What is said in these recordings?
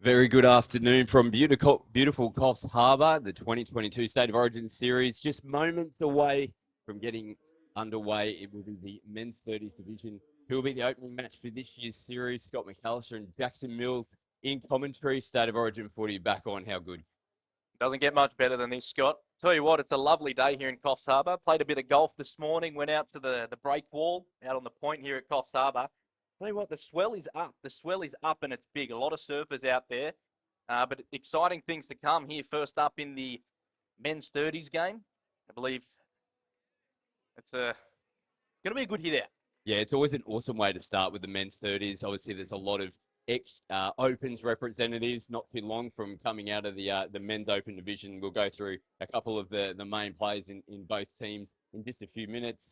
Very good afternoon from beautiful Coffs Harbour, the 2022 State of Origin Series. Just moments away from getting underway. It will be the men's 30s division. Who will be the opening match for this year's series? Scott McAllister and Jackson Mills in commentary. State of Origin 40 back on. How good? Doesn't get much better than this, Scott. Tell you what, it's a lovely day here in Coffs Harbour. Played a bit of golf this morning, went out to the break wall out on the point here at Coffs Harbour. Tell you what, the swell is up. The swell is up and it's big. A lot of surfers out there. But exciting things to come here. First up in the men's 30s game. I believe it's going to be a good hit out. Yeah, it's always an awesome way to start with the men's 30s. Obviously, there's a lot of Opens representatives not too long from coming out of the men's Open division. We'll go through a couple of the main players in both teams in just a few minutes.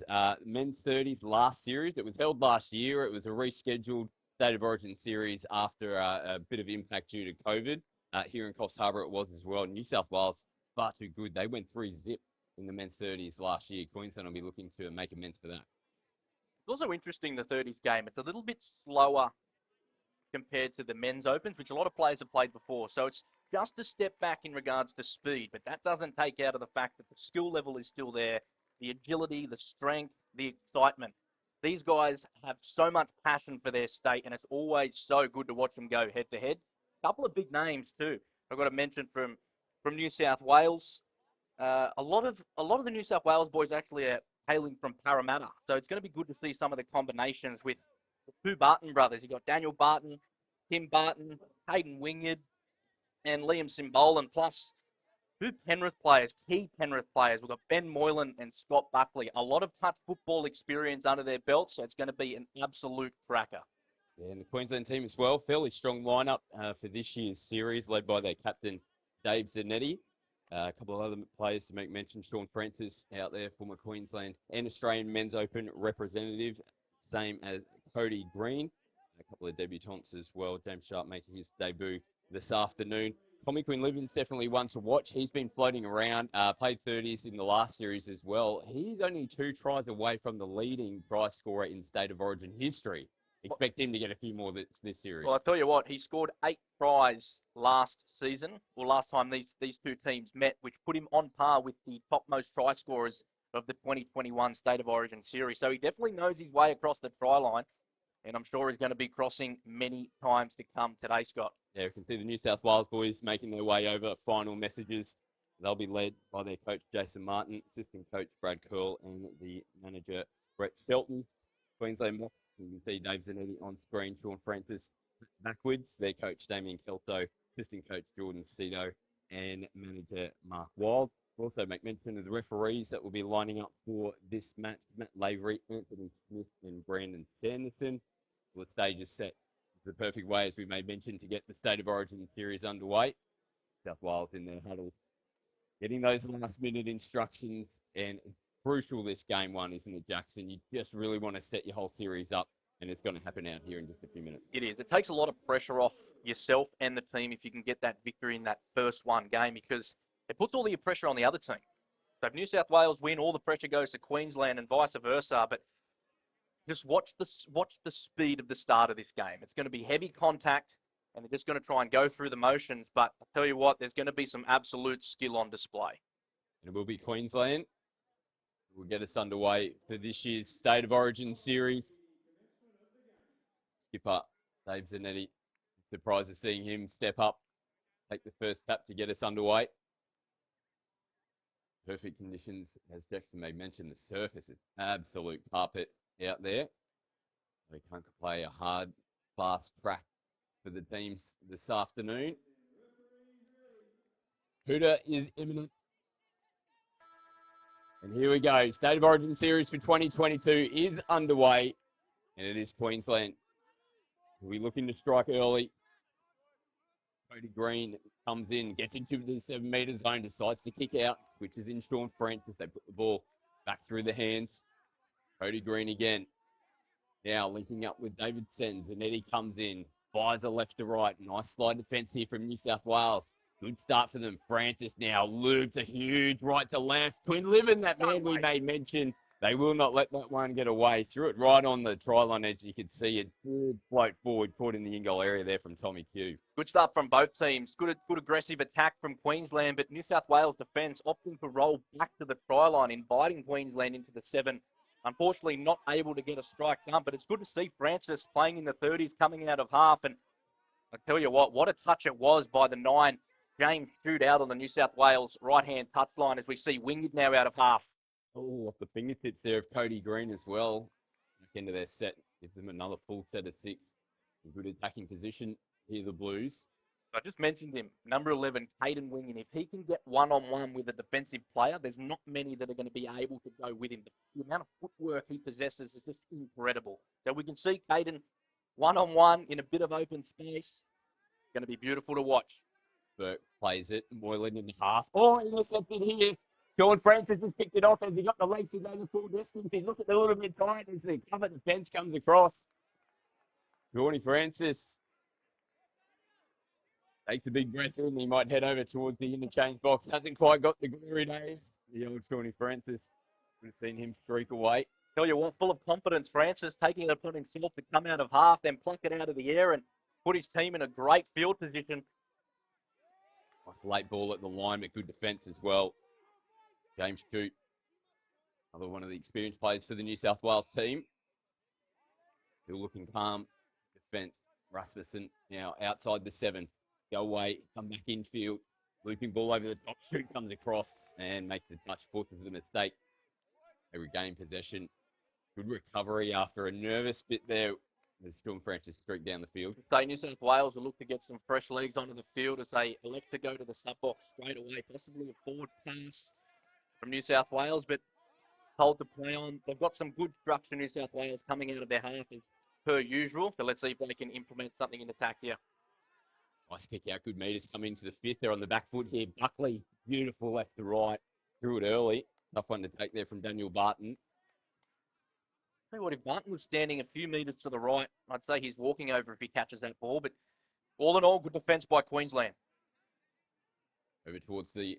Men's 30s last series, it was held last year. It was a rescheduled State of Origin series after a bit of impact due to COVID. Here in Coffs Harbour it was as well. New South Wales, far too good. They went 3-0 in the men's 30s last year. Queensland will be looking to make amends for that. It's also interesting, the 30s game. It's a little bit slower compared to the men's Opens, which a lot of players have played before. So it's just a step back in regards to speed, but that doesn't take out of the fact that the skill level is still there, the agility, the strength, the excitement. These guys have so much passion for their state, and it's always so good to watch them go head to head. A couple of big names too. I've got to mention from New South Wales. A lot of the New South Wales boys actually are hailing from Parramatta, so it's going to be good to see some of the combinations with the two Barton brothers. You've got Daniel Barton, Tim Barton, Hayden Wingard, and Liam Simbolan, plus two Penrith players, key Penrith players. We've got Ben Moylan and Scott Buckley. A lot of touch football experience under their belts, so it's going to be an absolute cracker. Yeah, and the Queensland team as well, fairly strong lineup for this year's series, led by their captain, Dave Zanetti. A couple of other players to make mention, Sean Francis out there, former Queensland and Australian Men's Open representative, same as Cody Green. A couple of debutants as well. James Sharp making his debut this afternoon. Tommy Quinlivan's definitely one to watch. He's been floating around, played 30s in the last series as well. He's only 2 tries away from the leading try scorer in State of Origin history. Expect him to get a few more this series. Well, I tell you what, he scored 8 tries last season, or last time these two teams met, which put him on par with the topmost try scorers of the 2021 State of Origin series. So he definitely knows his way across the try line, and I'm sure he's going to be crossing many times to come today, Scott. Yeah, we can see the New South Wales boys making their way over. Final messages. They'll be led by their coach, Jason Martin, assistant coach, Brad Curl, and the manager, Brett Shelton. Queensland Mox, you can see Dave Zanetti on screen, Sean Francis backwards, their coach, Damien Kelso, assistant coach, Jordan Cito, and manager, Mark Wild. We'll also make mention of the referees that will be lining up for this match, Matt Lavery, Anthony Smith, and Brandon Sanderson. The stage is set. It's the perfect way, as we made mention, to get the State of Origin series underway. South Wales in their huddle, getting those last-minute instructions, and crucial this game one, isn't it, Jackson? You just really want to set your whole series up, and it's going to happen out here in just a few minutes. It is. It takes a lot of pressure off yourself and the team if you can get that victory in that first one game, because it puts all the pressure on the other team. So if New South Wales win, all the pressure goes to Queensland and vice versa. But just watch the speed of the start of this game. It's going to be heavy contact, and they're just going to try and go through the motions. But I tell you what, there's going to be some absolute skill on display. And it will be Queensland. We'll get us underway for this year's State of Origin series. Skipper Dave Zanetti. Surprised to seeing him step up, take the first tap to get us underway. Perfect conditions, as Jackson may mention, the surface is absolute carpet out there. They can't play a hard, fast track for the teams this afternoon. Hooter is imminent. And here we go. State of Origin series for 2022 is underway, and it is Queensland. We're looking to strike early. Cody Green comes in, gets into the 7-metre zone, decides to kick out, switches in Sean Francis. They put the ball back through the hands. Cody Green again. Now linking up with David Sens. Zanetti comes in, fires a left to right. Nice slide defence here from New South Wales. Good start for them. Francis now loops a huge right to left. Quinlivan, that man we made mention. They will not let that one get away. Threw it right on the try line edge. You could see it float forward, caught in the in-goal area there from Tommy Q. Good stuff from both teams. Good aggressive attack from Queensland, but New South Wales defence opting to roll back to the try line, inviting Queensland into the 7. Unfortunately, not able to get a strike done, but it's good to see Francis playing in the 30s, coming out of half. And I tell you what a touch it was by the 9. James shoot out on the New South Wales right-hand touchline as we see Wingard now out of half. Oh, off the fingertips there of Cody Green as well. Back into their set. Gives them another full set of 6. A good attacking position here, the Blues. I just mentioned him, number 11, Caden Wingard. If he can get one-on-one with a defensive player, there's not many that are going to be able to go with him. The amount of footwork he possesses is just incredible. So we can see Caden one-on-one in a bit of open space. Going to be beautiful to watch. Burke plays it. Moylan in half. Oh, intercepted here. Sean Francis has picked it off as he got the legs to go the full distance. He looked a little bit tight as the cover defence comes across. Shawnee Francis takes a big breath in. He might head over towards the interchange box. Hasn't quite got the glory days. The old Shawnee Francis. Would have seen him streak away. Tell you what, full of confidence, Francis taking it upon himself to come out of half, then pluck it out of the air and put his team in a great field position. Nice late ball at the line, but good defence as well. James Coote, another one of the experienced players for the New South Wales team. Still looking calm. Defence. Rasmussen now outside the 7. Go away, come back infield. Looping ball over the top. Coote comes across and makes the touch, forces the mistake. They regain possession. Good recovery after a nervous bit there. The Storm Francis streak down the field. So New South Wales will look to get some fresh legs onto the field as they elect to go to the sub box straight away, possibly a forward pass from New South Wales, but told to play on. They've got some good structure, New South Wales, coming out of their half as per usual. So let's see if they can implement something in attack here. Nice kick out. Good meters come into the 5th. They're on the back foot here. Buckley, beautiful left to right. Threw it early. Tough one to take there from Daniel Barton. Tell you what, if Barton was standing a few metres to the right, I'd say he's walking over if he catches that ball. But all in all, good defence by Queensland. Over towards the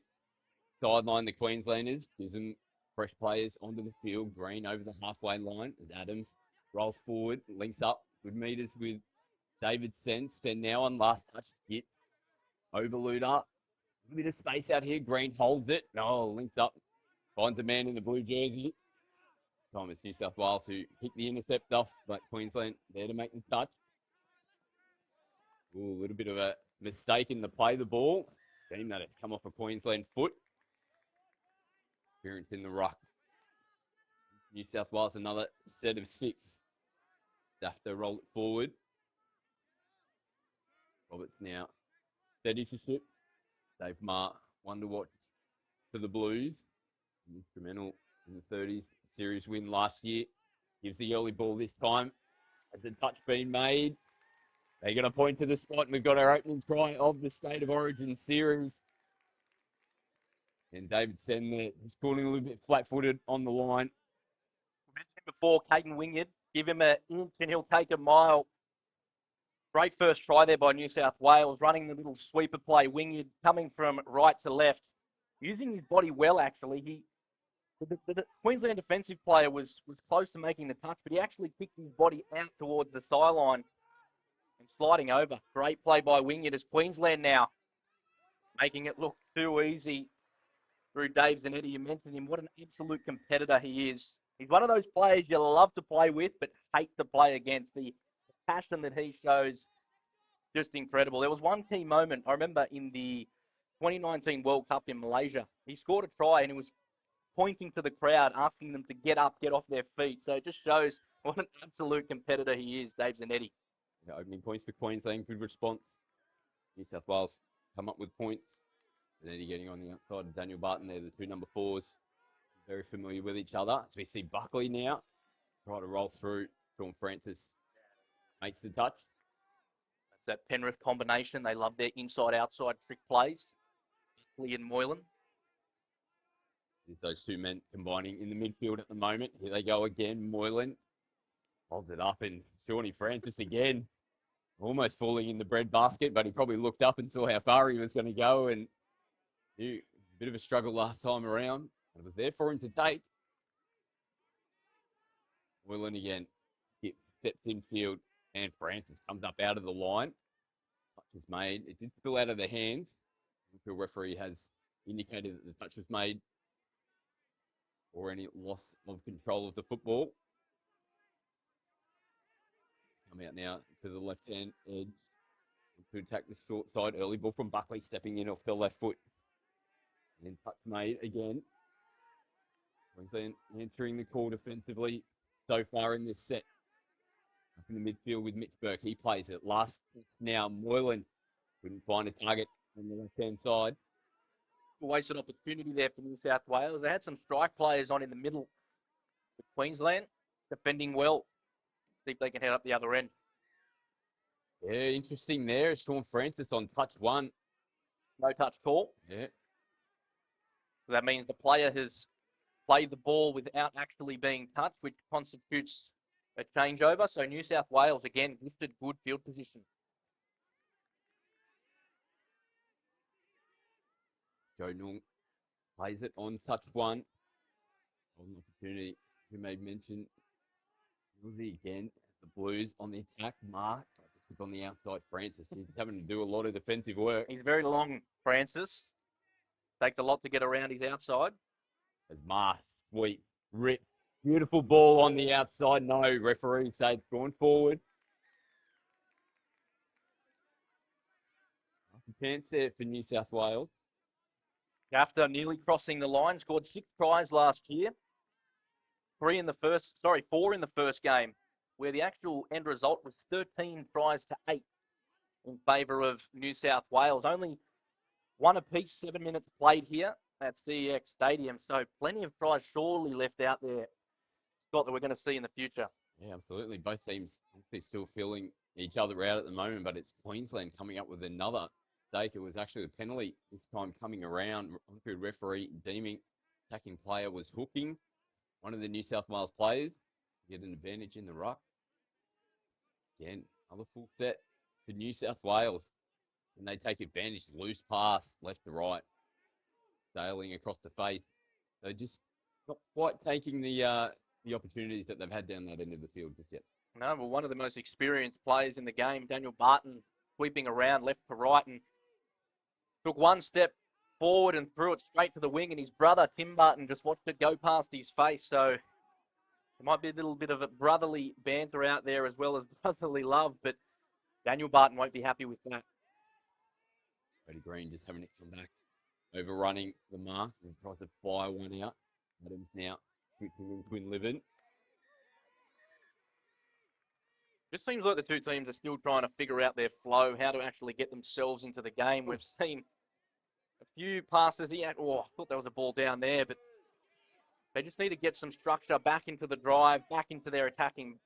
sideline, the Queenslanders. Gives them fresh players onto the field. Green over the halfway line as Adams rolls forward, links up. Good meters with David Sen. Sen now on last touch. Hit. Overluder. A bit of space out here. Green holds it. Oh, links up. Finds a man in the blue jersey. Time it's New South Wales who kick the intercept off, but Queensland there to make the touch. Ooh, a little bit of a mistake in the play the ball. Seemed that it's come off a Queensland foot. Appearance in the ruck. New South Wales another set of 6. They have to roll it forward. Roberts now steady to ship. Dave Marr, one to watch for the Blues. Instrumental in the 30s series win last year. Gives the early ball this time. Has the touch been made? They're going to point to the spot, and we've got our opening try of the State of Origin series. And David Sen there, just calling a little bit flat-footed on the line. We mentioned before, Caden Wingard, give him an inch and he'll take a mile. Great first try there by New South Wales, running the little sweeper play. Wingard coming from right to left, using his body well, actually. The Queensland defensive player was close to making the touch, but he actually kicked his body out towards the sideline and sliding over. Great play by Wingard as Queensland now making it look too easy through Dave Zanetti. You mentioned him. What an absolute competitor he is. He's one of those players you love to play with but hate to play against. The passion that he shows, just incredible. There was one key moment, I remember, in the 2019 World Cup in Malaysia. He scored a try and he was pointing to the crowd, asking them to get up, get off their feet. So it just shows what an absolute competitor he is, Dave Zanetti. Yeah, opening points for Queensland, good response. New South Wales come up with points. Zanetti getting on the outside of Daniel Barton there, the 2 number 4s. Very familiar with each other. As we see Buckley now try to roll through. Sean Francis makes the touch. That's that Penrith combination. They love their inside-outside trick plays. Buckley and Moylan. There's those 2 men combining in the midfield at the moment. Here they go again. Moylan holds it up, and Shawnee Francis again, almost falling in the bread basket, but he probably looked up and saw how far he was going to go, and a bit of a struggle last time around. It was there for him to take. Moylan again. Steps in field, and Francis comes up out of the line. Touch is made. It did spill out of the hands. The referee has indicated that the touch was made or any loss of control of the football. Come out now to the left-hand edge to attack the short side. Early ball from Buckley, stepping in off the left foot. And then touch made again. Queensland answering the call defensively so far in this set. Up in the midfield with Mitch Burke. He plays it. Last now, Moylan couldn't find a target on the left-hand side. Wasted opportunity there for New South Wales. They had some strike players on in the middle with Queensland, defending well. See if they can head up the other end. Yeah, interesting there. Sean Francis on touch one. No touch call. Yeah. So that means the player has played the ball without actually being touched, which constitutes a changeover. So New South Wales, again, gifted good field position. Joe Nung plays it on touch one. On opportunity, you may mention Wilsey again. The Blues on the attack. Mark on the outside. Francis, he's having to do a lot of defensive work. He's very long, Francis. Takes a lot to get around his outside. As Mark, sweet, rip, beautiful ball on the outside. No, referee says going forward. Chance there for New South Wales. After nearly crossing the line, scored 6 tries last year. 4 in the first game, where the actual end result was 13 tries to 8 in favour of New South Wales. Only one apiece, 7 minutes played here at CEX Stadium. So plenty of tries surely left out there, Scott, that we're going to see in the future. Yeah, absolutely. Both teams still feeling each other out at the moment, but it's Queensland coming up with another mistake. It was actually a penalty this time coming around. On-field referee deeming attacking player was hooking one of the New South Wales players to get an advantage in the ruck. Again, another full set for New South Wales. And they take advantage. Loose pass, left to right. Sailing across the face. So just not quite taking the opportunities that they've had down that end of the field just yet. No, well, one of the most experienced players in the game, Daniel Barton, sweeping around left to right and took one step forward and threw it straight to the wing, and his brother, Tim Barton, just watched it go past his face. So there might be a little bit of a brotherly banter out there as well as brotherly love, but Daniel Barton won't be happy with that. Freddie Green just having it come back, overrunning the mark and tries to fire one out. Adams now switching in Quinlivan. Just seems like the two teams are still trying to figure out their flow, how to actually get themselves into the game. We've seen a few passes here. Oh, I thought there was a ball down there, but they just need to get some structure back into the drive, back into their attacking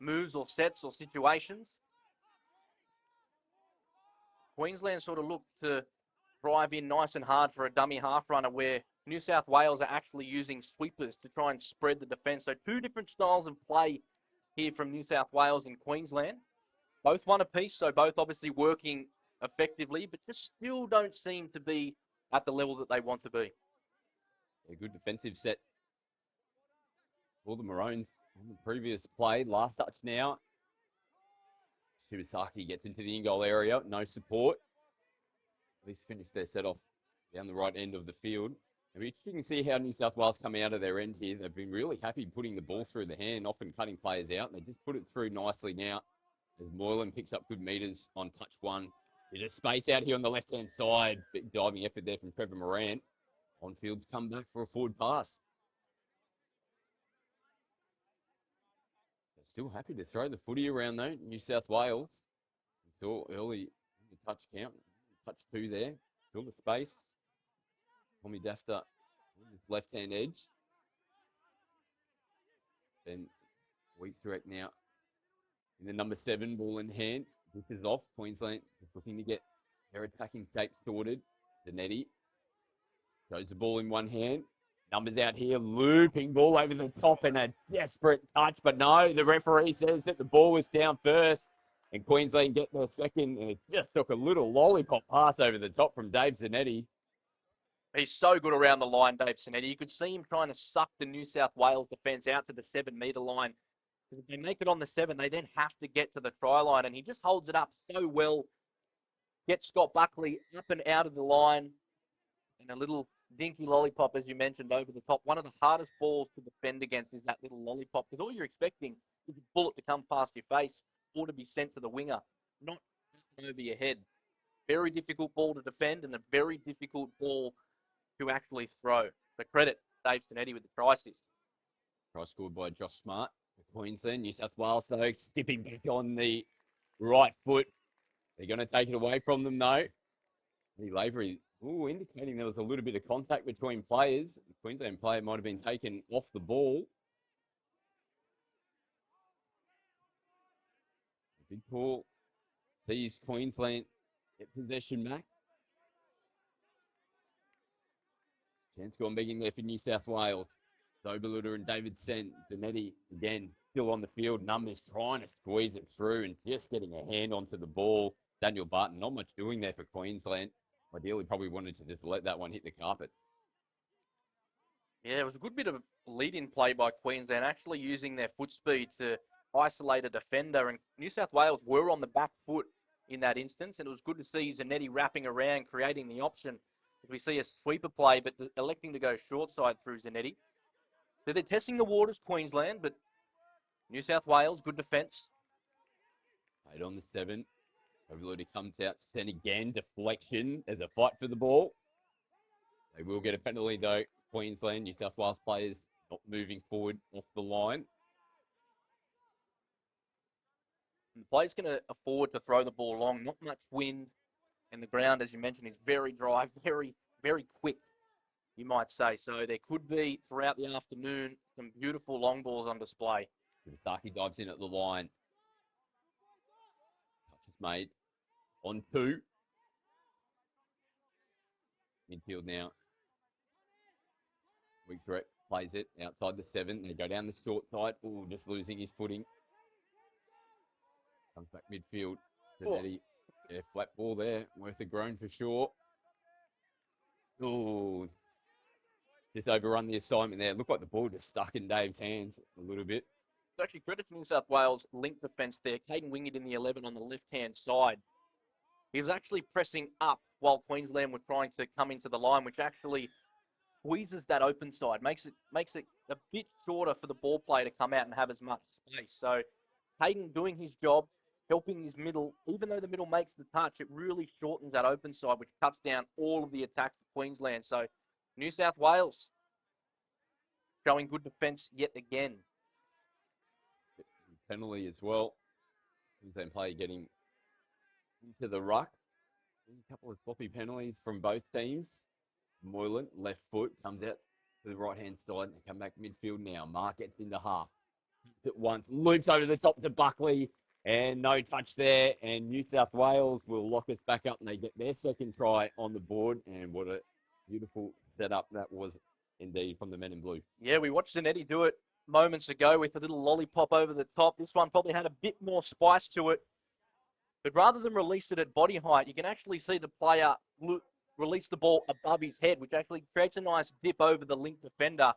moves or sets or situations. Queensland sort of looked to drive in nice and hard for a dummy half runner, where New South Wales are actually using sweepers to try and spread the defence. So two different styles of play here from New South Wales and Queensland. Both one apiece, so both obviously working effectively, but just still don't seem to be at the level that they want to be. A good defensive set for the Maroons on the previous play. Last touch now. Shibasaki gets into the in-goal area. No support. At least finish their set off down the right end of the field. It'll be interesting to see how New South Wales come out of their end here. They've been really happy putting the ball through the hand, often cutting players out. And they just put it through nicely now as Moylan picks up good meters on touch one. There's a space out here on the left-hand side. Big diving effort there from Trevor Moran. On-field's come back for a forward pass. They're still happy to throw the footy around though, New South Wales. We saw early in the touch count. Touch 2 there. Still the space. Tommy Dafter on his left-hand edge. Then Wheatswreck now in the number 7, ball in hand. This is off. Queensland just looking to get their attacking shape sorted. Zanetti throws the ball in one hand. Numbers out here, looping ball over the top and a desperate touch. But no, the referee says that the ball was down first. And Queensland get their second, and it just took a little lollipop pass over the top from Dave Zanetti. He's so good around the line, Dave Sinetti. You could see him trying to suck the New South Wales defence out to the 7-metre line. If they make it on the 7, they then have to get to the try line, and he just holds it up so well. Gets Scott Buckley up and out of the line, and a little dinky lollipop, as you mentioned, over the top. One of the hardest balls to defend against is that little lollipop, because all you're expecting is a bullet to come past your face or to be sent to the winger, not over your head. Very difficult ball to defend and a very difficult ball to actually throw. But credit Dave Sinetti with the try assist. Try scored by Josh Smart for Queensland. New South Wales, though, skipping back on the right foot. They're going to take it away from them, though. Lee Lavery, indicating there was a little bit of contact between players. The Queensland player might have been taken off the ball. Big call. Sees Queensland get possession back. Chance gone begging there for New South Wales. Soberluder and David Zanetti again still on the field. Numbers trying to squeeze it through and just getting a hand onto the ball. Daniel Barton, not much doing there for Queensland. Ideally, probably wanted to just let that one hit the carpet. Yeah, it was a good bit of lead-in play by Queensland, actually using their foot speed to isolate a defender. And New South Wales were on the back foot in that instance, and it was good to see Zanetti wrapping around, creating the option. As we see a sweeper play, but electing to go short side through Zanetti. So they're testing the waters, Queensland, but New South Wales, good defence. 8 on the 7. Overloader comes out, sent again, deflection. There's a fight for the ball. They will get a penalty though. Queensland, New South Wales players not moving forward off the line. And the player's going to afford to throw the ball long. Not much wind, and the ground, as you mentioned, is very dry, very, very quick, you might say. So there could be, throughout the afternoon, some beautiful long balls on display. Starkey dives in at the line. Touch is made. On 2. Midfield now. Weak threat plays it outside the 7. They go down the short side. Oh, just losing his footing. Comes back midfield. Zanetti. Yeah, flat ball there. Worth a groan for sure. Oh, just overrun the assignment there. Looked like the ball just stuck in Dave's hands a little bit. It's actually credit to New South Wales link defence there. Caden Wingard in the 11 on the left-hand side. He was actually pressing up while Queensland were trying to come into the line, which actually squeezes that open side, makes it a bit shorter for the ball player to come out and have as much space. So Caden doing his job, helping his middle, even though the middle makes the touch, it really shortens that open side, which cuts down all of the attack for Queensland. So New South Wales showing good defence yet again. Penalty as well. Queensland player getting into the ruck. A couple of sloppy penalties from both teams. Moylan, left foot, comes out to the right-hand side. They come back midfield now. Mark gets into half. At once, loops over the top to Buckley, and no touch there. And New South Wales will lock us back up, and they get their second try on the board. And what a beautiful setup that was indeed from the men in blue. Yeah, we watched Zanetti do it moments ago with a little lollipop over the top. This one probably had a bit more spice to it. But rather than release it at body height, you can actually see the player release the ball above his head, which actually creates a nice dip over the link defender.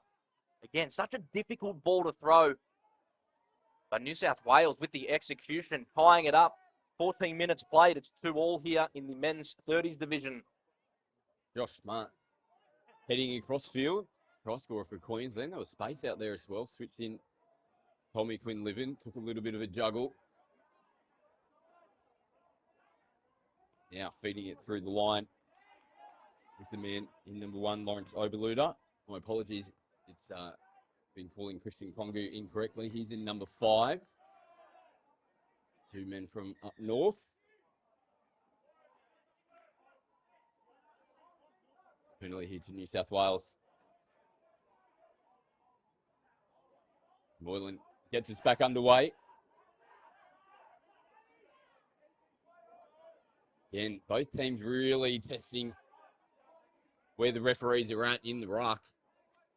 Again, such a difficult ball to throw. But New South Wales with the execution, tying it up. 14 minutes played. It's 2-2 here in the men's 30s division. Josh Smart heading across field. Try scorer for Queensland. There was space out there as well. Switched in Tommy Quinn-Livin. Took a little bit of a juggle. Now feeding it through the line is the man in number 1, Lawrence Oberluder. My apologies. It's been calling Christian Congu incorrectly. He's in number 5. 2 men from up north. Penalty here to New South Wales. Moylan gets us back underway. Again, both teams really testing where the referees are at in the ruck.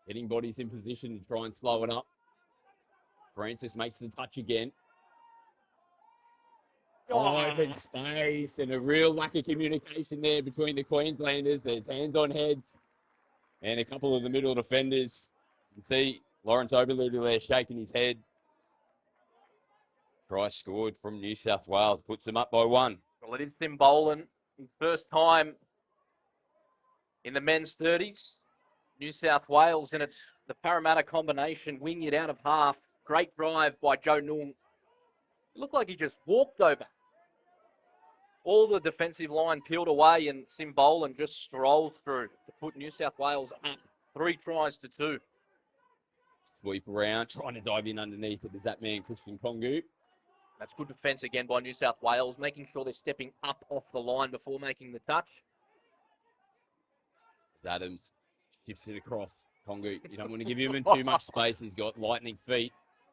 Getting bodies in position to try and slow it up. Francis makes the touch again. Open space and a real lack of communication there between the Queenslanders. There's hands on heads. And a couple of the middle defenders. You can see Lawrence Oberludel there shaking his head. Try scored from New South Wales, puts them up by 1. Well, it is Simbolan. His first time in the men's 30s. New South Wales, and it's the Parramatta combination, wing it out of half. Great drive by Joe Noong. It looked like he just walked over. All the defensive line peeled away, and Simbolan just strolls through to put New South Wales up 3 tries to 2. Sweep around, trying to dive in underneath it is that man, Christian Kongu. That's good defence again by New South Wales, making sure they're stepping up off the line before making the touch. Adams shifts it across. Kongu, you don't want to give him too much space. He's got lightning feet.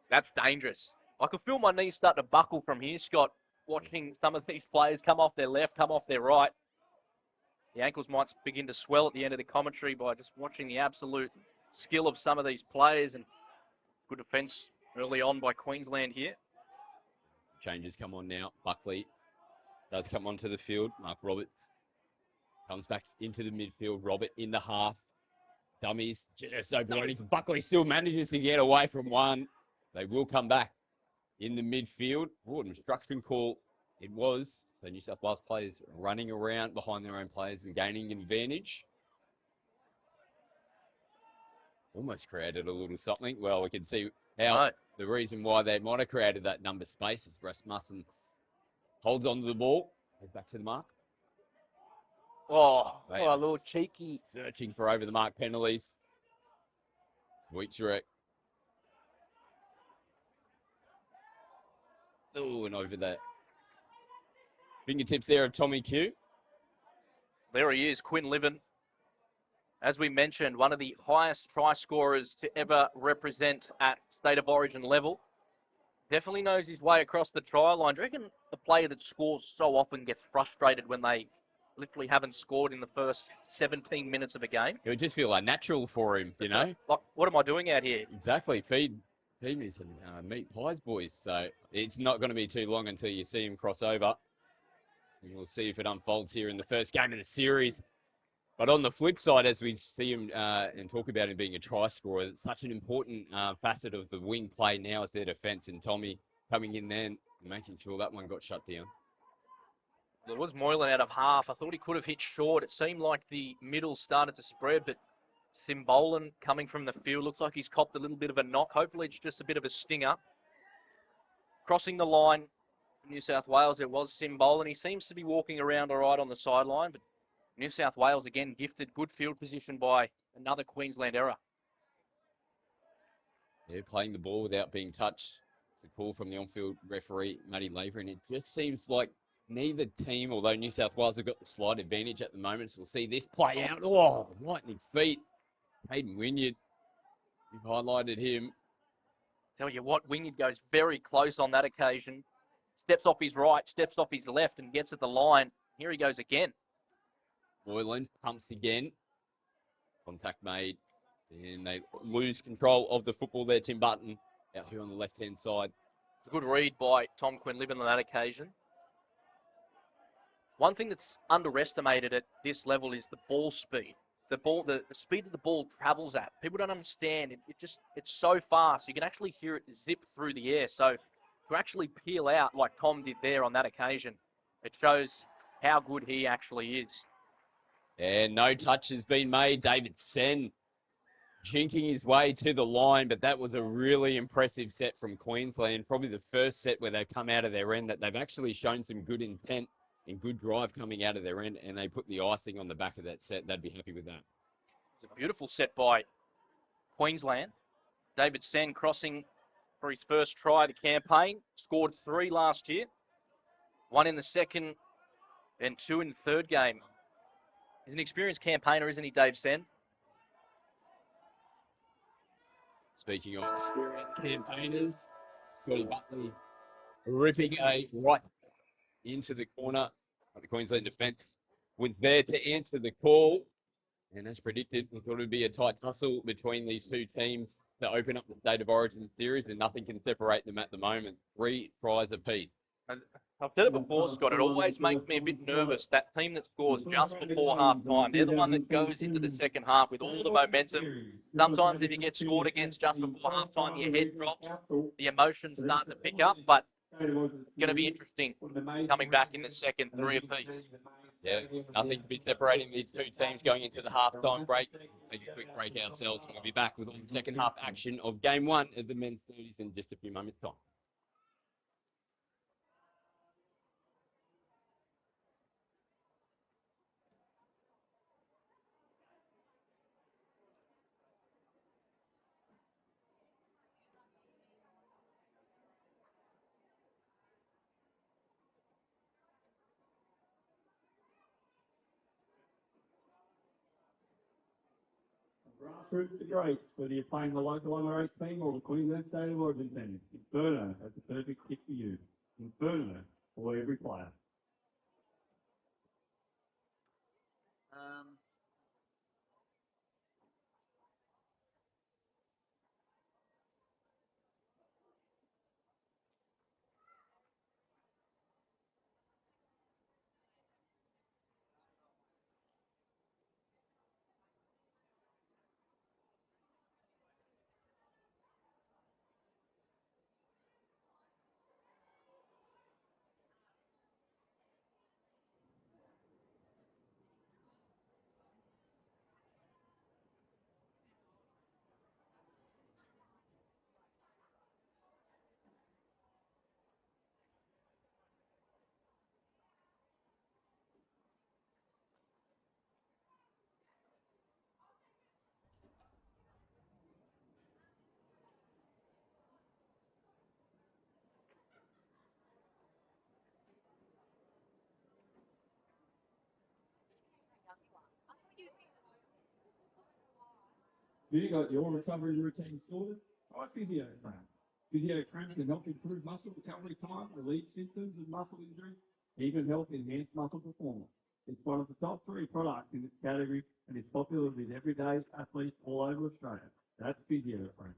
That's dangerous. I can feel my knees start to buckle from here, Scott, watching some of these players come off their left, come off their right. The ankles might begin to swell at the end of the commentary by just watching the absolute skill of some of these players, and good defence early on by Queensland here. Changes come on now. Buckley does come onto the field. Mark Roberts comes back into the midfield. Robert in the half. Dummies just opening. Buckley still manages to get away from one. They will come back in the midfield. Oh, an obstruction call it was. So New South Wales players running around behind their own players and gaining an advantage. Almost created a little something. Well, we can see how the reason why they might have created that number space is Rasmussen holds onto the ball. Goes back to the mark. Oh, a little cheeky. Searching for over the mark penalties. Wheatsrick. Oh, and over that. Fingertips there of Tommy Q. There he is, Quinn Liven. As we mentioned, one of the highest try scorers to ever represent at State of Origin level. Definitely knows his way across the try line. Do you reckon the player that scores so often gets frustrated when they literally haven't scored in the first 17 minutes of a game? It would just feel unnatural for him, you know? Like, what am I doing out here? Exactly. Feed me some meat pies, boys. So it's not going to be too long until you see him cross over. And we'll see if it unfolds here in the first game of the series. But on the flip side, as we see him and talk about him being a try scorer, it's such an important facet of the wing play now as their defence, and Tommy coming in there and making sure that one got shut down. There was Moylan out of half. I thought he could have hit short. It seemed like the middle started to spread, but Simbolan coming from the field looks like he's copped a little bit of a knock. Hopefully it's just a bit of a stinger. Crossing the line for New South Wales, it was Simbolan. He seems to be walking around all right on the sideline, but New South Wales again gifted good field position by another Queensland error. Yeah, playing the ball without being touched. It's a call from the on-field referee, Matty Laver, and it just seems like neither team, although New South Wales have got the slight advantage at the moment, so we'll see this play out. Oh, lightning feet. Hayden Wynyard, you've highlighted him. Tell you what, Wynyard goes very close on that occasion. Steps off his right, steps off his left, and gets at the line. Here he goes again. Moylan pumps again. Contact made. And they lose control of the football there. Tim Button out here on the left-hand side. It's a good read by Tom Quinlivan on that occasion. One thing that's underestimated at this level is the ball speed. The speed that the ball travels at. People don't understand. It's so fast. You can actually hear it zip through the air. So to actually peel out like Tom did there on that occasion, it shows how good he actually is. And no touch has been made. David Sen jinking his way to the line, but that was a really impressive set from Queensland. Probably the first set where they've come out of their end that they've actually shown some good intent and good drive coming out of their end, and they put the icing on the back of that set. They'd be happy with that. It's a beautiful set by Queensland. David Sen crossing for his first try of the campaign. Scored 3 last year. 1 in the second and 2 in the third game. He's an experienced campaigner, isn't he, Dave Sen? Speaking of experienced campaigners, Scotty Buckley ripping a right into the corner. The Queensland defence was there to answer the call. And as predicted, we thought it would be a tight tussle between these two teams to open up the State of Origin series, and nothing can separate them at the moment. 3 tries apiece. I've said it before, Scott. It always makes me a bit nervous. That team that scores just before half time, they're the one that goes into the second half with all the momentum. Sometimes if you get scored against just before half time, your head drops, the emotions start to pick up, but it's going to be interesting coming back in the second, 3 apiece. Yeah, nothing to be separating these two teams going into the halftime break. Take a quick break ourselves. We'll be back with all the second half action of game 1 of the men's 30s in just a few moments' time. Grassroots to greats, whether you're playing the local under 18 or the Queensland State of Origin team. Inferno has the perfect kit for you. Inferno for every player. Have you got your recovery routine sorted? Try PhysioCramp. PhysioCramp can help improve muscle recovery time, relieve symptoms of muscle injury, even help enhance muscle performance. It's one of the top 3 products in its category and is popular with everyday athletes all over Australia. That's PhysioCramp.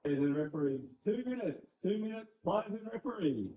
Players and referees, 2 minutes, 2 minutes, players and referees.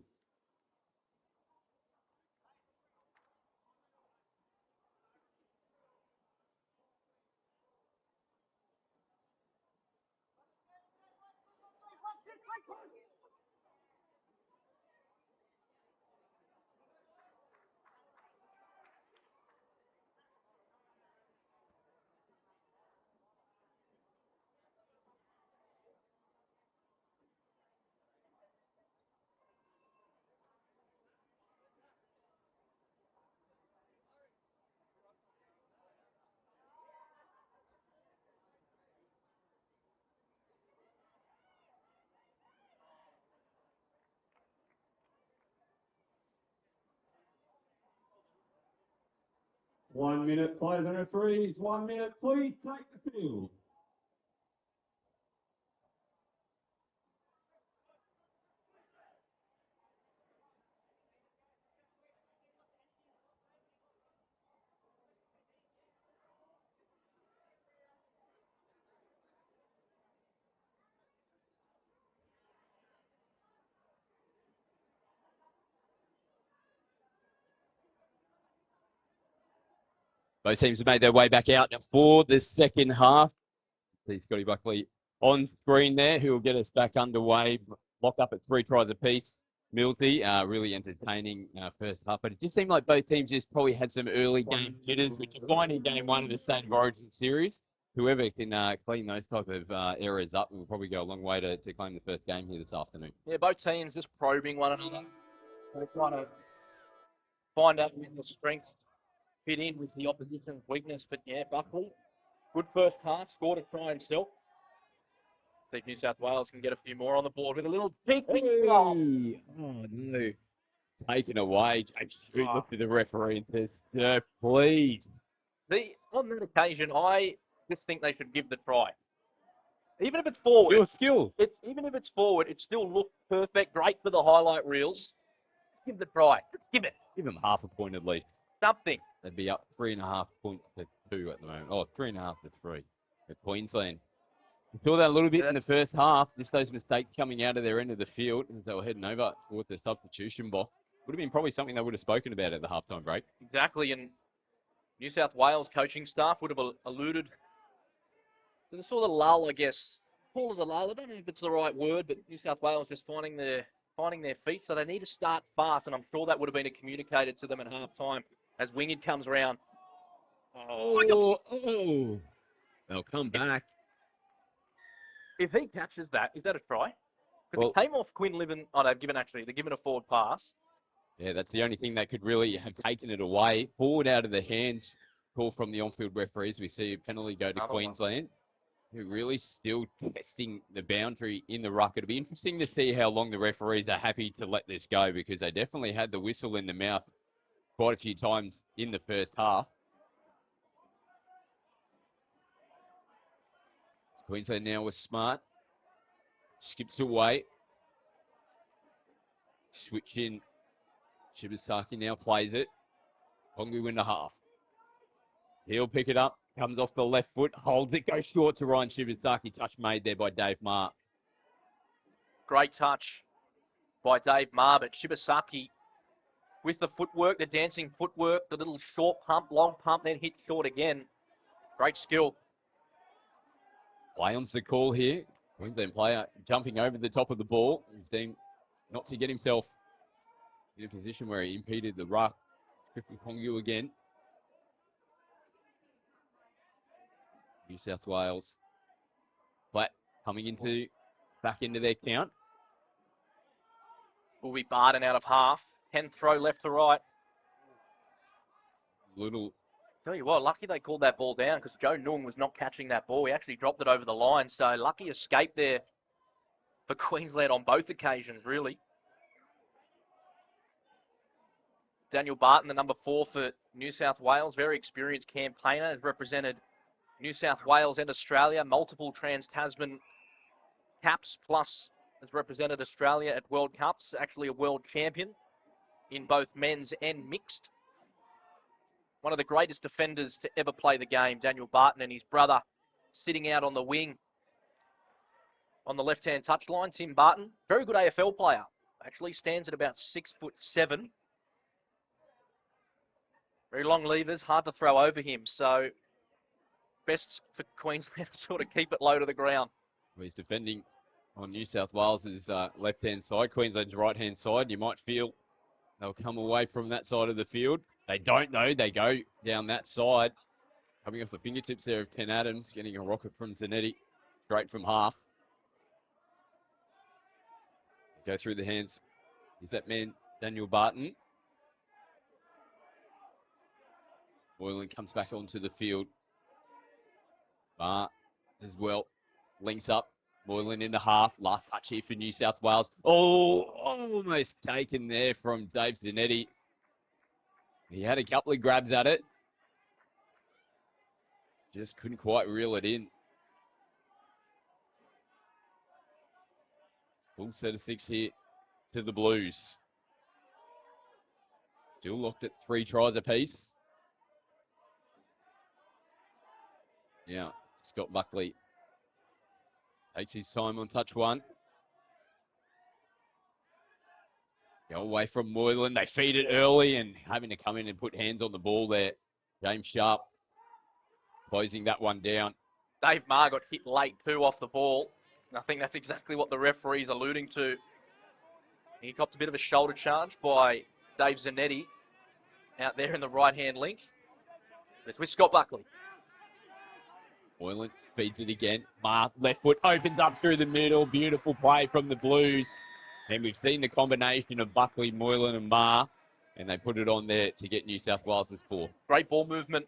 One minute, players and referees. 1 minute, please take the field. Both teams have made their way back out for the second half. See Scotty Buckley on screen there, who will get us back underway. Locked up at 3 tries apiece. Milty, really entertaining first half, but it just seemed like both teams just probably had some early game jitters, which you find in game 1 of the State of Origin series. Whoever can clean those type of errors up will probably go a long way to claim the first game here this afternoon. Yeah, both teams just probing one another. They're trying to find out when the strengths fit in with the opposition's weakness. But yeah, Buckley, good first half, scored a try himself. See if New South Wales can get a few more on the board with a little big Oh, no. Taken away. Jake Shoot looked at the referee and says, "Sir, please." On that occasion, I just think they should give the try. Even if it's forward, Your skill. even if it's forward, it still looked perfect. Great for the highlight reels. Give the try. Just give it Give them half a point at least. something. They'd be up 3.5 points to 2 at the moment. Oh, 3.5 to 3 at Queensland. We saw that a little bit in the first half. Just those mistakes coming out of their end of the field as they were heading over towards the substitution box. Would have been probably something they would have spoken about at the halftime break. Exactly, and New South Wales coaching staff would have alluded to the sort of lull, I guess. Call it a lull. I don't know if it's the right word, but New South Wales just finding their feet, so they need to start fast, and I'm sure that would have been communicated to them at halftime as Wingard comes around. Oh. They'll come back. If he catches that, is that a try? Because Well, it came off Quinn Livin. Oh, they're given a forward pass. yeah, that's the only thing that could really have taken it away. Forward out of the hands. Call from the on-field referees. We see a penalty go to Another Queensland. Who really still testing the boundary in the ruck. It'll be interesting to see how long the referees are happy to let this go because they definitely had the whistle in the mouth quite a few times in the first half. Queensland now was smart. Skips away. Switch in. Shibasaki now plays it. Pongu in the half. He'll pick it up. Comes off the left foot. Holds it. Goes short to Ryan Shibasaki. Touch made there by Dave Marr. Great touch by Dave Marr, but Shibasaki with the footwork, the dancing footwork, the little short pump, long pump, then hit short again. Great skill. Play on's the call here. Queensland player jumping over the top of the ball. He's deemed not to get himself in a position where he impeded the ruck. Griffin Pongu again. New South Wales. Flat coming back into their count. Will be Barton out of half. 10th throw left to right. Little. Tell you what, lucky they called that ball down because Joe Nung was not catching that ball. He actually dropped it over the line. So lucky escape there for Queensland on both occasions, really. Daniel Barton, the number 4 for New South Wales, very experienced campaigner, has represented New South Wales and Australia, multiple Trans-Tasman caps, plus has represented Australia at World Cups, actually a world champion in both men's and mixed. One of the greatest defenders to ever play the game, Daniel Barton, and his brother sitting out on the wing on the left-hand touchline, Tim Barton. Very good AFL player. Actually stands at about 6'7". Very long levers, hard to throw over him. So best for Queensland to sort of keep it low to the ground. He's defending on New South Wales' left-hand side, Queensland's right-hand side. You might feel they'll come away from that side of the field. They don't know. They go down that side. Coming off the fingertips there of Ken Adams, getting a rocket from Zanetti, straight from half. Go through the hands. Is that man Daniel Barton? Moylan comes back onto the field. Barr as well. Links up. Moylan in the half. Last touch here for New South Wales. Oh, almost taken there from Dave Zanetti. He had a couple of grabs at it. Just couldn't quite reel it in. Full set of 6 here to the Blues. Still locked at 3 tries apiece. Yeah, Scott Buckley takes his time on touch 1. Go away from Moylan. They feed it early and having to come in and put hands on the ball there. James Sharp closing that one down. Dave Marr got hit late too off the ball. And I think that's exactly what the referee's alluding to. He copped a bit of a shoulder charge by Dave Zanetti out there in the right-hand link. It's with Scott Buckley. Moylan feeds it again. Marr, left foot, opens up through the middle. Beautiful play from the Blues. And we've seen the combination of Buckley, Moylan and Marr. And they put it on there to get New South Wales' score. Great ball movement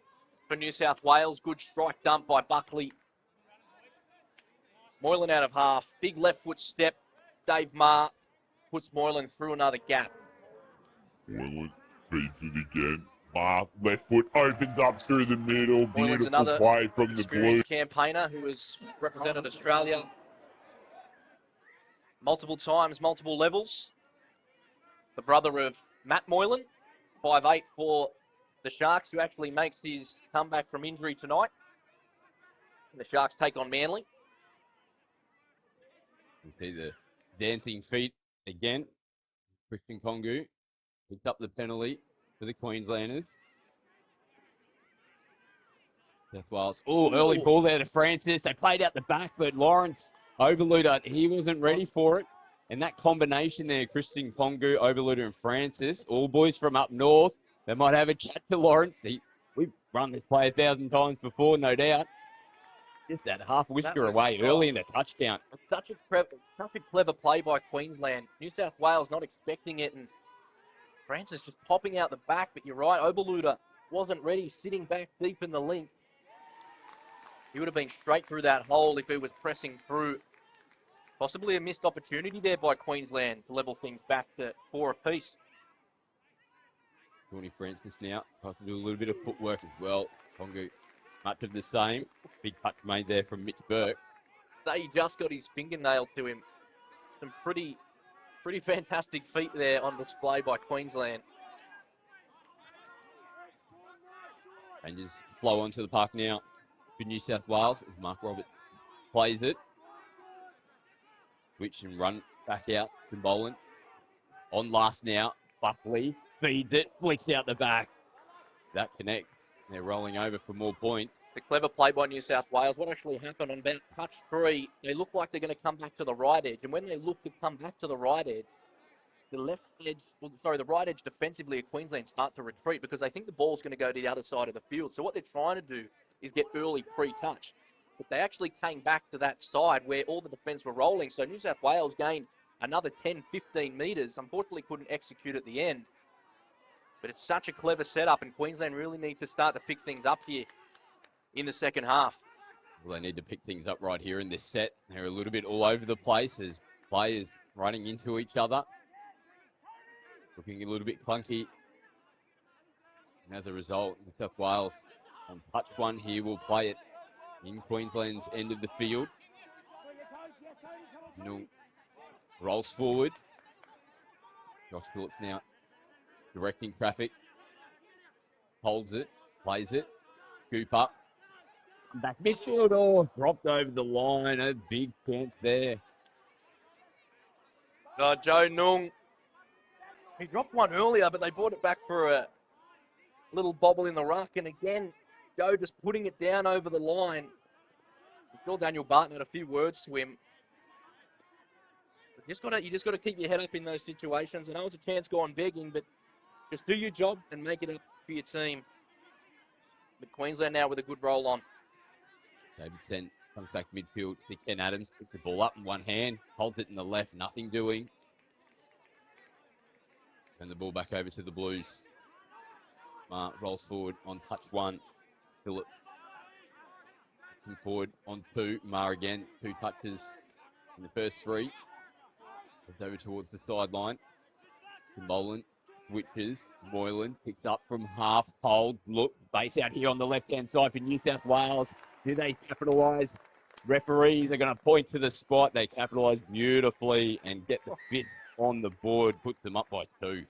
for New South Wales. Good strike dump by Buckley. Moylan out of half. Big left foot step. Dave Marr puts Moylan through another gap. Moylan feeds it again. Left foot opens up through the middle. Moylan's Beautiful another play from the Blues. experienced campaigner who has represented Australia multiple times, multiple levels. The brother of Matt Moylan, 5'8" for the Sharks, who actually makes his comeback from injury tonight. And the Sharks take on Manly. You see the dancing feet again. Christian Kongu picks up the penalty for the Queenslanders. South Wales. Oh, early ball there to Francis. They played out the back, but Lawrence Overluder, he wasn't ready for it. And that combination there, Christian Kongu, Overluder, and Francis, all boys from up north, they might have a chat to Lawrence. We've run this play 1,000 times before, no doubt. Just that half whisker away early in the touch count. Such a clever play by Queensland. New South Wales not expecting it, and Francis just popping out the back. But you're right, Oberluder wasn't ready, sitting back deep in the link. He would have been straight through that hole if he was pressing through. Possibly a missed opportunity there by Queensland to level things back to 4 apiece. Tony Francis now tries to do a little bit of footwork as well. Kongu, much of the same. Big touch made there from Mitch Burke. So he just got his fingernail to him. Some pretty fantastic feet there on display by Queensland. And just flow onto the park now for New South Wales as Mark Roberts plays it. Switch and run back out to Boland. On last now, Buckley feeds it, flicks out the back. That connects. They're rolling over for more points. The clever play by New South Wales. What actually happened on about touch 3, they look like they're going to come back to the right edge. And when they look to come back to the right edge, the right edge defensively of Queensland start to retreat because they think the ball's going to go to the other side of the field. So what they're trying to do is get early pre-touch. But they actually came back to that side where all the defence were rolling. So New South Wales gained another 10, 15 metres. Unfortunately, couldn't execute at the end. But it's such a clever setup, and Queensland really need to start to pick things up here in the second half. Well, they need to pick things up right here in this set. They're a little bit all over the place as players running into each other. Looking a little bit clunky. And as a result, New South Wales on touch 1 here will play it in Queensland's end of the field. Rolls forward. Josh Phillips now directing traffic. Holds it, plays it, scoop up. Back midfield, dropped over the line. A big chance there. Joe Nung, he dropped one earlier, but they brought it back for a little bobble in the ruck. And again, Joe just putting it down over the line. I'm sure Daniel Barton had a few words to him. You just got to keep your head up in those situations. I know it's a chance gone begging, but just do your job and make it up for your team. But Queensland now with a good roll on. Davidson comes back midfield. Ken Adams picks the ball up in one hand, holds it in the left, nothing doing. Turn the ball back over to the Blues. Mark rolls forward on touch 1. Phillip forward on 2. Mar again, 2 touches in the first 3. Goes over towards the sideline. Moylan switches. Moylan picks up from half. Hold. Look. Base out here on the left-hand side for New South Wales. Do they capitalise? Referees are going to point to the spot. They capitalise beautifully and get the fit on the board. Puts them up by 2.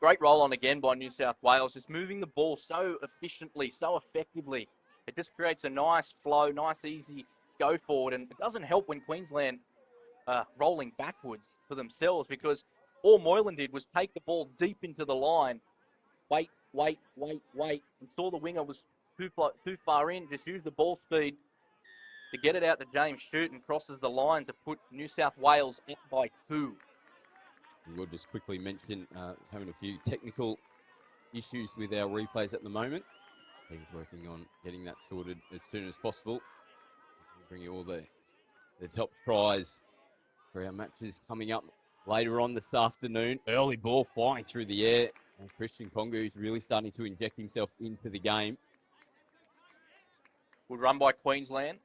Great roll on again by New South Wales. Just moving the ball so efficiently, so effectively. It just creates a nice flow, nice easy go forward. And it doesn't help when Queensland rolling backwards for themselves because all Moylan did was take the ball deep into the line, wait, and saw the winger was too far in, just used the ball speed to get it out to James Shute and crosses the line to put New South Wales up by 2. We'll just quickly mention having a few technical issues with our replays at the moment. Team's working on getting that sorted as soon as possible. We'll bring you all the top tries for our matches coming up later on this afternoon. Early ball flying through the air. And Christian Kongu is really starting to inject himself into the game. Good run by Queensland.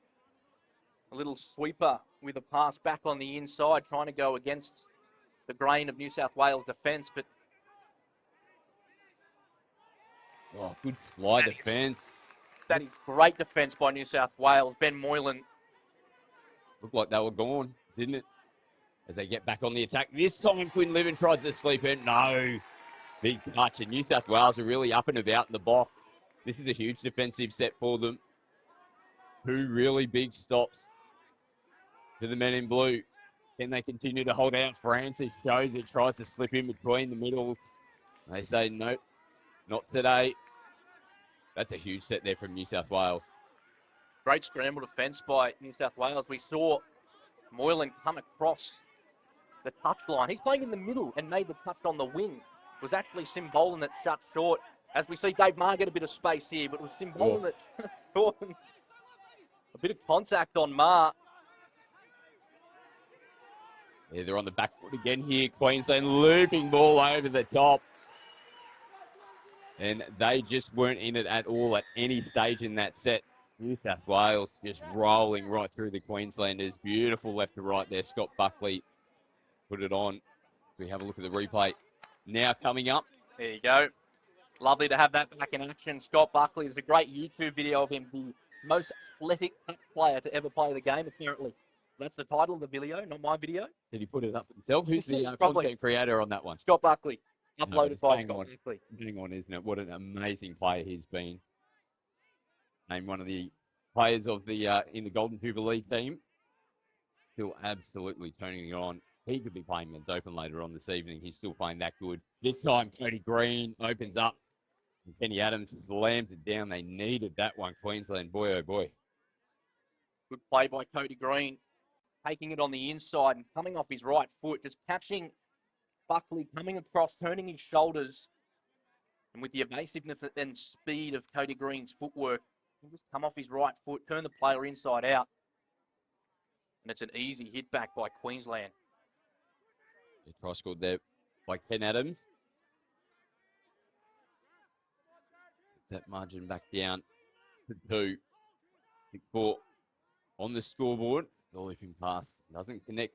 A little sweeper with a pass back on the inside, trying to go against the grain of New South Wales defence, but Oh, good slide defence. That is great defence by New South Wales. Ben Moylan. Looked like they were gone, didn't it? As they get back on the attack. This time, Quinlivan tried to sleep in. No. Big touch. And New South Wales are really up and about in the box. This is a huge defensive set for them. 2 really big stops to the men in blue. Can they continue to hold out? Francis shows it, tries to slip in between the middle. They say, nope, not today. That's a huge set there from New South Wales. Great scramble defence by New South Wales. We saw Moylan come across the touchline. He's playing in the middle and made the touch on the wing. It was actually Simbolan that shut short. As we see Dave Maher get a bit of space here, but it was Simbolan that shut short. A bit of contact on Maher. Yeah, they're on the back foot again here. Queensland looping ball over the top. And they just weren't in it at all at any stage in that set. New South Wales just rolling right through the Queenslanders. Beautiful left to right there. Scott Buckley put it on. We have a look at the replay. Now coming up. There you go. Lovely to have that back in action. Scott Buckley, there's a great YouTube video of him, the most athletic touch player to ever play the game, apparently. That's the title of the video, not my video. Did he put it up himself? Who's the Probably. content creator on that one? Scott Buckley. Uploaded by hang Scott on. Buckley. Hang on, isn't it? What an amazing player he's been. Named one of the players of the in the Golden Jubilee team. Still absolutely turning it on. He could be playing Men's Open later on this evening. He's still playing that good. This time, Cody Green opens up. And Kenny Adams slams it down. They needed that one, Queensland. Boy, oh boy. Good play by Cody Green. Taking it on the inside and coming off his right foot. Just catching Buckley coming across, turning his shoulders. And with the evasiveness and speed of Cody Green's footwork, he'll just come off his right foot, turn the player inside out. And it's an easy hit back by Queensland. The try scored there by Ken Adams. That margin back down to 2. 6-4 on the scoreboard. The leaping pass doesn't connect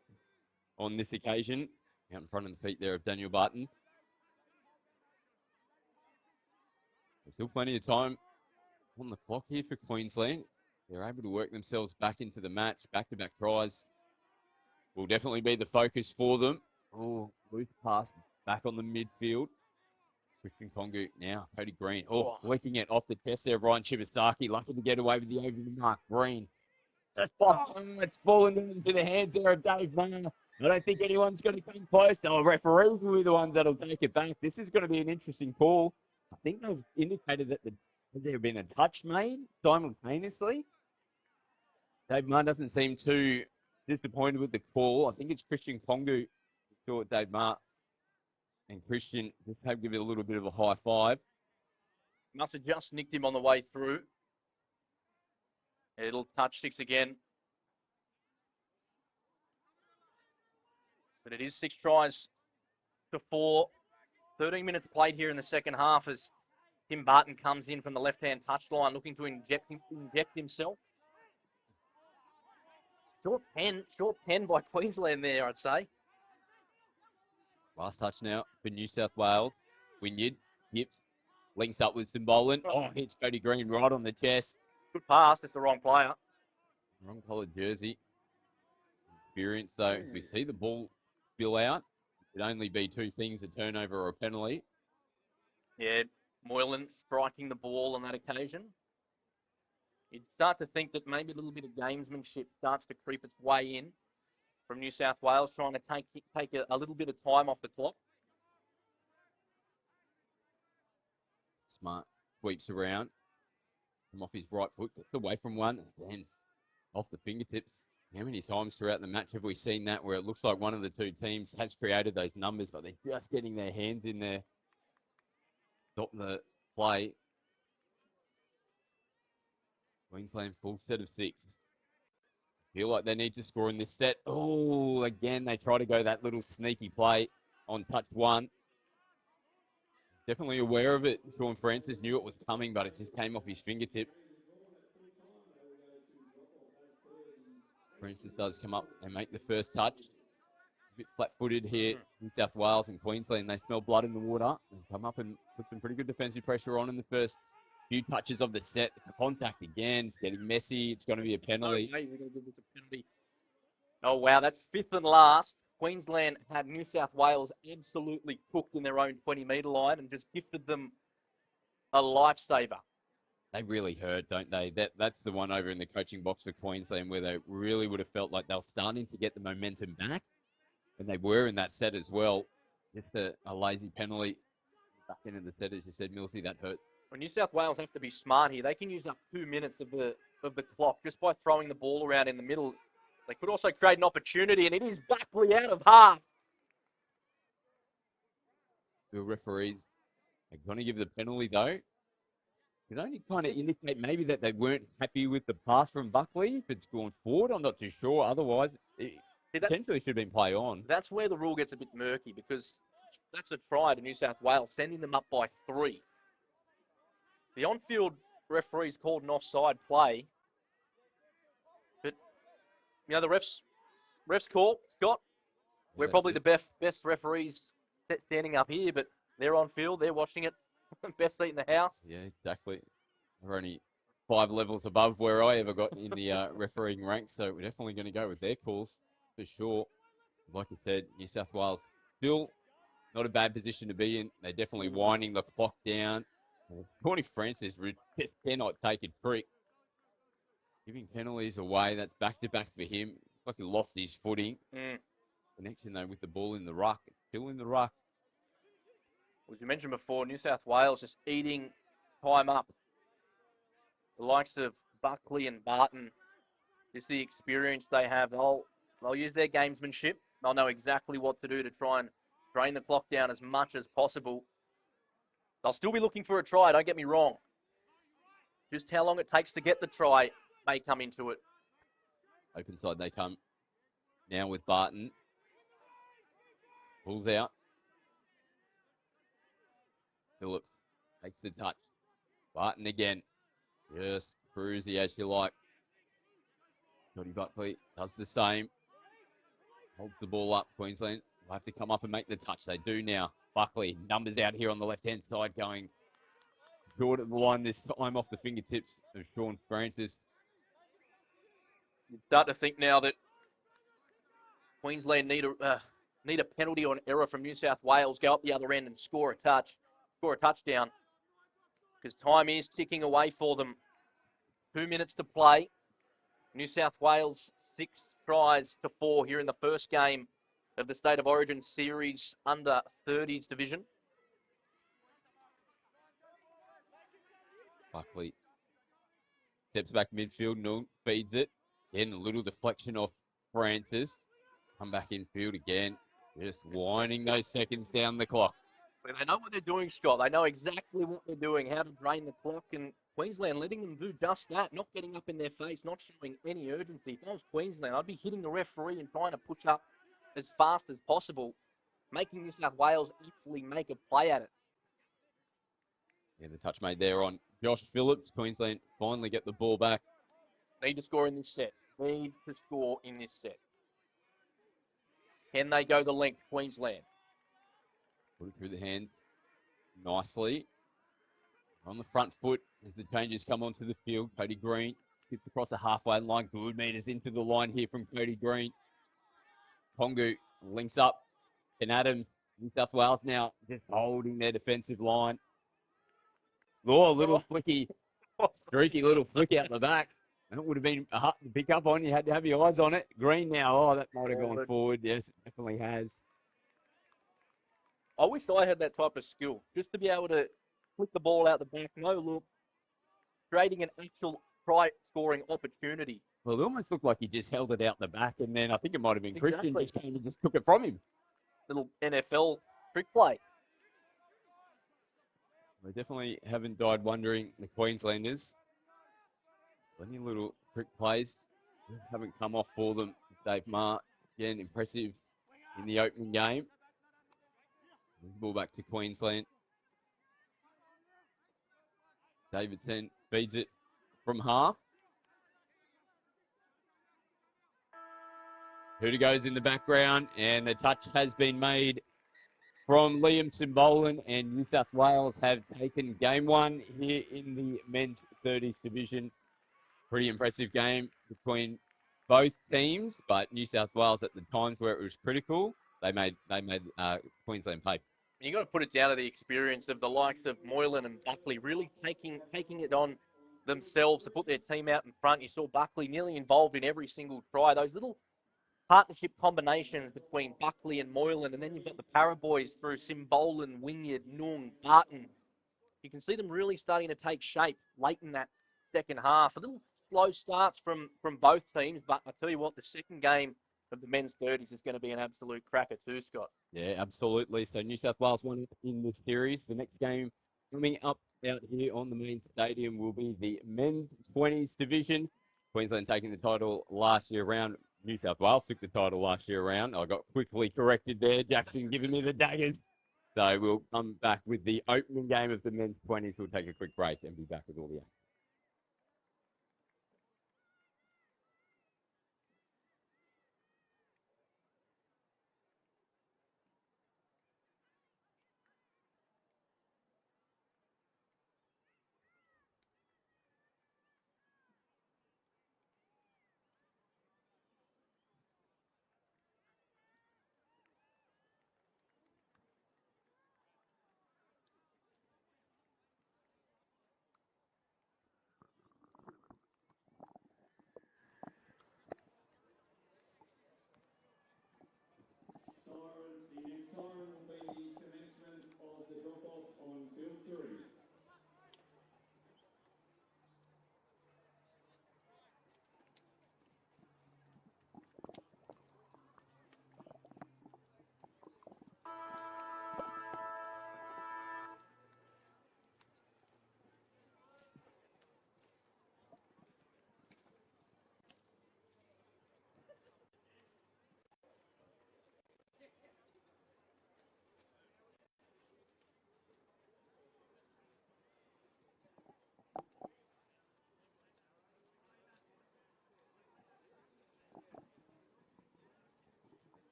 on this occasion. Out in front of the feet there of Daniel Barton. There's still plenty of time on the clock here for Queensland. They're able to work themselves back into the match. Back-to-back tries will definitely be the focus for them. Oh, loose pass back on the midfield. Christian Kongu now. Cody Green. Oh, flicking it off the chest there. Ryan Shibasaki lucky to get away with the over the mark. Green. That's it's fallen into the hands there of Dave Maher. I don't think anyone's going to come close. The referees will be the ones that'll take it back. This is going to be an interesting call. I think they've indicated that there have been a touch made simultaneously. Dave Maher doesn't seem too disappointed with the call. I think it's Christian Kongu who saw it, Dave Maher. And Christian just had to give it a little bit of a high five. Must have just nicked him on the way through. It'll touch 6 again. But it is 6 tries to 4. 13 minutes played here in the second half as Tim Barton comes in from the left-hand touchline looking to inject himself. Short pen by Queensland there, I'd say. Last touch now for New South Wales. Wynyard, Gibbs, links up with Simbolan. Oh, hits Cody Green right on the chest. Good pass, it's the wrong player. Wrong coloured jersey. Experience, though. If we see the ball spill out, it could only be 2 things, a turnover or a penalty. Yeah, Moylan striking the ball on that occasion. You'd start to think that maybe a little bit of gamesmanship starts to creep its way in from New South Wales, trying to take a little bit of time off the clock. Smart sweeps around. Come off his right foot, gets away from one, and then off the fingertips. How many times throughout the match have we seen that where it looks like one of the 2 teams has created those numbers, but they're just getting their hands in there. Stop the play. Queensland full set of 6. Feel like they need to score in this set. Oh, again, they try to go that little sneaky play on touch 1. Definitely aware of it. Sean Francis knew it was coming, but it just came off his fingertip. Francis does come up and make the first touch. a bit flat-footed here. New South Wales and Queensland, they smell blood in the water and come up and put some pretty good defensive pressure on in the first few touches of the set. The contact again, it's getting messy. It's going to be a penalty. No way we're going to give this a penalty. Oh, wow, that's fifth and last. Queensland had New South Wales absolutely cooked in their own 20-metre line and just gifted them a lifesaver. They really hurt, don't they? That's the one over in the coaching box for Queensland where they really would have felt like they were starting to get the momentum back. And they were in that set as well. Just a lazy penalty back into the set, as you said, Milsey, that hurt. Well, New South Wales have to be smart here. They can use up 2 minutes of the clock just by throwing the ball around in the middle. They could also create an opportunity, and it is Buckley out of half. The referees are going to give the penalty, though. It only kind of indicate maybe that they weren't happy with the pass from Buckley. If it's gone forward, I'm not too sure. Otherwise, it potentially should have been play on. That's where the rule gets a bit murky because that's a try to New South Wales, sending them up by 3. The on-field referees called an offside play. But, you know, the refs call, Scott, we're probably the best referees standing up here, but they're on field, they're watching it. Best seat in the house. Yeah, exactly. We're only 5 levels above where I ever got in the refereeing ranks, so we're definitely going to go with their calls for sure. Like I said, New South Wales still not a bad position to be in. They're definitely winding the clock down. Tony Francis just cannot take a trick. Giving penalties away, that's back-to-back for him. It's like he lost his footing. Connection, though, with the ball in the ruck. It's still in the ruck. As you mentioned before, New South Wales just eating time up. The likes of Buckley and Barton, just the experience they have. They'll use their gamesmanship. They'll know exactly what to do to try and drain the clock down as much as possible. They'll still be looking for a try, don't get me wrong. Just how long it takes to get the try may come into it. Open side they come now with Barton. Pulls out. Phillips takes the touch. Barton again. Just cruisy as you like. Scotty Buckley does the same. Holds the ball up. Queensland will have to come up and make the touch. They do now. Buckley, numbers out here on the left-hand side going short at the line this time off the fingertips of Sean Francis. You'd start to think now that Queensland need a penalty or an error from New South Wales, go up the other end and score a touchdown. Because time is ticking away for them. 2 minutes to play. New South Wales 6 tries to 4 here in the first game of the State of Origin Series under 30s division. Buckley steps back midfield. No, feeds it. Again, a little deflection off Francis. Come back infield again. Just winding those seconds down the clock. But they know what they're doing, Scott. They know exactly what they're doing, how to drain the clock. And Queensland letting them do just that, not getting up in their face, not showing any urgency. If I was Queensland, I'd be hitting the referee and trying to push up as fast as possible, making New South Wales actually make a play at it. Yeah, the touch made there on Josh Phillips. Queensland finally get the ball back. Need to score in this set. Need to score in this set. Can they go the length, Queensland? Put it through the hands nicely. On the front foot as the changes come onto the field. Cody Green gets across the halfway line. Good meters into the line here from Cody Green. Tongu links up. And Adams, New South Wales now just holding their defensive line. Oh, little flicky, streaky little flick out the back. That would have been a hut to pick up on. You had to have your eyes on it. Green now. Oh, that might have gone forward. Yes, it definitely has. I wish I had that type of skill, just to be able to flick the ball out the back, no look, creating an actual try-scoring opportunity. Well, it almost looked like he just held it out the back, and then I think it might have been Christian just came and just took it from him. Little NFL trick play. They definitely haven't died wondering, the Queenslanders. Plenty of little trick plays haven't come off for them. Dave Marr, again, impressive in the opening game. Ball back to Queensland. Davidson feeds it from half. Huda goes in the background, and the touch has been made from Liam Simbolan, and New South Wales have taken game one here in the men's 30s division. Pretty impressive game between both teams, but New South Wales at the times where it was critical, they made Queensland pay. You got to put it down to the experience of the likes of Moylan and Buckley really taking it on themselves to put their team out in front. You saw Buckley nearly involved in every single try. Those little partnership combinations between Buckley and Moylan, and then you've got the Paraboys through Simbolan, Wynyard, Noong, Barton. You can see them really starting to take shape late in that second half. A little slow starts from both teams, but I tell you what, the second game of the men's 30s is going to be an absolute cracker too, Scott. Yeah, absolutely. So New South Wales won in this series. The next game coming up out here on the main stadium will be the men's 20s division. Queensland taking the title last year round. New South Wales took the title last year round. I got quickly corrected there. Jackson giving me the daggers. So we'll come back with the opening game of the men's 20s. We'll take a quick break and be back with all the action. The next siren will be the commencement of the drop-off on field 3.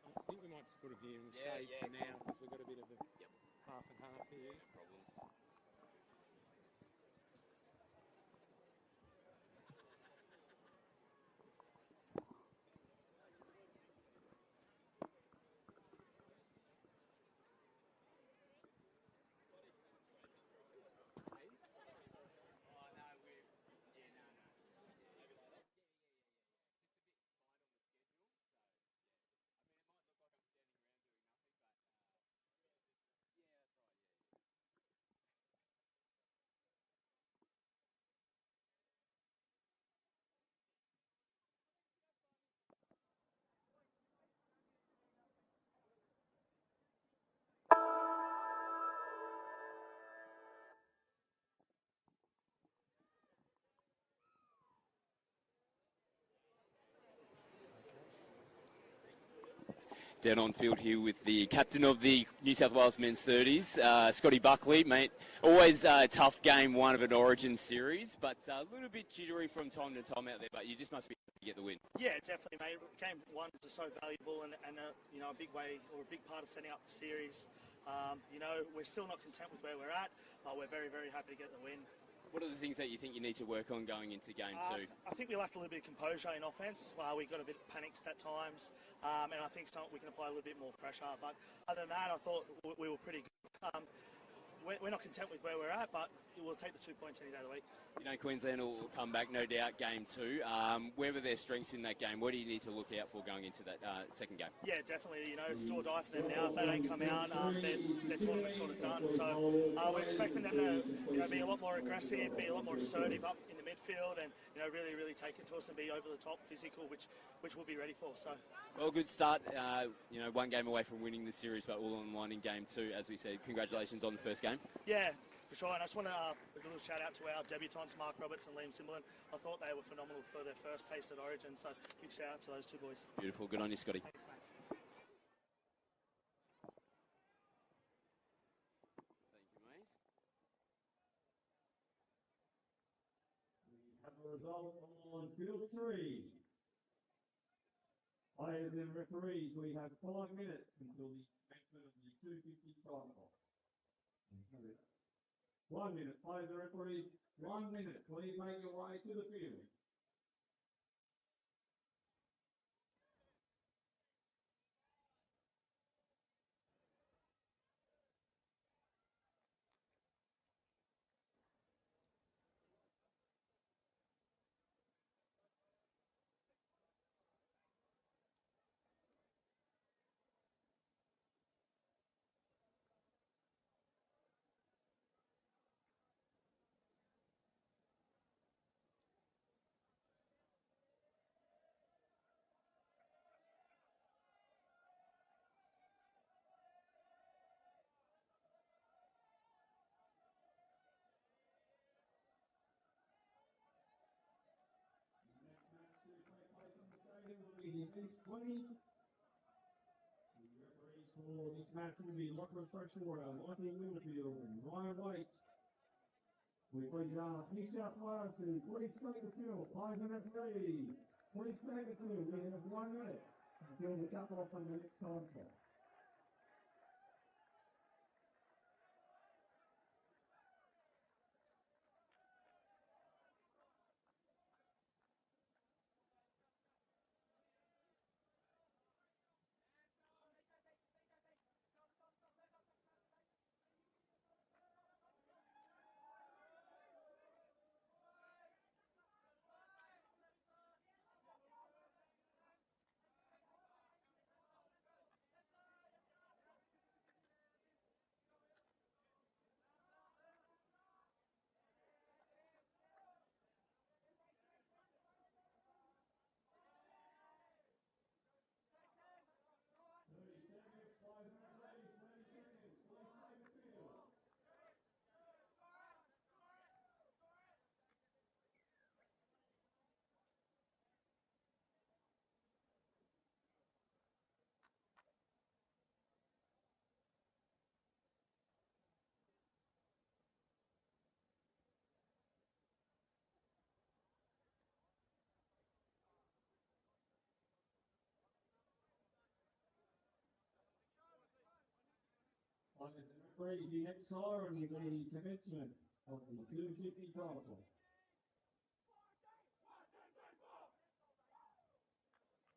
I think we might just put a view and shade for now because we've got a bit of a half and half here. Down on field here with the captain of the New South Wales men's 30s, Scotty Buckley, mate. Always a tough game one of an Origin series, but a little bit jittery from time to time out there, but you just must be happy to get the win. Yeah, definitely, mate. Game ones are so valuable and you know, a big way or a big part of setting up the series. You know, we're still not content with where we're at, but we're very, very happy to get the win. What are the things that you think you need to work on going into game two? I think we lacked a little bit of composure in offence. We got a bit panicked at times, and I think we can apply a little bit more pressure. But other than that, I thought we were pretty good. we're not content with where we're at, but we'll take the 2 points any day of the week. You know, Queensland will come back, no doubt, game 2. Where were their strengths in that game? What do you need to look out for going into that second game? Yeah, definitely. You know, it's do or die for them now. If they don't come out, their tournament's sort of done. So we're expecting them to, be a lot more aggressive, be a lot more assertive up in the midfield, and really, really take it to us and be over the top, physical, which we'll be ready for. So. Well, good start. One game away from winning the series, but all on the line in game 2, as we said. Congratulations on the first game. Yeah, for sure. And I just want to a little shout out to our debutants, Mark Roberts and Liam Simberlin. I thought they were phenomenal for their first taste at Origin, so big shout out to those two boys. Beautiful. Good on you, Scotty. Thanks, mate. Thank you, mate. We have a result on field 3. Players and referees, we have 5 minutes until the commencement of the 250 time clock. 1 minute, players and referees, 1 minute. Please make your way to the field. The East 20s. The referees for this match will be Lachlan Freshwater, Mikey Winfield, and Ryan White. We please ask New South Wales to please take the field. Players and referees, please take the field. We have 1 minute until the cut off on the next time clock. Referees, the next siren will be commencement of the 250 title.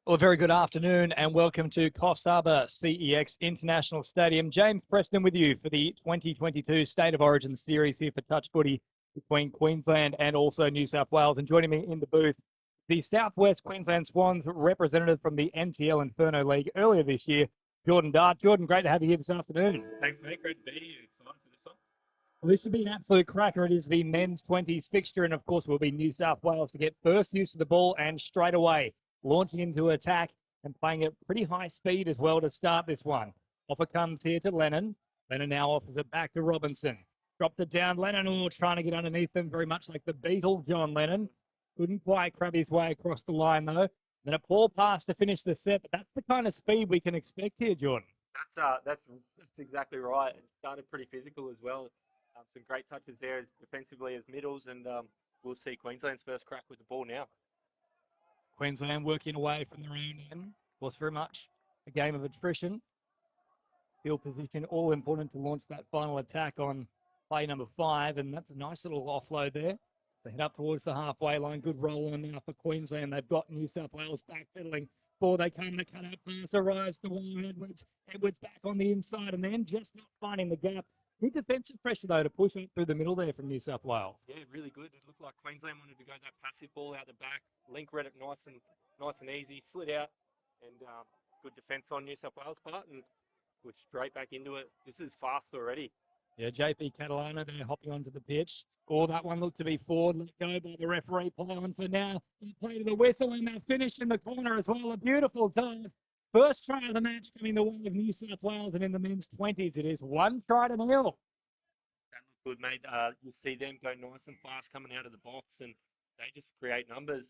Well, a very good afternoon and welcome to Coffs Harbour CEX International Stadium. James Preston with you for the 2022 State of Origin series here for touch footy between Queensland and also New South Wales. And joining me in the booth, the Southwest Queensland Swans representative from the NTL Inferno League earlier this year, Jordan Dart. Jordan, great to have you here this afternoon. Thanks, mate. Great to be here. Excited for this one. Well, this should be an absolute cracker. It is the men's 20s fixture, and of course will be New South Wales to get first use of the ball and straight away launching into attack and playing at pretty high speed as well to start this one. Off it comes here to Lennon. Lennon now offers it back to Robinson. Dropped it down. Lennon trying to get underneath them, very much like the Beatle, John Lennon. Couldn't quite grab his way across the line though. Then a poor pass to finish the set, but that's the kind of speed we can expect here, Jordan. That's exactly right. It started pretty physical as well. Some great touches there defensively as middles, and we'll see Queensland's first crack with the ball now. Queensland working away from their own end. Of course, very much a game of attrition. Field position all important to launch that final attack on play number 5, and that's a nice little offload there. They head up towards the halfway line. Good roll on now for Queensland. They've got New South Wales backpedaling. Before they come, the cut-out pass arrives to William Edwards. Edwards back on the inside, and then just not finding the gap. Good defensive pressure, though, to push it through the middle there from New South Wales. Yeah, really good. It looked like Queensland wanted to go that passive ball out the back. Link read it nice and easy, slid out, and good defence on New South Wales' part, and was straight back into it. This is fast already. Yeah, JP Catalano there hopping onto the pitch. Oh, that one looked to be forward. Let go by the referee. Play on for now. They play to the whistle, and they're finished in the corner as well. A beautiful dive. First try of the match coming the way of New South Wales, and in the men's 20s, it is 1 try to 0. That looked good, mate. You see them go nice and fast coming out of the box, and they just create numbers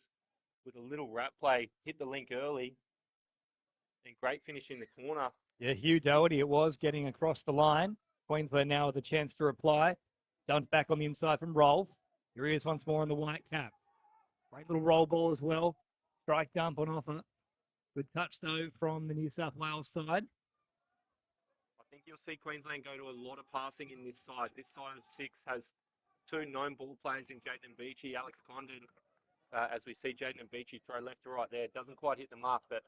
with a little wrap play. Hit the link early, and great finish in the corner. Yeah, Hugh Doherty it was getting across the line. Queensland now with a chance to reply. Dumped back on the inside from Rolf. Here he is once more in the white cap. Great little roll ball as well. Strike dump on offer. Good touch, though, from the New South Wales side. I think you'll see Queensland go to a lot of passing in this side. This side of 6 has 2 known ball players in Jaden Beachy, Alex Condon. As we see Jaden Beachy throw left to right there. Doesn't quite hit the mark, but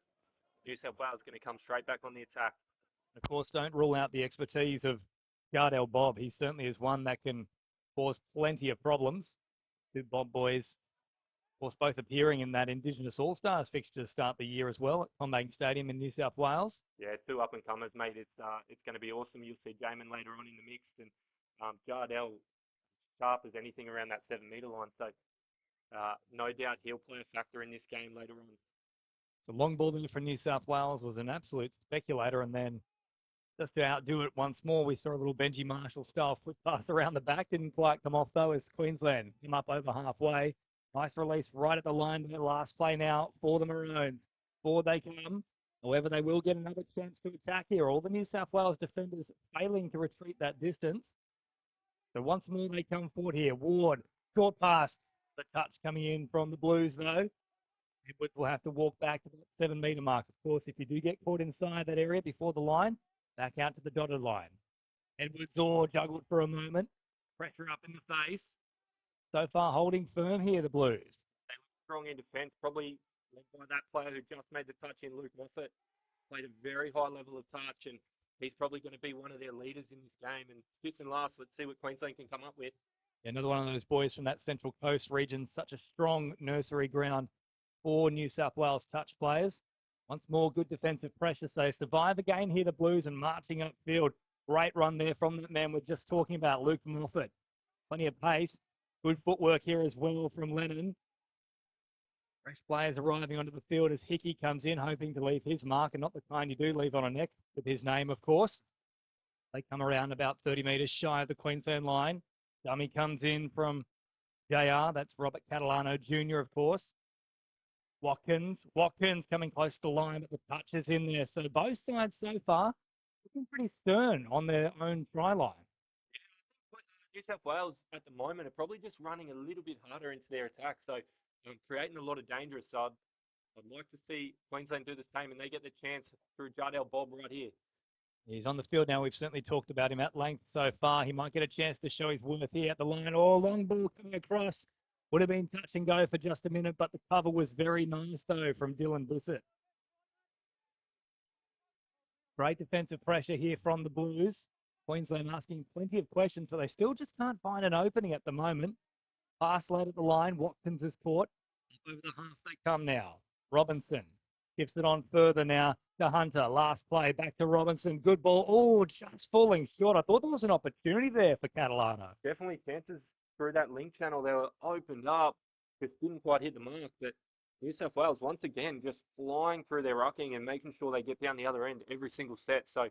New South Wales going to come straight back on the attack. Of course, don't rule out the expertise of Gardell Bob. He certainly is one that can cause plenty of problems. 2 Bob boys, of course, both appearing in that Indigenous All-Stars fixture to start the year as well at Combank Stadium in New South Wales. Yeah, 2 up-and-comers, mate. It's going to be awesome. You'll see Jamin later on in the mix, and Gardell sharp as anything around that 7-metre line. So no doubt he'll play a factor in this game later on. The long ball there for New South Wales was an absolute speculator, and then just to outdo it once more, we saw a little Benji Marshall style flick pass around the back. Didn't quite come off though, as Queensland came up over halfway. Nice release right at the line. Their last play now for the Maroons. Forward they come. However, they will get another chance to attack here. All the New South Wales defenders failing to retreat that distance. So once more they come forward here. Ward, short pass. The touch coming in from the Blues though. Edwards will have to walk back to the 7-metre mark. Of course, if you do get caught inside that area before the line, back out to the dotted line. Edwards juggled for a moment. Pressure up in the face. So far holding firm here, the Blues. They look strong in defence, probably led by that player who just made the touch in, Luke Moffat. Played a very high level of touch, and he's probably going to be one of their leaders in this game. And fifth and last, let's see what Queensland can come up with. Another one of those boys from that Central Coast region. Such a strong nursery ground for New South Wales touch players. Once more, good defensive pressure. So survive again here, the Blues, and marching upfield. Great run there from that man we're just talking about, Luke Moffat. Plenty of pace. Good footwork here as well from Lennon. Fresh players arriving onto the field as Hickey comes in, hoping to leave his mark, and not the kind you do leave on a neck with his name, of course. They come around about 30 metres shy of the Queensland line. Dummy comes in from JR. That's Robert Catalano Jr., of course. Watkins coming close to the line, but the touch is in there. So both sides so far looking pretty stern on their own try line. New South Wales at the moment are probably just running a little bit harder into their attack, so creating a lot of danger. So I'd like to see Queensland do the same, and they get the chance through Jardel Bob right here. He's on the field now. We've certainly talked about him at length so far. He might get a chance to show his worth here at the line. Oh, long ball coming across. Would have been touch and go for just a minute, but the cover was very nice, though, from Dylan Bissett. Great defensive pressure here from the Blues. Queensland asking plenty of questions, but they still just can't find an opening at the moment. Pass late at the line. Watkins is caught. Over the half they come now. Robinson gives it on further now to Hunter. Last play, back to Robinson. Good ball. Oh, just falling short. I thought there was an opportunity there for Catalano. Definitely chances through that link channel. They were opened up. Just didn't quite hit the mark. But New South Wales, once again, just flying through their rucking and making sure they get down the other end every single set. So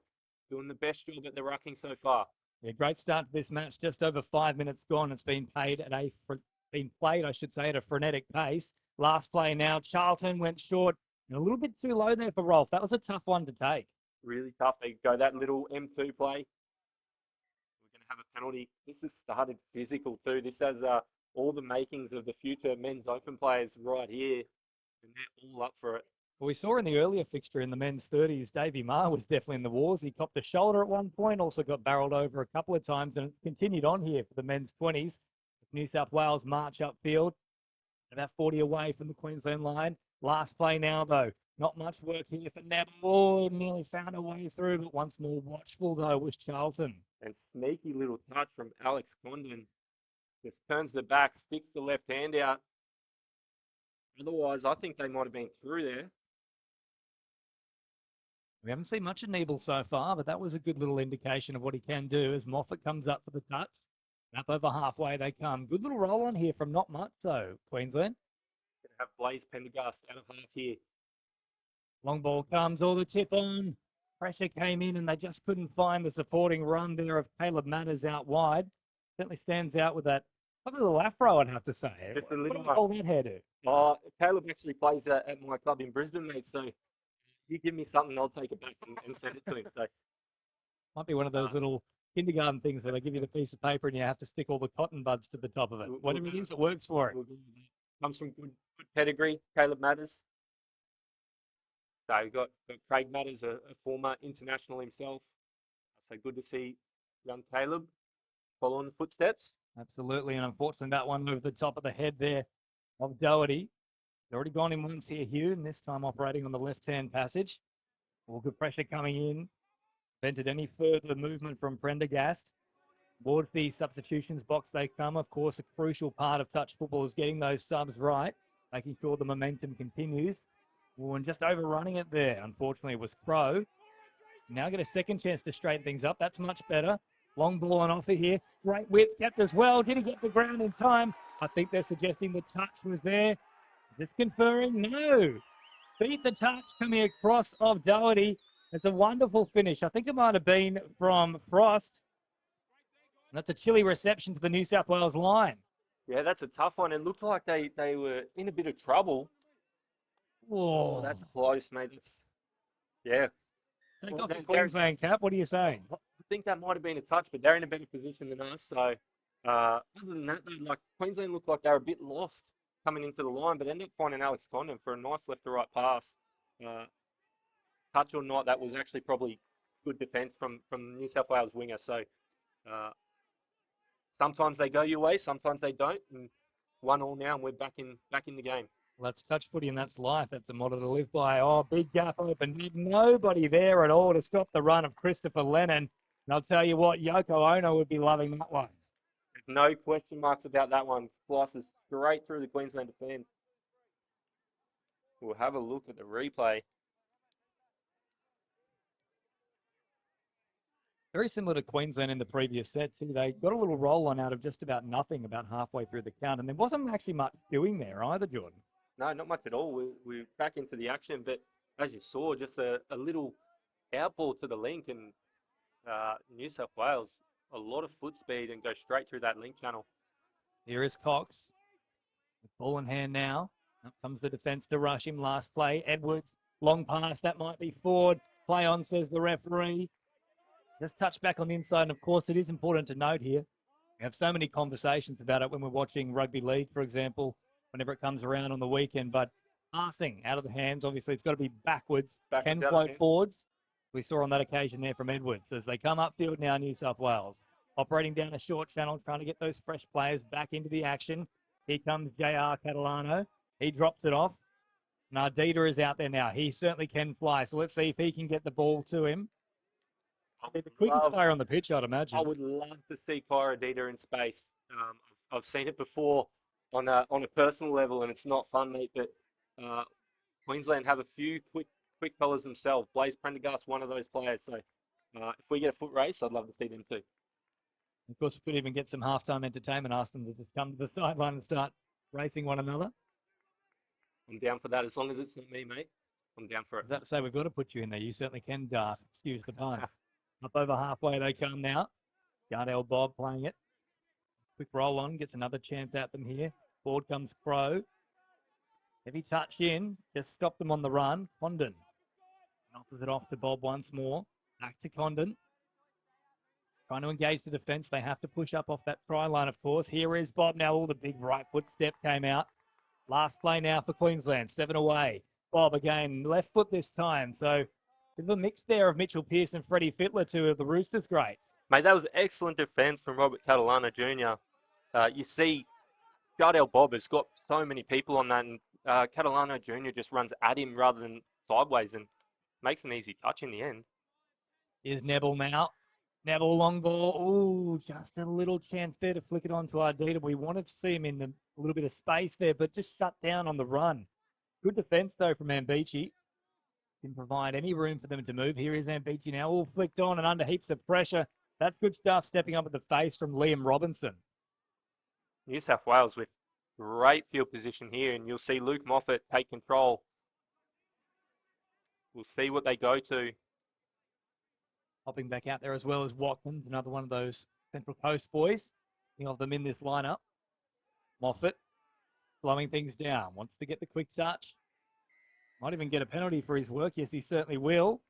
doing the best job at the rucking so far. Yeah, great start to this match. Just over 5 minutes gone. It's been played, at a frenetic pace. Last play now. Charlton went short and a little bit too low there for Rolf. That was a tough one to take. Really tough. They go that little M2 play. We're going to have a penalty. This has started physical too. This has all the makings of the future men's open players right here, and they're all up for it. Well, we saw in the earlier fixture in the men's 30s, Davey Marr was definitely in the wars. He copped a shoulder at one point, also got barreled over a couple of times, and it continued on here for the men's 20s. New South Wales march upfield, about 40 away from the Queensland line. Last play now, though. Not much work here for Neville. Nearly found a way through, but once more watchful, though, was Charlton. And sneaky little touch from Alex Condon. Just turns the back, sticks the left hand out. Otherwise, I think they might have been through there. We haven't seen much of Nebel so far, but that was a good little indication of what he can do as Moffat comes up for the touch. Up over halfway they come. Good little roll on here from not much, so Queensland. Gonna have Blaze Pendergast out of half here. Long ball comes, all the tip on. Pressure came in and they just couldn't find the supporting run there of Caleb Matters out wide. Certainly stands out with that little afro, I'd have to say. Just a What little do we call that hairdo? Caleb actually plays at my club in Brisbane, mate, so you give me something, I'll take it back and send it to him. So Might be one of those little kindergarten things where they give you the piece of paper and you have to stick all the cotton buds to the top of it. Whatever it is, it works for it. Comes from good pedigree, Caleb Matters. So we've got Craig Matters, a former international himself. So good to see young Caleb following the footsteps. Absolutely, and unfortunately that one over the top of the head there of Doherty. He's already gone in once here, Hugh, and this time operating on the left-hand passage. All good pressure coming in. Prevented any further movement from Prendergast. Towards the substitutions box they come. Of course, a crucial part of touch football is getting those subs right, making sure the momentum continues. Oh, and just overrunning it there, unfortunately, was Crow. Now get a second chance to straighten things up. That's much better. Long ball on offer here. Great width kept as well. Did he get the ground in time? I think they're suggesting the touch was there. Just conferring, no. Beat the touch coming across of Doherty. It's a wonderful finish. I think it might have been from Frost. That's a chilly reception to the New South Wales line. Yeah, that's a tough one. It looked like they were in a bit of trouble. Whoa. Oh, that's close, mate. Yeah. Take Well, off the they're- Queensland cap. What are you saying? I think that might have been a touch, but they're in a better position than us. So, other than that, though, like Queensland looked like they were a bit lost coming into the line, but ended up finding Alex Condon for a nice left to right pass. Touch or not, that was actually probably good defence from New South Wales winger. So, sometimes they go your way, sometimes they don't. And 1-1 now, and we're back in the game. That's touch footy and that's life. That's a motto to live by. Oh, big gap open. Nobody there at all to stop the run of Christopher Lennon. And I'll tell you what, Yoko Ono would be loving that one. No question marks about that one. Slices straight through the Queensland defence. We'll have a look at the replay. Very similar to Queensland in the previous set, too. They got a little roll on out of just about nothing about halfway through the count. And there wasn't actually much doing there either, Jordan. No, not much at all. We're back into the action, but as you saw, just a little outball to the link, and New South Wales, a lot of foot speed and go straight through that link channel. Here is Cox. Ball in hand now. Up comes the defence to rush him. Last play. Edwards. Long pass. That might be forward. Play on, says the referee. Just touch back on the inside. And of course, it is important to note here. We have so many conversations about it when we're watching rugby league, for example, whenever it comes around on the weekend. But passing out of the hands, obviously, it's got to be backwards. Can float forwards. We saw on that occasion there from Edwards as they come upfield now, New South Wales. Operating down a short channel, trying to get those fresh players back into the action. Here comes J.R. Catalano. He drops it off. Nardita is out there now. He certainly can fly. So let's see if he can get the ball to him. The quickest player on the pitch, I'd imagine. I would love to see Kyra Dita in space. I've seen it before on a personal level, and it's not fun, mate. But Queensland have a few quick fellas themselves. Blaze Prendergast, one of those players. So if we get a foot race, I'd love to see them too. Of course, we could even get some halftime entertainment. Ask them to just come to the sideline and start racing one another. I'm down for that, as long as it's not me, mate. I'm down for it. That to say, we've got to put you in there. You certainly can dart. Excuse the pun. Up over halfway they come now. Gardell Bob playing it. Quick roll on, gets another chance at them here. Forward comes Crow. Heavy touch in, just stopped them on the run. Condon offers it off to Bob once more. Back to Condon. Trying to engage the defence. They have to push up off that try line, of course. Here is Bob now. All the big right foot step came out. Last play now for Queensland. 7 away. Bob again, left foot this time. So bit of a mix there of Mitchell Pearce and Freddie Fittler, two of the Roosters greats. Mate, that was excellent defence from Robert Catalano Jr. You see, Jardel Bob has got so many people on that, and Catalano Jr. just runs at him rather than sideways and makes an easy touch in the end. Here's Neville now. Neville long ball. Ooh, just a little chance there to flick it onto Ardita. We wanted to see him in a little bit of space there, but just shut down on the run. Good defence, though, from Ambici. Didn't provide any room for them to move. Here is Ambici now, all flicked on and under heaps of pressure. That's good stuff, stepping up at the face from Liam Robinson. New South Wales with great field position here, and you'll see Luke Moffat take control. We'll see what they go to. Hopping back out there as well as Watkins, another one of those Central Coast boys. Of them in this lineup. Moffat slowing things down, wants to get the quick touch. Might even get a penalty for his work. Yes, he certainly will.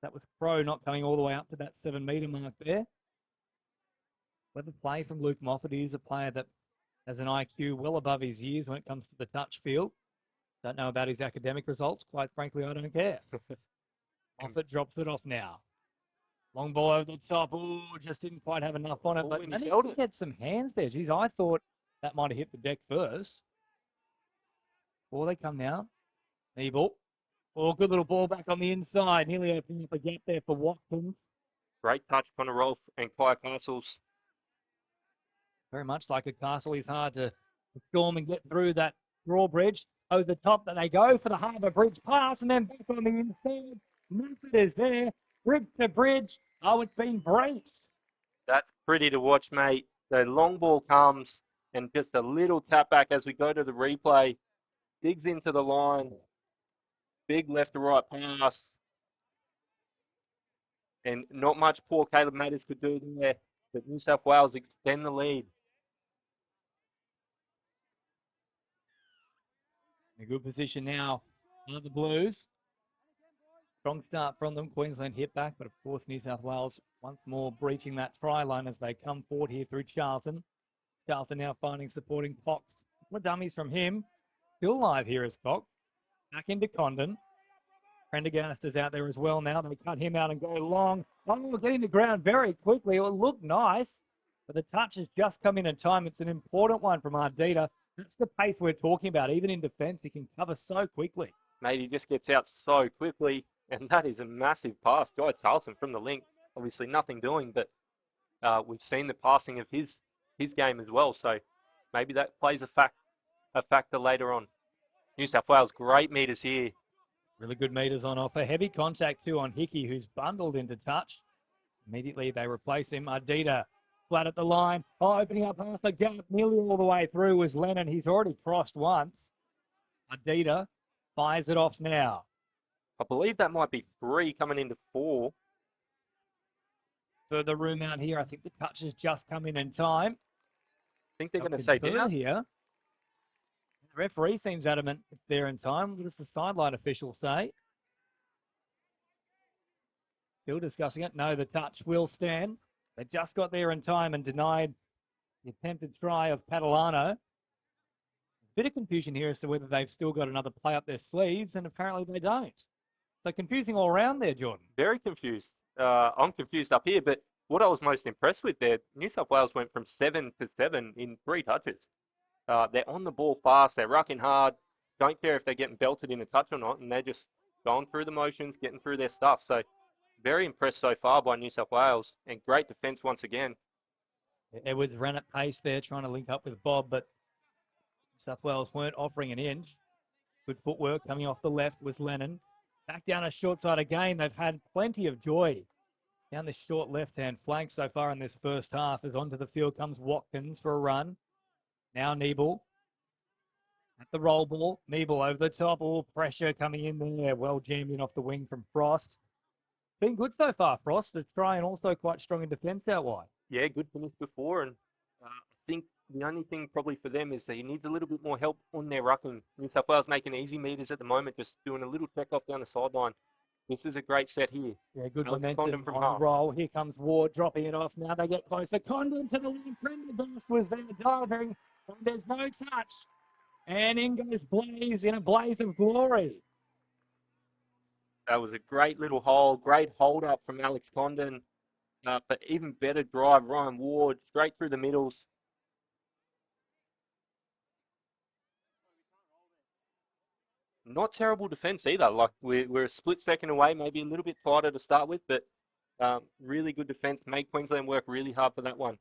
That was Pro not coming all the way up to that 7 metre mark there. Clever play from Luke Moffat. He is a player that has an IQ well above his years when it comes to the touch field. Don't know about his academic results. Quite frankly, I don't care. Moffat drops it off now. Long ball over the top. Ooh, just didn't quite have enough on it. But managed to get some hands there. Geez, I thought that might have hit the deck first. Before they come now. Nebel. Oh, good little ball back on the inside. Nearly opening up a gap there for Watkins. Great touch, Connor Rolfe and Kaya Castles. Very much like a castle. He's hard to storm and get through that drawbridge. Over the top that they go for the Harbour Bridge pass and then back on the inside. Moffat is there. Bridge to bridge. Oh, it's been braced. That's pretty to watch, mate. The long ball comes and just a little tap back as we go to the replay. Digs into the line. Big left to right pass. And not much poor Caleb Matters could do there. But New South Wales extend the lead. In a good position now are the Blues. Strong start from them. Queensland hit back, but of course New South Wales once more breaching that try line as they come forward here through Charlton. Charlton now finding supporting Cox. Couple of dummies from him. Still live here is Cox. Back into Condon. Prendergast is out there as well now. They cut him out and go long. Oh, getting to ground very quickly. It will look nice, but the touch has just come in time. It's an important one from Ardita. That's the pace we're talking about. Even in defence, he can cover so quickly. Mate, he just gets out so quickly, and that is a massive pass. Guy Charlton from the link, obviously nothing doing, but we've seen the passing of his game as well, so maybe that plays a factor later on. New South Wales, great metres here. Really good metres on offer. Heavy contact too on Hickey, who's bundled into touch. Immediately they replace him. Ardita flat at the line. Oh, opening up half a gap nearly all the way through was Lennon. He's already crossed once. Ardita fires it off now. I believe that might be 3 coming into 4. Further room out here. I think the touch has just come in time. I think they're going to say down here. The referee seems adamant it's there in time. What does the sideline official say? Still discussing it. No, the touch will stand. They just got there in time and denied the attempted try of Padalano. Bit of confusion here as to whether they've still got another play up their sleeves, and apparently they don't. So confusing all around there, Jordan. Very confused. I'm confused up here, but what I was most impressed with there, New South Wales went from 7 to 7 in 3 touches. They're on the ball fast, they're rucking hard, don't care if they're getting belted in a touch or not, and they're just going through the motions, getting through their stuff. So very impressed so far by New South Wales, and great defence once again. Edwards ran at pace there, trying to link up with Bob, but South Wales weren't offering an inch. Good footwork coming off the left was Lennon. Back down a short side again. They've had plenty of joy down this short left-hand flank so far in this first half. As onto the field comes Watkins for a run. Now Nebel at the roll ball. Nebel over the top. All pressure coming in there. Well jammed in off the wing from Frost. Been good so far, Frost, to try and also quite strong in defence out wide. Yeah, good finish before, and I think the only thing probably for them is that he needs a little bit more help on their rucking. New South Wales making easy meters at the moment, just doing a little check off down the sideline. This is a great set here. Yeah, good Alex momentum Condon from on half. the roll. Here comes Ward dropping it off. Now they get closer. Condon to the line. Prendergast was there diving, and there's no touch. And in goes Blaze in a blaze of glory. That was a great little hole, great hold up from Alex Condon. But even better drive, Ryan Ward, straight through the middles. not terrible defence either. Like we're a split second away, maybe a little bit tighter to start with, but really good defence. Made Queensland work really hard for that one.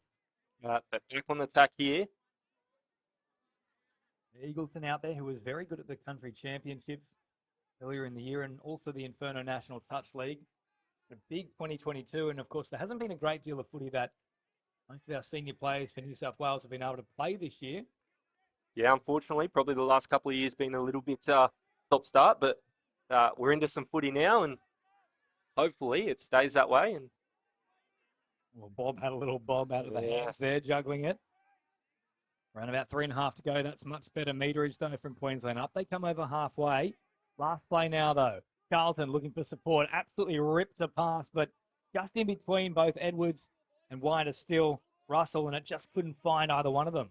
But back on the attack here. Eagleton out there, who was very good at the country championships earlier in the year, and also the Inferno National Touch League. A big 2022, and of course there hasn't been a great deal of footy that most of our senior players for New South Wales have been able to play this year. Yeah, unfortunately, probably the last couple of years been a little bit stop-start, but we're into some footy now, and hopefully it stays that way. And well, Bob had a little bob out of the hands there, juggling it. Around about 3.5 to go. That's much better meterage, though, from Queensland. Up they come over halfway. Last play now, though. Carlton looking for support. Absolutely rips a pass, but just in between both Edwards and wider still Russell, and it just couldn't find either one of them.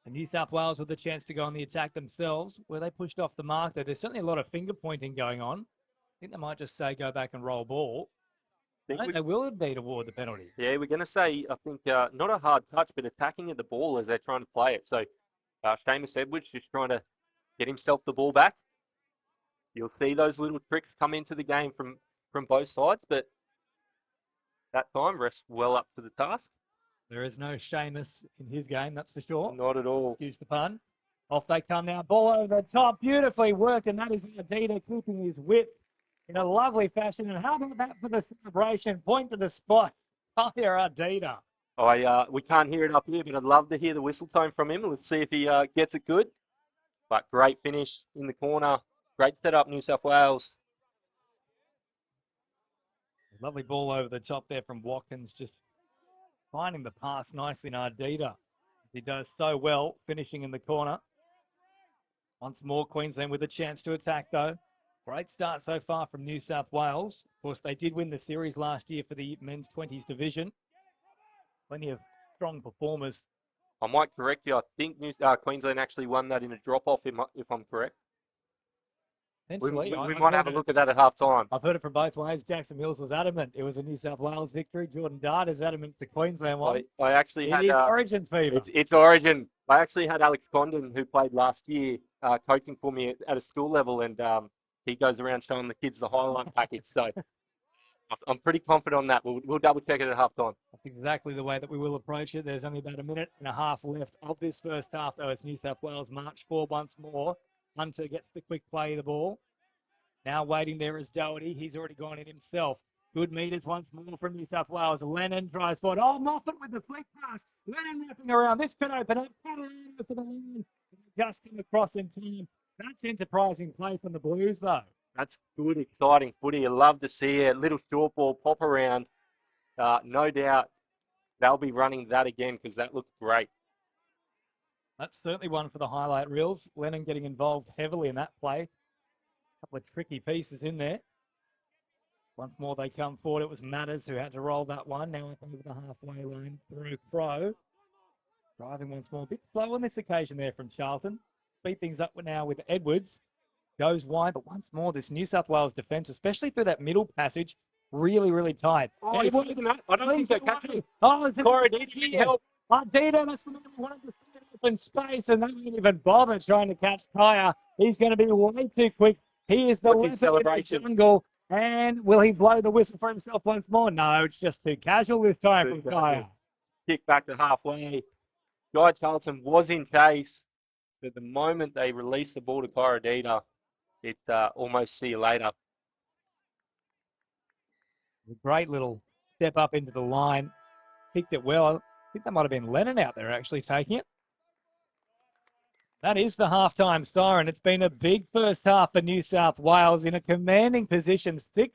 And New South Wales with the chance to go on the attack themselves, where they pushed off the mark, though. There's certainly a lot of finger pointing going on. I think they might just say go back and roll ball. They will indeed award the penalty. Yeah, we're going to say, I think, not a hard touch, but attacking at the ball as they're trying to play it. So Seamus Edwards just trying to get himself the ball back. You'll see those little tricks come into the game from both sides, but that time ref's well up to the task. There is no Seamus in his game, that's for sure. Not at all. Excuse the pun. Off they come now. Ball over the top. Beautifully worked, and that is Adida keeping his width in a lovely fashion. And how about that for the celebration? Point to the spot. Fire Adida. We can't hear it up here, but I'd love to hear the whistle tone from him. Let's see if he gets it good. But great finish in the corner. Great setup, New South Wales. Lovely ball over the top there from Watkins, just finding the pass nicely in Ardita. He does so well, finishing in the corner. Once more, Queensland with a chance to attack, though. Great start so far from New South Wales. Of course, they did win the series last year for the men's 20s division. Plenty of strong performers. I might correct you. I think Queensland actually won that in a drop-off, if I'm correct. We might have a look at that at half-time. I've heard it from both ways. Jackson Mills was adamant it was a New South Wales victory. Jordan Dart is adamant it's a Queensland one. I actually had... It is Origin fever. It's Origin. I actually had Alex Condon, who played last year, coaching for me at a school level, and he goes around showing the kids the highlight package. So I'm pretty confident on that. We'll double-check it at half-time. That's exactly the way that we will approach it. There's only about a minute and a half left of this first half, though, as New South Wales march forward once more. Hunter gets the quick play of the ball. Now waiting there is Doherty. He's already gone in himself. Good meters once more from New South Wales. Lennon drives forward. Oh, Moffat with the flick pass. Lennon wrapping around. This could open up. Catalano for the line. Just come across in time. That's enterprising play from the Blues, though. That's good, exciting footy. You love to see it. Little short ball pop around. No doubt they'll be running that again because that looks great. That's certainly one for the highlight reels. Lennon getting involved heavily in that play. A couple of tricky pieces in there. Once more they come forward. It was Matters who had to roll that one. Now over the halfway line through Crow. Driving once more. A bit slow on this occasion there from Charlton. Speed things up now with Edwards. Goes wide, but once more this New South Wales defence, especially through that middle passage, really, really tight. Oh, he's looking at. I don't think they're catching him. Oh, is it Corradini, help. Ardita must have wanted to stand up in space, and they didn't even bother trying to catch Kaya. He's going to be way too quick. He is the leopard in the jungle. And will he blow the whistle for himself once more? No, it's just too casual this time from Kaya. Kick back to halfway. Guy Charlton was in chase, but the moment they released the ball to Corradita, it almost see you later. A great little step up into the line. Picked it well. I think that might have been Lennon out there actually taking it. That is the halftime siren. It's been a big first half for New South Wales in a commanding position. 6-2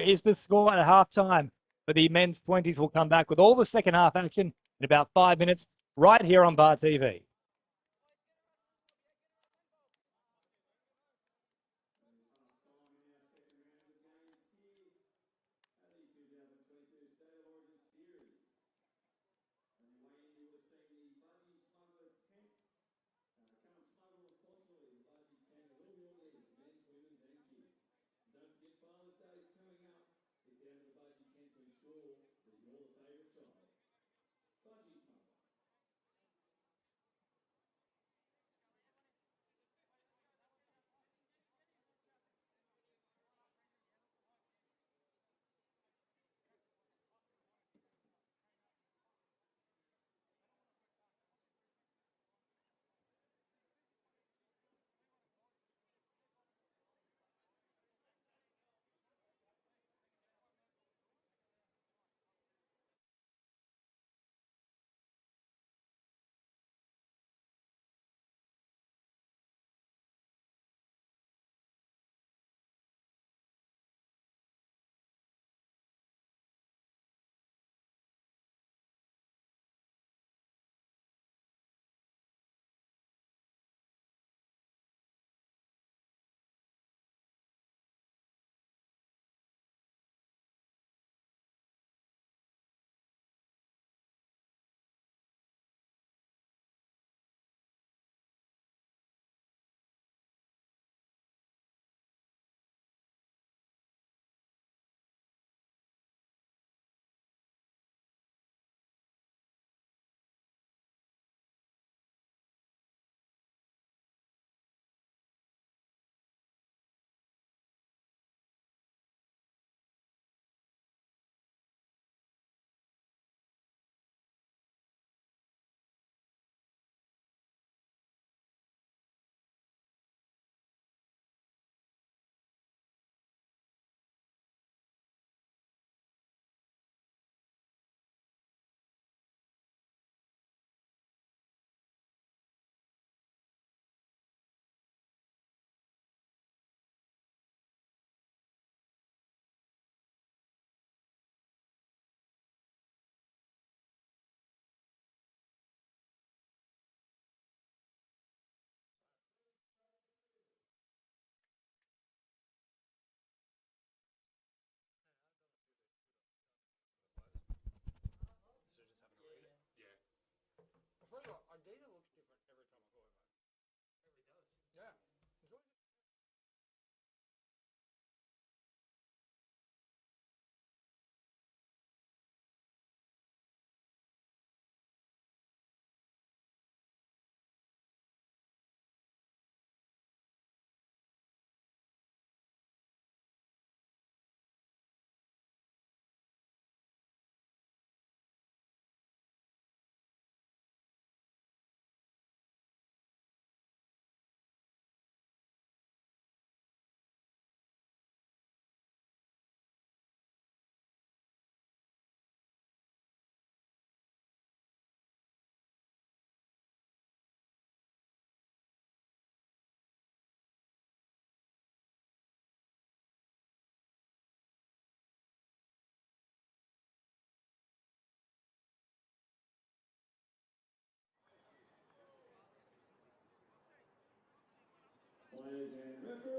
is the score at halftime for the men's 20s. We'll come back with all the second half action in about 5 minutes right here on Bar TV.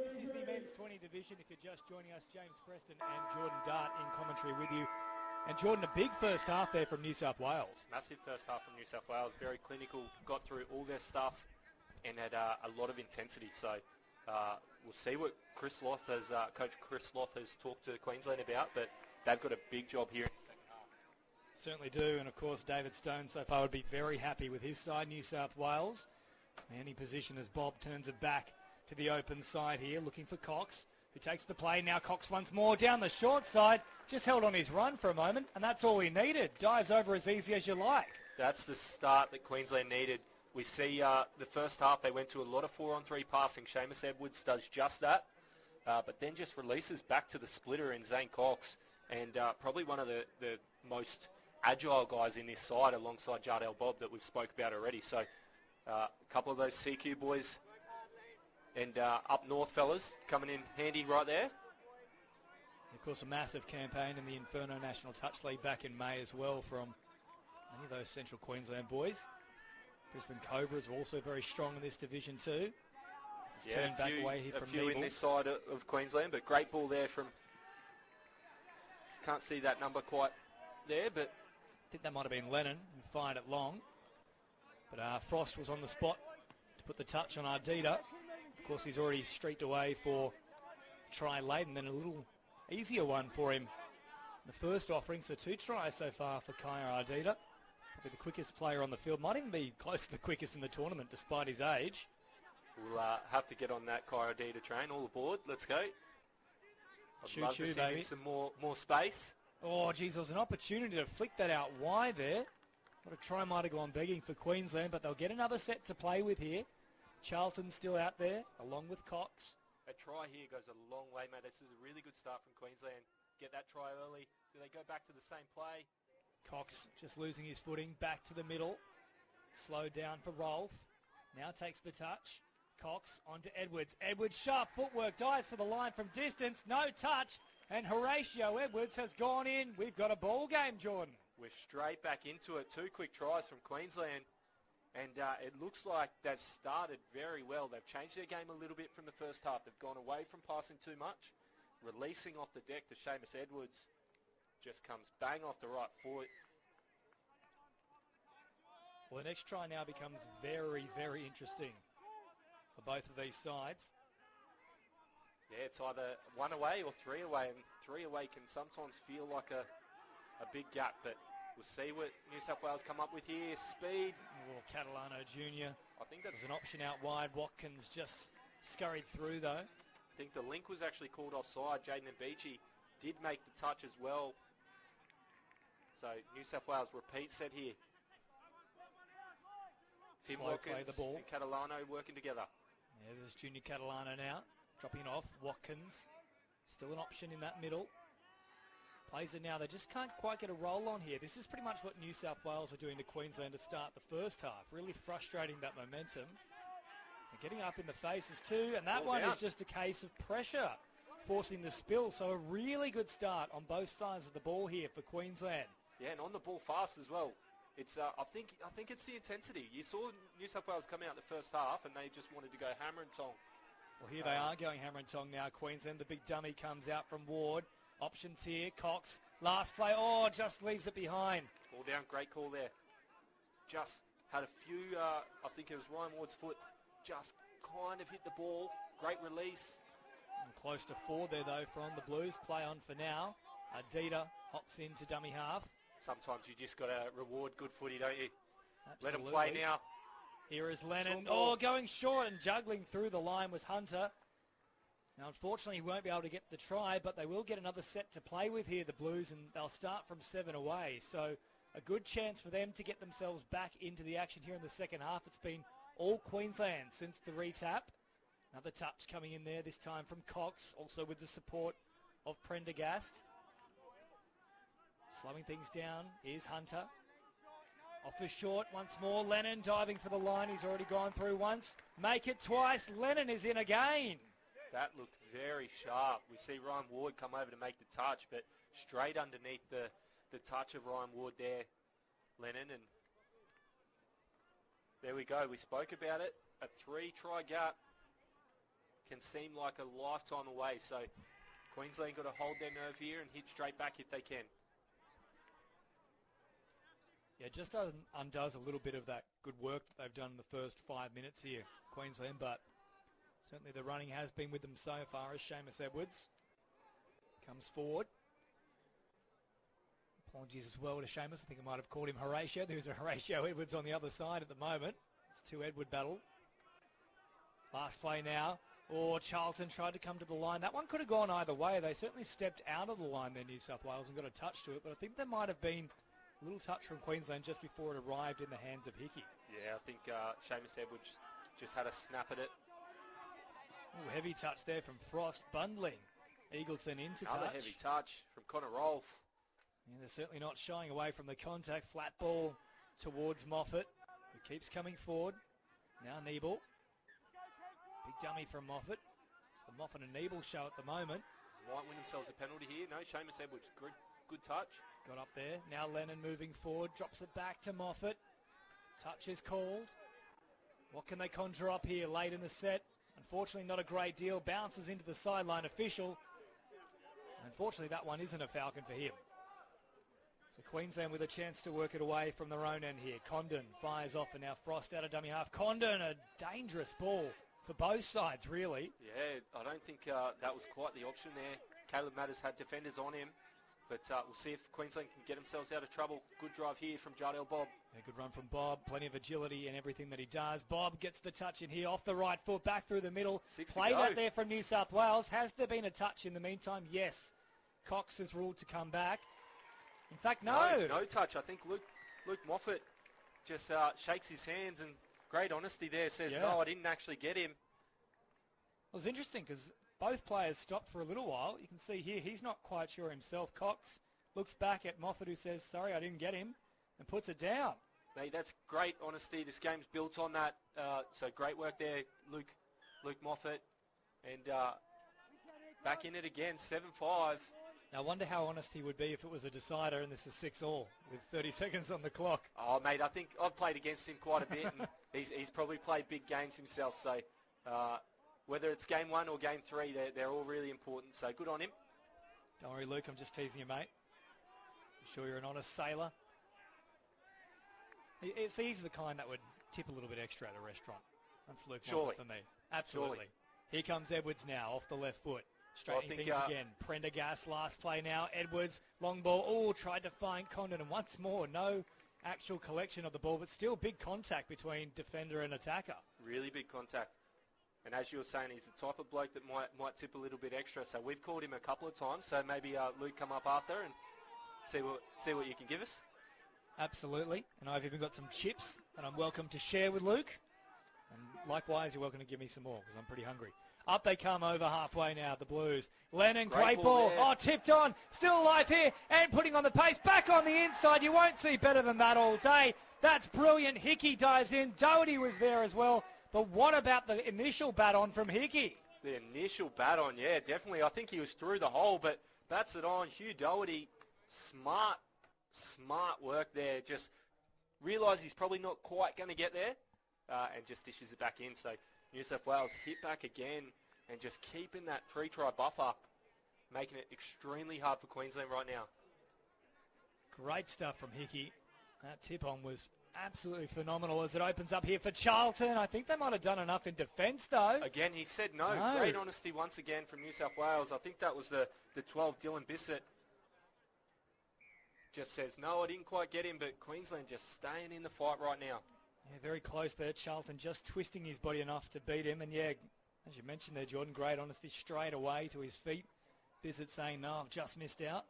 This is the men's 20 division. If you're just joining us, James Preston and Jordan Dart in commentary with you. And Jordan, a big first half there from New South Wales. Massive first half from New South Wales. Very clinical, got through all their stuff and had a lot of intensity. So we'll see what Coach Chris Loth has talked to Queensland about, but they've got a big job here in the second half. Certainly do, and of course David Stone so far would be very happy with his side, New South Wales. Man in position as Bob turns it back to the open side here, looking for Cox, who takes the play. Now Cox once more down the short side, just held on his run for a moment, and that's all he needed. Dives over as easy as you like. That's the start that Queensland needed. We see the first half they went to a lot of 4-on-3 passing. Seamus Edwards does just that, but then just releases back to the splitter in Zane Cox, and probably one of the most agile guys in this side alongside Jardel Bob that we've spoke about already. So a couple of those CQ boys and up north fellas coming in handy right there. Of course, a massive campaign in the Inferno National Touch League back in May as well from many of those Central Queensland boys. Brisbane Cobras were also very strong in this division too. This is turned back away here from a few Nebel. in this side of Queensland, but great ball there from... Can't see that number quite there, but... I think that might have been Lennon who fired it long. But Frost was on the spot to put the touch on Ardita. Of course, he's already streaked away for try late, and then a little easier one for him. The first offering, so 2 tries so far for Kaya Ardita. Probably the quickest player on the field. Might even be close to the quickest in the tournament, despite his age. We'll have to get on that Kaya Ardita train. All aboard. Let's go. I'd love to see him in some more space. Oh, geez, there was an opportunity to flick that out wide there. What a try might have gone begging for Queensland, but they'll get another set to play with here. Charlton's still out there, along with Cox. A try here goes a long way, mate. This is a really good start from Queensland. Get that try early. Do they go back to the same play? Cox just losing his footing, back to the middle. Slowed down for Rolf. Now takes the touch. Cox onto Edwards. Edwards, sharp footwork, dives for the line from distance. No touch. And Horatio Edwards has gone in. We've got a ball game, Jordan. We're straight back into it. 2 quick tries from Queensland. And it looks like they've started very well. They've changed their game a little bit from the first half. They've gone away from passing too much. Releasing off the deck to Seamus Edwards. Just comes bang off the right foot. Well, the next try now becomes very, very interesting for both of these sides. Yeah, it's either 1 away or 3 away. And 3 away can sometimes feel like a big gap, but we'll see what New South Wales come up with here. Speed. Well, Catalano Jr. I think that's an option out wide. Watkins just scurried through, though. I think the link was actually called offside. Jaden Beachy did make the touch as well. So New South Wales repeat set here. Tim Watkins the ball. and Catalano working together. Yeah, there's Junior Catalano now. Dropping off. Watkins. Still an option in that middle. Plays it now. They just can't quite get a roll on here. This is pretty much what New South Wales were doing to Queensland to start the first half. Really frustrating that momentum. They're getting up in the faces too, and that one is just a case of pressure forcing the spill. So a really good start on both sides of the ball here for Queensland. Yeah, and on the ball fast as well. It's I think it's the intensity. You saw New South Wales come out the first half, and they just wanted to go hammer and tong. Well, here they are going hammer and tong now. Queensland, the big dummy comes out from Ward. Options here. Cox, last play. Oh, just leaves it behind. Ball down, great call there. Just had a few, I think it was Ryan Ward's foot, just kind of hit the ball. Great release. And close to 4 there, though, from the Blues. Play on for now. Ardita hops into dummy half. Sometimes you just got to reward good footy, don't you? Absolutely. Let him play now. Here is Lennon. Oh, going short and juggling through the line was Hunter. Now, unfortunately, he won't be able to get the try, but they will get another set to play with here, the Blues, and they'll start from 7 away. So a good chance for them to get themselves back into the action here in the second half. It's been all Queensland since the retap. Another touch coming in there, this time from Cox, also with the support of Prendergast. Slowing things down is Hunter. Off for short once more. Lennon diving for the line. He's already gone through once. Make it twice. Lennon is in again. That looked very sharp. We see Ryan Ward come over to make the touch, but straight underneath the touch of Ryan Ward there, Lennon. And there we go. We spoke about it. A 3-try gap. can seem like a lifetime away. So Queensland got to hold their nerve here and hit straight back if they can. Yeah, just undoes a little bit of that good work that they've done in the first 5 minutes here, Queensland, but certainly the running has been with them so far as Seamus Edwards comes forward. Apologies as well to Seamus. I think I might have called him Horatio. There's a Horatio Edwards on the other side at the moment. It's two Edward battle. Last play now. Oh, Charlton tried to come to the line. That one could have gone either way. They certainly stepped out of the line there, New South Wales, and got a touch to it, but I think there might have been a little touch from Queensland just before it arrived in the hands of Hickey. Yeah, I think Seamus Edwards just had a snap at it. Ooh, heavy touch there from Frost. Bundling Eagleton into Another touch. heavy touch from Connor Rolfe. Yeah, they're certainly not shying away from the contact. Flat ball towards Moffat, who keeps coming forward. Now Nebel. Big dummy from Moffat. It's the Moffat and Nebel show at the moment. Might win themselves a penalty here. No, Seamus Edwards, good touch. Got up there. Now Lennon moving forward. Drops it back to Moffat. Touch is called. What can they conjure up here late in the set? Unfortunately, not a great deal. Bounces into the sideline official. Unfortunately, that one isn't a Falcon for him. So Queensland with a chance to work it away from their own end here. Condon fires off, and now Frost out of dummy half. Condon, a dangerous ball for both sides, really. Yeah, I don't think that was quite the option there. Caleb Matters had defenders on him, but we'll see if Queensland can get themselves out of trouble. Good drive here from Jardel Bob. A good run from Bob. Plenty of agility in everything that he does. Bob gets the touch in here off the right foot, back through the middle. Played out there from New South Wales. Has there been a touch in the meantime? Yes. Cox is ruled to come back. In fact, no. No touch. I think Luke Moffat just shakes his hands, and great honesty there, says, no, I didn't actually get him. It was interesting because both players stopped for a little while. You can see here he's not quite sure himself. Cox looks back at Moffat, who says, sorry, I didn't get him, and puts it down. Hey, that's great honesty. This game's built on that. So great work there, Luke Moffat. And back in it again, 7-5. Now, I wonder how honest he would be if it was a decider and this is 6-all with 30 seconds on the clock. Oh, mate, I think I've played against him quite a bit, and he's probably played big games himself. So whether it's game 1 or game 3, they're all really important. So good on him. Don't worry, Luke, I'm just teasing you, mate. I'm sure you're an honest sailor. He's the kind that would tip a little bit extra at a restaurant. That's Luke Moffat for me. Absolutely. Surely. Here comes Edwards now off the left foot. Straightening things again. Prendergast, last play now. Edwards, long ball. Oh, tried to find Condon. And once more, no actual collection of the ball, but still big contact between defender and attacker. Really big contact. And as you were saying, he's the type of bloke that might tip a little bit extra. So we've called him a couple of times. So maybe Luke come up after and see what you can give us. Absolutely. And I've even got some chips that I'm welcome to share with Luke. And likewise, you're welcome to give me some more because I'm pretty hungry. Up they come over halfway now, the Blues. Lennon, great ball. Oh, tipped on. Still alive here and putting on the pace. Back on the inside. You won't see better than that all day. That's brilliant. Hickey dives in. Doherty was there as well. But what about the initial bat on from Hickey? The initial bat on, yeah, definitely. I think he was through the hole, but bats it on. Hugh Doherty, smart work there. Just realised he's probably not quite going to get there and just dishes it back in. So New South Wales hit back again and just keeping that three-try buffer, making it extremely hard for Queensland right now. Great stuff from Hickey. That tip-on was absolutely phenomenal as it opens up here for Charlton. I think they might have done enough in defence, though. Again, he said no. Great honesty once again from New South Wales. I think that was the 12, Dylan Bissett. Just says, no, I didn't quite get him, but Queensland just staying in the fight right now. Yeah, very close there. Charlton just twisting his body enough to beat him. And, yeah, as you mentioned there, Jordan, great honesty straight away to his feet. Bissett saying, no, I've just missed out.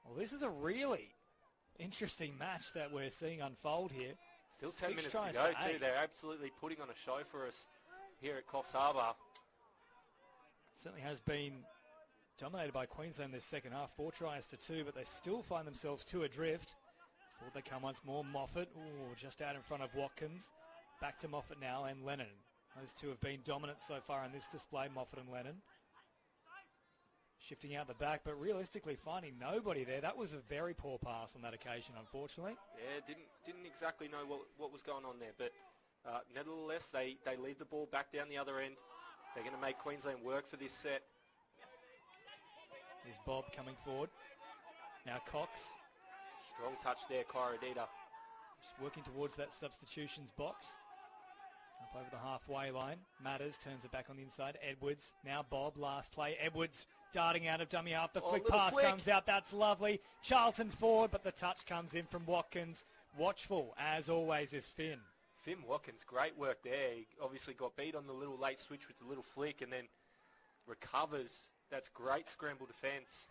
Well, this is a really interesting match that we're seeing unfold here. Still 10 minutes to go, too. They're absolutely putting on a show for us here at Coffs Harbour. Certainly has been dominated by Queensland this second half. 4 tries to 2, but they still find themselves 2 adrift. Forward they come once more. Moffat, just out in front of Watkins. Back to Moffat now and Lennon. Those two have been dominant so far in this display, Moffat and Lennon. Shifting out the back, but realistically finding nobody there. That was a very poor pass on that occasion, unfortunately. Yeah, didn't exactly know what was going on there, but nevertheless, they lead the ball back down the other end. They're going to make Queensland work for this set. Here's Bob coming forward. Now Cox. Strong touch there, Corradita. Just working towards that substitutions box. Up over the halfway line. Matters turns it back on the inside. Edwards. Now Bob. Last play. Edwards darting out of dummy half. The quick pass comes out. That's lovely. Charlton forward, but the touch comes in from Watkins. Watchful, as always, is Finn. Finn Watkins, great work there. He obviously got beat on the little late switch with the little flick and then recovers. That's great scramble defence.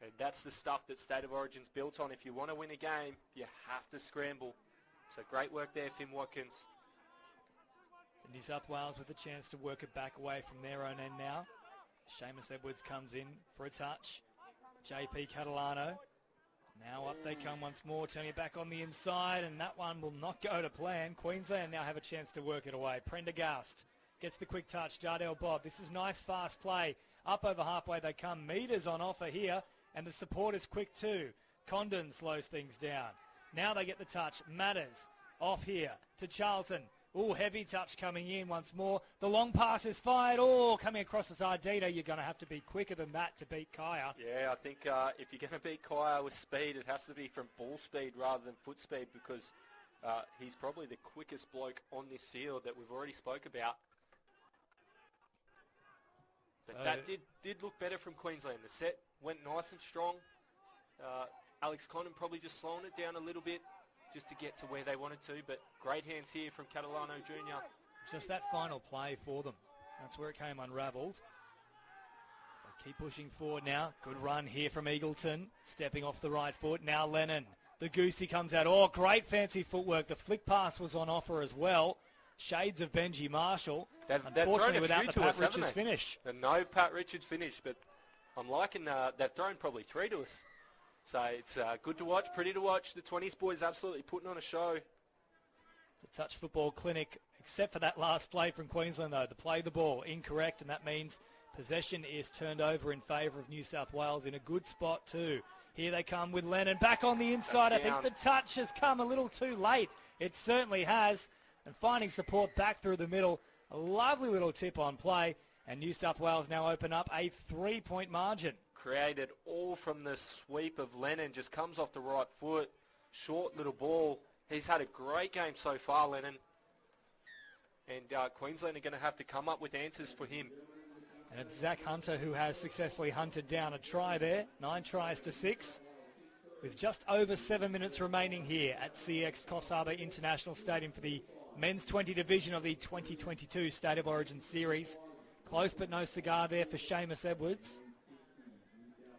And that's the stuff that State of Origin's built on. If you want to win a game, you have to scramble. So great work there, Finn Watkins. So New South Wales with a chance to work it back away from their own end now. Seamus Edwards comes in for a touch. JP Catalano. Now up they come once more, turning it back on the inside, and that one will not go to plan. Queensland now have a chance to work it away. Prendergast gets the quick touch. Jardel Bob. This is nice, fast play. Up over halfway they come. Meters on offer here, and the support is quick too. Condon slows things down. Now they get the touch. Matters off here to Charlton. Oh, heavy touch coming in once more. The long pass is fired. Oh, coming across as Ardita. You're going to have to be quicker than that to beat Kaya. Yeah, I think if you're going to beat Kaya with speed, it has to be from ball speed rather than foot speed because he's probably the quickest bloke on this field that we've already spoke about. But So that did look better from Queensland. The set went nice and strong. Alex Condon probably just slowing it down a little bit just to get to where they wanted to, but great hands here from Catalano Jr. Just that final play for them. That's where it came unravelled. They keep pushing forward now. Good run here from Eagleton. Stepping off the right foot. Now Lennon. The goosey comes out. Oh, great fancy footwork. The flick pass was on offer as well. Shades of Benji Marshall. Unfortunately, without the Pat Richards finish. No Pat Richards finish, but I'm liking they've thrown probably 3 to us. So it's good to watch, pretty to watch. The 20s boys absolutely putting on a show. It's a touch football clinic, except for that last play from Queensland, though. To play the ball incorrect, and that means possession is turned over in favour of New South Wales in a good spot too. Here they come with Lennon back on the inside. I think the touch has come a little too late. It certainly has. And finding support back through the middle. A lovely little tip on play. And New South Wales now open up a 3-point margin. Created all from the sweep of Lennon. Just comes off the right foot. Short little ball. He's had a great game so far, Lennon. And Queensland are going to have to come up with answers for him. And it's Zach Hunter who has successfully hunted down a try there. 9 tries to 6. With just over 7 minutes remaining here at CX Coffs Harbour International Stadium for the Men's 20 division of the 2022 State of Origin Series. Close but no cigar there for Seamus Edwards.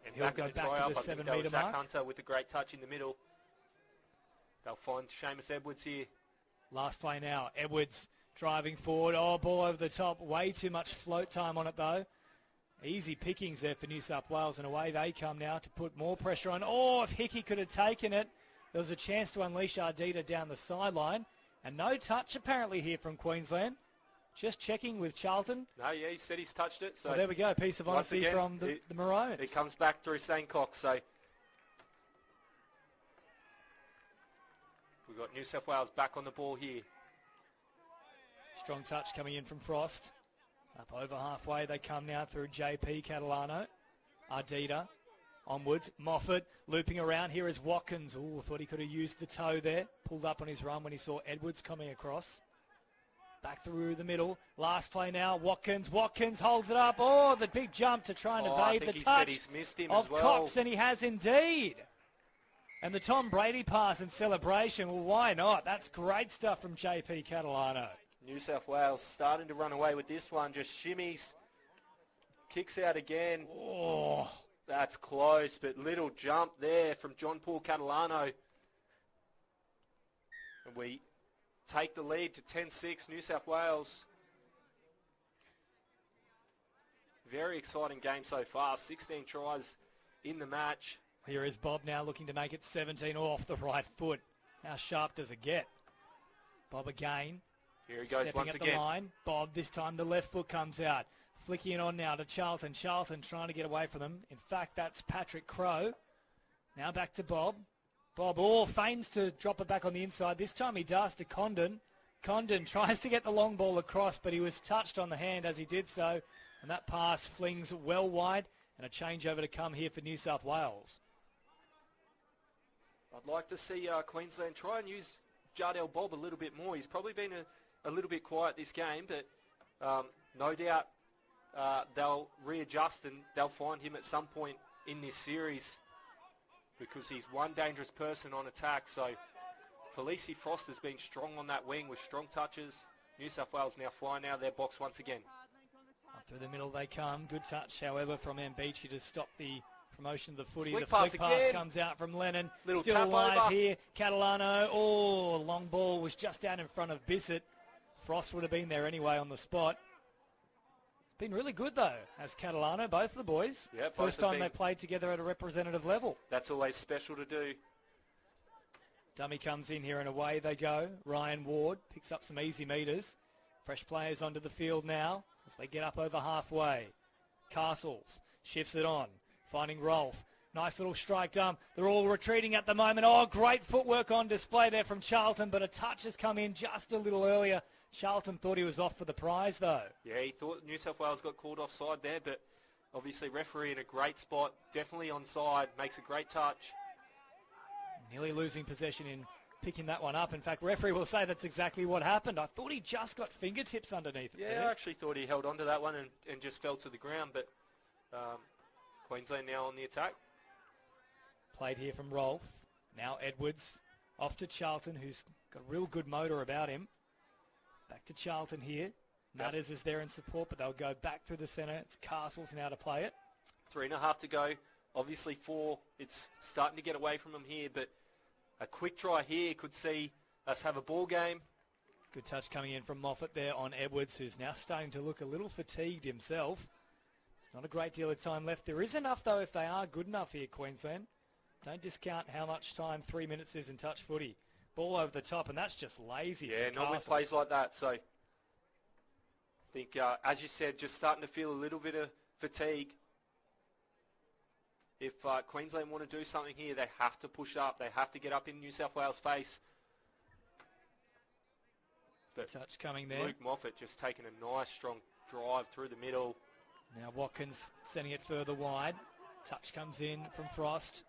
And he'll go back to the 7 metre mark. Zach Hunter with a great touch in the middle. They'll find Seamus Edwards here. Last play now. Edwards driving forward. Oh, ball over the top. Way too much float time on it, though. Easy pickings there for New South Wales, and away they come now to put more pressure on. Oh, if Hickey could have taken it, there was a chance to unleash Ardita down the sideline. And no touch apparently here from Queensland. Just checking with Charlton. No, yeah, he said he's touched it. So well, there we go. Piece of honesty from the Maroons. It comes back through Sancock. So we've got New South Wales back on the ball here. Strong touch coming in from Frost. Up over halfway they come now through JP Catalano. Ardita. Onwards. Moffat looping around. Here is Watkins. Oh, thought he could have used the toe there. Pulled up on his run when he saw Edwards coming across. Back through the middle. Last play now. Watkins. Watkins holds it up. Oh, the big jump to try and evade the touch of Cox, and he has indeed. And the Tom Brady pass in celebration. Well, why not? That's great stuff from JP Catalano. New South Wales starting to run away with this one. Just shimmies. Kicks out again. Oh, that's close, but little jump there from John Paul Catalano. And we take the lead to 10-6, New South Wales. Very exciting game so far. 16 tries in the match. Here is Bob now looking to make it 17 off the right foot. How sharp does it get? Bob again. Here he goes Stepping once at again. The line. Bob, this time the left foot comes out. Flicking it on now to Charlton. Charlton trying to get away from them. In fact, that's Patrick Crowe. Now back to Bob. Bob feigns to drop it back on the inside. This time he does to Condon. Condon tries to get the long ball across, but he was touched on the hand as he did so, and that pass flings well wide, and a changeover to come here for New South Wales. I'd like to see Queensland try and use Jardel Bob a little bit more. He's probably been a little bit quiet this game, but no doubt they'll readjust and they'll find him at some point in this series because he's one dangerous person on attack. So Felicie Frost has been strong on that wing with strong touches. New South Wales now flying out of their box once again. Up through the middle they come. Good touch, however, from Mbichi to stop the promotion of the footy. Flick the flick pass pass again. comes out from Lennon. Little Still tap alive over. here. Catalano. Oh, long ball was just down in front of Bissett. Frost would have been there anyway on the spot. Been really good though, as Catalano, both of the boys. Yeah, both First have time they been. played together at a representative level. That's always special to do. Dummy comes in here and away they go. Ryan Ward picks up some easy meters. Fresh players onto the field now as they get up over halfway. Castles shifts it on, finding Rolfe. Nice little strike dump. They're all retreating at the moment. Oh, great footwork on display there from Charlton, but a touch has come in just a little earlier. Charlton thought he was off for the prize though. Yeah, he thought New South Wales got called offside there, but obviously referee in a great spot, definitely onside, makes a great touch. Nearly losing possession in picking that one up. In fact, referee will say that's exactly what happened. I thought he just got fingertips underneath it. Yeah, there. I actually thought he held on to that one and just fell to the ground, but Queensland now on the attack. Played here from Rolfe. Now Edwards off to Charlton, who's got a real good motor about him. Back to Charlton here. Nutters is there in support, but they'll go back through the centre. It's Castles now to play it. 3.5 to go. Obviously 4. It's starting to get away from them here, but a quick try here could see us have a ball game. Good touch coming in from Moffat there on Edwards, who's now starting to look a little fatigued himself. There's not a great deal of time left. There is enough, though, if they are good enough here, Queensland. Don't discount how much time 3 minutes is in touch footy. Ball over the top, and that's just lazy. Yeah, from not with Castles. plays like that. So I think, as you said, just starting to feel a little bit of fatigue. If Queensland want to do something here, they have to push up. They have to get up in New South Wales' face. But Touch coming there. Luke Moffat just taking a nice, strong drive through the middle. Now Watkins sending it further wide. Touch comes in from Frost.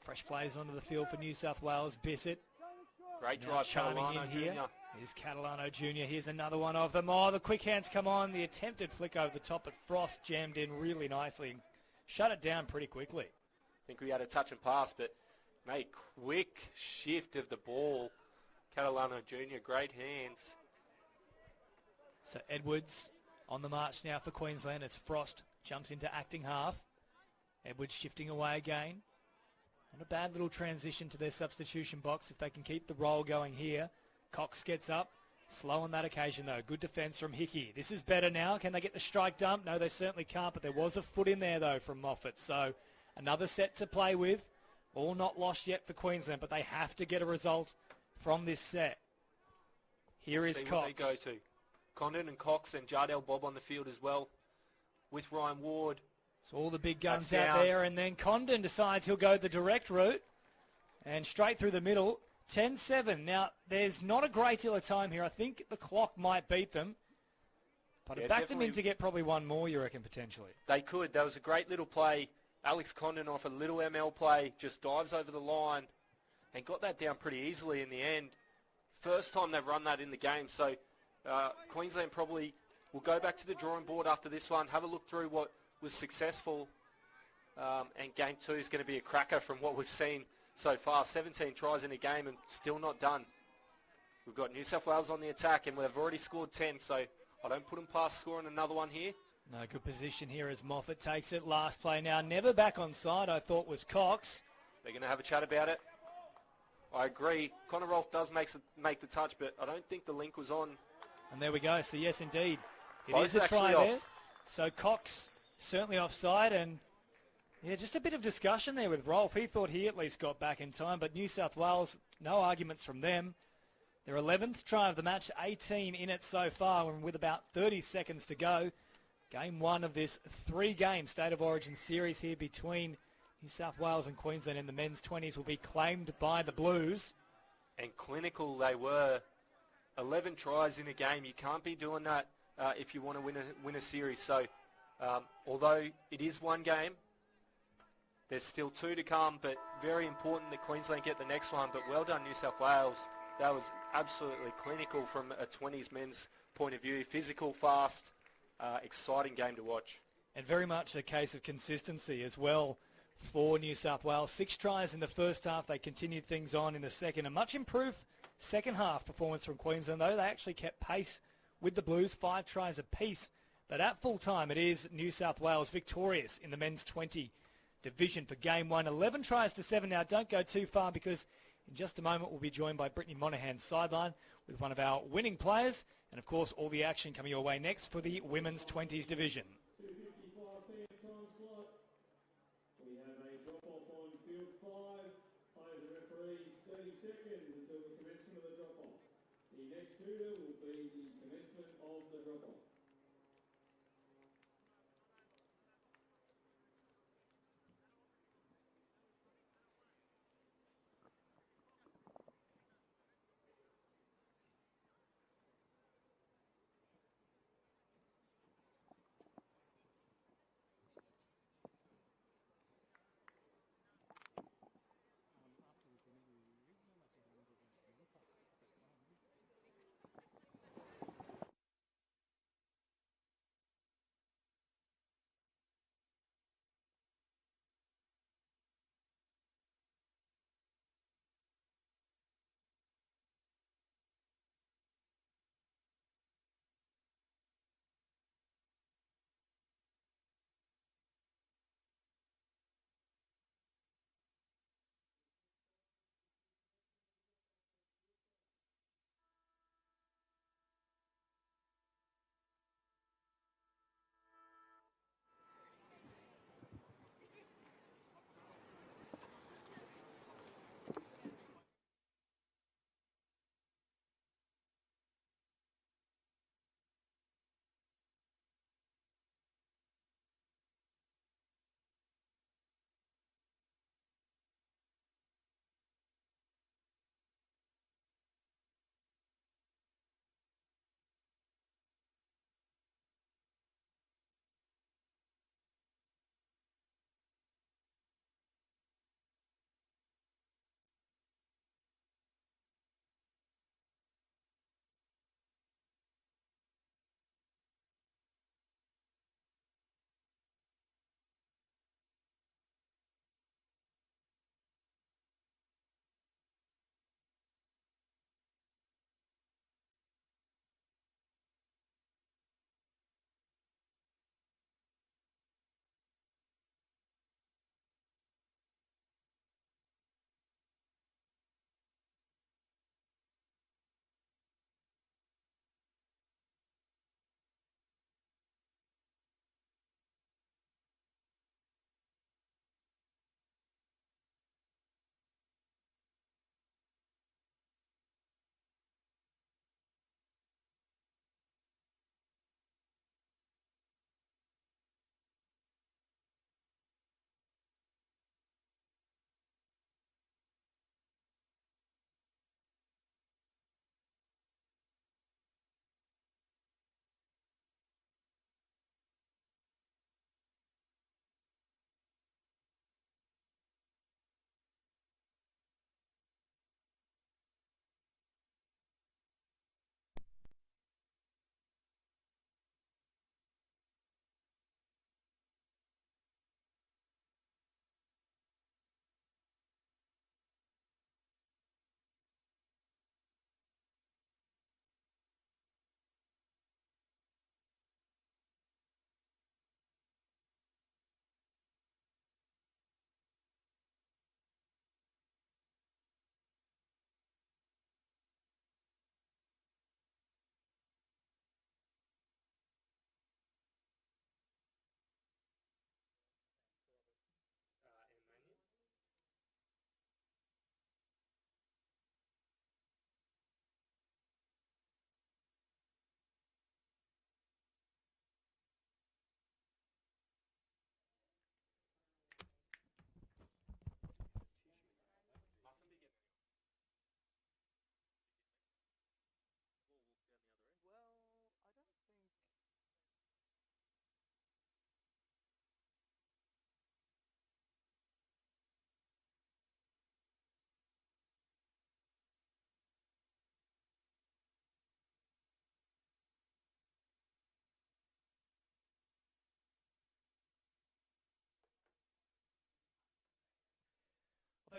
Fresh players onto the field for New South Wales. Bissett. Great Now drive, charming Catalano in here. Jr. Here's Catalano Jr. Here's another one of them. Oh, the quick hands come on. The attempted flick over the top, but Frost jammed in really nicely and shut it down pretty quickly. I think we had a touch and pass, but made quick shift of the ball. Catalano Jr., great hands. So Edwards on the march now for Queensland as Frost jumps into acting half. Edwards shifting away again. Not a bad little transition to their substitution box if they can keep the roll going here. Cox gets up. Slow on that occasion, though. Good defence from Hickey. This is better now. Can they get the strike dump? No, they certainly can't, but there was a foot in there, though, from Moffat. So another set to play with. All not lost yet for Queensland, but they have to get a result from this set. Here is See Cox. what they go to. Condon and Cox and Jardel Bob on the field as well with Ryan Ward. So all the big guns That's out down. there, and then Condon decides he'll go the direct route and straight through the middle. 10-7. Now, there's not a great deal of time here. I think the clock might beat them. But Yeah, it backed them in definitely. to get probably one more, you reckon, potentially. They could. That was a great little play. Alex Condon off a little ML play, just dives over the line and got that down pretty easily in the end. First time they've run that in the game. So Queensland probably will go back to the drawing board after this one, have a look through what was successful. And game 2 is going to be a cracker from what we've seen so far. 17 tries in a game and still not done. We've got New South Wales on the attack and they've already scored 10, so I don't put them past scoring another one here. No, good position here as Moffat takes it. Last play now. Never back on side, I thought, was Cox. They're going to have a chat about it. I agree. Connor Rolfe does make the touch, but I don't think the link was on. And there we go. So, yes, indeed. It Both is a try actually there. off. So Cox certainly offside, and yeah, just a bit of discussion there with Rolfe. He thought he at least got back in time, but New South Wales, no arguments from them. Their 11th try of the match, 18 in it so far, and with about 30 seconds to go. Game 1 of this 3-game State of Origin series here between New South Wales and Queensland in the men's 20s will be claimed by the Blues. And clinical they were 11 tries in a game. You can't be doing that if you want to win a series. So although it is one game, there's still 2 to come, but very important that Queensland get the next one. But well done, New South Wales. That was absolutely clinical from a 20s men's point of view. Physical, fast, exciting game to watch. And very much a case of consistency as well for New South Wales. 6 tries in the first half. They continued things on in the second. A much improved second half performance from Queensland, though. They actually kept pace with the Blues, 5 tries apiece. But at full time, it is New South Wales victorious in the men's 20 division for game 1. 11 tries to 7 now. Don't go too far, because in just a moment we'll be joined by Brittany Monaghan's sideline with one of our winning players. And, of course, all the action coming your way next for the women's 20s division. 2:55 p.m. time slot. We have a drop-off on field 5. Players and referees 30 seconds until the commencement of the drop-off. The next tutor will be the commencement of the drop-off.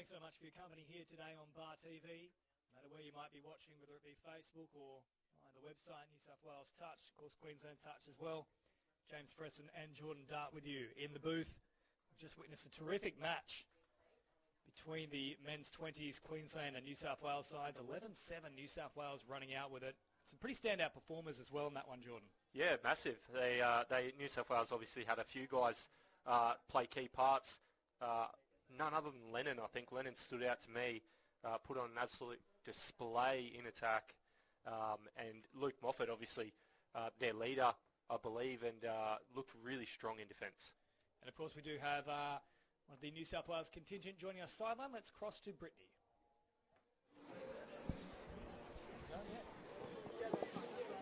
thanks so much for your company here today on Bar TV. No matter where you might be watching, whether it be Facebook or on the website, New South Wales Touch, of course Queensland Touch as well. James Preston and Jordan Dart with you in the booth. We've just witnessed a terrific match between the men's 20s Queensland and New South Wales sides. 11-7 New South Wales running out with it. Some pretty standout performers as well in that one, Jordan. Yeah, massive. New South Wales obviously had a few guys play key parts. None other than Lennon, I think. Lennon stood out to me, put on an absolute display in attack. And Luke Moffat, obviously, their leader, I believe, and looked really strong in defence. And, of course, we do have one of the New South Wales contingent joining us sideline. Let's cross to Brittany.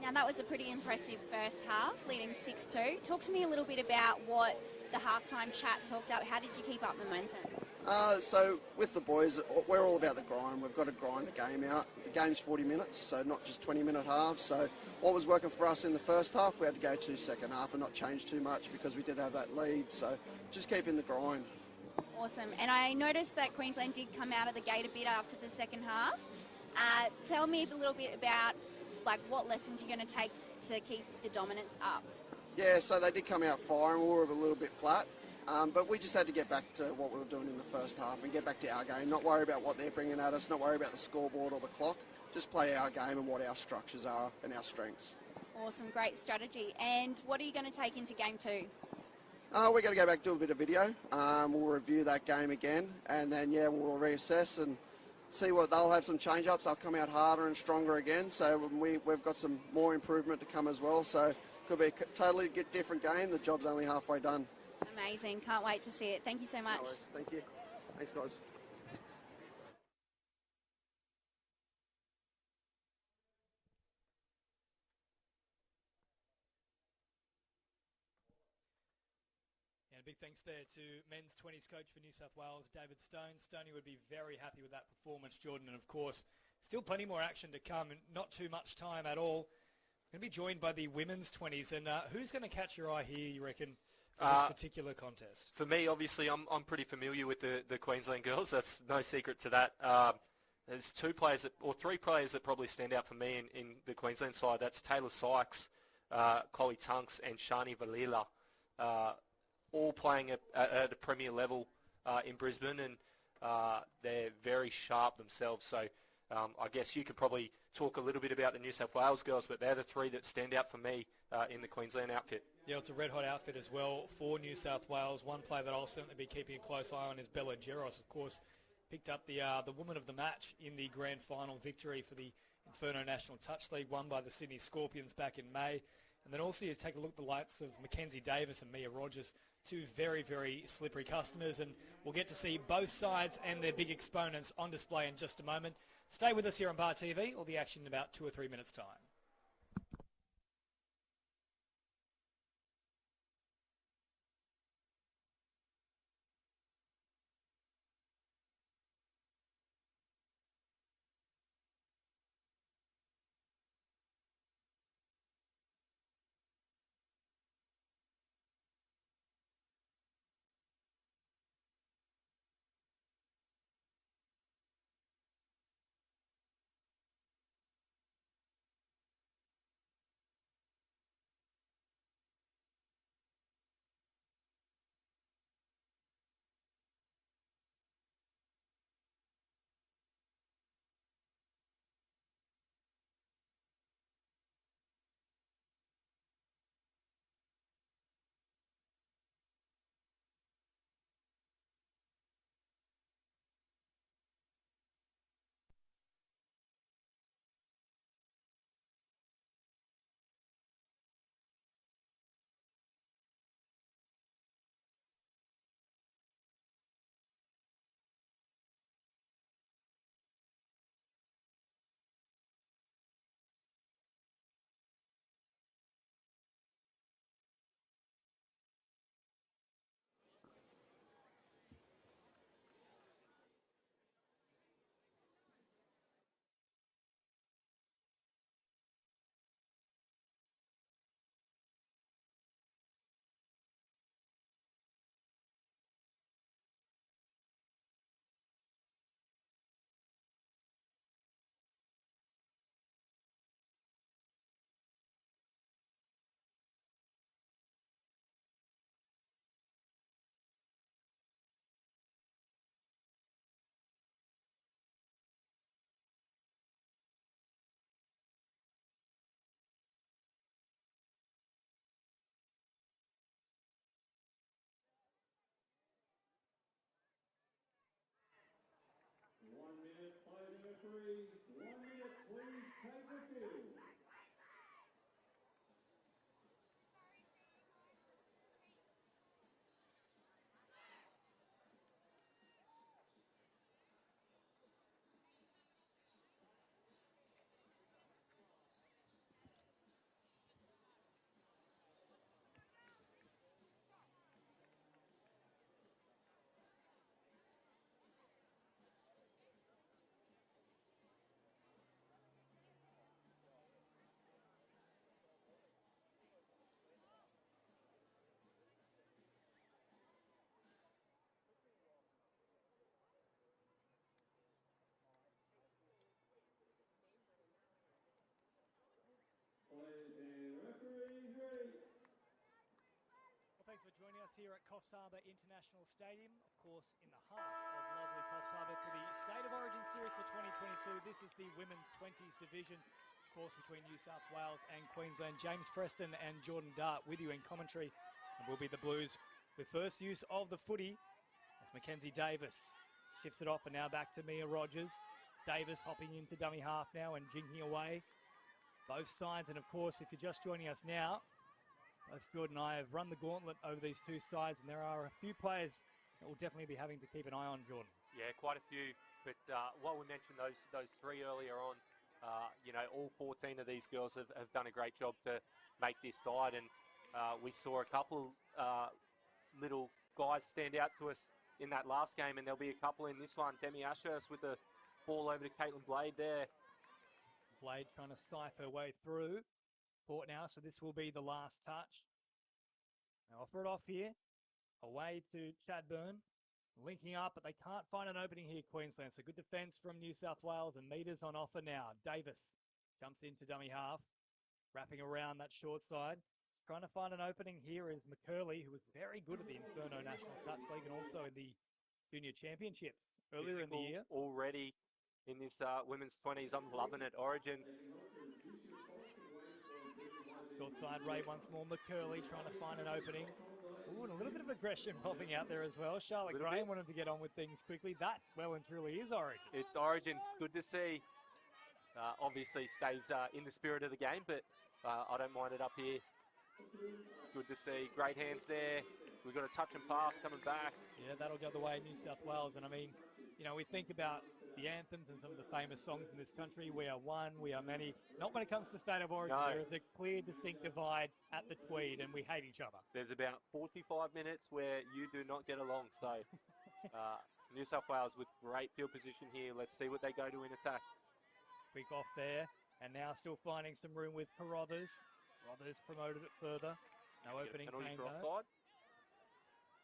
Now, that was a pretty impressive first half, leading 6-2. Talk to me a little bit about what the halftime chat talked about. How did you keep up momentum? So with the boys, we're all about the grind. We've got to grind the game out. The game's 40 minutes, so not just 20-minute halves. So what was working for us in the first half, we had to go to second half and not change too much because we did have that lead. So just keeping the grind. Awesome. And I noticed that Queensland did come out of the gate a bit after the second half. Tell me a little bit about what lessons you're going to take to keep the dominance up. Yeah, so they did come out firing. We were a little bit flat. But we just had to get back to what we were doing in the first half and get back to our game, not worry about what they're bringing at us, not worry about the scoreboard or the clock, just play our game and what our structures are and our strengths. Awesome, great strategy. And what are you going to take into game 2? We're going to go back, do a bit of video. We'll review that game again, and then, we'll reassess and see what they'll have some change-ups. They'll come out harder and stronger again, so we've got some more improvement to come as well. So could be a totally different game. The job's only halfway done. Amazing. Can't wait to see it. Thank you so much. No worries. Thank you. Thanks, guys. And a big thanks there to men's 20s coach for New South Wales, David Stone. Stoney would be very happy with that performance, Jordan. And, of course, still plenty more action to come and not too much time at all. Going to be joined by the women's 20s. And who's going to catch your eye here, you reckon, for this particular contest? For me, obviously, I'm pretty familiar with the Queensland girls. That's no secret to that. There's three players that probably stand out for me in the Queensland side. That's Taylor Sykes, Chloe Tunks, and Shani Valila, all playing at a premier level in Brisbane, and they're very sharp themselves. So I guess you could probably talk a little bit about the New South Wales girls, but they're the three that stand out for me in the Queensland outfit. Yeah, it's a red-hot outfit as well for New South Wales. One player that I'll certainly be keeping a close eye on is Bella Geros, of course. Picked up the woman of the match in the grand final victory for the Inferno National Touch League, won by the Sydney Scorpions back in May. And then also you take a look at the likes of Mackenzie Davis and Mia Rogers, two very, very slippery customers. And we'll get to see both sides and their big exponents on display in just a moment. Stay with us here on Bar TV. All the action in about 2 or 3 minutes' time. referees, 1 minute, please take the field. Players and referees ready. Well, thanks for joining us here at Coffs Harbour International Stadium. Of course, in the heart of lovely Coffs Harbour for the State of Origin Series for 2022. This is the Women's 20s division, of course, between New South Wales and Queensland. James Preston and Jordan Dart with you in commentary. And will be the Blues with first use of the footy as Mackenzie Davis shifts it off, and now back to Mia Rogers. Davis hopping into dummy half now and jinking away. Both sides, and of course, if you're just joining us now, both Jordan and I have run the gauntlet over these two sides, and there are a few players that we'll definitely be having to keep an eye on, Jordan. Yeah, quite a few. But while we mentioned those three earlier on, all 14 of these girls have done a great job to make this side, and we saw a couple little guys stand out to us in that last game, and there'll be a couple in this one. Demi Ashurst with the ball over to Caitlin Blade there. Blade trying to scythe her way through court now, so this will be the last touch. Now offer it off here, away to Chadburn, linking up, but they can't find an opening here, Queensland. So good defence from New South Wales, and meters on offer now. Davis jumps into dummy half, wrapping around that short side. Trying to find an opening here is McCurley, who was very good at the Inferno National Touch League and also in the Junior Championships earlier in the year. Already in this women's 20s, I'm loving it. Origin. Short side, Ray once more. McCurley trying to find an opening. Ooh, and a little bit of aggression popping out there as well. Charlotte Graham wanted to get on with things quickly. That, well and truly, is Origin. It's Origin. It's good to see. Obviously stays in the spirit of the game, but I don't mind it up here. Good to see. Great hands there. We've got a touch and pass coming back. Yeah, that'll go the way of New South Wales. And I mean, we think about the anthems and some of the famous songs in this country. We are one, we are many. Not when it comes to State of Origin. No. There is a clear, distinct divide at the Tweed, and we hate each other. There's about 45 minutes where you do not get along. So New South Wales with great field position here. Let's see what they go to in attack. Quick off there, and now still finding some room with Carruthers. Carruthers promoted it further. No opening came though.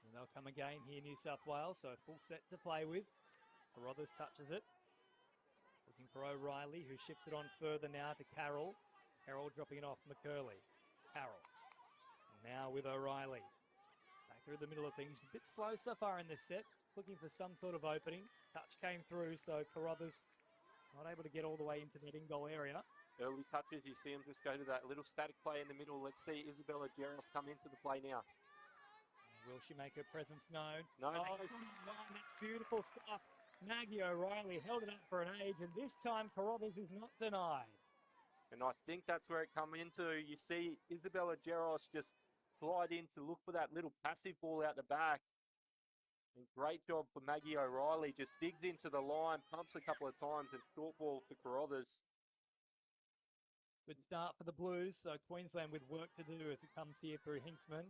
And they'll come again here, New South Wales, so a full set to play with. Carruthers touches it. Looking for O'Reilly, who shifts it on further now to Carroll. Carroll dropping it off McCurley. Carroll. And now with O'Reilly. Back through the middle of things. A bit slow so far in this set. Looking for some sort of opening. Touch came through, so Carruthers not able to get all the way into that in-goal area. Early touches, you see him just go to that little static play in the middle. Let's see Isabella Geros come into the play now. Will she make her presence known? No. Oh, that's beautiful stuff. Maggie O'Reilly held it up for an age, and this time Carruthers is not denied. And I think that's where it come into. You see Isabella Geros just slide in to look for that little passive ball out the back. And great job for Maggie O'Reilly. Just digs into the line, pumps a couple of times, and short ball to Carruthers. Good start for the Blues. So Queensland with work to do as it comes here through Hinksman.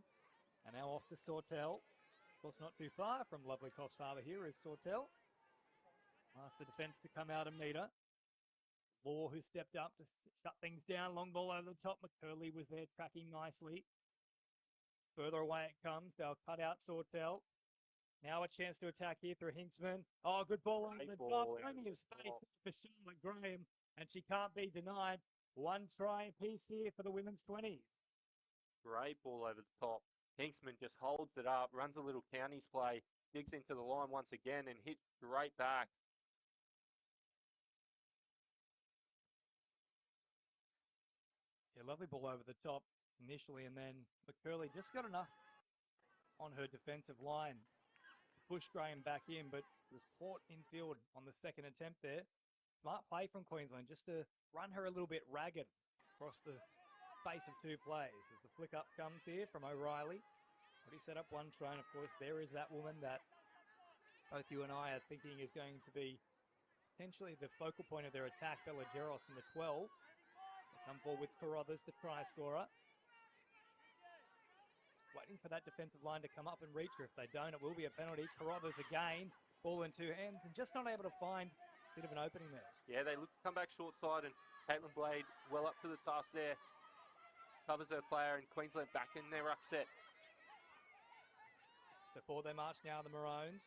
And now off to Sawtell. Of course, not too far from lovely Coffs Harbour here is Sawtell. Asked the defence to come out and meet her. Law, who stepped up to shut things down. Long ball over the top. McCurley was there tracking nicely. Further away it comes. They'll cut out Sawtell. Now a chance to attack here through Hinksman. Oh, good ball over the top. Plenty of space for Charlotte Graham, and she can't be denied. One try piece here for the women's 20s. Great ball over the top. Hinksman just holds it up, runs a little counties play, digs into the line once again, and hits straight back. Yeah, lovely ball over the top initially, and then McCurley just got enough on her defensive line to push Graham back in, but was caught infield on the second attempt there. Smart play from Queensland just to run her a little bit ragged across the space of two plays. As the flick up comes here from O'Reilly. Already set up one try, and of course there is that woman that both you and I are thinking is going to be potentially the focal point of their attack, Bella Geros in the 12. They come forward with Carruthers, the try scorer. Waiting for that defensive line to come up and reach her. If they don't, it will be a penalty. Carruthers again, ball in two hands, and just not able to find a bit of an opening there. Yeah, they look to come back short side, and Caitlin Blade well up to the task there. Covers her player, and Queensland back in their ruck set. So forward they march now, the Maroons.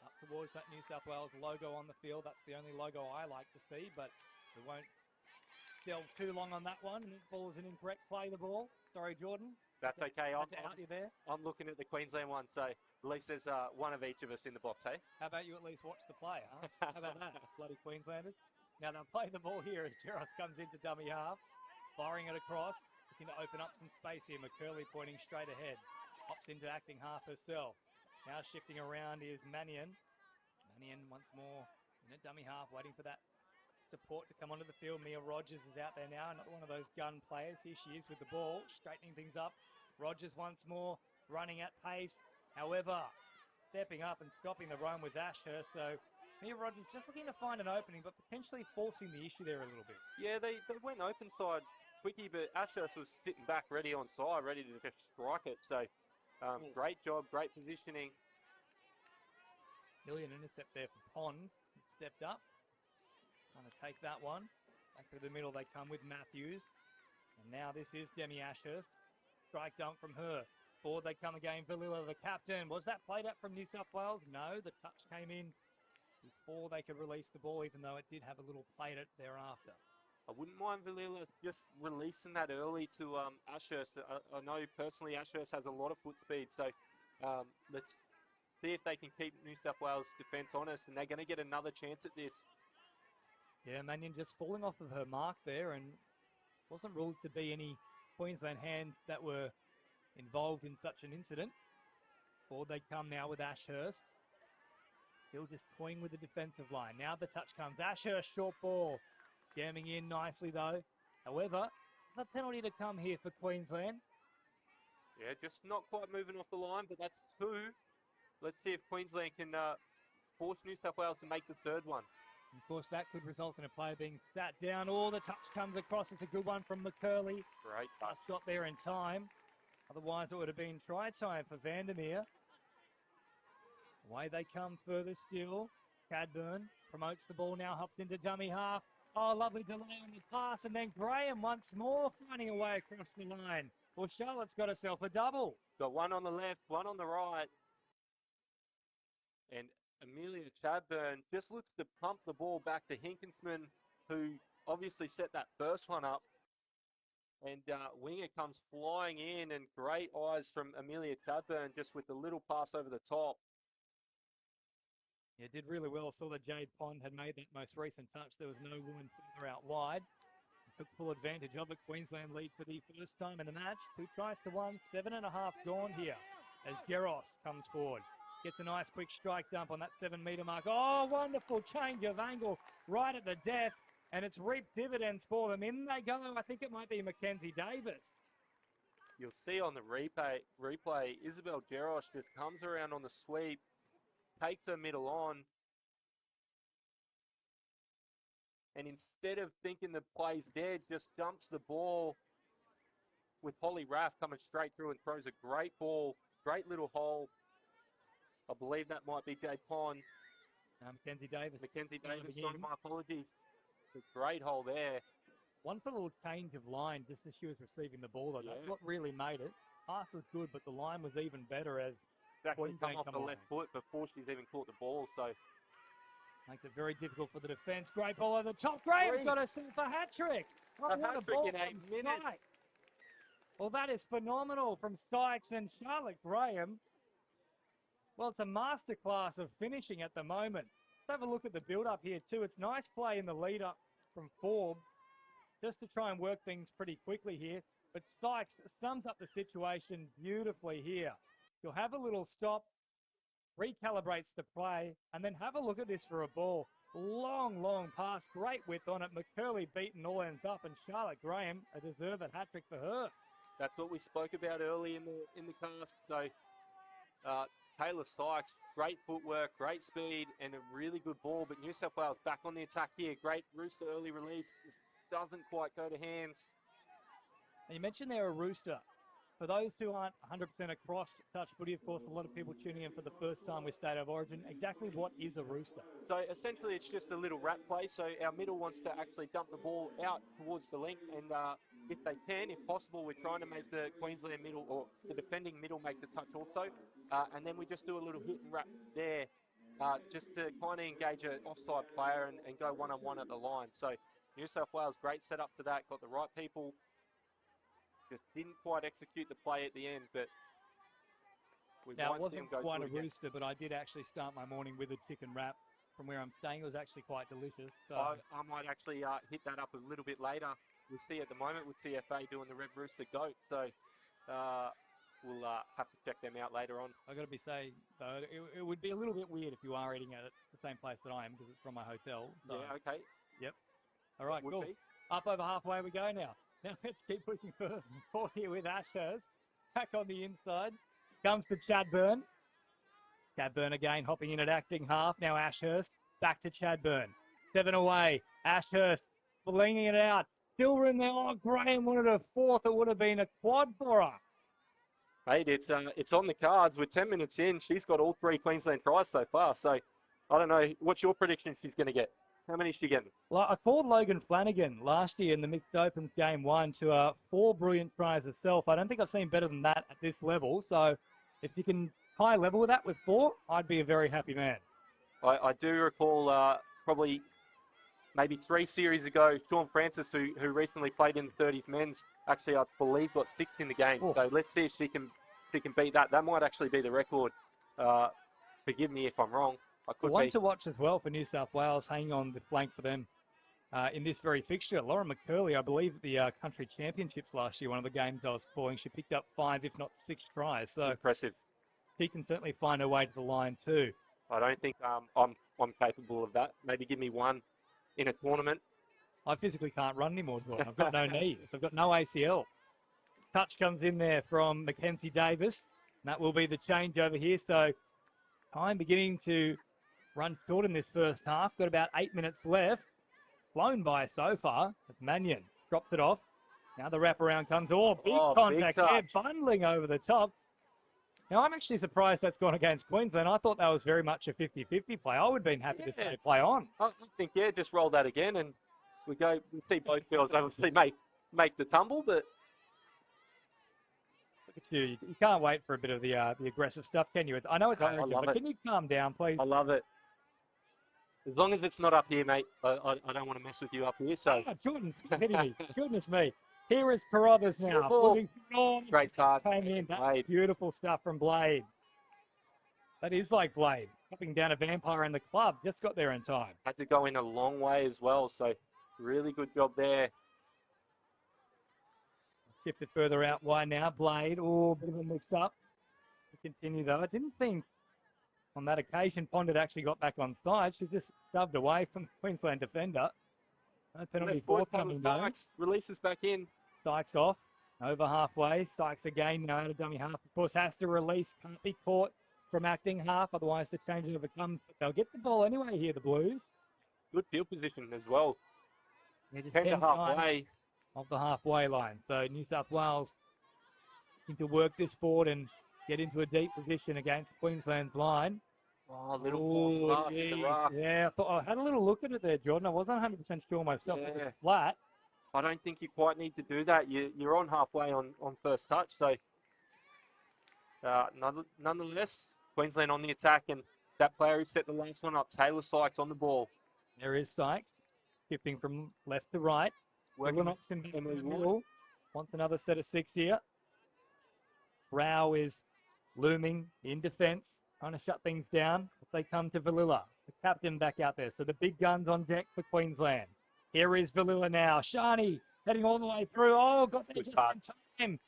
Up towards that New South Wales logo on the field. That's the only logo I like to see, but we won't delve too long on that one. This ball is an incorrect play, the ball. Sorry, Jordan. That's okay. I'm looking at the Queensland one, so at least there's one of each of us in the box, hey? How about you at least watch the play, huh? How about that, bloody Queenslanders? Now they'll play the ball here as Geros comes into dummy half, firing it across, looking to open up some space here. McCurley pointing straight ahead, hops into acting half herself. Now shifting around is Mannion. Mannion once more in a dummy half, waiting for that support to come onto the field. Mia Rogers is out there now, another one of those gun players. Here she is with the ball, straightening things up. Rogers once more running at pace. However, stepping up and stopping the run was Ashurst. So Mia Rogers just looking to find an opening, but potentially forcing the issue there a little bit. Yeah, they went open side quickie, but Ashurst was sitting back ready on side, ready to just strike it. So great job, great positioning. Million intercept there for Pond. Stepped up. Trying to take that one. Back through the middle they come with Matthews. And now this is Demi Ashurst. Strike dunk from her. Forward they come again. Valilla, the captain. Was that played up from New South Wales? No, the touch came in before they could release the ball, even though it did have a little play it thereafter. I wouldn't mind Valilla just releasing that early to Ashurst. I know personally Ashurst has a lot of foot speed, so let's see if they can keep New South Wales defence honest, and they're going to get another chance at this. Yeah, Mannion just falling off of her mark there, and wasn't ruled to be any Queensland hands that were involved in such an incident. Forward they come now with Ashurst. Still just toying with the defensive line. Now the touch comes. Ashurst, short ball. Jamming in nicely though. However, the penalty to come here for Queensland. Yeah, just not quite moving off the line, but that's two. Let's see if Queensland can force New South Wales to make the third one. Of course, that could result in a player being sat down. Oh, the touch comes across. It's a good one from McCurley. Great touch. Just got there in time. Otherwise, it would have been try time for Vandermeer. Away they come further still. Cadburn promotes the ball now, hops into dummy half. Oh, lovely delay on the pass. And then Graham once more finding a way across the line. Well, Charlotte's got herself a double. Got one on the left, one on the right. And Amelia Chadburn just looks to pump the ball back to Hinkinsman, who obviously set that first one up. And Winger comes flying in, and great eyes from Amelia Chadburn just with the little pass over the top. Yeah, did really well. Saw that Jade Pond had made that most recent touch. There was no woman further out wide. Took full advantage of it. Queensland lead for the first time in the match. 2 tries to 1, 7.5 gone here as Geros comes forward. Gets a nice quick strike dump on that 7-metre mark. Oh, wonderful change of angle right at the death. And it's reaped dividends for them. In they go. I think it might be Mackenzie Davis. You'll see on the replay, Isabel Geros just comes around on the sweep, takes her middle on, and instead of thinking the play's dead, just dumps the ball with Holly Raff coming straight through and throws a great ball, great little hole. I believe that might be Jade Pond. Mackenzie Davis. Mackenzie Davis, sorry, my apologies. A great hole there. One for a little change of line just as she was receiving the ball, though. Yeah. That's what really made it. Pass was good, but the line was even better as It's actually Queensland come off the left foot before she's even caught the ball, so makes it very difficult for the defence. Great ball over the top. Graham's got herself a hat-trick. A hat-trick in 8 minutes. Sykes. Well, that is phenomenal from Sykes and Charlotte Graham. Well, it's a masterclass of finishing at the moment. Let's have a look at the build-up here too. It's nice play in the lead-up from Forbes just to try and work things pretty quickly here. But Sykes sums up the situation beautifully here. You'll have a little stop, recalibrates the play, and then have a look at this for a ball. Long long pass, great width on it. McCurley beaten all ends up, and Charlotte Graham, a deserved hat-trick for her. That's what we spoke about early in the cast. So Taylor Sykes, great footwork, great speed, and a really good ball. But New South Wales back on the attack here. Great Rooster early release. Just doesn't quite go to hands. And you mentioned they're a Rooster. For those who aren't 100% across touch footy, of course, a lot of people tuning in for the first time with State of Origin. Exactly what is a Rooster? So essentially it's just a little wrap play. So our middle wants to actually dump the ball out towards the length, and if they can, if possible, we're trying to make the Queensland middle or the defending middle make the touch also. And then we just do a little hit and wrap there just to kind of engage an offside player and go one-on-one at the line. So New South Wales, great setup to that, got the right people. Just didn't quite execute the play at the end, but we now, might it see him wasn't go quite a through again. Rooster, but I did actually start my morning with a chicken wrap. From where I'm staying, it was actually quite delicious. So. I might actually hit that up a little bit later. We'll see at the moment with CFA doing the Red Rooster Goat, so we'll have to check them out later on. I've got to be saying, though, it would be a little bit weird if you are eating at the same place that I am, because it's from my hotel. So. Yeah, okay. Yep. All right, cool. Be. Up over halfway we go now. Now let's keep pushing further forward here with Ashurst. Back on the inside. Comes to Chadburn. Chadburn again hopping in at acting half. Now Ashurst back to Chadburn. 7 away. Ashurst flinging it out. Still room there. Oh, Graham wanted a fourth. It would have been a quad for her. Mate, it's on the cards. With 10 minutes in, she's got all 3 Queensland tries so far. So I don't know. What's your prediction she's going to get? How many is she getting? Well, I called Logan Flanagan last year in the Mixed Opens Game 1 to 4 brilliant tries herself. I don't think I've seen better than that at this level. So if you can high level with that with 4, I'd be a very happy man. I do recall probably maybe 3 series ago, Sean Francis, who recently played in the 30s men's, actually I believe got 6 in the game. Oh. So let's see if she can beat that. That might actually be the record. Forgive me if I'm wrong. I could One be. to watch as well for New South Wales, hanging on the flank for them in this very fixture. Lauren McCurley, I believe the country championships last year, one of the games I was calling, she picked up 5, if not 6 tries. So impressive. She can certainly find her way to the line too. I don't think I'm capable of that. Maybe give me 1 in a tournament. I physically can't run anymore, Jordan. I've got no knees. I've got no ACL. Touch comes in there from Mackenzie Davis. And that will be the change over here. So time beginning to run short in this first half. Got about 8 minutes left. Flown by so far. It's Mannion. Drops it off. Now the wraparound comes. Oh, big contact there. Bundling over the top. Now, I'm actually surprised that's gone against Queensland. I thought that was very much a 50-50 play. I would have been happy to say play on. I think, just roll that again and we see both girls obviously make the tumble, but look at you. You can't wait for a bit of the aggressive stuff, can you? I know it's arrogant, but can you calm down, please? I love it. As long as it's not up here, mate, I don't want to mess with you up here. So Jordan's hitting me. Goodness me. Here is Carruthers now. Great touch. Came in. That's beautiful stuff from Blade. That is like Blade. Hopping down a vampire in the club. Just got there in time. Had to go in a long way as well. So really good job there. Shifted further out wide now. Blade. Oh, bit of a mix up. To continue though. I didn't think on that occasion Pondit actually got back on side. She just shoved away from the Queensland defender. No penalty forthcoming though. Releases back in. Sykes off. Over halfway. Sykes again now out of dummy half. Of course has to release. Can't be caught from acting half. Otherwise the change overcomes. But they'll get the ball anyway here, the Blues. Good field position as well. 10 to halfway. Of the halfway line. So New South Wales need to work this forward and get into a deep position against Queensland's line. Oh, little pass in the rough. Yeah, I had a little look at it there, Jordan. I wasn't 100% sure myself. Yeah. It was flat. I don't think you quite need to do that. You're on halfway on first touch. So nonetheless, Queensland on the attack, and that player who set the last one up, Taylor Sykes, on the ball. There is Sykes, shifting from left to right. Working in the middle. Wants another set of 6 here. Rao is looming in defence, trying to shut things down as they come to Valilla. The captain back out there. So the big guns on deck for Queensland. Here is Valilla now. Shani heading all the way through. Oh, got there just in time.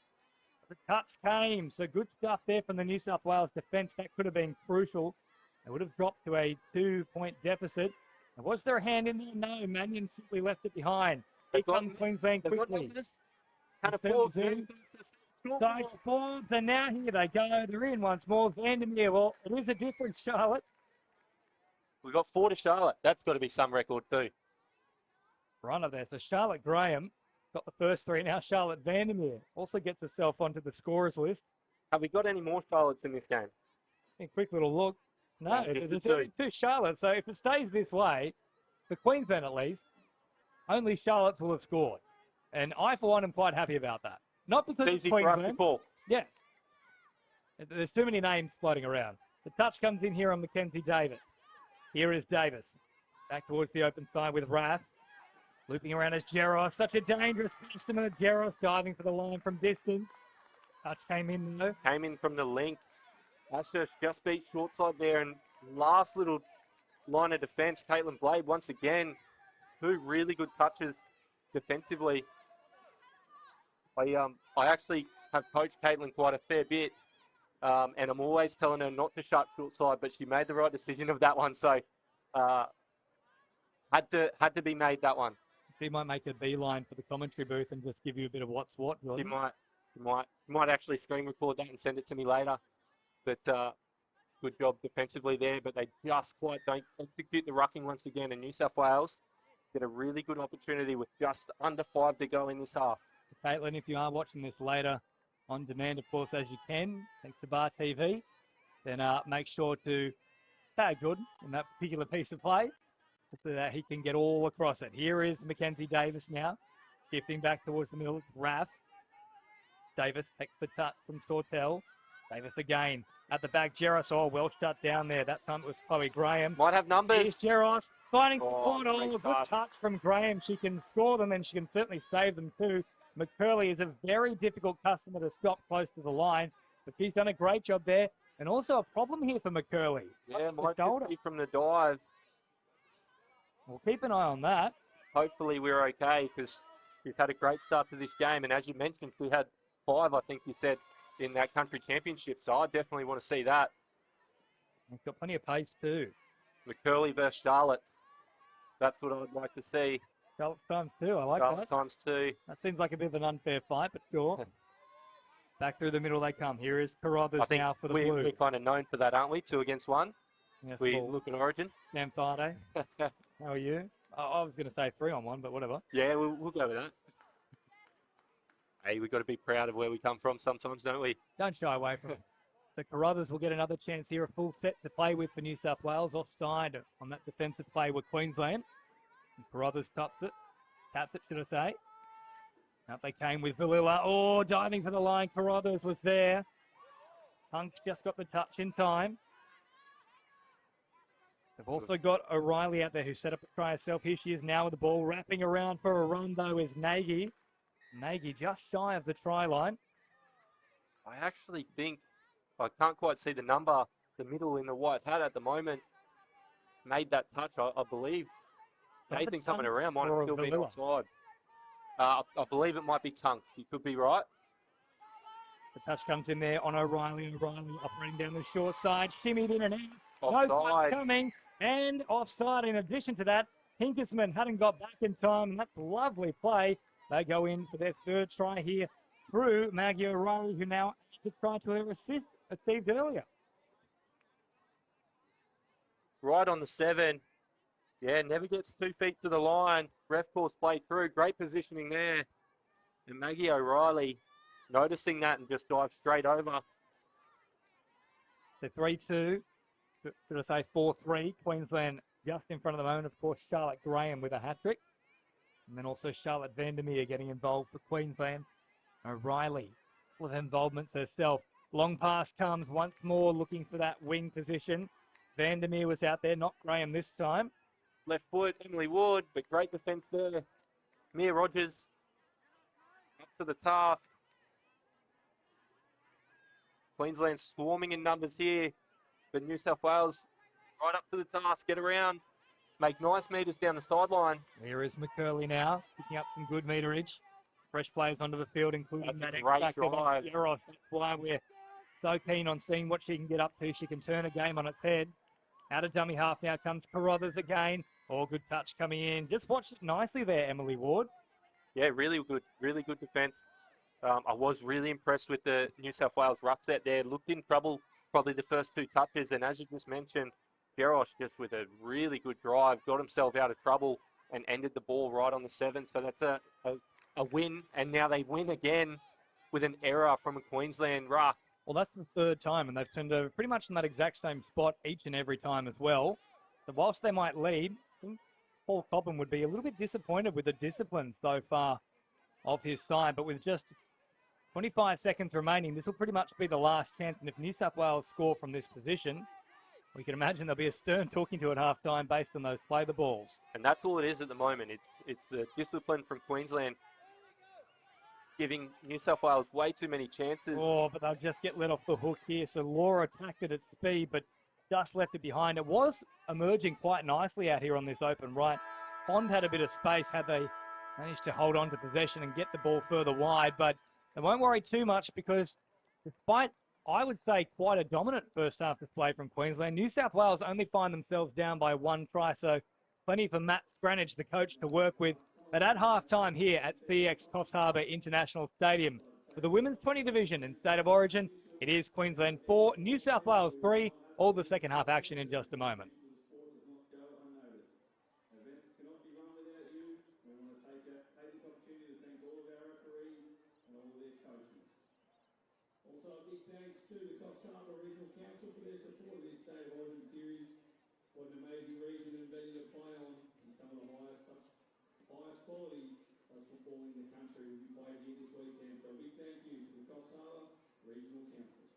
The touch came. So good stuff there from the New South Wales defence. That could have been crucial. They would have dropped to a 2-point deficit. Was there a hand in there? No, Mannion simply left it behind. Here comes Queensland They've got quickly. numbers. Can They afford certainly to. Side spawns, and now here they go. They're in once more. Vandermeer, well, it is a difference, Charlotte. We've got 4 to Charlotte. That's got to be some record too. Runner there. So Charlotte Graham got the first 3. Now Charlotte Vandermeer also gets herself onto the scorers list. Have we got any more Charlottes in this game? A quick little look. No, Yeah, just there's the only 2 Charlotte. So if it stays this way, for Queensland at least, only Charlottes will have scored. And I, for one, am quite happy about that. Not because it's Easy for us to Queensland. call. Yes. There's too many names floating around. The touch comes in here on Mackenzie Davis. Here is Davis. Back towards the open side with Rath. Looping around as Geros. Such a dangerous customer. Geros diving for the line from distance. Touch came in though. Came in from the link. Ashurst just beat short side there, and last little line of defence, Caitlin Blade once again. 2 really good touches defensively. I actually have coached Caitlin quite a fair bit, and I'm always telling her not to shut short side, but she made the right decision of that one, so had to be made that one. She might make a beeline for the commentary booth and just give you a bit of what's what. She might actually screen record that and send it to me later. But good job defensively there, but they just quite don't execute the rucking once again. And New South Wales get a really good opportunity with just under 5 to go in this half. Caitlin, if you are watching this later on demand, of course, as you can, thanks to Bar TV, then make sure to tag Jordan in that particular piece of play so that he can get all across it. Here is Mackenzie Davis now, shifting back towards the middle. Rath. Davis takes the touch from Sortel. Davis again at the back. Geros, well shut down there. That time it was Chloe Graham. Might have numbers. Here's Geros finding support. great Good start. touch from Graham. She can score them and she can certainly save them too. McCurley is a very difficult customer to stop close to the line, but she's done a great job there. And also a problem here for McCurley. Yeah, The might shoulder. be from the dive. We'll keep an eye on that. Hopefully we're okay, because she's had a great start to this game. And as you mentioned, she had 5, I think you said, in that country championship. So I definitely want to see that. We've got plenty of pace too. McCurley versus Charlotte. That's what I'd like to see. Charlotte times 2, I like Charlotte that. times 2. That seems like a bit of an unfair fight, but sure. Back through the middle they come. Here is Carruthers I think now for the we're Blues. kind of known for that, aren't we? 2 against 1. Yes, We Paul. look at Origin. Sam Friday. How are you? I was going to say 3-on-1, but whatever. Yeah, we'll go with that. Hey, we've got to be proud of where we come from sometimes, don't we? Don't shy away from it. So Carruthers will get another chance here, a full set to play with for New South Wales. Offside on that defensive play with Queensland. And Carruthers taps it, should I say. Out they came with Valilla. Oh, diving for the line. Carruthers was there. Hunk's just got the touch in time. They've also got O'Reilly out there who set up a try herself. Here she is now with the ball. Wrapping around for a run, though, is Nagy. Nagy just shy of the try line. I actually think, I can't quite see the number, the middle in the white hat at the moment, made that touch, I believe. Anything coming around might have still been offside. I believe it might be Tunk. You could be right. The touch comes in there on O'Reilly. O'Reilly operating down the short side. Shimmied in and out. Offside. No touch coming. And offside. In addition to that, Hinkersman hadn't got back in time. And that's a lovely play. They go in for their 3rd try here through Maggie O'Reilly, who now has a try to her assist achieved earlier. Right on the 7. Yeah, never gets 2 feet to the line. Ref calls play through. Great positioning there. And Maggie O'Reilly noticing that and just dives straight over. So 3-2. Should I say 4-3. Queensland just in front of the moment. Of course, Charlotte Graham with a hat-trick. And then also Charlotte Vandermeer getting involved for Queensland. O'Reilly with involvements herself. Long pass comes once more looking for that wing position. Vandermeer was out there, not Graham this time. Left foot, Emily Wood, but great defence there. Mia Rogers up to the task. Queensland swarming in numbers here, but New South Wales right up to the task, get around, make nice metres down the sideline. Here is McCurley now, picking up some good meterage. Fresh players onto the field, including That's that a great X-Factor, drive. Eros. That's why we're so keen on seeing what she can get up to. She can turn a game on its head. Out of dummy half now comes Carruthers again. Oh, good touch coming in. Just watched it nicely there, Emily Ward. Yeah, really good defence. I was really impressed with the New South Wales ruck set there. Looked in trouble probably the first two touches, and as you just mentioned, Jarosh just with a really good drive got himself out of trouble and ended the ball right on the 7. So that's a win, and now they win again with an error from a Queensland ruck. Well, that's the third time, and they've turned over pretty much in that exact same spot each and every time as well. So whilst they might lead, I think Paul Cobham would be a little bit disappointed with the discipline so far of his side, but with just 25 seconds remaining, this will pretty much be the last chance, and if New South Wales score from this position, we can imagine there'll be a stern talking to at half-time based on those play the balls. And that's all it is at the moment. It's the discipline from Queensland giving New South Wales way too many chances. Oh, but they'll just get let off the hook here. So Laura attacked it at speed, but just left it behind. It was emerging quite nicely out here on this open right. Bond had a bit of space had they managed to hold on to possession and get the ball further wide, but they won't worry too much because despite, I would say, quite a dominant first half display from Queensland, New South Wales only find themselves down by 1 try, so plenty for Matt Scranage, the coach, to work with. But at half-time here at CX Coffs Harbour International Stadium for the Women's 20 Division in State of Origin, it is Queensland 4, New South Wales 3, all the second half action in just a moment. Also, a big thanks to the Coffs Harbour Regional Council for their support of this State of Origin series. What an amazing region and venue to play on, and some of the highest quality touch football in the country will be played here this weekend. So a big thank you to the Coffs Harbour Regional Council.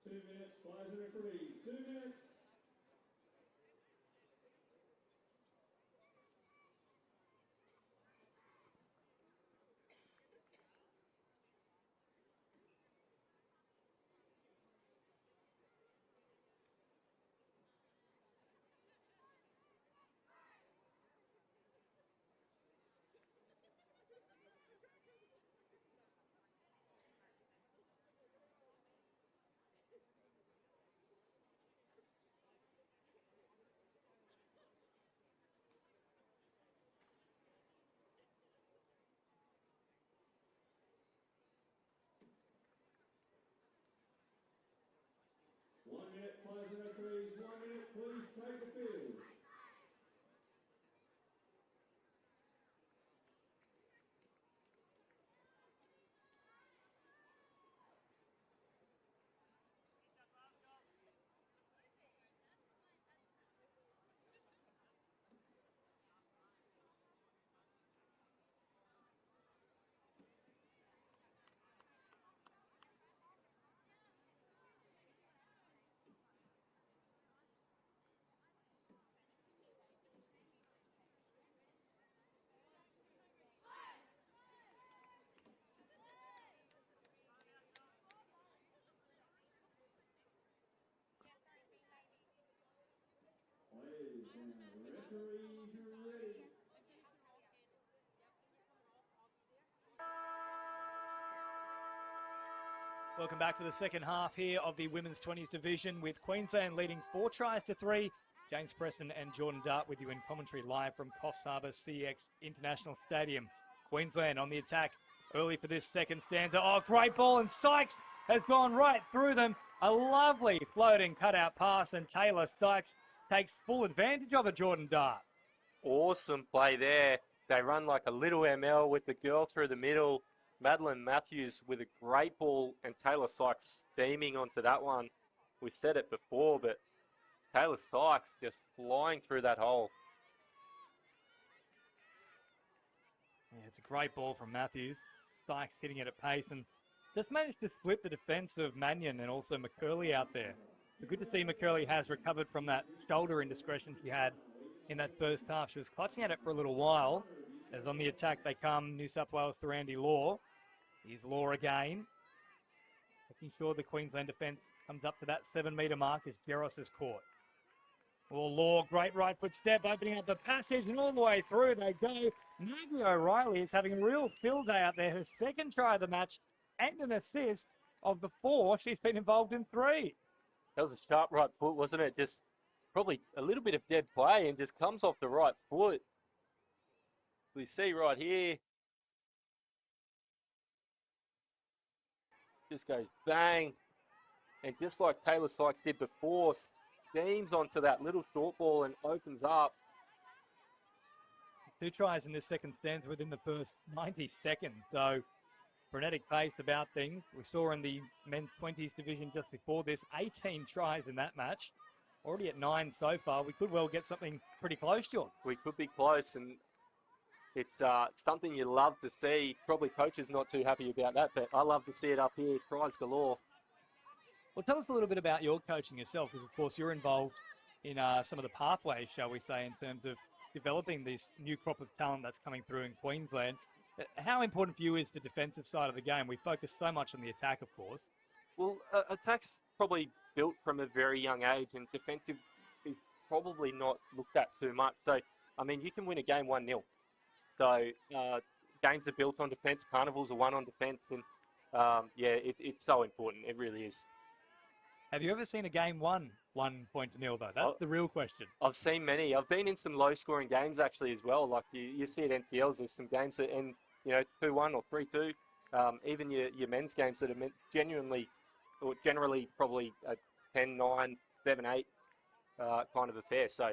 Two minutes, players and referees. 2 minutes. referees, 1 minute, please take the field. Welcome back to the second half here of the Women's 20s division with Queensland leading 4-3. James Preston and Jordan Dart with you in commentary live from Coffs Harbour CX International Stadium. Queensland on the attack early for this second stanza. Oh, great ball, and Sykes has gone right through them. A lovely floating cutout pass, and Taylor Sykes takes full advantage of it, Jordan Dart. Awesome play there. They run like a little ML with the girl through the middle. Madeline Matthews with a great ball, and Taylor Sykes steaming onto that one. We've said it before, but Taylor Sykes just flying through that hole. Yeah, it's a great ball from Matthews. Sykes hitting it at pace and just managed to split the defence of Mannion and also McCurley out there. So good to see McCurley has recovered from that shoulder indiscretion she had in that first half. She was clutching at it for a little while. As on the attack they come, New South Wales through Andy Law. Here's Law again. Making sure the Queensland defence comes up to that 7-metre mark as Geros is caught. Well, Law, great right foot step, opening up the passage, and all the way through they go. Maggie O'Reilly is having a real field day out there. Her second try of the match and an assist of the 4. She's been involved in 3. That was a sharp right foot, wasn't it? Just probably a little bit of dead play and just comes off the right foot. We see right here. Just goes bang. And just like Taylor Sykes did before, steams onto that little short ball and opens up. 2 tries in this second stanza within the first 90 seconds. So frenetic pace about things. We saw in the men's 20s division just before this, 18 tries in that match. Already at 9 so far. We could well get something pretty close, John. We could be close, and it's something you love to see. Probably coaches not too happy about that, but I love to see it up here. Tries galore. Well, tell us a little bit about your coaching yourself, because of course you're involved in some of the pathways, shall we say, in terms of developing this new crop of talent that's coming through in Queensland. How important for you is the defensive side of the game? We focus so much on the attack, of course. Well, attack's probably built from a very young age, and defensive is probably not looked at too much. So, I mean, you can win a game 1-0. So, games are built on defence, carnivals are won on defence, and yeah, it's so important. It really is. Have you ever seen a game won 1-0 though? That's the real question. I've seen many. I've been in some low-scoring games actually as well. Like you see at NPLs, there's some games that end 2-1 or 3-2. Even your men's games that are genuinely or generally probably a 10-9, 7-8 kind of affair. So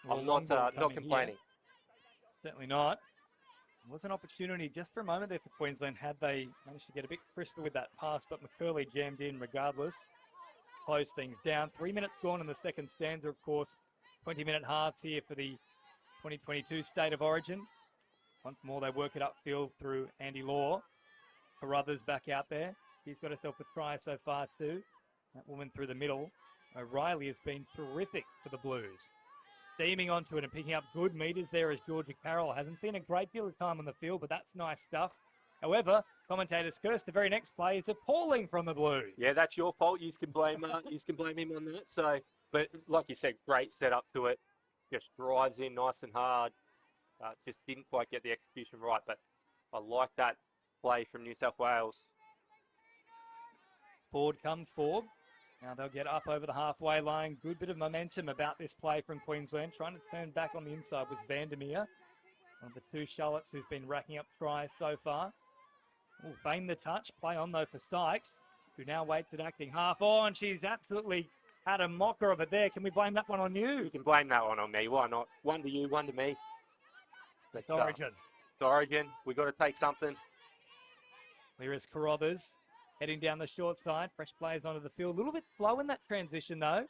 Well, I'm not complaining. Here. Certainly not. There was an opportunity just for a moment there for Queensland had they managed to get a bit crisper with that pass, but McCurley jammed in regardless. Close things down. 3 minutes gone in the second stanza, of course. 20-minute halves here for the 2022 State of Origin. Once more they work it upfield through Andy Law. Carruthers back out there. She's got herself a try so far too. That woman through the middle. O'Reilly has been terrific for the Blues. Steaming onto it and picking up good meters there as Georgia Carroll. Hasn't seen a great deal of time on the field, but that's nice stuff. However, commentators curse the very next play is appalling from the Blues. Yeah, that's your fault. You can blame him on that. So, but like you said, great setup to it. Just drives in nice and hard. Just didn't quite get the execution right, but I like that play from New South Wales. Ford comes forward. Now they'll get up over the halfway line. Good bit of momentum about this play from Queensland. Trying to turn back on the inside with Vandermeer. One of the 2 Charlottes who's been racking up tries so far. Will feign the touch. Play on though for Sykes, who now waits at acting half on. She's absolutely had a mocker of it there. Can we blame that one on you? You can blame that one on me. Why not? One to you, one to me. It's Origin. It's Origin. We've got to take something. Here is Carruthers heading down the short side. Fresh players onto the field. A little bit slow in that transition, though.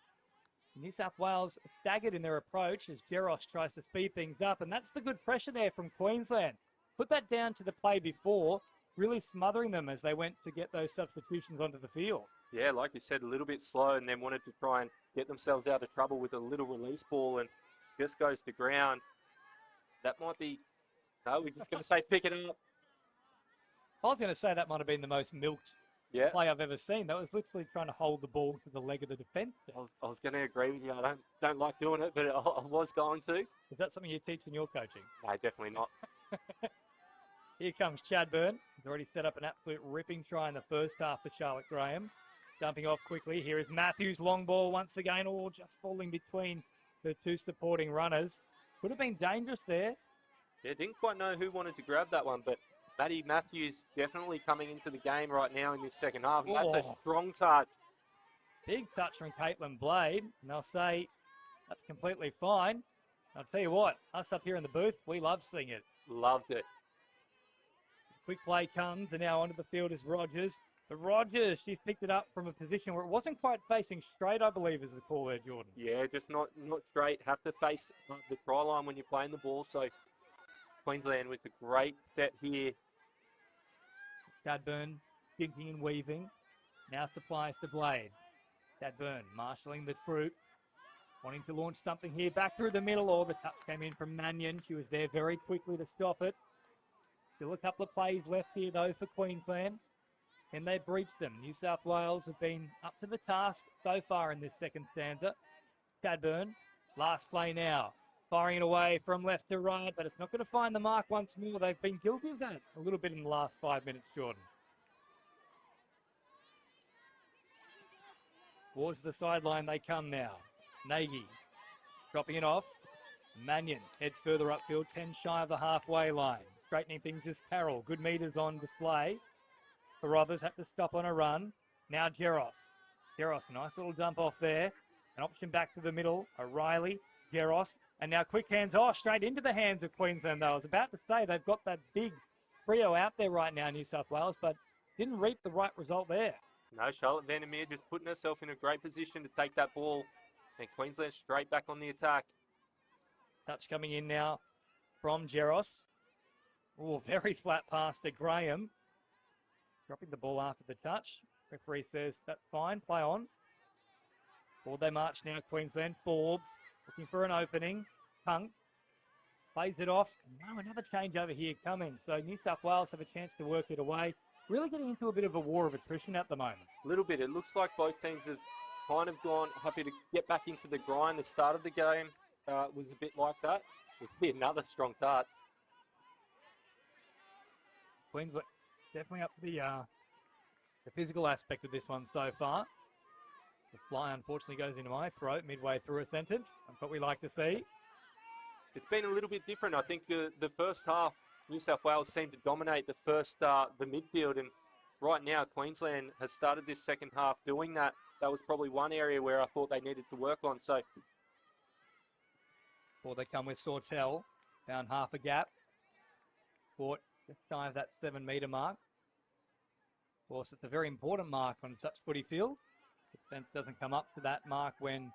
New South Wales staggered in their approach as Jeros tries to speed things up, and that's the good pressure there from Queensland. Put that down to the play before, really smothering them as they went to get those substitutions onto the field. Yeah, like you said, a little bit slow, and then wanted to try and get themselves out of trouble with a little release ball, and just goes to ground. That might be... No, we're just going to say pick it up. I was going to say that might have been the most milked play I've ever seen. That was literally trying to hold the ball to the leg of the defence. I was going to agree with you. I don't like doing it, but I was going to. Is that something you teach in your coaching? No, definitely not. Here comes Chadburn. He's already set up an absolute ripping try in the first half for Charlotte Graham. Dumping off quickly. Here is Matthews, long ball once again, all just falling between the two supporting runners. Could have been dangerous there. Yeah, didn't quite know who wanted to grab that one, but Matty Matthews definitely coming into the game right now in this second half. That's a strong touch. Big touch from Caitlin Blade, and they'll say that's completely fine. I'll tell you what, us up here in the booth, we love seeing it. Loved it. Quick play comes, and now onto the field is Rogers. But Rogers, she's picked it up from a position where it wasn't quite facing straight, I believe, is the call there, Jordan. Yeah, just not straight. Have to face the try line when you're playing the ball. So Queensland with a great set here. Chadburn dinking and weaving. Now supplies to Blade. Chadburn marshalling the troop. Wanting to launch something here. Back through the middle. Or the touch came in from Mannion. She was there very quickly to stop it. Still a couple of plays left here, though, for Queensland. And they breached them. New South Wales have been up to the task so far in this second stanza. Chadburn, last play now. Firing it away from left to right, but it's not going to find the mark once more. They've been guilty of that a little bit in the last 5 minutes, Jordan. Towards the sideline they come now. Nagy dropping it off. Mannion heads further upfield, 10 shy of the halfway line. Straightening things is Carroll. Good meters on display. Carruthers had to stop on a run. Now Jeros. Jeros, nice little dump off there. An option back to the middle. O'Reilly, Jeros. And now quick hands. Oh, straight into the hands of Queensland, though. I was about to say they've got that big trio out there right now, New South Wales, but didn't reap the right result there. No, Charlotte Vandermeer just putting herself in a great position to take that ball. And Queensland straight back on the attack. Touch coming in now from Jeros. Oh, very flat pass to Graham. Dropping the ball after the touch. Referee says that's fine, play on. Forward they march now, Queensland. Forbes looking for an opening. Punk plays it off. Now another change over here coming. So New South Wales have a chance to work it away. Really getting into a bit of a war of attrition at the moment. A little bit. It looks like both teams have kind of gone happy to get back into the grind. The start of the game was a bit like that. We'll see another strong touch. Queensland definitely up to the physical aspect of this one so far. The fly unfortunately goes into my throat midway through a sentence. That's what we like to see. It's been a little bit different. I think the first half, New South Wales seemed to dominate the midfield, and right now Queensland has started this second half doing that. That was probably one area where I thought they needed to work on. So, before they come with Sortel, found half a gap. Caught just shy of that 7 metre mark. Of course, it's a very important mark on such footy field. Defence doesn't come up to that mark when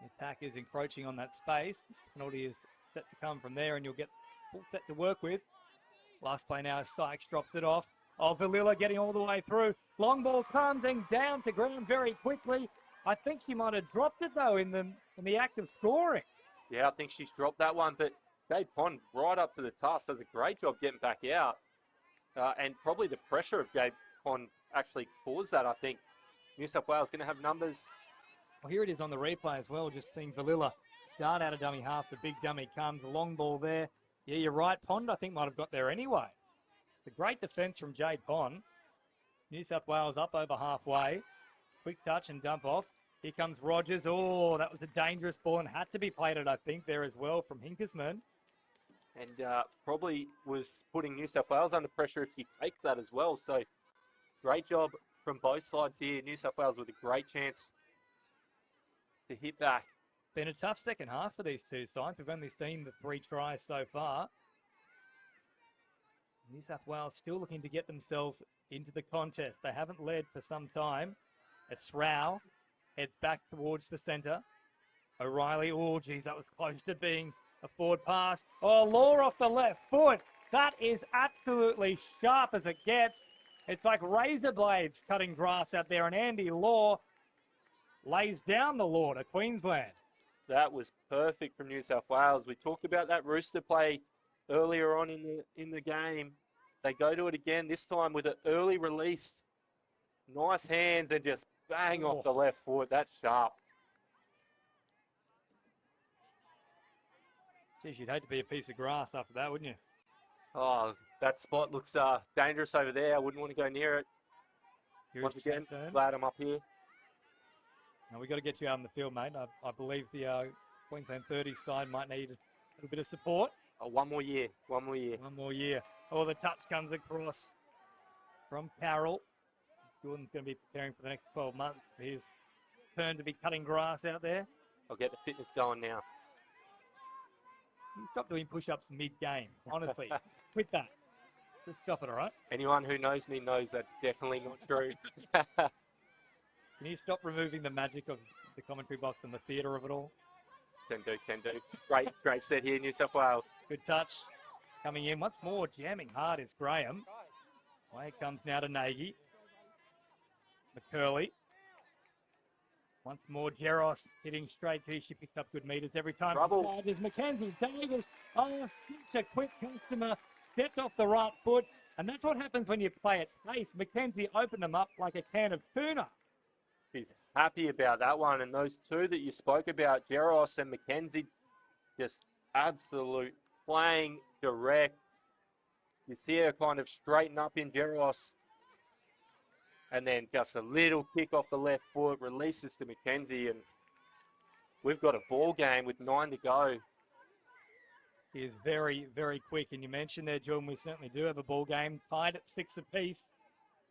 the attack is encroaching on that space. Penalty is set to come from there, and you'll get full set to work with. Last play now, Sykes drops it off. Oh, Valilla getting all the way through. Long ball comes and down to ground very quickly. I think she might have dropped it, though, in the act of scoring. Yeah, I think she's dropped that one, but Jade Pond right up to the task, does a great job getting back out. And probably the pressure of Jade Pond actually caused that, I think. New South Wales going to have numbers. Well, here it is on the replay as well, just seeing Valilla dart out of dummy half. The big dummy comes, a long ball there. Yeah, you're right, Pond I think might have got there anyway. It's a great defence from Jade Pond. New South Wales up over halfway. Quick touch and dump off. Here comes Rogers. Oh, that was a dangerous ball and had to be plated, I think, there as well from Hinkersman. And probably was putting New South Wales under pressure if he takes that as well. So great job from both sides here. New South Wales with a great chance to hit back. Been a tough second half for these two sides. We've only seen the 3 tries so far. New South Wales still looking to get themselves into the contest. They haven't led for some time. It's Srow heads back towards the centre. O'Reilly, oh geez, that was close to being a forward pass. Oh, Law off the left foot. That is absolutely sharp as it gets. It's like razor blades cutting grass out there, and Andy Law lays down the law to Queensland. That was perfect from New South Wales. We talked about that rooster play earlier on in the game. They go to it again, this time with an early release. Nice hands and just bang off the left foot. That's sharp. Geez, you'd hate to be a piece of grass after that, wouldn't you? Oh, that spot looks dangerous over there. I wouldn't want to go near it. Once again, glad I'm up here. Now, we've got to get you out in the field, mate. I believe the Queensland 30 side might need a little bit of support. Oh, one more year. One more year. One more year. Oh, the touch comes across from Carroll. Jordan's going to be preparing for the next 12 months for his turn to be cutting grass out there. I'll get the fitness going now. You stop doing push-ups mid-game, honestly. Quit that. Just stop it, all right? Anyone who knows me knows that's definitely not true. Can you stop removing the magic of the commentary box and the theatre of it all? Can do. Great set here, New South Wales. Good touch. Coming in once more, jamming hard is Graham. Away it comes now to Nagy. McCurley. Once more, Jeros hitting straight to. She picks up good meters every time. Trouble. Is Mackenzie Davis. Oh, such a quick customer. Stepped off the right foot. And that's what happens when you play at pace. Mackenzie opened them up like a can of tuna. She's happy about that one. And those two that you spoke about, Jeros and Mackenzie, just absolute playing direct. You see her kind of straighten up in Jeros. And then just a little kick off the left foot, releases to Mackenzie, and we've got a ball game with 9 to go. He is very, very quick. And you mentioned there, Jordan, we certainly do have a ball game tied at 6 apiece.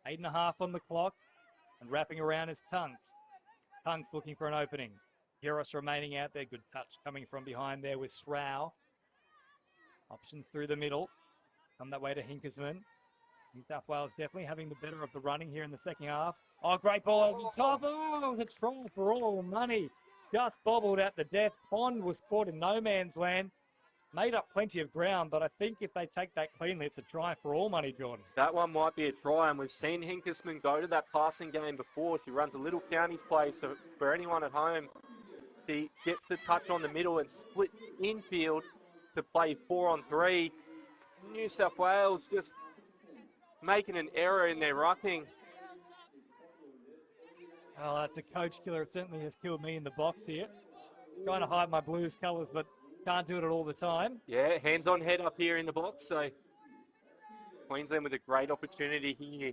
8.5 on the clock. And wrapping around is Tunks. Tunks looking for an opening. Jeros remaining out there. Good touch coming from behind there with Srow. Options through the middle. Come that way to Hinkersman. New South Wales definitely having the better of the running here in the second half. Oh, great ball over the top. Oh, it's a try for all money. Just bobbled at the death. Pond was caught in no man's land. Made up plenty of ground, but I think if they take that cleanly, it's a try for all money, Jordan. That one might be a try, and we've seen Hinkersman go to that passing game before. She runs a little counties play, so for anyone at home, she gets the touch on the middle and split infield to play 4-on-3. New South Wales just making an error in their rucking. Oh, that's a coach killer. It certainly has killed me in the box here. Trying to hide my Blues colours, but can't do it all the time. Yeah, hands on head up here in the box. So Queensland with a great opportunity here.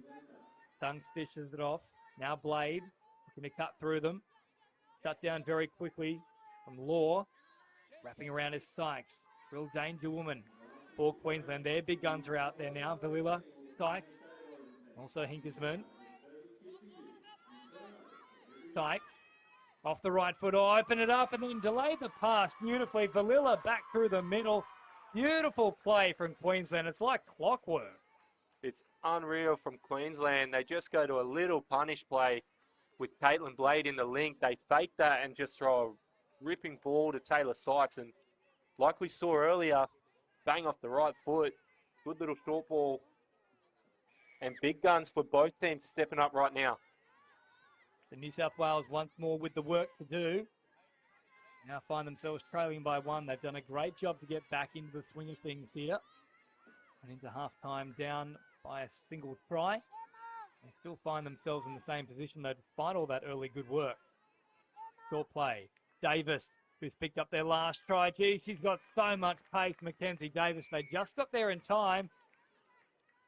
Dunks dishes it off. Now Blade looking to cut through them. Shut down very quickly from Law. Wrapping around is Sykes. Real danger woman for Queensland there. Big guns are out there now. Valilla, Sykes, also Hinkersman. Sykes off the right foot. Oh, open it up and then delay the pass beautifully. Valilla back through the middle. Beautiful play from Queensland. It's like clockwork. It's unreal from Queensland. They just go to a little punish play with Caitlin Blade in the link. They fake that and just throw a ripping ball to Taylor Sykes. And like we saw earlier, bang off the right foot. Good little short ball. And big guns for both teams stepping up right now. So New South Wales once more with the work to do. Now find themselves trailing by 1. They've done a great job to get back into the swing of things here. And into half-time down by a single try. They still find themselves in the same position though, despite all that early good work. Short play. Davis, who's picked up their last try. Gee, she's got so much pace, Mackenzie Davis. They just got there in time.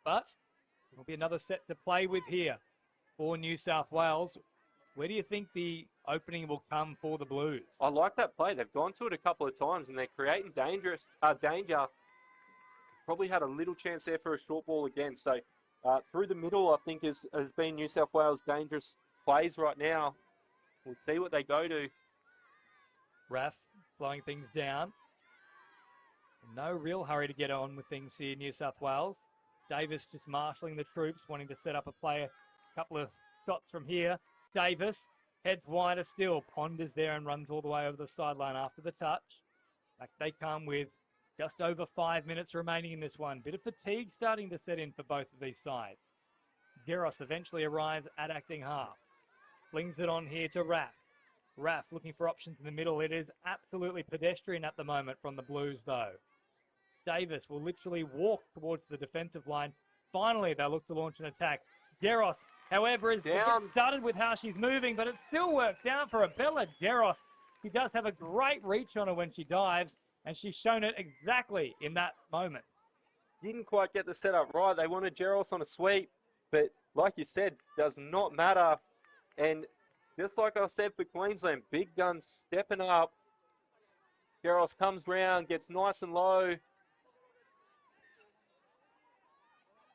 But there'll be another set to play with here for New South Wales. Where do you think the opening will come for the Blues? I like that play. They've gone to it a couple of times and they're creating danger. Probably had a little chance there for a short ball again. So through the middle, I think, has been New South Wales' dangerous plays right now. We'll see what they go to. Raf slowing things down. No real hurry to get on with things here, New South Wales. Davis just marshalling the troops, wanting to set up a play a couple of shots from here. Davis heads wider still. Ponders there and runs all the way over the sideline after the touch. Back they come with just over 5 minutes remaining in this one. Bit of fatigue starting to set in for both of these sides. Geros eventually arrives at acting half. Flings it on here to Raf. Raf looking for options in the middle. It is absolutely pedestrian at the moment from the Blues though. Davis will literally walk towards the defensive line. Finally, they'll look to launch an attack. Geros, however, is started with how she's moving, but it still works down for Abella Geros. She does have a great reach on her when she dives, and she's shown it exactly in that moment. Didn't quite get the setup right. They wanted Geros on a sweep, but like you said, does not matter. And just like I said for Queensland, big guns stepping up. Geros comes round, gets nice and low.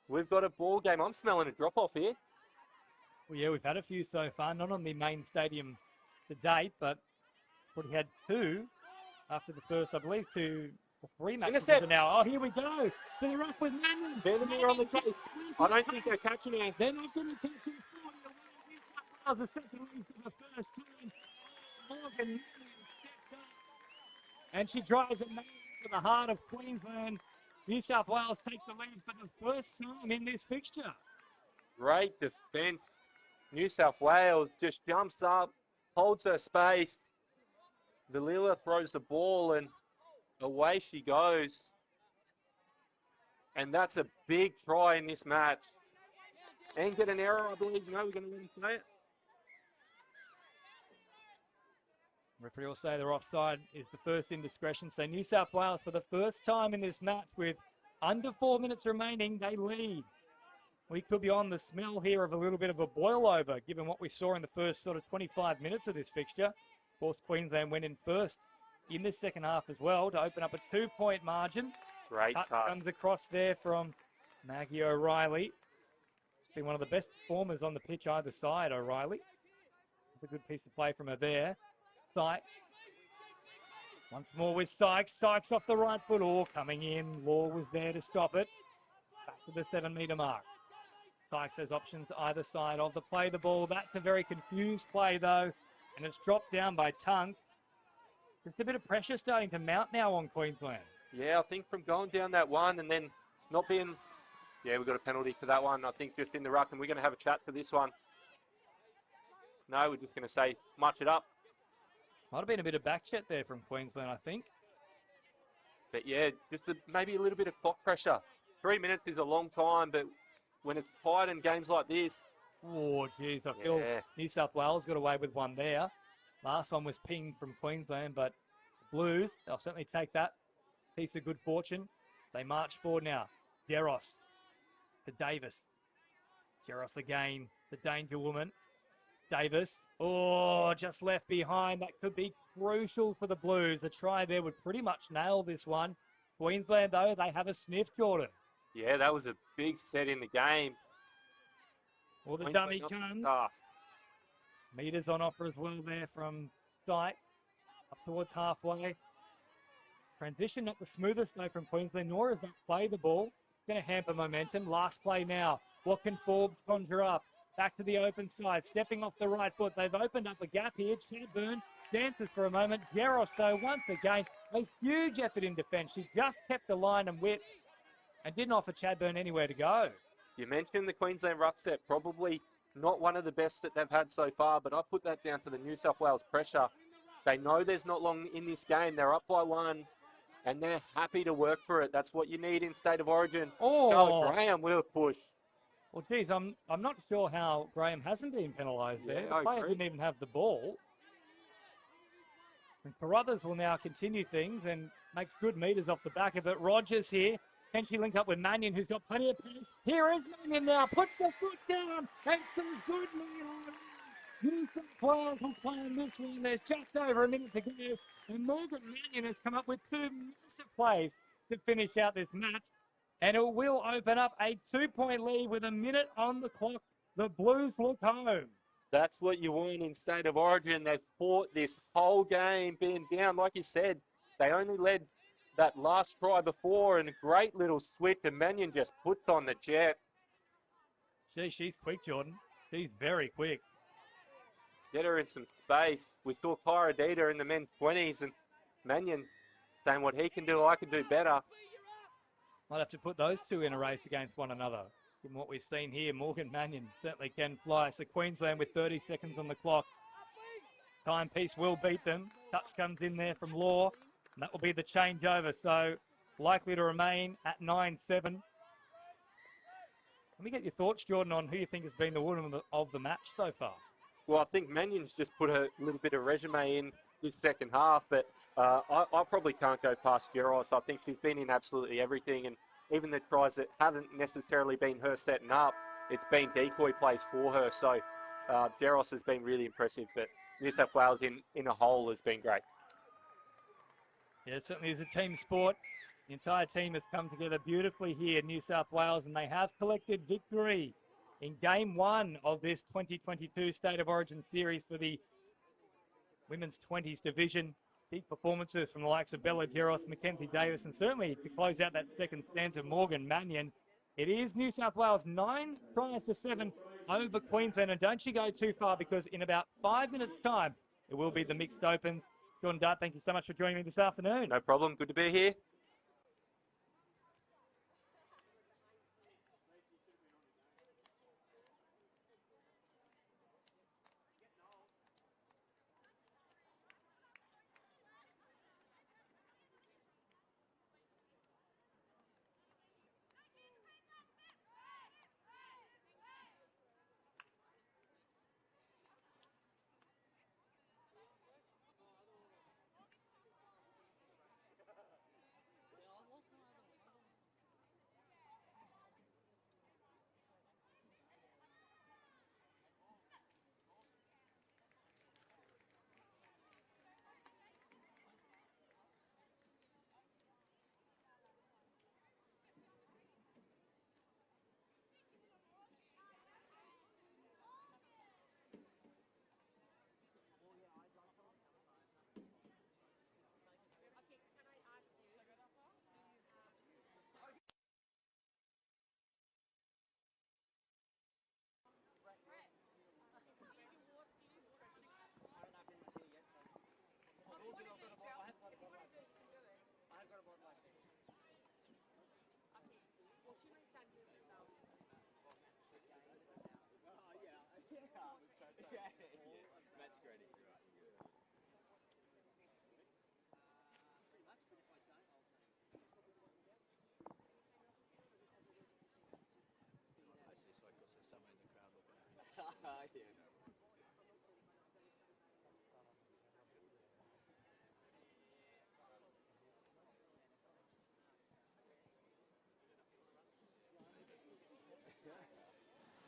We've got a ball game. I'm smelling a drop-off here. Well, yeah, we've had a few so far, not on the main stadium to date, but we had two after the first, I believe, 2 or 3 matches now. Oh, here we go. To the ruck with Manning. Vandermeer on the chase. I don't think they're catching her. They're not going to catch him. New South Wales, the second lead for the first time. Morgan Manning stepped up. And she drives it to the heart of Queensland. New South Wales take the lead for the first time in this fixture. Great defence. New South Wales just jumps up, holds her space. Valila throws the ball and away she goes. And that's a big try in this match. And get an error, I believe. No, we're going to let him play it. Referee will say they're offside is the first indiscretion. So New South Wales, for the first time in this match with under 4 minutes remaining, they lead. We could be on the smell here of a little bit of a boil over, given what we saw in the first sort of 25 minutes of this fixture. Of course, Queensland went in first in the second half as well to open up a 2-point margin. Great cut cut. comes across there from Maggie O'Reilly. She's been one of the best performers on the pitch either side, O'Reilly. It's a good piece of play from her there. Sykes. Once more with Sykes. Sykes off the right foot. Law coming in. Law was there to stop it. Back to the 7-metre mark. Sykes has options either side of the play. The ball. That's a very confused play though. And it's dropped down by Tunk. Just a bit of pressure starting to mount now on Queensland. Yeah, I think from going down that one and then not being... Yeah, we got a penalty for that one. I think just in the ruck, and we're going to have a chat for this one. No, we're just going to say, much it up. Might have been a bit of back chat there from Queensland, I think. But yeah, just maybe a little bit of clock pressure. 3 minutes is a long time, but when it's tight in games like this... Oh, geez, I feel New South Wales got away with one there. Last one was pinged from Queensland, but the Blues, they'll certainly take that piece of good fortune. They march forward now. Geros to Davis. Geros again, the danger woman. Davis. Oh, just left behind. That could be crucial for the Blues. A try there would pretty much nail this one. Queensland, though, they have a sniff, Jordan. Yeah, that was a big set in the game. Well, the dummy comes. Meters on offer as well there from Sykes. Up towards halfway. Transition not the smoothest, though, from Queensland, nor is that play the ball. It's going to hamper momentum. Last play now. What can Forbes conjure up? Back to the open side, stepping off the right foot. They've opened up a gap here. Chadburn dances for a moment. Geros, though, once again, a huge effort in defence. She just kept the line and width and didn't offer Chadburn anywhere to go. You mentioned the Queensland ruck set, probably not one of the best that they've had so far, but I put that down to the New South Wales pressure. They know there's not long in this game. They're up by one, and they're happy to work for it. That's what you need in State of Origin. Oh. Charlotte Graham will push. Well, geez, I'm not sure how Graham hasn't been penalised there. Yeah, The player didn't even have the ball. And Carruthers will now continue things and makes good meters off the back of it. Rogers here. Can she link up with Mannion, who's got plenty of pace? Here is Mannion now. Puts the foot down. And some good man. New South Wales will play in this one. There's just over a minute to go. And Morgan Mannion has come up with 2 massive plays to finish out this match. And it will open up a 2-point lead with a minute on the clock. The Blues look home. That's what you want in State of Origin. They've fought this whole game, being down. Like you said, they only led that last try before, and a great little switch, and Mannion just puts on the jet. She's quick, Jordan. She's very quick. Get her in some space. We saw Kyra Dita in the men's 20s, and Mannion saying what he can do, I can do better. Might have to put those two in a race against one another. Given what we've seen here, Morgan Mannion certainly can fly. So Queensland with 30 seconds on the clock. Timepiece will beat them. Touch comes in there from Law, and that will be the changeover. So likely to remain at 9-7. Let me get your thoughts, Jordan, on who you think has been the winner of the match so far. Well, I think Mannion's just put a little bit of resume in this second half, but I probably can't go past Geros. I think she's been in absolutely everything, and even the tries that haven't necessarily been her setting up, it's been decoy plays for her. So Geros has been really impressive, but New South Wales in a whole has been great. Yeah, it certainly is a team sport. The entire team has come together beautifully here in New South Wales, and they have collected victory in Game 1 of this 2022 State of Origin series for the Women's 20s division. Big performances from the likes of Bella Geros, Mackenzie Davis, and certainly to close out that second stanza, Morgan Mannion. It is New South Wales 9 tries to 7 over Queensland, and don't you go too far, because in about 5 minutes' time, it will be the mixed opens. Jordan Dart, thank you so much for joining me this afternoon. No problem. Good to be here.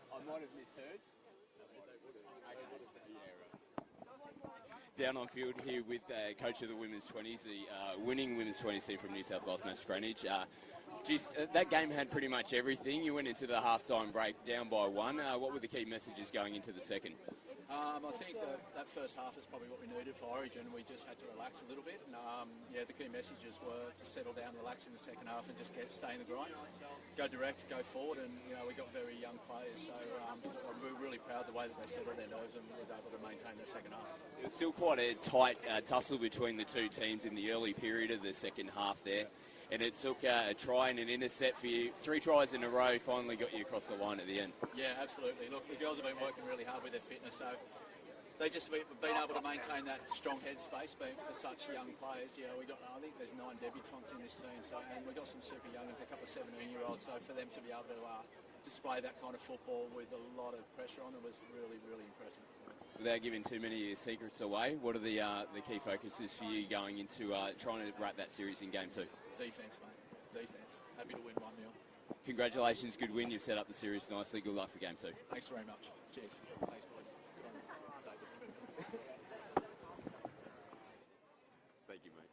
I might have misheard. Down on field here with coach of the women's 20s, the winning women's 20s team from New South Wales, Matt Scranage. That game had pretty much everything. You went into the halftime break down by 1. What were the key messages going into the second? I think that first half is probably what we needed for Origin. We just had to relax a little bit. And, the key messages were to settle down, relax in the second half, and just stay in the grind. Go direct, go forward, and we got very young players. So we're really proud of the way that they settled their nerves and was able to maintain the second half. It was still quite a tight tussle between the two teams in the early period of the second half there. And it took a try and an intercept for you. 3 tries in a row finally got you across the line at the end. Yeah, absolutely. Look, the girls have been working really hard with their fitness, so they just been able to maintain that strong headspace for such young players. I think there's 9 debutantes in this team, and we've got some super youngins, a couple of 17-year-olds, so for them to be able to display that kind of football with a lot of pressure on them was really, really impressive. Without giving too many secrets away, what are the key focuses for you going into trying to wrap that series in Game 2? Defence, mate. Defence. Happy to win 1-0. Congratulations, good win. You've set up the series nicely. Good luck for Game 2. Thanks very much. Cheers. Thanks, boys. Thank you, mate.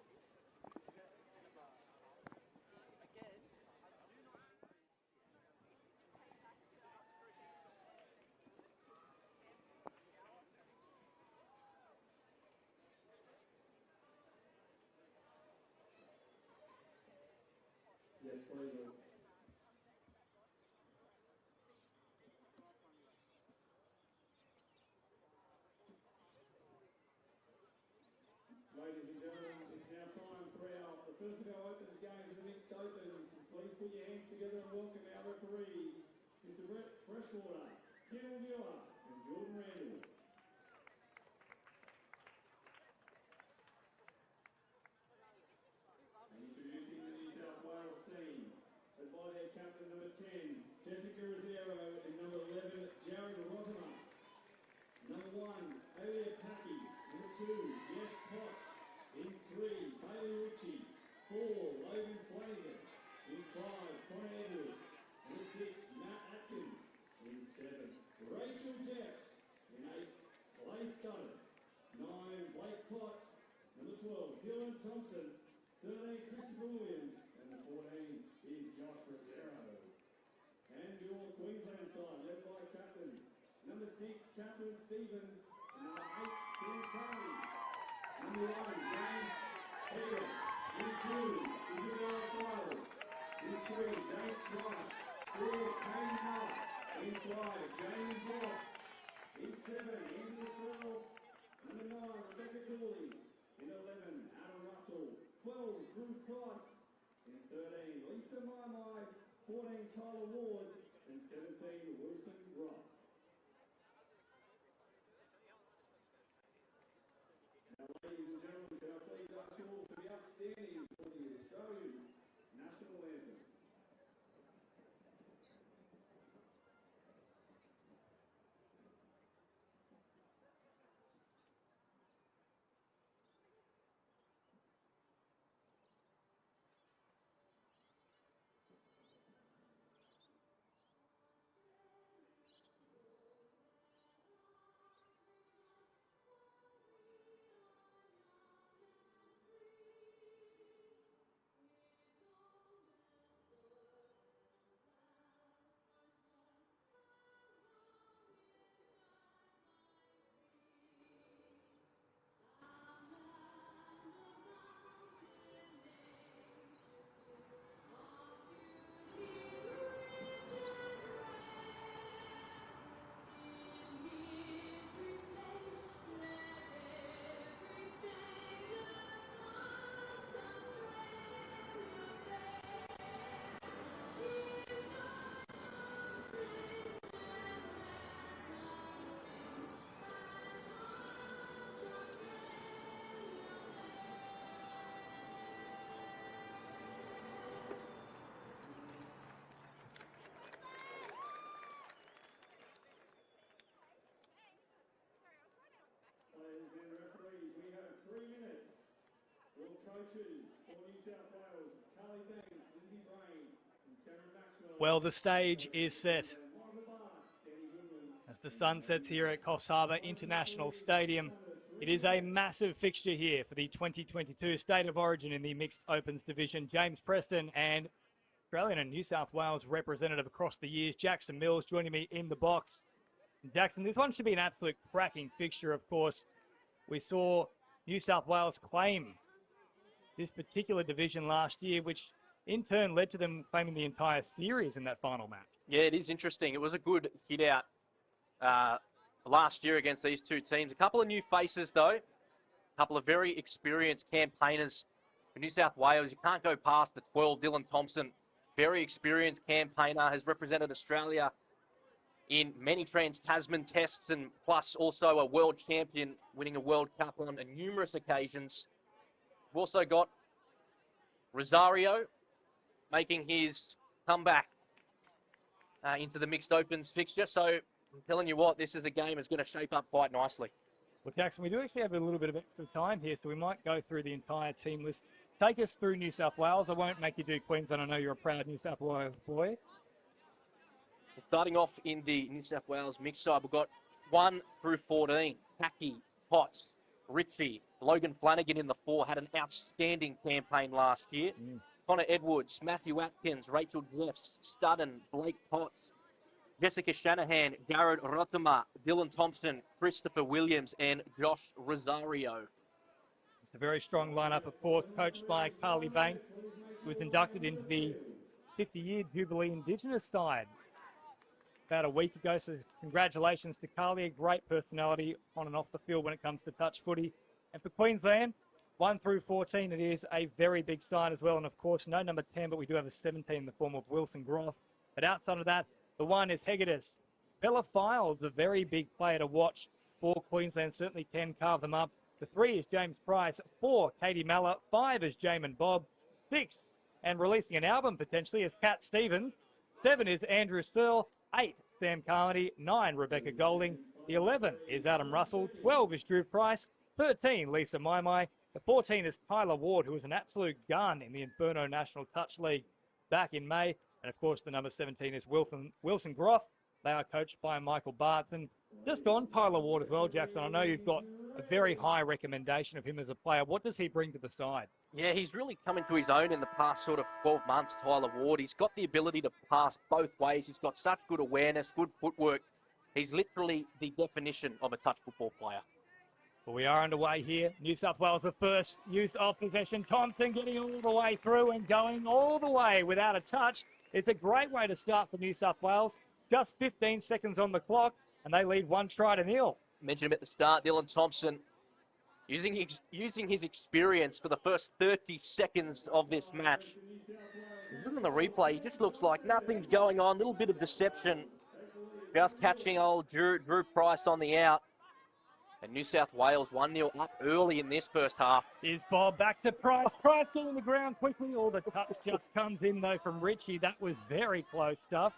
Yes, please. Ladies and gentlemen, it's now time for the first of our openers game for the mixed opens. Please put your hands together and welcome our referees, Mr. Brett Freshwater, Kendall Muir, and Jordan Randall. And introducing the New South Wales team, led by their captain number 10, Jessica Rosero, and number 11, Jared Rosima. Number 1, Alia Packy. Number 2, Jess Potts. In 3, Bailey Ritchie. 4, Logan Flanagan. In 5, Connor Edwards. Number 6, Matt Atkins. In 7, Rachel Jeffs. In 8, Clay Studdard. 9, Blake Potts. Number 12, Dylan Thompson. 13, Christopher Williams. And the 14 is Josh Rosero. And your Queensland side, led by captains. Number 6, Catherine Stevens. And number 8, Sam Carney. Number 1, James Peters. In 2, Isabel Flowers. In 3, James Price. 4, Kane Muller. In 5, Jamie Block. In 7, Andrew Swell. Number 9, Rebecca Cooley. In 11, Adam Russell. 12, Drew Price. In 13, Lisa Marmite. 14, Tyler Ward. And 17, Wilson Ross. Now, ladies and gentlemen, can I please ask you all to be upstanding for the Australian National Anthem? Ladies and referees, we have 3 minutes. Your coaches for New South Wales, Carly Banks, Lindsay Brain, and Karen Maxwell. Well, the stage is set as the sun sets here at Coffs Harbour International Stadium. It is a massive fixture here for the 2022 State of Origin in the Mixed Opens Division. James Preston and Australian and New South Wales representative across the years, Jackson Mills, joining me in the box. Jackson, this one should be an absolute cracking fixture, of course. We saw New South Wales claim this particular division last year, which in turn led to them claiming the entire series in that final match. Yeah, it is interesting. It was a good hit out last year against these two teams. A couple of new faces, though. A couple of very experienced campaigners for New South Wales. You can't go past the 12, Dylan Thompson. Very experienced campaigner, has represented Australia in many Trans-Tasman tests and plus also a world champion, winning a World Cup on numerous occasions. We've also got Rosario making his comeback into the Mixed Opens fixture. So I'm telling you what, this is a game that's going to shape up quite nicely. Well, Jackson, we do actually have a little bit of extra time here, so we might go through the entire team list. Take us through New South Wales. I won't make you do Queensland. I know you're a proud New South Wales boy. Starting off in the New South Wales mixed side, we've got 1 through 14. Packy, Potts, Ritchie, Logan Flanagan in the 4, had an outstanding campaign last year. Connor Edwards, Matthew Atkins, Rachel Jeffs, Studden, Blake Potts, Jessica Shanahan, Jared Rotema, Dylan Thompson, Christopher Williams, and Josh Rosario. It's a very strong lineup, of course, coached by Carly Banks, who was inducted into the 50-year Jubilee Indigenous side about a week ago. So congratulations to Carly, a great personality on and off the field when it comes to touch footy. And for Queensland, 1 through 14, it is a very big side as well. And of course, no number 10, but we do have a 17 in the form of Wilson Groff. But outside of that, the 1 is Hegedus. Bella Files, a very big player to watch for Queensland, certainly can carve them up. The 3 is James Price. 4, Katie Mallett. 5 is Jamin Bobb. 6, and releasing an album potentially, is Cat Stevens. 7 is Andrew Searle. 8, Sam Carmody. 9, Rebecca Golding. The 11 is Adam Russell. 12 is Drew Price. 13, Lisa Maimai. The 14 is Tyler Ward, who was an absolute gun in the Inferno National Touch League back in May. And of course, the number 17 is Wilson Groff. They are coached by Michael Bartz. And just on Tyler Ward as well, Jackson, I know you've got a very high recommendation of him as a player. What does he bring to the side? Yeah, he's really come into his own in the past sort of 12 months, Tyler Ward. He's got the ability to pass both ways. He's got such good awareness, good footwork. He's literally the definition of a touch football player. Well, we are underway here. New South Wales, the first use of possession. Thompson getting all the way through and going all the way without a touch. It's a great way to start for New South Wales. Just 15 seconds on the clock, and they lead 1-0. Mentioned him at the start, Dylan Thompson, using his experience for the first 30 seconds of this match. Looking on the replay, he just looks like nothing's going on. A little bit of deception. Just catching old Drew Price on the out. And New South Wales 1-0 up early in this first half. Here's Bob back to Price. Price on the ground quickly. All the touch just comes in, though, from Richie. That was very close stuff.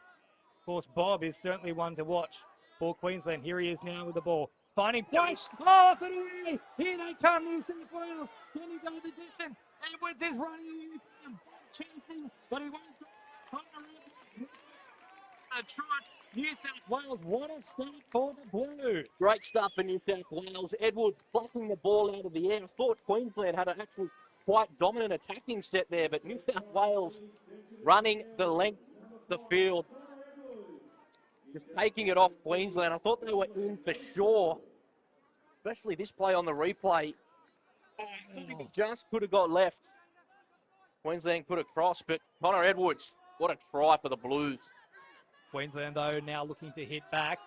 Of course, Bob is certainly one to watch for Queensland. Here he is now with the ball. Finding Price. Oh, off and away. Here they come, New South Wales. Can he go the distance? Edwards is running. Chasing, but he won't go. A trot. New South Wales, what a start for the Blues. Great start for New South Wales. Edwards plucking the ball out of the air. I thought Queensland had an actually quite dominant attacking set there, but New South Wales running the length of the field. Just taking it off Queensland. I thought they were in for sure, especially this play on the replay. He just could have got left. Queensland could have crossed, but Connor Edwards, what a try for the Blues. Queensland, though, now looking to hit back.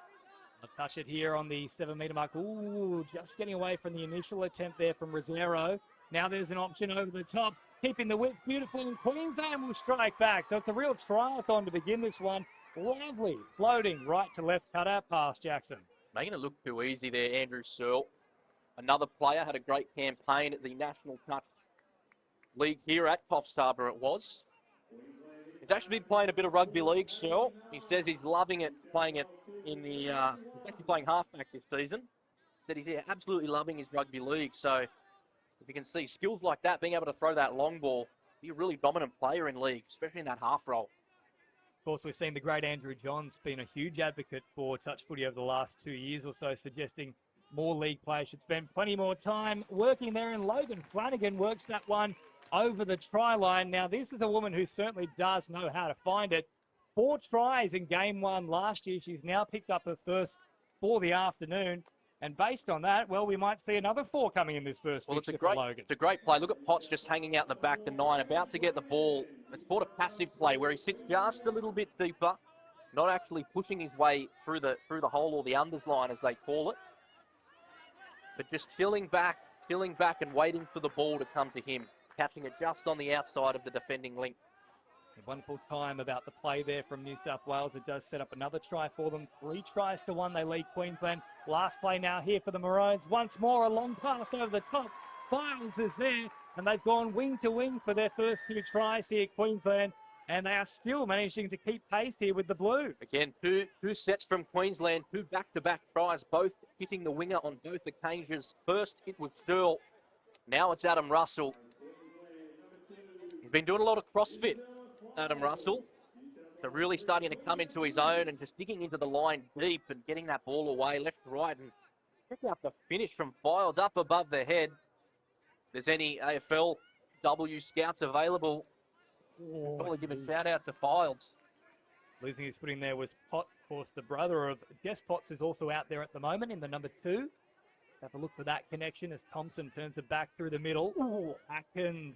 I'll touch it here on the 7-metre mark. Ooh, just getting away from the initial attempt there from Rosero. Now there's an option over the top, keeping the width beautifully, and Queensland will strike back. So it's a real triathlon to begin this one. Lovely, floating right to left cutout pass, Jackson. Making it look too easy there, Andrew Searle. Another player had a great campaign at the National Touch League here at Coffs Harbour it was. He's actually been playing a bit of rugby league, Searle. He says he's loving it, playing it in the, he's actually playing halfback this season. Said he's absolutely loving his rugby league. So if you can see skills like that, being able to throw that long ball, be a really dominant player in league, especially in that half role. Of course, we've seen the great Andrew Johns been a huge advocate for touch footy over the last 2 years or so, suggesting more league players should spend plenty more time working there. And Logan Flanagan works that one over the try line. Now, this is a woman who certainly does know how to find it. 4 tries in game 1 last year. She's now picked up her first for the afternoon. And based on that, well, we might see another 4 coming in this first fixture for Logan. It's a great play. Look at Potts just hanging out in the back to 9, about to get the ball. It's called a passive play where he sits just a little bit deeper, not actually pushing his way through the hole or the unders line, as they call it, but just chilling back and waiting for the ball to come to him, catching it just on the outside of the defending link. A wonderful time about the play there from New South Wales. It does set up another try for them. 3 tries to 1. They lead Queensland. Last play now here for the Maroons. Once more, a long pass over the top. Files is there, and they've gone wing to wing for their first 2 tries here, Queensland. And they are still managing to keep pace here with the Blue. Again, two sets from Queensland, 2 back-to-back tries, both hitting the winger on both occasions. First hit was Searle. Now it's Adam Russell. He's been doing a lot of CrossFit, Adam Russell. So really starting to come into his own and just digging into the line deep and getting that ball away left to right. And check out the finish from Files up above the head. If there's any AFLW scouts available, probably give a shout out to Files. Losing his footing there was Potts, of course, the brother of Jess Potts, is also out there at the moment in the number 2. Have a look for that connection as Thompson turns it back through the middle. Ooh, Atkins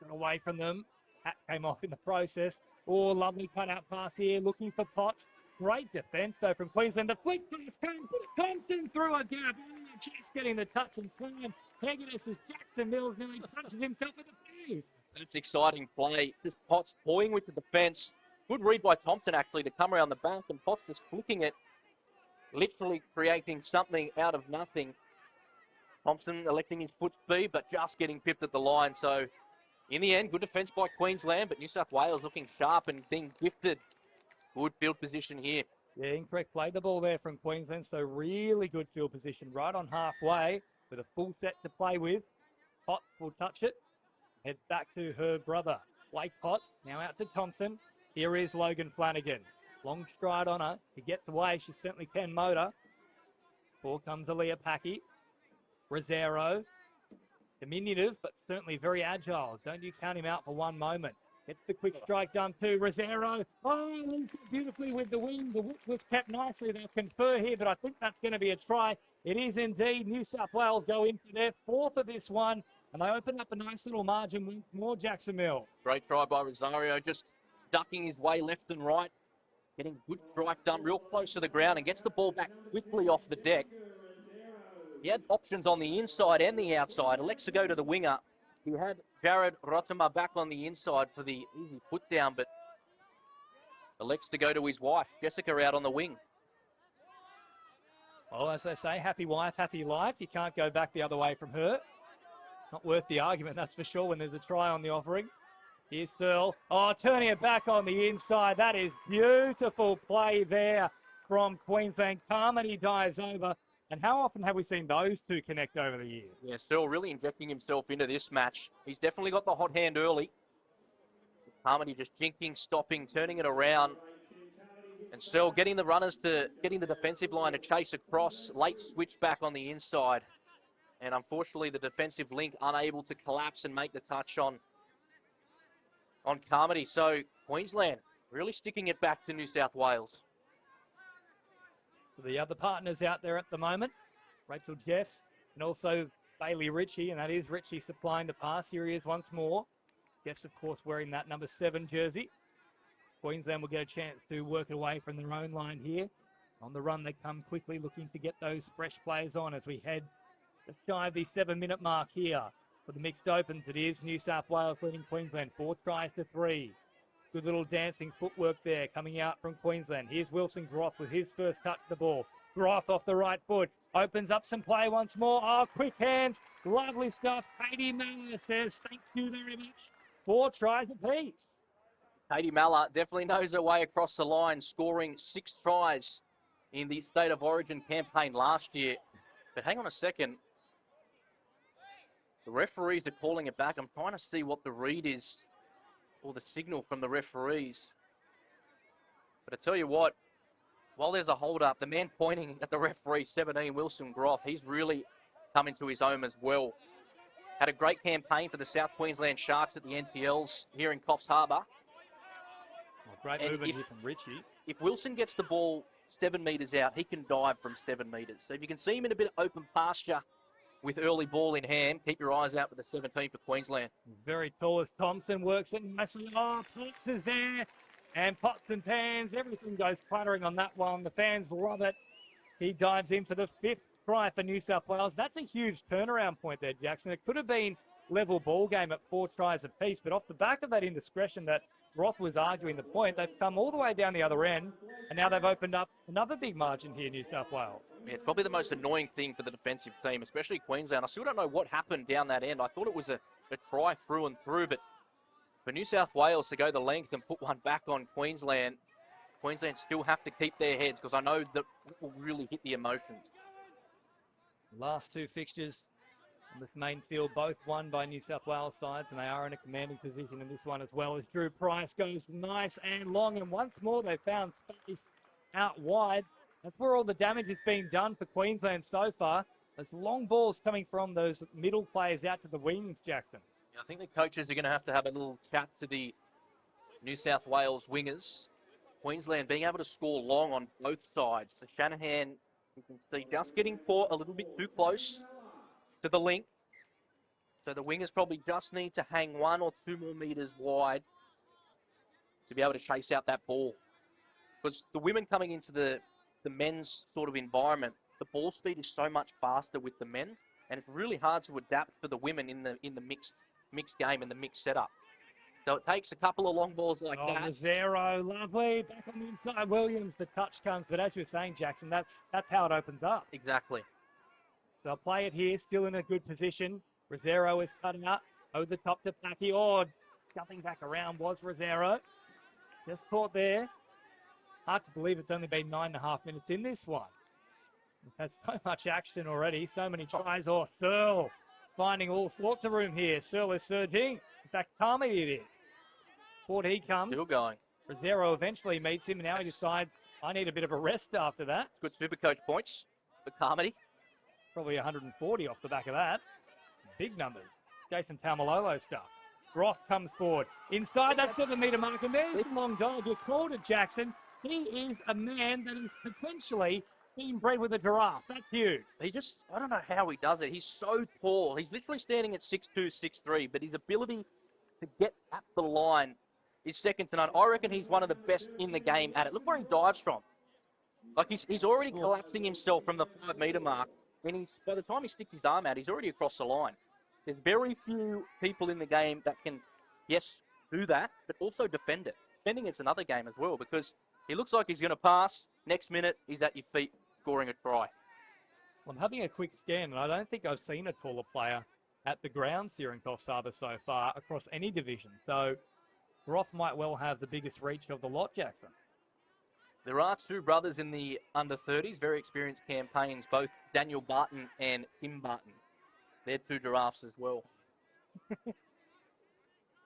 got away from them. Hat came off in the process. Oh, lovely cut-out pass here, looking for Potts. Great defence, though, from Queensland. The flick pass comes, Thompson through a gap. Oh, just getting the touch in time. Pegasus as Jackson Mills nearly punches himself in the face. That's exciting play. Just Potts toying with the defence. Good read by Thompson, actually, to come around the back, and Potts just flicking it, literally creating something out of nothing. Thompson electing his foot speed, but just getting pipped at the line. So, in the end, good defence by Queensland, but New South Wales looking sharp and being gifted good field position here. Yeah, incorrect. Played the ball there from Queensland, so really good field position right on halfway with a full set to play with. Potts will touch it. Heads back to her brother, Blake Potts. Now out to Thompson. Here is Logan Flanagan. Long stride on her. She gets away. She certainly can motor. Ball comes Aaliyah Packy. Rosero. Diminutive, but certainly very agile. Don't you count him out for one moment. Gets the quick strike done too. Rosero. Oh, links it beautifully with the wing. The whip was kept nicely. They'll confer here, but I think that's going to be a try. It is indeed. New South Wales go in for their fourth of this one, and they open up a nice little margin with more Jacksonville. Great try by Rosario, just ducking his way left and right. Getting good strike done real close to the ground and gets the ball back quickly off the deck. He had options on the inside and the outside. Elects to go to the winger. He had Jared Rotema back on the inside for the easy put down, but elects to go to his wife, Jessica, out on the wing. Well, as they say, happy wife, happy life. You can't go back the other way from her. Not worth the argument, that's for sure, when there's a try on the offering. Here's Searle. Oh, turning it back on the inside. That is beautiful play there from Queensland. Carmody dives over. And how often have we seen those two connect over the years? Yeah, Searle really injecting himself into this match. He's definitely got the hot hand early. Carmody just jinking, stopping, turning it around. And Searle getting the runners to, getting the defensive line to chase across. Late switch back on the inside. And unfortunately, the defensive link unable to collapse and make the touch on Carmody. So Queensland really sticking it back to New South Wales. So the other partners out there at the moment, Rachel Jeffs and also Bailey Ritchie, and that is Ritchie supplying the pass. Here he is once more. Jeffs, of course, wearing that number 7 jersey. Queensland will get a chance to work it away from their own line here. On the run, they come quickly, looking to get those fresh players on as we head just shy of the 7-minute mark here. For the mixed opens, it is New South Wales leading Queensland 4 tries to 3. Good little dancing footwork there coming out from Queensland. Here's Wilson Groff with his first touch of the ball. Groff off the right foot. Opens up some play once more. Oh, quick hands. Lovely stuff. Katie Miller says thank you very much. 4 tries apiece. Katie Miller definitely knows her way across the line, scoring 6 tries in the State of Origin campaign last year. But hang on a second. The referees are calling it back. I'm trying to see what the read is, or the signal from the referees. But I tell you what, while there's a hold-up, the man pointing at the referee, 17, Wilson Groff, he's really come into his own as well. Had a great campaign for the South Queensland Sharks at the NTLs here in Coffs Harbour. Well, great movement here from Ritchie. If Wilson gets the ball 7 metres out, he can dive from 7 metres. So if you can see him in a bit of open pasture with early ball in hand, keep your eyes out for the 17 for Queensland. Very tall as Thompson works it nicely. Oh, Potts is there. And pots and pans, everything goes clattering on that one. The fans love it. He dives in for the 5th try for New South Wales. That's a huge turnaround point there, Jackson. It could have been level ball game at 4 tries apiece, but off the back of that indiscretion that Roth was arguing the point, they've come all the way down the other end, and now they've opened up another big margin here, New South Wales. Yeah, it's probably the most annoying thing for the defensive team, especially Queensland. I still don't know what happened down that end. I thought it was a try through and through, but for New South Wales to go the length and put one back on Queensland, Queensland still have to keep their heads, because I know that it will really hit the emotions. Last 2 fixtures on this main field, both won by New South Wales sides, and they are in a commanding position in this one as well, as Drew Price goes nice and long, and once more they found space out wide. That's where all the damage is being done for Queensland so far. Those long balls coming from those middle players out to the wings, Jackson. Yeah, I think the coaches are going to have a little chat to the New South Wales wingers. Queensland being able to score long on both sides. So Shanahan, you can see, just getting caught a little bit too close to the link. So the wingers probably just need to hang 1 or 2 more metres wide to be able to chase out that ball. Because the women coming into the men's sort of environment, the ball speed is so much faster with the men, and it's really hard to adapt for the women in the mixed game and the mixed setup. So it takes a couple of long balls like that. Zero, lovely. Back on the inside, Williams, the touch comes. But as you were saying, Jackson, that's how it opens up. Exactly. They'll play it here, still in a good position. Rosero is cutting up over the top to Packy. Oh, jumping back around was Rosero. Just caught there. Hard to believe it's only been 9.5 minutes in this one. We've had so much action already, so many tries. Oh, Searle finding all sorts of room here. Searle is surging. In fact, Carmody it is. Forward he comes. Still going. Rosero eventually meets him, and now he decides, I need a bit of a rest after that. Good super coach points for Carmody. Probably 140 off the back of that. Big numbers. Jason Taumalolo stuff. Groff comes forward. Inside that 7-metre mark, and there's the long dog. You called it, Jackson. He is a man that is potentially being bred with a giraffe. That's huge. I don't know how he does it. He's so tall. He's literally standing at 6'2", 6'3", but his ability to get at the line is second to none. I reckon he's one of the best in the game at it. Look where he dives from. Like, he's already collapsing himself from the 5-metre mark, and by the time he sticks his arm out, he's already across the line. There's very few people in the game that can, yes, do that, but also defend it. Defending it's another game as well, because he looks like he's going to pass. Next minute, he's at your feet scoring a try. Well, I'm having a quick scan, and I don't think I've seen a taller player at the grounds here in Coffs Harbour so far across any division. So Groff might well have the biggest reach of the lot, Jackson. There are two brothers in the under-30s, very experienced campaigns, both Daniel Barton and Tim Barton. They're two giraffes as well.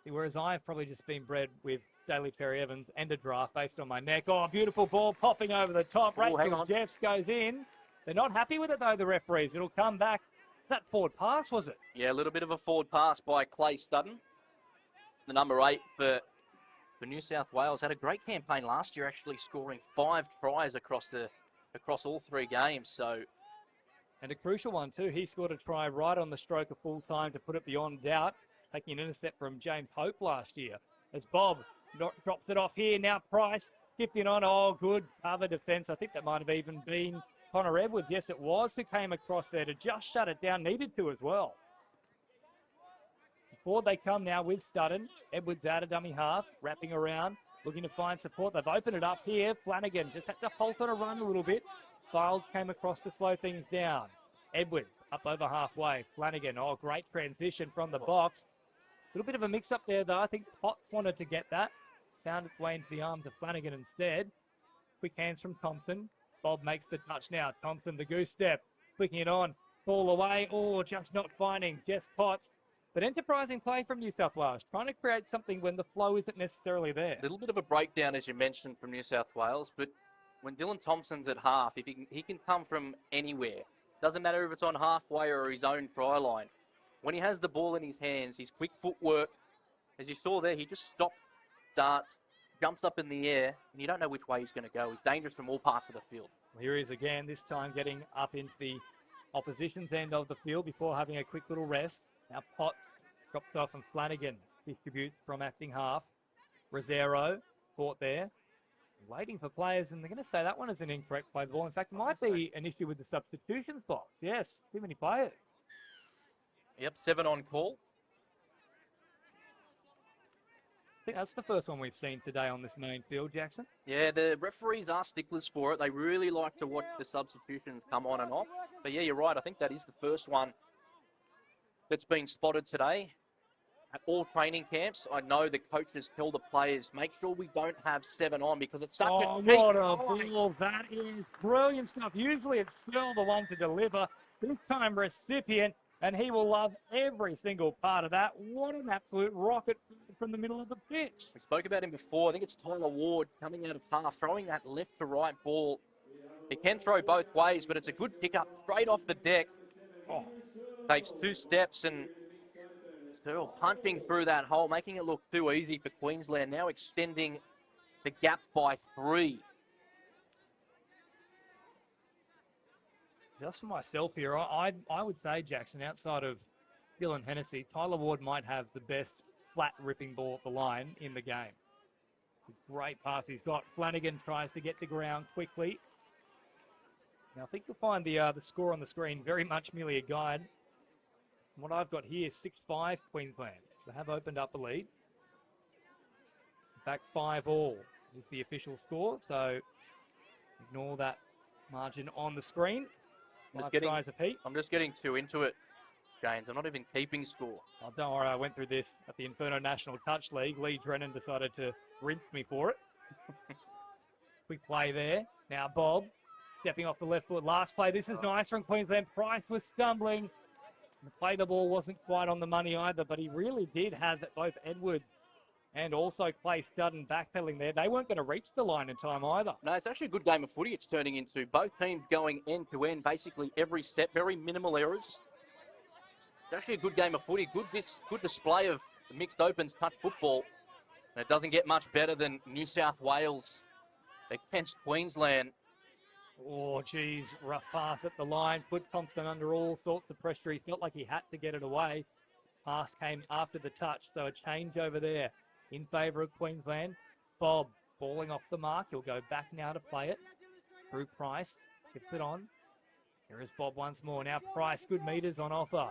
See, whereas I've probably just been bred with Daly Perry Evans and a giraffe based on my neck. Oh, beautiful ball popping over the top. Rachel Jeffs goes in. They're not happy with it, though, the referees. It'll come back. That forward pass, was it? Yeah, a little bit of a forward pass by Clay Studden. The number 8 for New South Wales. Had a great campaign last year, actually scoring 5 tries across all 3 games. So, and a crucial one too. He scored a try right on the stroke of full time to put it beyond doubt, taking an intercept from James Pope last year. As Bob drops it off here, now Price shifting on. Oh, good cover defence. I think that might have even been Connor Edwards. Yes, it was, who came across there to just shut it down. Needed to as well. Forward they come now with Studden. Edwards out of dummy half, wrapping around, looking to find support. They've opened it up here. Flanagan just had to halt on a run a little bit. Files came across to slow things down. Edwards up over halfway. Flanagan, oh, great transition from the box. A little bit of a mix-up there, though. I think Potts wanted to get that. Found its way into the arms of Flanagan instead. Quick hands from Thompson. Bob makes the touch now. Thompson, the goose step. Flicking it on. Ball away. Oh, just not finding Jess Potts. But enterprising play from New South Wales, trying to create something when the flow isn't necessarily there. A little bit of a breakdown, as you mentioned, from New South Wales. But when Dylan Thompson's at half, if he can come from anywhere. Doesn't matter if it's on halfway or his own try line. When he has the ball in his hands, his quick footwork, as you saw there, he just stops, starts, jumps up in the air, and you don't know which way he's going to go. He's dangerous from all parts of the field. Well, here he is again, this time getting up into the opposition's end of the field before having a quick little rest. Now Potts drops off and Flanagan distributes from acting half. Rosero caught there. Waiting for players, and they're going to say that one is an incorrect play of the ball. In fact, it might be an issue with the substitutions box. Yes, too many players. Yep, 7 on call. I think that's the first one we've seen today on this main field, Jackson. Yeah, the referees are sticklers for it. They really like to watch the substitutions come on and off. But yeah, you're right. I think that is the first one that's been spotted today. At all training camps, I know the coaches tell the players, make sure we don't have 7 on because it's such a deep what a ball. That is brilliant stuff. Usually it's still the one to deliver. This time recipient, and he will love every single part of that. What an absolute rocket from the middle of the pitch. We spoke about him before. I think it's Tyler Ward coming out of half, throwing that left to right ball. He can throw both ways, but it's a good pickup straight off the deck. Oh, takes 2 steps and still punching through that hole, making it look too easy for Queensland. Now extending the gap by 3. Just for myself here, I would say, Jackson, outside of Dylan Hennessy, Tyler Ward might have the best flat ripping ball at the line in the game. Great pass he's got. Flanagan tries to get to ground quickly. Now, I think you'll find the score on the screen very much merely a guide. What I've got here, 6-5 Queensland. They have opened up the lead. In fact, 5-all is the official score, so ignore that margin on the screen. I'm just getting too into it, James. I'm not even keeping score. Oh, don't worry, I went through this at the Inferno National Touch League. Lee Drennan decided to rinse me for it. Quick play there. Now Bob stepping off the left foot. Last play. This is nice from Queensland. Price was stumbling. The play the ball wasn't quite on the money either, but he really did have both Edwards and also Clay Studden backpedaling there. They weren't going to reach the line in time either. No, it's actually a good game of footy it's turning into. Both teams going end to end, basically every step, very minimal errors. It's actually a good game of footy. Good display of the mixed opens touch football. And it doesn't get much better than New South Wales against Queensland. Oh, geez, rough pass at the line. Put Thompson under all sorts of pressure. He felt like he had to get it away. Pass came after the touch, so a change over there in favour of Queensland. Bob falling off the mark. He'll go back now to play it. Through Price. Gets it on. Here is Bob once more. Now Price, good metres on offer.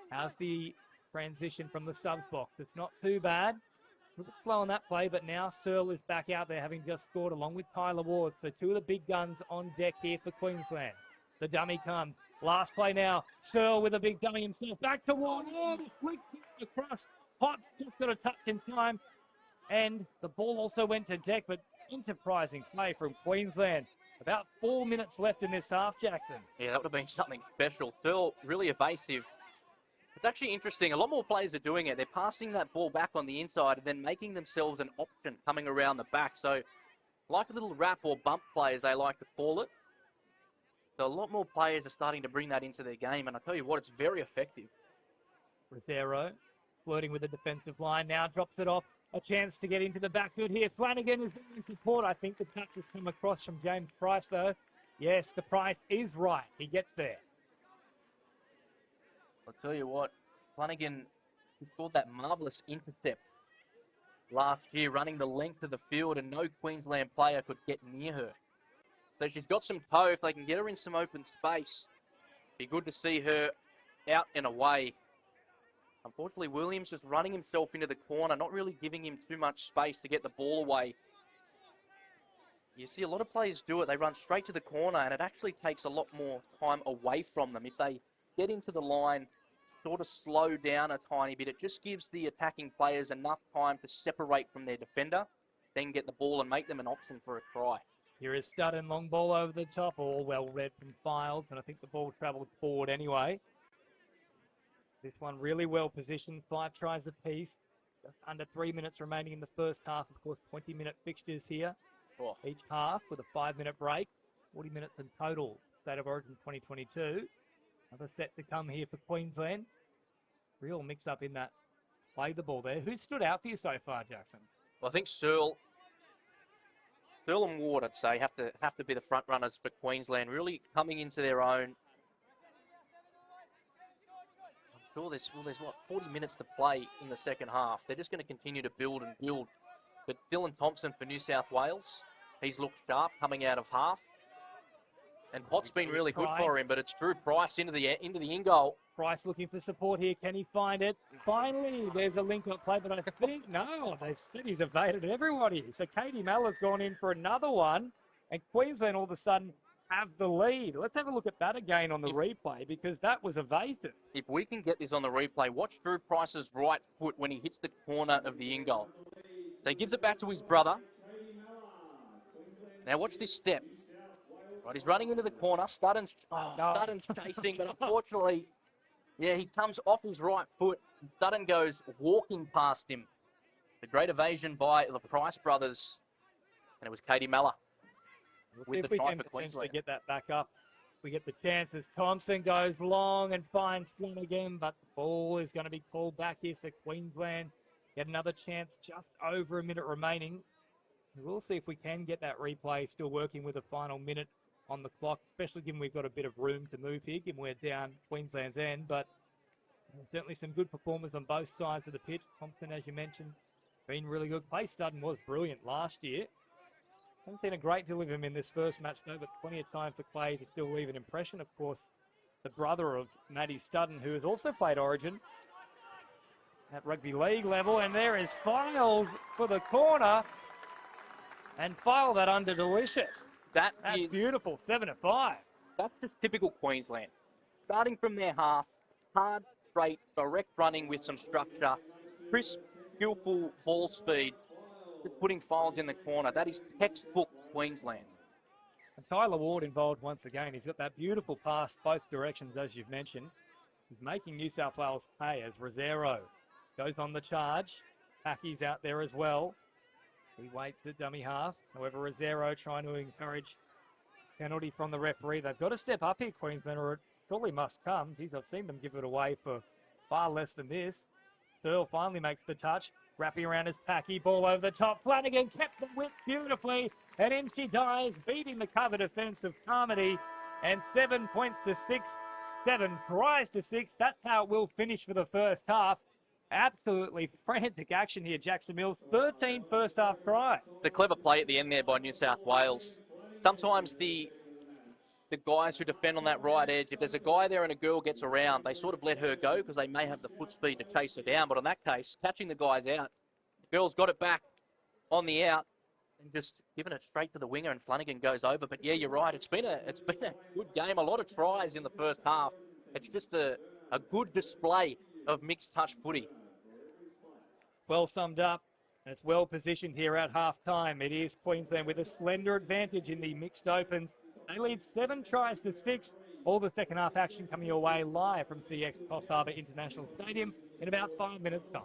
How's the transition from the subs box? It's not too bad. A little slow on that play, but now Searle is back out there having just scored along with Tyler Ward. So two of the big guns on deck here for Queensland. The dummy comes. Last play now. Searle with a big dummy himself. Back to Ward. Oh, the flick across. Potts just got a touch in time. And the ball also went to deck, but enterprising play from Queensland. About 4 minutes left in this half, Jackson. Yeah, that would have been something special. Searle really evasive. It's actually interesting. A lot more players are doing it. They're passing that ball back on the inside and then making themselves an option coming around the back. So, like a little wrap or bump play, as they like to call it. So, a lot more players are starting to bring that into their game. And I tell you what, it's very effective. Rosero flirting with the defensive line. Now drops it off. A chance to get into the backfield here. Flanagan is in support. I think the touch has come across from James Price, though. Yes, the Price is right. He gets there. I'll tell you what, Flanagan scored that marvellous intercept last year, running the length of the field, and no Queensland player could get near her. So she's got some toe. If they can get her in some open space, be good to see her out and away. Unfortunately, Williams just running himself into the corner, not really giving him too much space to get the ball away. You see a lot of players do it. They run straight to the corner, and it actually takes a lot more time away from them. If they get into the line, sort of slow down a tiny bit, it just gives the attacking players enough time to separate from their defender, then get the ball and make them an option for a try. Here is Studden, long ball over the top, all well read from Files, and I think the ball travelled forward anyway. This one really well positioned, 5 tries apiece. Just under 3 minutes remaining in the first half. Of course, 20-minute fixtures here. Oh. Each half with a 5-minute break. 40 minutes in total. State of Origin 2022. Another set to come here for Queensland. Real mix-up in that play the ball there. Who stood out for you so far, Jackson? Well, I think Searle and Ward, I'd say, have to be the front runners for Queensland, really coming into their own. Sure, there's what, 40 minutes to play in the second half. They're just going to continue to build and build. But Dylan Thompson for New South Wales, he's looked sharp coming out of half. And Potts been really good for him, but it's Drew Price into the in goal. Price looking for support here. Can he find it? Finally, there's a link-up play, but I think, no, they said he's evaded everybody. So Katie Mellor's gone in for another one, and Queensland all of a sudden have the lead. Let's have a look at that again on the replay, because that was evasive. If we can get this on the replay, watch Drew Price's right foot when he hits the corner of the in goal. So he gives it back to his brother. Now watch this step. Right, he's running into the corner. Studden's chasing, but unfortunately, yeah, he comes off his right foot. Studden goes walking past him. The great evasion by the Price brothers, and it was Katie Mellor. If we can potentially get that back up, we get the chances. Thompson goes long and finds Flanagan, but the ball is going to be called back here. So Queensland get another chance, just over a minute remaining. We'll see if we can get that replay, still working with a final minute on the clock, especially given we've got a bit of room to move here, given we're down Queensland's end. But certainly some good performers on both sides of the pitch. Thompson, as you mentioned, been really good. Clay Studden was brilliant last year. Haven't seen a great deal of him in this first match, though, but plenty of time for Clay to still leave an impression. Of course, the brother of Matty Studden, who has also played Origin at rugby league level. And there is Files for the corner. And File that under Delicious. That's beautiful, 7-5. That's just typical Queensland. Starting from their half, hard, straight, direct running with some structure, crisp, skillful ball speed, just putting Files in the corner. That is textbook Queensland. And Tyler Ward involved once again. He's got that beautiful pass both directions, as you've mentioned. He's making New South Wales pay as Rosero goes on the charge. Packy's out there as well. He waits at dummy half. However, Rosero trying to encourage penalty from the referee. They've got to step up here, Queensland, or it surely must come. Geez, I've seen them give it away for far less than this. Searle finally makes the touch. Wrapping around his Packy. Ball over the top. Flanagan kept the width beautifully. And in she dies, beating the cover defence of Carmody. And 7 points to 6. 7 tries to 6. That's how it will finish for the first half. Absolutely frantic action here, Jackson Mills. 13 first half tries. The clever play at the end there by New South Wales. Sometimes the guys who defend on that right edge, if there's a guy there and a girl gets around, they sort of let her go because they may have the foot speed to chase her down. But in that case, catching the guys out, the girl's got it back on the out and just giving it straight to the winger, and Flanagan goes over. But yeah, you're right. It's been a good game. A lot of tries in the first half. It's just a good display of mixed touch footy. Well summed up. And it's well positioned here at half-time. It is Queensland with a slender advantage in the mixed opens. They lead 7 tries to 6. All the second half action coming your way live from CX Coffs Harbour International Stadium in about 5 minutes' time.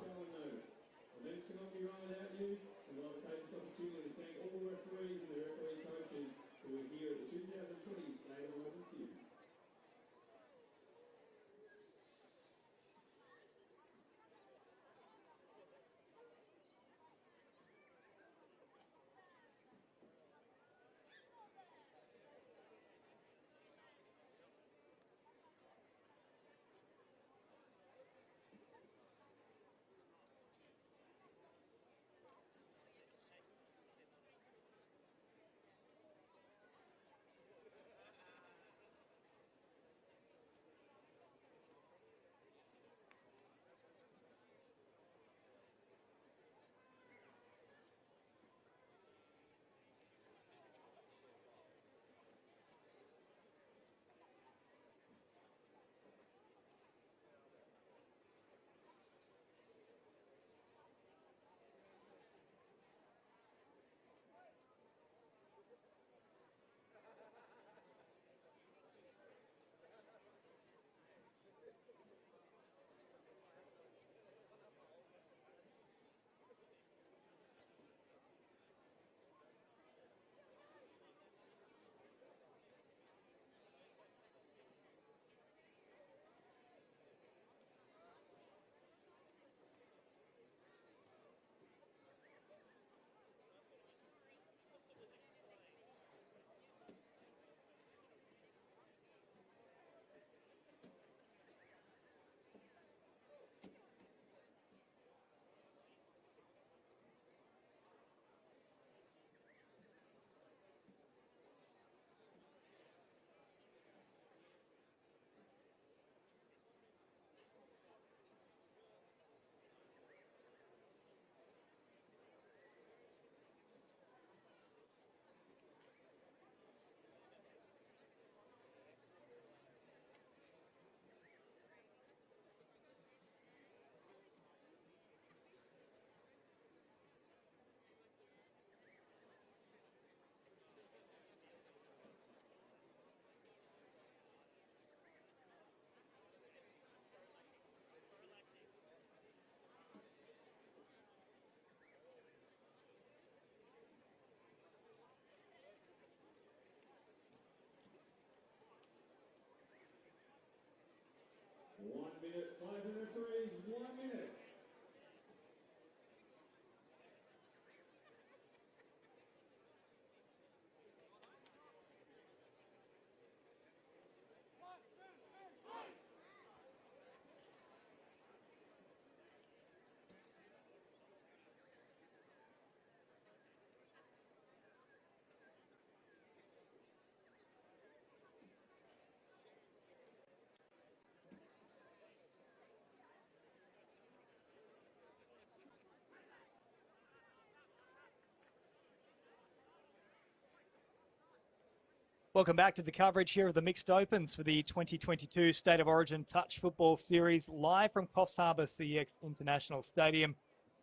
Welcome back to the coverage here of the Mixed Opens for the 2022 State of Origin Touch Football Series, live from Coffs Harbour CX International Stadium.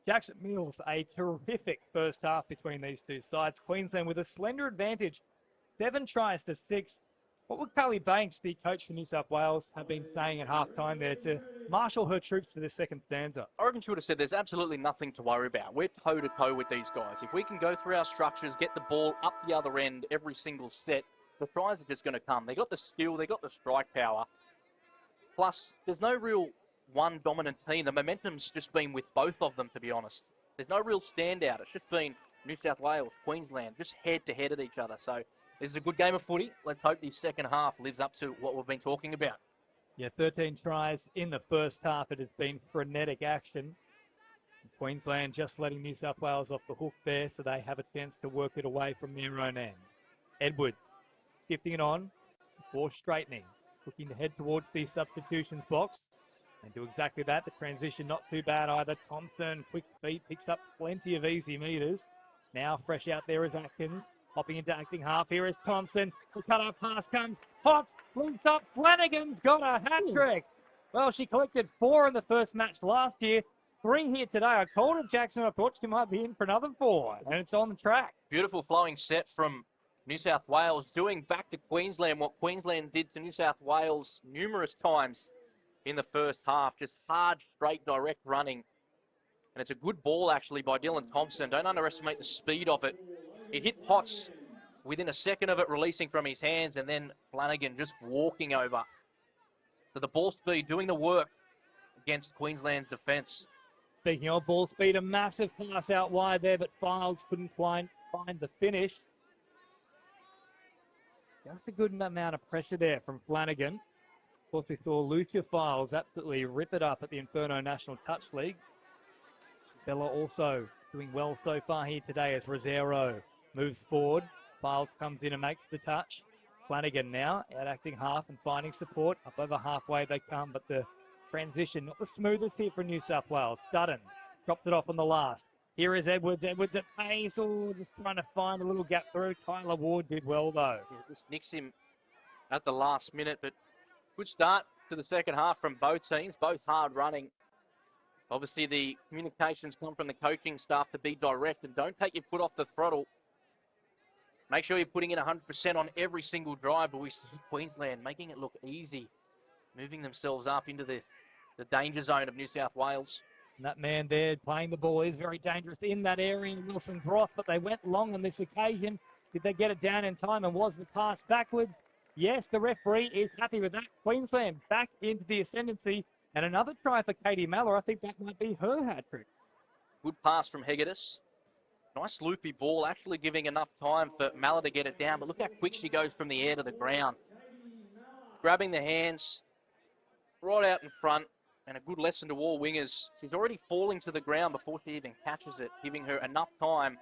Jackson Mills, a terrific first half between these two sides. Queensland with a slender advantage, 7 tries to 6. What would Carly Banks, the coach for New South Wales, have been saying at half-time there to marshal her troops for the second stanza? I reckon she would have said there's absolutely nothing to worry about. We're toe-to-toe with these guys. If we can go through our structures, get the ball up the other end every single set, the tries are just going to come. They got the skill, they got the strike power. Plus, there's no real one dominant team. The momentum's just been with both of them, to be honest. There's no real standout. It's just been New South Wales, Queensland, just head-to-head at each other. So this is a good game of footy. Let's hope the second half lives up to what we've been talking about. Yeah, 13 tries in the first half. It has been frenetic action. Queensland just letting New South Wales off the hook there, so they have a chance to work it away from their own end. Edwards shifting it on before straightening, looking to head towards the substitutions box and do exactly that. The transition not too bad either. Thompson, quick feet, picks up plenty of easy meters. Now fresh out there is Atkins, hopping into acting half. Here is Thompson. The cut-off pass comes. Potts links up. Flanagan's got a hat-trick. Well, she collected 4 in the first match last year. 3 here today. I called it Jackson. I thought she might be in for another 4, and it's on the track. Beautiful flowing set from New South Wales, doing back to Queensland what Queensland did to New South Wales numerous times in the first half. Just hard, straight, direct running. And it's a good ball, actually, by Dylan Thompson. Don't underestimate the speed of it. It hit Potts within a second of it releasing from his hands, and then Flanagan just walking over. So the ball speed doing the work against Queensland's defence. Speaking of ball speed, a massive pass out wide there, but Files couldn't find the finish. Just a good amount of pressure there from Flanagan. Of course, we saw Lucia Files absolutely rip it up at the Inferno National Touch League. Bella also doing well so far here today as Rosero moves forward. Files comes in and makes the touch. Flanagan now out acting half and finding support. Up over halfway they come, but the transition not the smoothest here for New South Wales. Dutton drops it off on the last. Here is Edwards. Edwards at pace. Oh, just trying to find a little gap through. Tyler Ward did well, though. Yeah, just nicks him at the last minute, but good start to the second half from both teams, both hard running. Obviously, the communications come from the coaching staff to be direct and don't take your foot off the throttle. Make sure you're putting in 100% on every single drive, but we see Queensland making it look easy, moving themselves up into the danger zone of New South Wales. And that man there playing the ball is very dangerous in that area in Wilson Groth, but they went long on this occasion. Did they get it down in time, and was the pass backwards? Yes, the referee is happy with that. Queensland back into the ascendancy, and another try for Katie Mallor. I think that might be her hat-trick. Good pass from Hegedus. Nice loopy ball, actually giving enough time for Mallor to get it down, but look how quick she goes from the air to the ground. Grabbing the hands right out in front. And a good lesson to all wingers. She's already falling to the ground before she even catches it, giving her enough time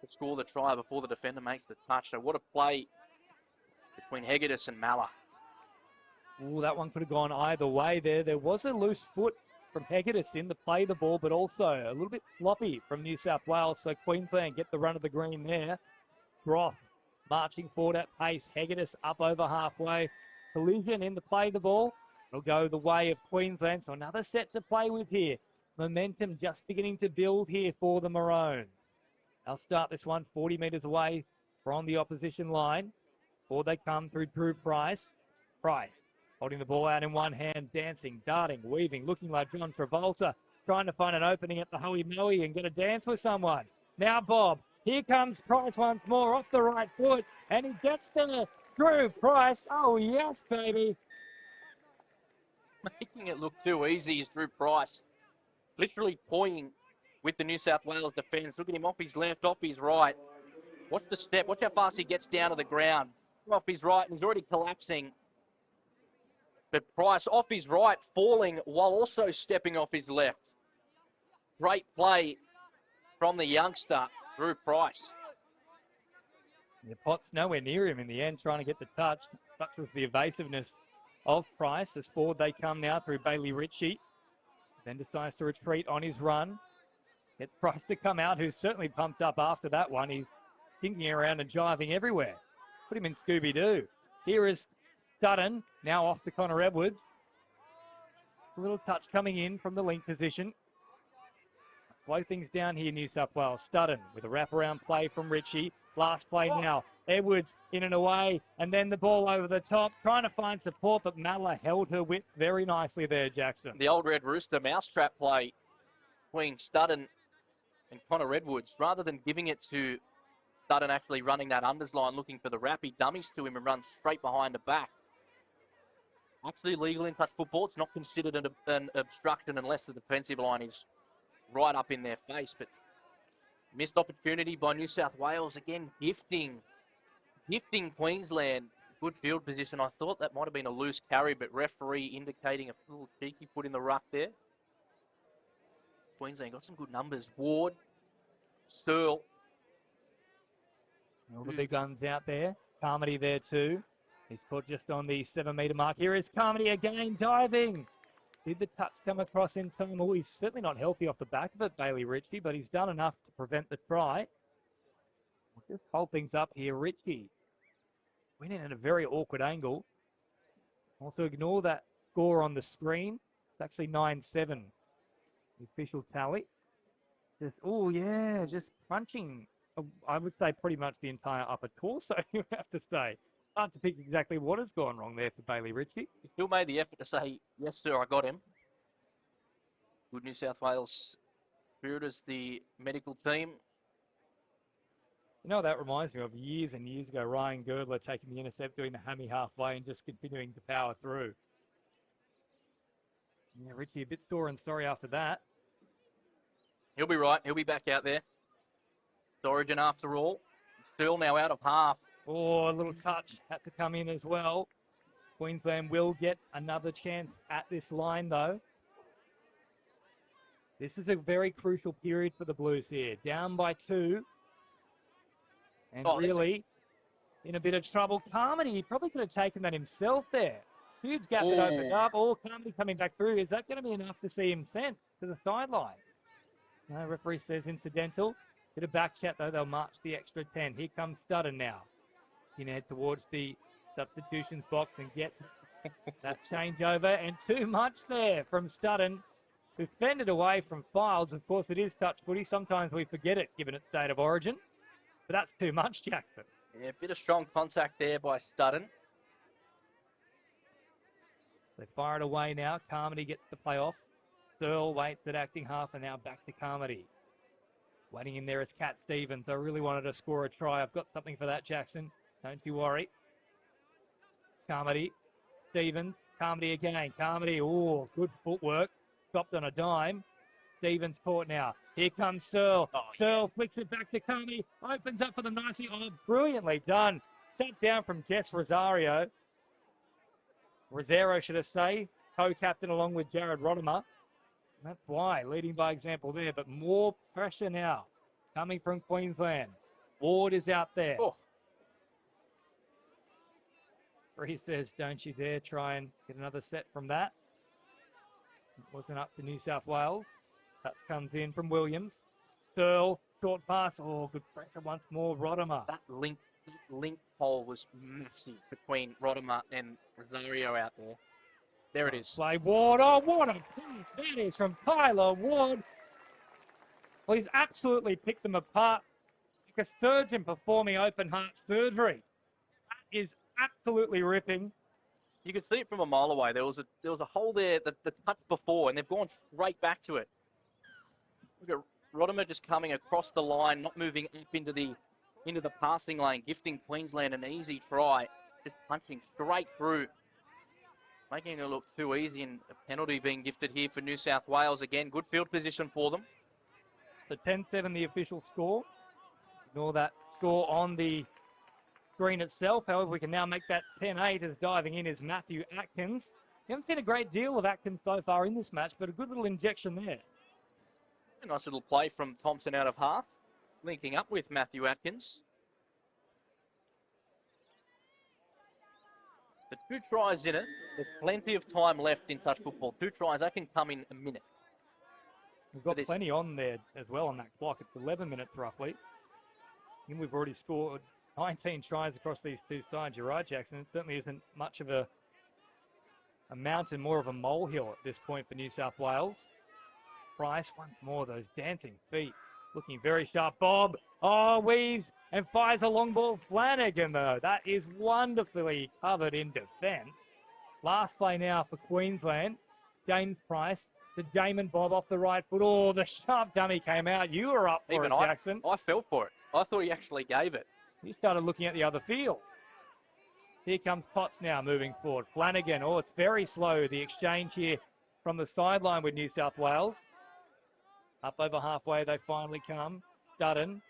to score the try before the defender makes the touch. So what a play between Hegedus and Mallor. Oh, that one could have gone either way there. There was a loose foot from Hegedus in to play the ball, but also a little bit sloppy from New South Wales. So Queensland get the run of the green there. Groth marching forward at pace. Hegedus up over halfway. Collision in to play the ball. It'll go the way of Queensland, so another set to play with here. Momentum just beginning to build here for the Maroons. They'll start this one 40 metres away from the opposition line. Or they come through Drew Price. Price holding the ball out in one hand, dancing, darting, weaving, looking like John Travolta, trying to find an opening at the Hoey Moey and get a dance with someone. Now Bob, here comes Price once more off the right foot, and he gets there. Drew Price, oh yes, baby. Making it look too easy is Drew Price. Literally toying with the New South Wales defence. Look at him off his left, off his right. Watch the step. Watch how fast he gets down to the ground. Off his right, and he's already collapsing. But Price off his right, falling while also stepping off his left. Great play from the youngster, Drew Price. The Potts nowhere near him in the end, trying to get the touch. Such was the evasiveness of Price. As forward they come now through Bailey Ritchie. Then decides to retreat on his run. Gets Price to come out, who's certainly pumped up after that one. He's thinking around and jiving everywhere. Put him in Scooby-Doo. Here is Sutton, now off to Connor Edwards. A little touch coming in from the link position. Slow things down here, New South Wales. Studden with a wraparound play from Ritchie. Last play now. Edwards in and away, and then the ball over the top, trying to find support, but Malla held her width very nicely there, Jackson. The old Red Rooster mousetrap play between Studden and Connor Edwards. Rather than giving it to Studden actually running that unders line, looking for the wrap, he dummies to him and runs straight behind the back. Actually legal in touch football. It's not considered an obstruction unless the defensive line is right up in their face. But missed opportunity by New South Wales. Again, gifting Queensland good field position. I thought that might have been a loose carry, but referee indicating a little cheeky foot in the ruck there. Queensland got some good numbers. Ward, Searle. All the big guns out there. Carmody there too. He's put just on the 7-metre mark. Here is Carmody again, diving. Did the touch come across in time? Oh, he's certainly not healthy off the back of it, Bailey Ritchie, but he's done enough to prevent the try. We'll just hold things up here. Ritchie went in at a very awkward angle. Also ignore that score on the screen. It's actually 9-7, the official tally. Just crunching, I would say pretty much the entire upper torso, you have to say. Hard to pick exactly what has gone wrong there for Bailey Ritchie. He still made the effort to say, yes, sir, I got him. Good New South Wales spirit as the medical team. You know what that reminds me of? Years and years ago, Ryan Girdler taking the intercept, doing the hammy halfway and just continuing to power through. Yeah, Ritchie a bit sore and sorry after that. He'll be right. He'll be back out there. It's Origin after all. Still now out of half. Oh, a little touch had to come in as well. Queensland will get another chance at this line, though. This is a very crucial period for the Blues here. Down by 2. And really in a bit of trouble. Carmody, he probably could have taken that himself there. Huge gap that opened up. Carmody coming back through. Is that going to be enough to see him sent to the sideline? No, referee says incidental. Bit of back chat, though. They'll march the extra 10. Here comes Studden now. He can head towards the substitutions box and get that changeover. And too much there from Studden, who fended away from Files. Of course, it is touch footy. Sometimes we forget it, given its state of origin. But that's too much, Jackson. Yeah, a bit of strong contact there by Studden. They fire it away now. Carmody gets the play off. Searle waits at acting half and now back to Carmody. Waiting in there is Cat Stevens. I really wanted to score a try. I've got something for that, Jackson. Don't you worry. Carmody. Stevens. Carmody again. Carmody. Oh, good footwork. Stopped on a dime. Stevens caught now. Here comes Searle. Searle flicks it back to Carmody. Opens up for them nicely. Oh, brilliantly done. Shut down from Jess Rosario. Rosero, should I say. Co-captain along with Jared Rodimer. That's why, leading by example there. But more pressure now coming from Queensland. Ward is out there. He says, don't you dare try and get another set from that. It wasn't up to New South Wales. That comes in from Williams. Searle, short pass. Oh, good pressure once more. Rodimer. That link hole was massive between Rodimer and Rosario out there. There it is. Play Ward. Oh, what a pass that is from Tyler Ward. Well, he's absolutely picked them apart like a surgeon performing open heart surgery. That is absolutely ripping. You could see it from a mile away. There was a hole there that the touch before, and they've gone straight back to it. Look at Rodimer just coming across the line, not moving up into the passing lane, gifting Queensland an easy try, just punching straight through, making it look too easy, and a penalty being gifted here for New South Wales. Again, good field position for them. So 10-7 the official score. Ignore that score on the screen itself. However, we can now make that 10-8 as diving in is Matthew Atkins. We haven't seen a great deal of Atkins so far in this match, but a good little injection there. A nice little play from Thompson out of half, linking up with Matthew Atkins. The 2 tries in it. There's plenty of time left in touch football. 2 tries, that can come in a minute. We've got plenty on there as well on that clock. It's 11 minutes roughly. And we've already scored 19 tries across these two sides. You're right, Jackson. It certainly isn't much of a mountain, more of a molehill at this point for New South Wales. Price once more, those dancing feet, looking very sharp. Bob, weaves and fires a long ball. Flanagan, though, that is wonderfully covered in defence. Last play now for Queensland. James Price to Jamin Bob off the right foot. Oh, the sharp dummy came out. You were up for Even it, Jackson. I fell for it. I thought he actually gave it. He started looking at the other field. Here comes Potts now moving forward. Flanagan, it's very slow, the exchange here from the sideline with New South Wales. Up over halfway, they finally come. Studden,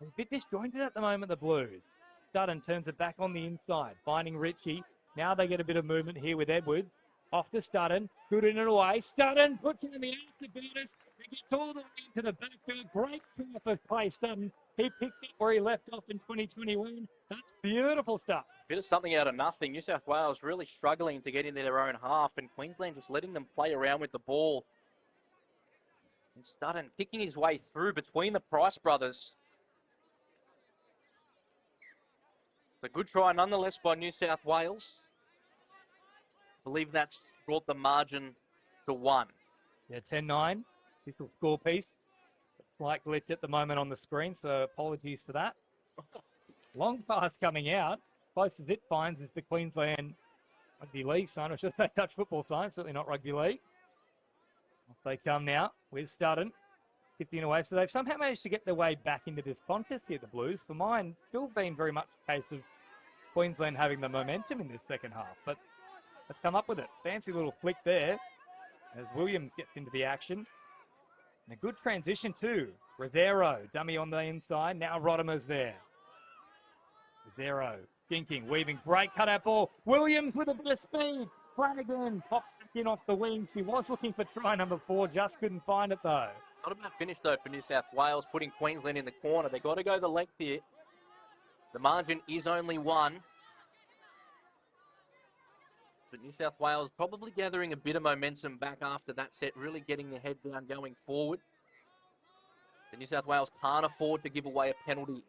a bit disjointed at the moment, the Blues. Studden turns it back on the inside, finding Ritchie. Now they get a bit of movement here with Edwards. Off to Studden, good in and away. Studden puts it in the afterburners. He gets all the way into the backfield. Great for play, Studden. He picks up where he left off in 2021. That's beautiful stuff. Bit of something out of nothing. New South Wales really struggling to get into their own half, and Queensland just letting them play around with the ball. And Studden kicking his way through between the Price brothers. It's a good try nonetheless by New South Wales. I believe that's brought the margin to 1. Yeah, 10-9. This will score piece. Slight glitch at the moment on the screen, so apologies for that. Long pass coming out. Close as it finds is the Queensland Rugby League sign, or should I say touch football sign, certainly not Rugby League. Off they come now with Studden. 15 away, so they've somehow managed to get their way back into this contest here, the Blues. For mine, still been very much a case of Queensland having the momentum in this second half, but let's come up with it. Fancy little flick there as Williams gets into the action. And a good transition too. Rosero, dummy on the inside. Now Rodimer's there. Rosero, thinking, weaving, great cutout ball. Williams with a bit of speed. Flanagan popped back in off the wings. He was looking for try number 4, just couldn't find it though. Not a bad finish though for New South Wales, putting Queensland in the corner. They've got to go the length here. The margin is only 1. But New South Wales probably gathering a bit of momentum back after that set, really getting their head down going forward. The New South Wales can't afford to give away a penalty.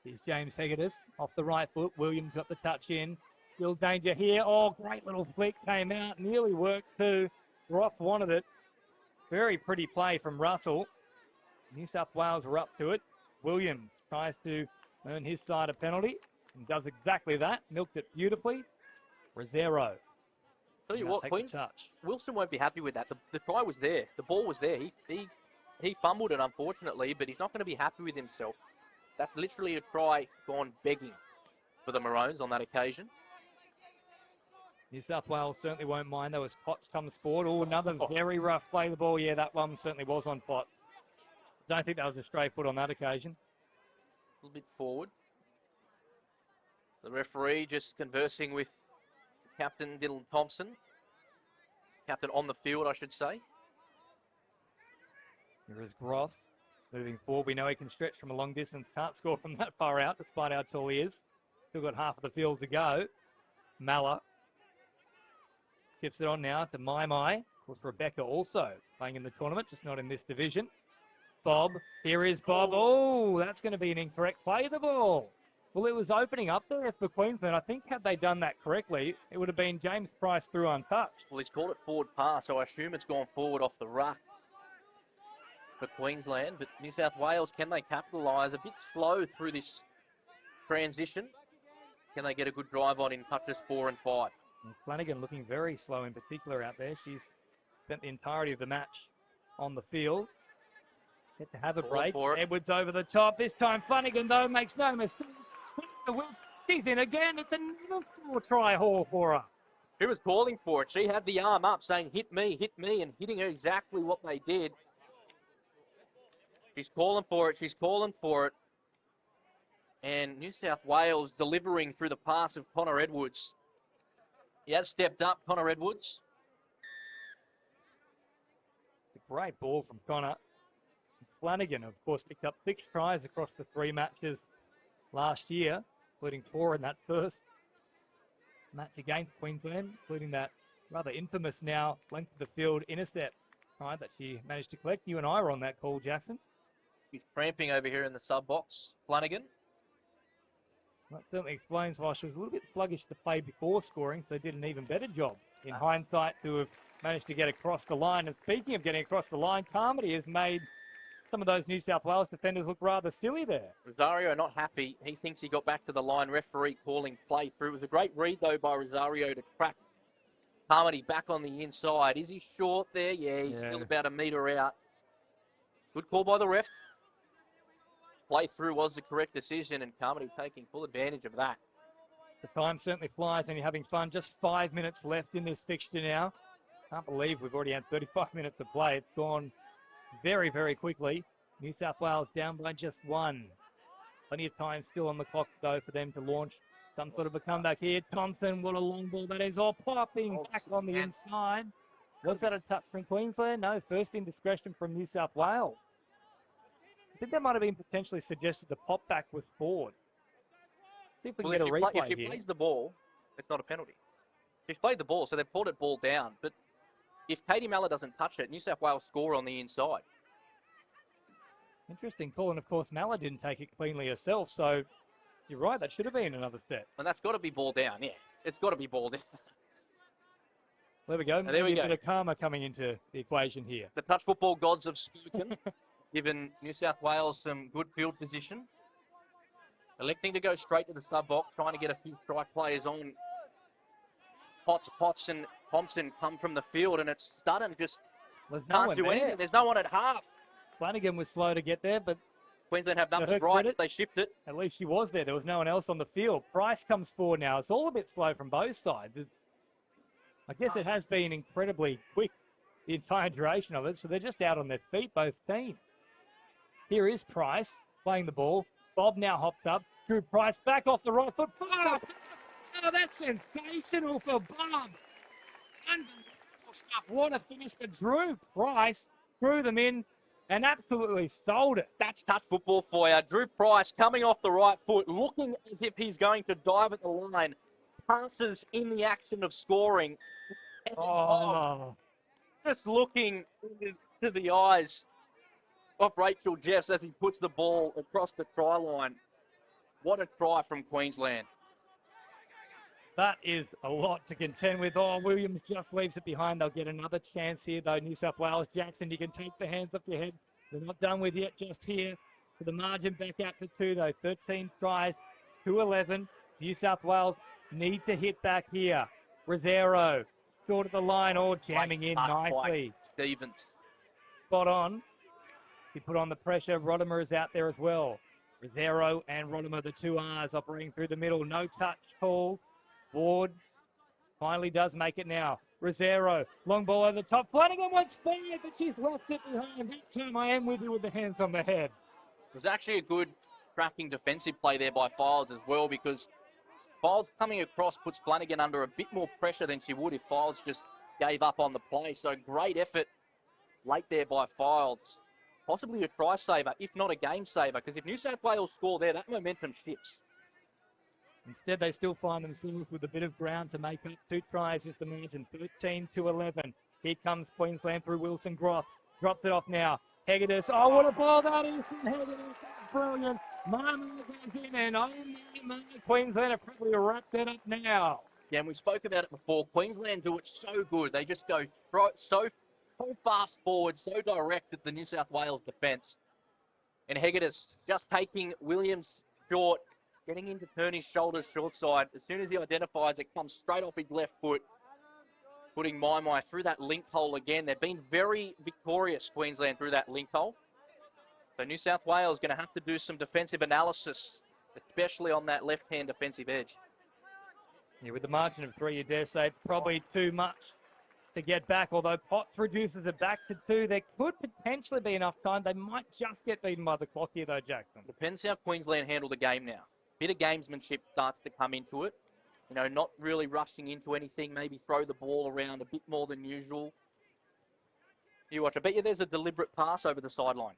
Here's James Hegedus off the right foot. Williams got the touch in. Still danger here. Great little flick came out. Nearly worked too. Roth wanted it. Very pretty play from Russell. New South Wales are up to it. Williams tries to earn his side a penalty and does exactly that. Milked it beautifully. Rosero. Tell you what, Wilson won't be happy with that. The try was there. The ball was there. He fumbled it, unfortunately, but he's not going to be happy with himself. That's literally a try gone begging for the Maroons on that occasion. New South Wales certainly won't mind though as Potts comes forward. Another very rough play the ball. Yeah, that one certainly was on Potts. Don't think that was a stray foot on that occasion. A little bit forward. The referee just conversing with Captain Dylan Thompson. Captain on the field, I should say. Here is Groff moving forward. We know he can stretch from a long distance. Can't score from that far out, despite how tall he is. Still got half of the field to go. Malla shifts it on now to Mai. Of course, Rebecca also playing in the tournament, just not in this division. Bob. Here is Bob. That's going to be an incorrect play of the ball. Well, it was opening up there for Queensland. I think had they done that correctly, it would have been James Price through untouched. Well, he's called it forward pass, so I assume it's gone forward off the ruck for Queensland. But New South Wales, can they capitalise? A bit slow through this transition. Can they get a good drive on in touches 4 and 5? And Flanagan looking very slow in particular out there. She's spent the entirety of the match on the field. Get to have a break. Edwards over the top. This time Flanagan, though, makes no mistake. She's in again. It's another 4-try haul for her. She was calling for it. She had the arm up saying, hit me, and hitting her exactly what they did. She's calling for it. And New South Wales delivering through the pass of Connor Edwards. He has stepped up, Connor Edwards. It's a great ball from Connor. Flanagan, of course, picked up 6 tries across the 3 matches last year, including 4 in that first match against Queensland, including that rather infamous now length of the field intercept try that she managed to collect. You and I were on that call, Jackson. He's cramping over here in the sub box. Flanagan. That certainly explains why she was a little bit sluggish to play before scoring, so they did an even better job in hindsight to have managed to get across the line. And speaking of getting across the line, Carmody has made some of those New South Wales defenders look rather silly there. Rosario not happy. He thinks he got back to the line. Referee calling play through. It was a great read, though, by Rosario to crack Carmody back on the inside. Is he short there? Yeah, he's still about a metre out. Good call by the ref. Play through was the correct decision, and Carmody taking full advantage of that. The time certainly flies and you're having fun. Just 5 minutes left in this fixture now. Can't believe we've already had 35 minutes to play. It's gone very, very quickly. New South Wales down by just 1. Plenty of time still on the clock, though, for them to launch some sort of a comeback here. Thompson, what a long ball that is. All popping back on the inside. Was that a touch from Queensland? No, first indiscretion from New South Wales. I think that might have been potentially suggested the pop back was forward. See if we can get a replay if she here. plays the ball, it's not a penalty. She's played the ball, so they've pulled it ball down. But if Katie Mallett doesn't touch it, New South Wales score on the inside. Interesting call, and of course Mallett didn't take it cleanly herself, so you're right, that should have been another set. And that's got to be ball down, yeah. It's got to be ball down. There we go. And there we Maybe go. a bit of karma coming into the equation here. The touch football gods have spoken, given New South Wales some good field position. Electing to go straight to the sub-box, trying to get a few strike players on. Potts and Thompson come from the field, and it's Studden just can't do anything. There's no one at half. Flanagan was slow to get there, but Queensland have numbers her right credit, if they shift it. At least she was there. There was no one else on the field. Price comes forward now. It's all a bit slow from both sides. I guess it has been incredibly quick the entire duration of it, so they're just out on their feet, both teams. Here is Price playing the ball. Bob now hops up. Drew Price back off the right foot. Oh, that's sensational for Bob. Unbelievable stuff. What a finish for Drew Price. Threw them in and absolutely sold it. That's touch football for you. Drew Price coming off the right foot, looking as if he's going to dive at the line. Passes in the action of scoring. And Bob just looking into the eyes of Rachel Jeffs as he puts the ball across the try line. What a try from Queensland. That is a lot to contend with. Oh, Williams just leaves it behind. They'll get another chance here, though. New South Wales, Jackson, you can take the hands off your head. They're not done with yet just here. For the margin back out to 2, though. 13 tries, 2-11. New South Wales need to hit back here. Rosero, short of the line, all jamming in nicely. Stevens. Spot on. He put on the pressure. Rodimer is out there as well. Rosero and Rodimer, the two R's, operating through the middle. No touch call. Ward finally does make it now. Rosero, long ball over the top. Flanagan wants forward, but she's left it behind. That time I am with you with the hands on the head. It was actually a good tracking defensive play there by Files as well, because Files coming across puts Flanagan under a bit more pressure than she would if Files just gave up on the play. So great effort late there by Files. Possibly a try saver, if not a game saver, because if New South Wales score there, that momentum shifts. Instead, they still find themselves with a bit of ground to make up. 2 tries is the margin, 13-11. Here comes Queensland through Wilson Groff. Drops it off now. Hegedus. Oh, what a ball that is from Hegedus. That's brilliant. Marmar goes in, and oh my, Queensland have probably wrapped that up now. Yeah, and we spoke about it before. Queensland do it so good. They just go so fast forward, so direct at the New South Wales defence. And Hegedus just taking Williams short, getting into turn his shoulders short side. As soon as he identifies it, comes straight off his left foot, putting Mai through that link hole again. They've been very victorious, Queensland, through that link hole. So New South Wales going to have to do some defensive analysis, especially on that left-hand defensive edge. Yeah, with the margin of 3, you dare say it's probably too much to get back, although Potts reduces it back to 2. There could potentially be enough time. They might just get beaten by the clock here, though, Jackson. Depends how Queensland handle the game now. Bit of gamesmanship starts to come into it. You know, not really rushing into anything, maybe throw the ball around a bit more than usual. You watch, I bet you there's a deliberate pass over the sideline.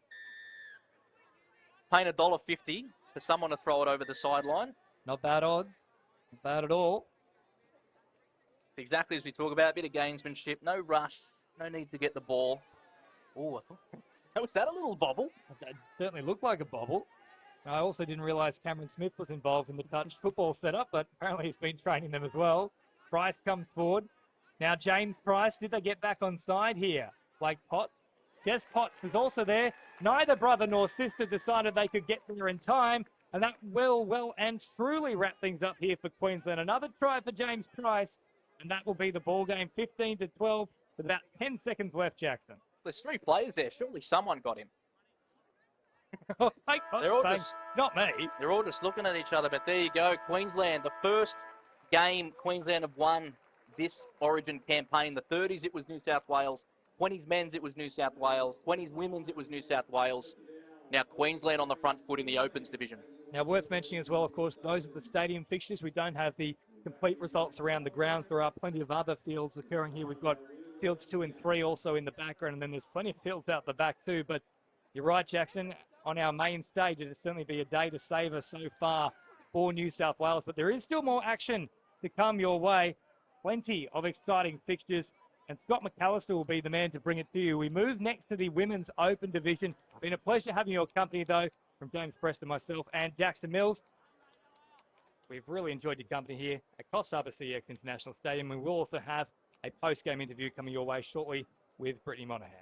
Paying $1.50 for someone to throw it over the sideline. Not bad odds. Not bad at all. Exactly as we talk about, a bit of gamesmanship, no rush, no need to get the ball. Oh, I thought, was that a little bobble? That certainly looked like a bobble. I also didn't realise Cameron Smith was involved in the touch football setup, but apparently he's been training them as well. Price comes forward. Now James Price, did they get back on side here? Like Potts? Jess Potts was also there. Neither brother nor sister decided they could get there in time, and that will well and truly wrap things up here for Queensland. Another try for James Price, and that will be the ball game, 15-12, with about 10 seconds left, Jackson. There's 3 players there. Surely someone got him. They're all just, not me. They're all just looking at each other, but there you go. Queensland, the first game Queensland have won this Origin campaign. The 30s, it was New South Wales. 20s men's, it was New South Wales. 20s women's, it was New South Wales. Now Queensland on the front foot in the Opens division. Now, worth mentioning as well, of course, those are the stadium fixtures. We don't have the complete results around the grounds. There are plenty of other fields occurring here. We've got fields 2 and 3 also in the background, and then there's plenty of fields out the back too. But you're right, Jackson. On our main stage, it'll certainly be a day to savour so far for New South Wales. But there is still more action to come your way. Plenty of exciting fixtures. And Scott McAllister will be the man to bring it to you. We move next to the Women's Open Division. Been a pleasure having your company, though, from James Preston, myself, and Jackson Mills. We've really enjoyed your company here at Coffs Harbour CX International Stadium. We will also have a post-game interview coming your way shortly with Brittany Monahan.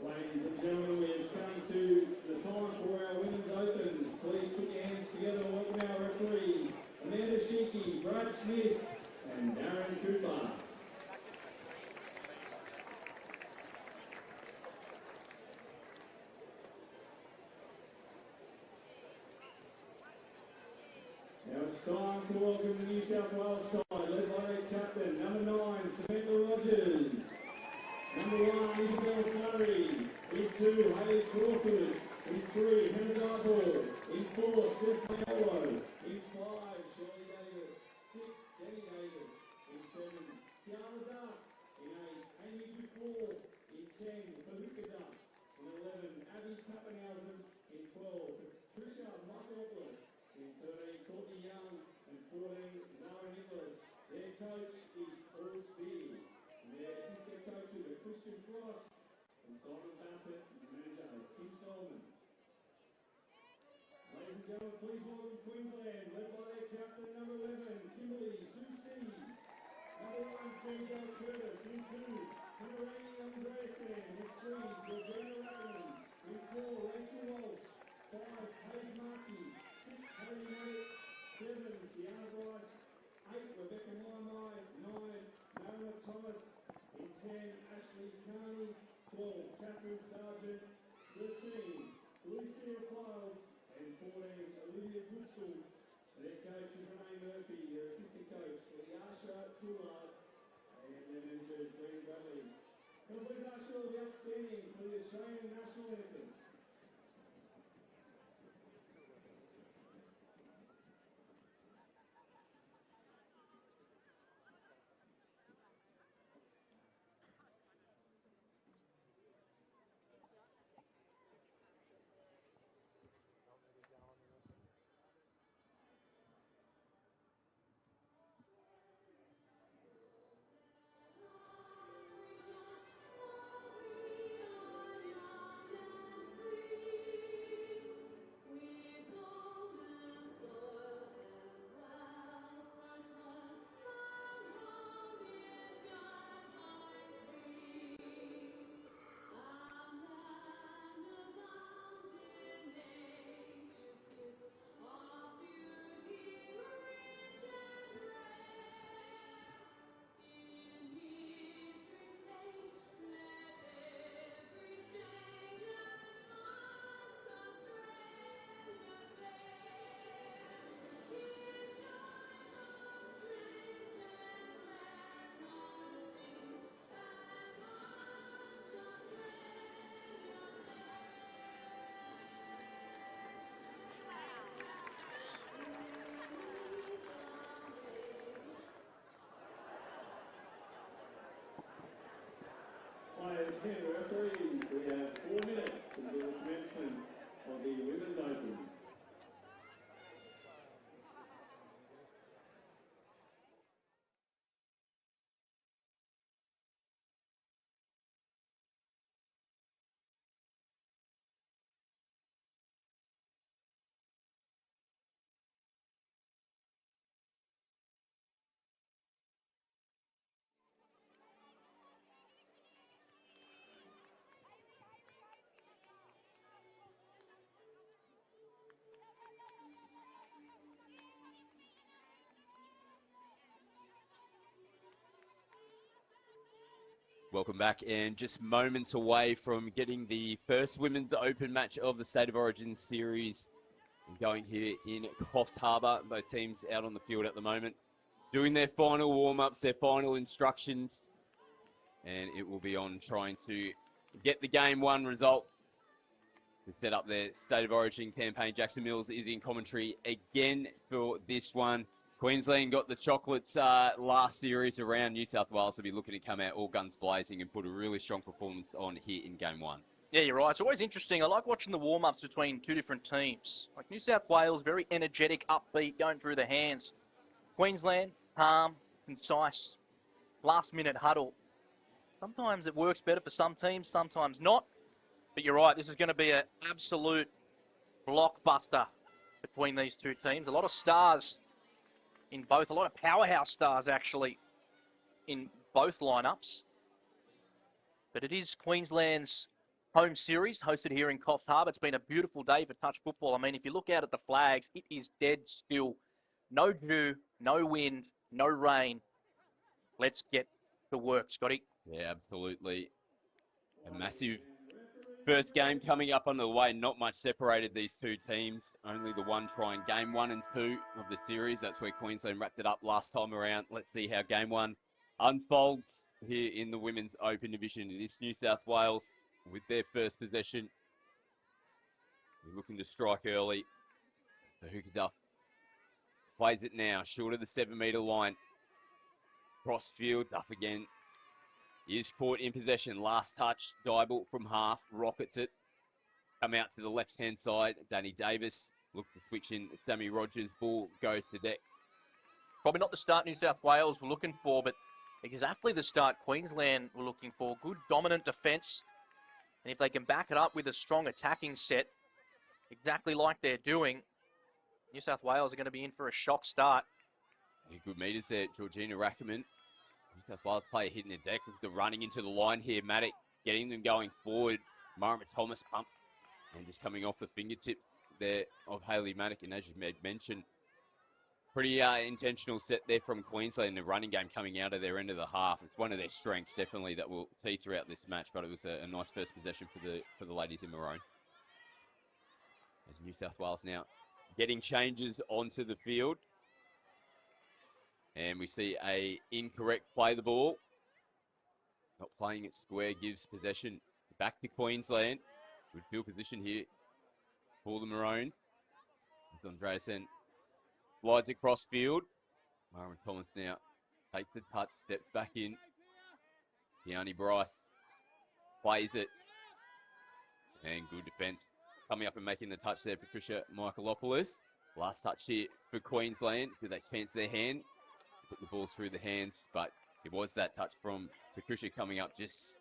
Ladies and gentlemen, we have come to the time for our Women's Opens. Please put your hands together and welcome our referees, Amanda Sheeky, Brad Smith, and Darren Cooper. Now it's time to welcome the New South Wales side, led by their captain, number 9, Samantha Rogers. Number 1, Isabel Surrey. In 2, Hayley Crawford. In 3, Hannah Dyball. In 4, Steph Maiolo. In 5, Shirley Davis. 6, Danny Davis. In 7, Kiara Duff. In 8, Amy Dufour. In 10, Faluka Duff. In 11, Abby Pappenhausen. In 12, Patricia Michaelopoulos. In 13, Courtney Young. And 14, Zara Nicholas. Their coach is Paul Spear. Their assistant coaches are Christian Frost and Simon Bassett, and the manager is Kim Solomon. Ladies and gentlemen, please welcome Queensland, led by their captain, number 11, Kimberly Susi. Number 1, CJ Curtis. In 2, number 80, Andreasen. In 3, Georgina Ratman. In 4, Rachel Walsh. 5, Paige Markey. 6, Haley Maddock. 7, Tiana Bryce. 8, Rebecca Maimai. 9, Nara Thomas. In 10, Ashley Carney. 12, Catherine Sargent. 13, Lucia Files. And 14, Olivia Goodsall. Their coach is Renee Murphy. Their assistant coach, Yasha Toulard. And their manager is Green Bradley. Can I please ask Master of the Outstanding for the Australian National Anthem. Players and referees, we have 4 minutes until the commencement of the Women's Opens. Welcome back, and just moments away from getting the first Women's Open match of the State of Origin series going here in Coffs Harbour. Both teams out on the field at the moment, doing their final warm-ups, their final instructions, and it will be on trying to get the game one result to set up their State of Origin campaign. Jackson Mills is in commentary again for this one. Queensland got the chocolates last series around. New South Wales will be looking to come out all guns blazing and put a really strong performance on here in game one. Yeah, you're right. It's always interesting. I like watching the warm-ups between two different teams. Like New South Wales, very energetic, upbeat, going through the hands. Queensland, calm, concise, last-minute huddle. Sometimes it works better for some teams, sometimes not. But you're right, this is going to be an absolute blockbuster between these two teams. A lot of stars in both, a lot of powerhouse stars actually in both lineups. But it is Queensland's home series hosted here in Coffs Harbour. It's been a beautiful day for touch football. I mean, if you look out at the flags, it is dead still. No dew, no wind, no rain. Let's get to work, Scotty. Yeah, absolutely. A massive first game coming up on the way. Not much separated these two teams. Only the one try in game 1 and 2 of the series. That's where Queensland wrapped it up last time around. Let's see how game 1 unfolds here in the Women's Open Division. It is New South Wales with their first possession. They're looking to strike early. So Hooker Duff plays it now, short of the 7-metre line. Cross field, Duff again. Is caught in possession. Last touch, Dybel from half, rockets it. Come out to the left-hand side. Danny Davis looks to switch in. Sammy Rogers, ball goes to deck. Probably not the start New South Wales were looking for, but exactly the start Queensland were looking for. Good dominant defence. And if they can back it up with a strong attacking set, exactly like they're doing, New South Wales are going to be in for a shock start. Good meters there, Georgina Rackerman. New South Wales player hitting the deck with the running into the line here. Maddock getting them going forward. Marama Thomas pumps and just coming off the fingertips there of Hayley Maddock. And as you made mention, pretty intentional set there from Queensland. The running game coming out of their end of the half. It's one of their strengths, definitely, that we'll see throughout this match. But it was a nice first possession for the ladies in maroon. As New South Wales now getting changes onto the field. And we see a incorrect play the ball. Not playing it square gives possession back to Queensland. Good field position here for the Maroons. As Andreasen slides across field. Marvin Thomas now takes the touch, steps back in. Keani Bryce plays it. And good defence. Coming up and making the touch there, Patricia Michaelopoulos. Last touch here for Queensland. Do they chance their hand? Put the ball through the hands, but it was that touch from Patricia coming up, just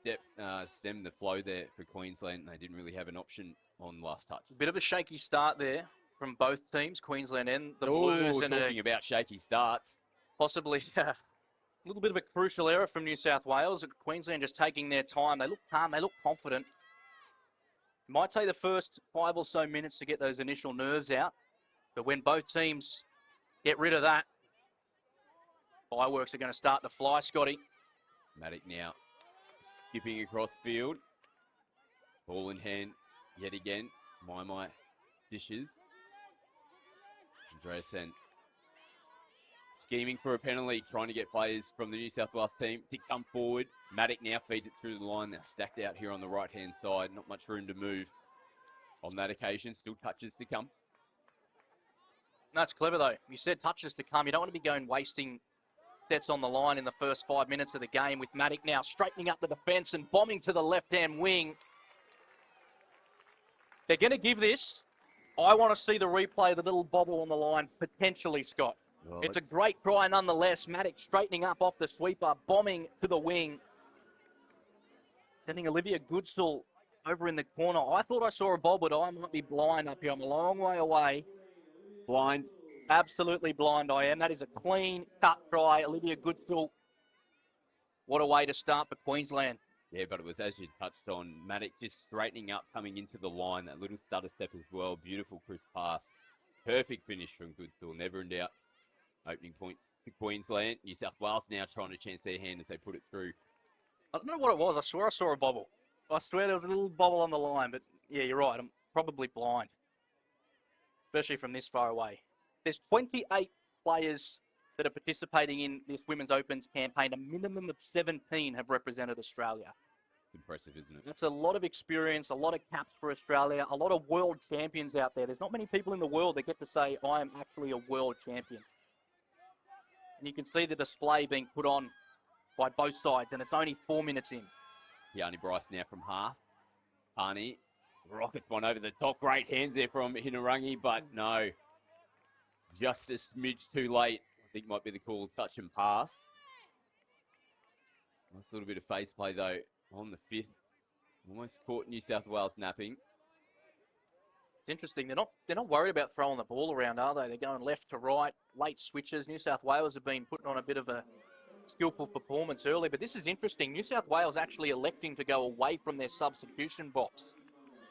stemmed the flow there for Queensland. They didn't really have an option on last touch. Bit of a shaky start there from both teams, Queensland and the Blues. And talking about shaky starts. Possibly a little bit of a crucial error from New South Wales. Queensland just taking their time. They look calm, they look confident. It might take the first 5 or so minutes to get those initial nerves out, but when both teams get rid of that, fireworks are going to start to fly, Scotty. Maddock now skipping across field. Ball in hand yet again. My dishes. Andreasen scheming for a penalty, trying to get players from the New South Wales team to come forward. Maddock now feeds it through the line. They're stacked out here on the right-hand side. Not much room to move on that occasion. Still touches to come. That's clever, though. You said touches to come. You don't want to be going wasting sets on the line in the first 5 minutes of the game, with Maddock now straightening up the defence and bombing to the left-hand wing. They're going to give this. I want to see the replay of the little bobble on the line, potentially, Scott. Well, it's a great try nonetheless. Maddock straightening up off the sweeper, bombing to the wing. Sending Olivia Goodsall over in the corner. I thought I saw a bob, but I might be blind up here. I'm a long way away. Blind. Absolutely blind I am. That is a clean cut try. Olivia Goodsall. What a way to start for Queensland. Yeah, but it was, as you touched on, Maddock just straightening up, coming into the line. That little stutter step as well. Beautiful crisp pass. Perfect finish from Goodsall. Never in doubt. Opening point to Queensland. New South Wales now trying to chance their hand as they put it through. I don't know what it was. I swear I saw a bobble. I swear there was a little bobble on the line. But yeah, you're right. I'm probably blind. Especially from this far away. There's 28 players that are participating in this Women's Opens campaign. A minimum of 17 have represented Australia. It's impressive, isn't it? That's a lot of experience, a lot of caps for Australia, a lot of world champions out there. There's not many people in the world that get to say, I am actually a world champion. And you can see the display being put on by both sides, and it's only 4 minutes in. Keani Bryce now from half. Arnie rockets one over the top. Great hands there from Hinarangi, but no. Just a smidge too late. I think might be the call, touch and pass. Nice little bit of face play though on the 5th. Almost caught New South Wales napping. It's interesting. They're not worried about throwing the ball around, are they? They're going left to right, late switches. New South Wales have been putting on a bit of a skillful performance early, but this is interesting. New South Wales actually electing to go away from their substitution box,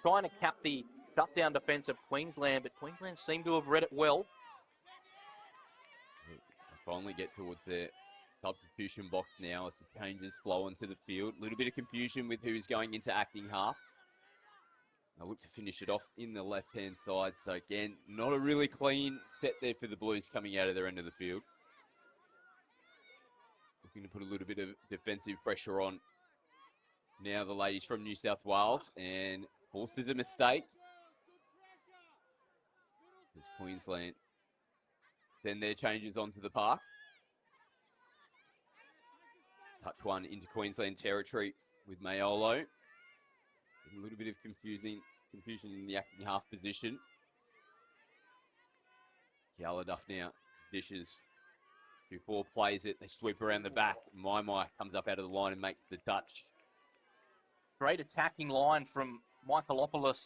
trying to cap the shutdown defence of Queensland, but Queensland seem to have read it well. Finally get towards their substitution box now as the changes flow onto the field. A little bit of confusion with who's going into acting half. I look to finish it off in the left-hand side. So again, not a really clean set there for the Blues coming out of their end of the field. Looking to put a little bit of defensive pressure on now the ladies from New South Wales, and forces a mistake. As Queensland send their changes onto the park. Touch one into Queensland territory with Mayolo. A little bit of confusion in the acting half position. Kiala Duff now dishes. 2-4 plays it. They sweep around the back. Mai comes up out of the line and makes the touch. Great attacking line from Michaelopoulos.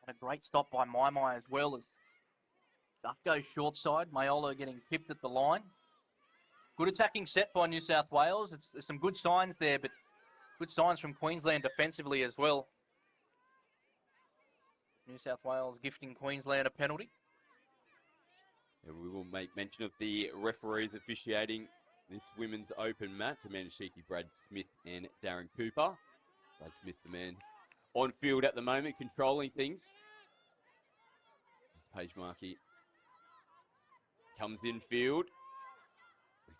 And a great stop by Mai as well, as Duff goes short side. Mayolo getting pipped at the line. Good attacking set by New South Wales. There's some good signs there, but good signs from Queensland defensively as well. New South Wales gifting Queensland a penalty. And we will make mention of the referees officiating this Women's Open match. Amanda Sheehy, Brad Smith and Darren Cooper. Brad Smith, the man on field at the moment, controlling things. Paige Markey comes in field.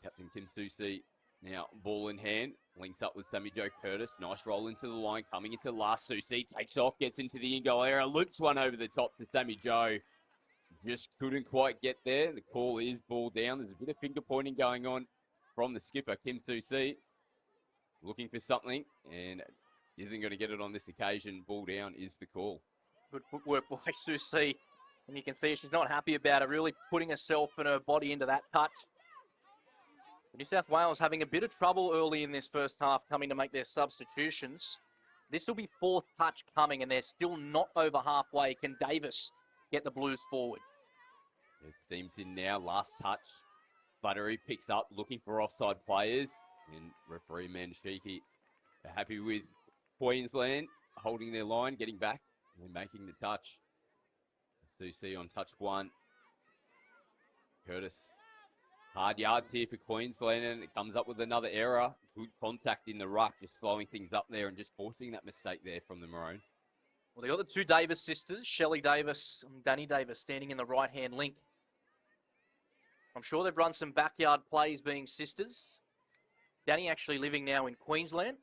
Captain Kim Susi Now, ball in hand, links up with Sammy Joe Curtis. Nice roll into the line, coming into the last Susie. Takes off, gets into the in-goal area, loops one over the top to Sammy Joe. Just couldn't quite get there. The call is ball down. There's a bit of finger pointing going on from the skipper, Kim Susie. Looking for something and isn't going to get it on this occasion. Ball down is the call. Good footwork by Susie. And you can see she's not happy about it, really putting herself and her body into that touch. New South Wales having a bit of trouble early in this first half, coming to make their substitutions. This will be fourth touch coming, and they're still not over halfway. Can Davis get the Blues forward? There's Steams in now, last touch. Buttery picks up, looking for offside players. And referee Mandashiki are happy with Queensland holding their line, getting back and making the touch. Susie on touch one. Curtis. Hard yards here for Queensland, and it comes up with another error. Good contact in the ruck, just slowing things up there and just forcing that mistake there from the Maroon. Well, they got the two Davis sisters, Shelley Davis and Danny Davis, standing in the right-hand link. I'm sure they've run some backyard plays being sisters. Danny actually living now in Queensland.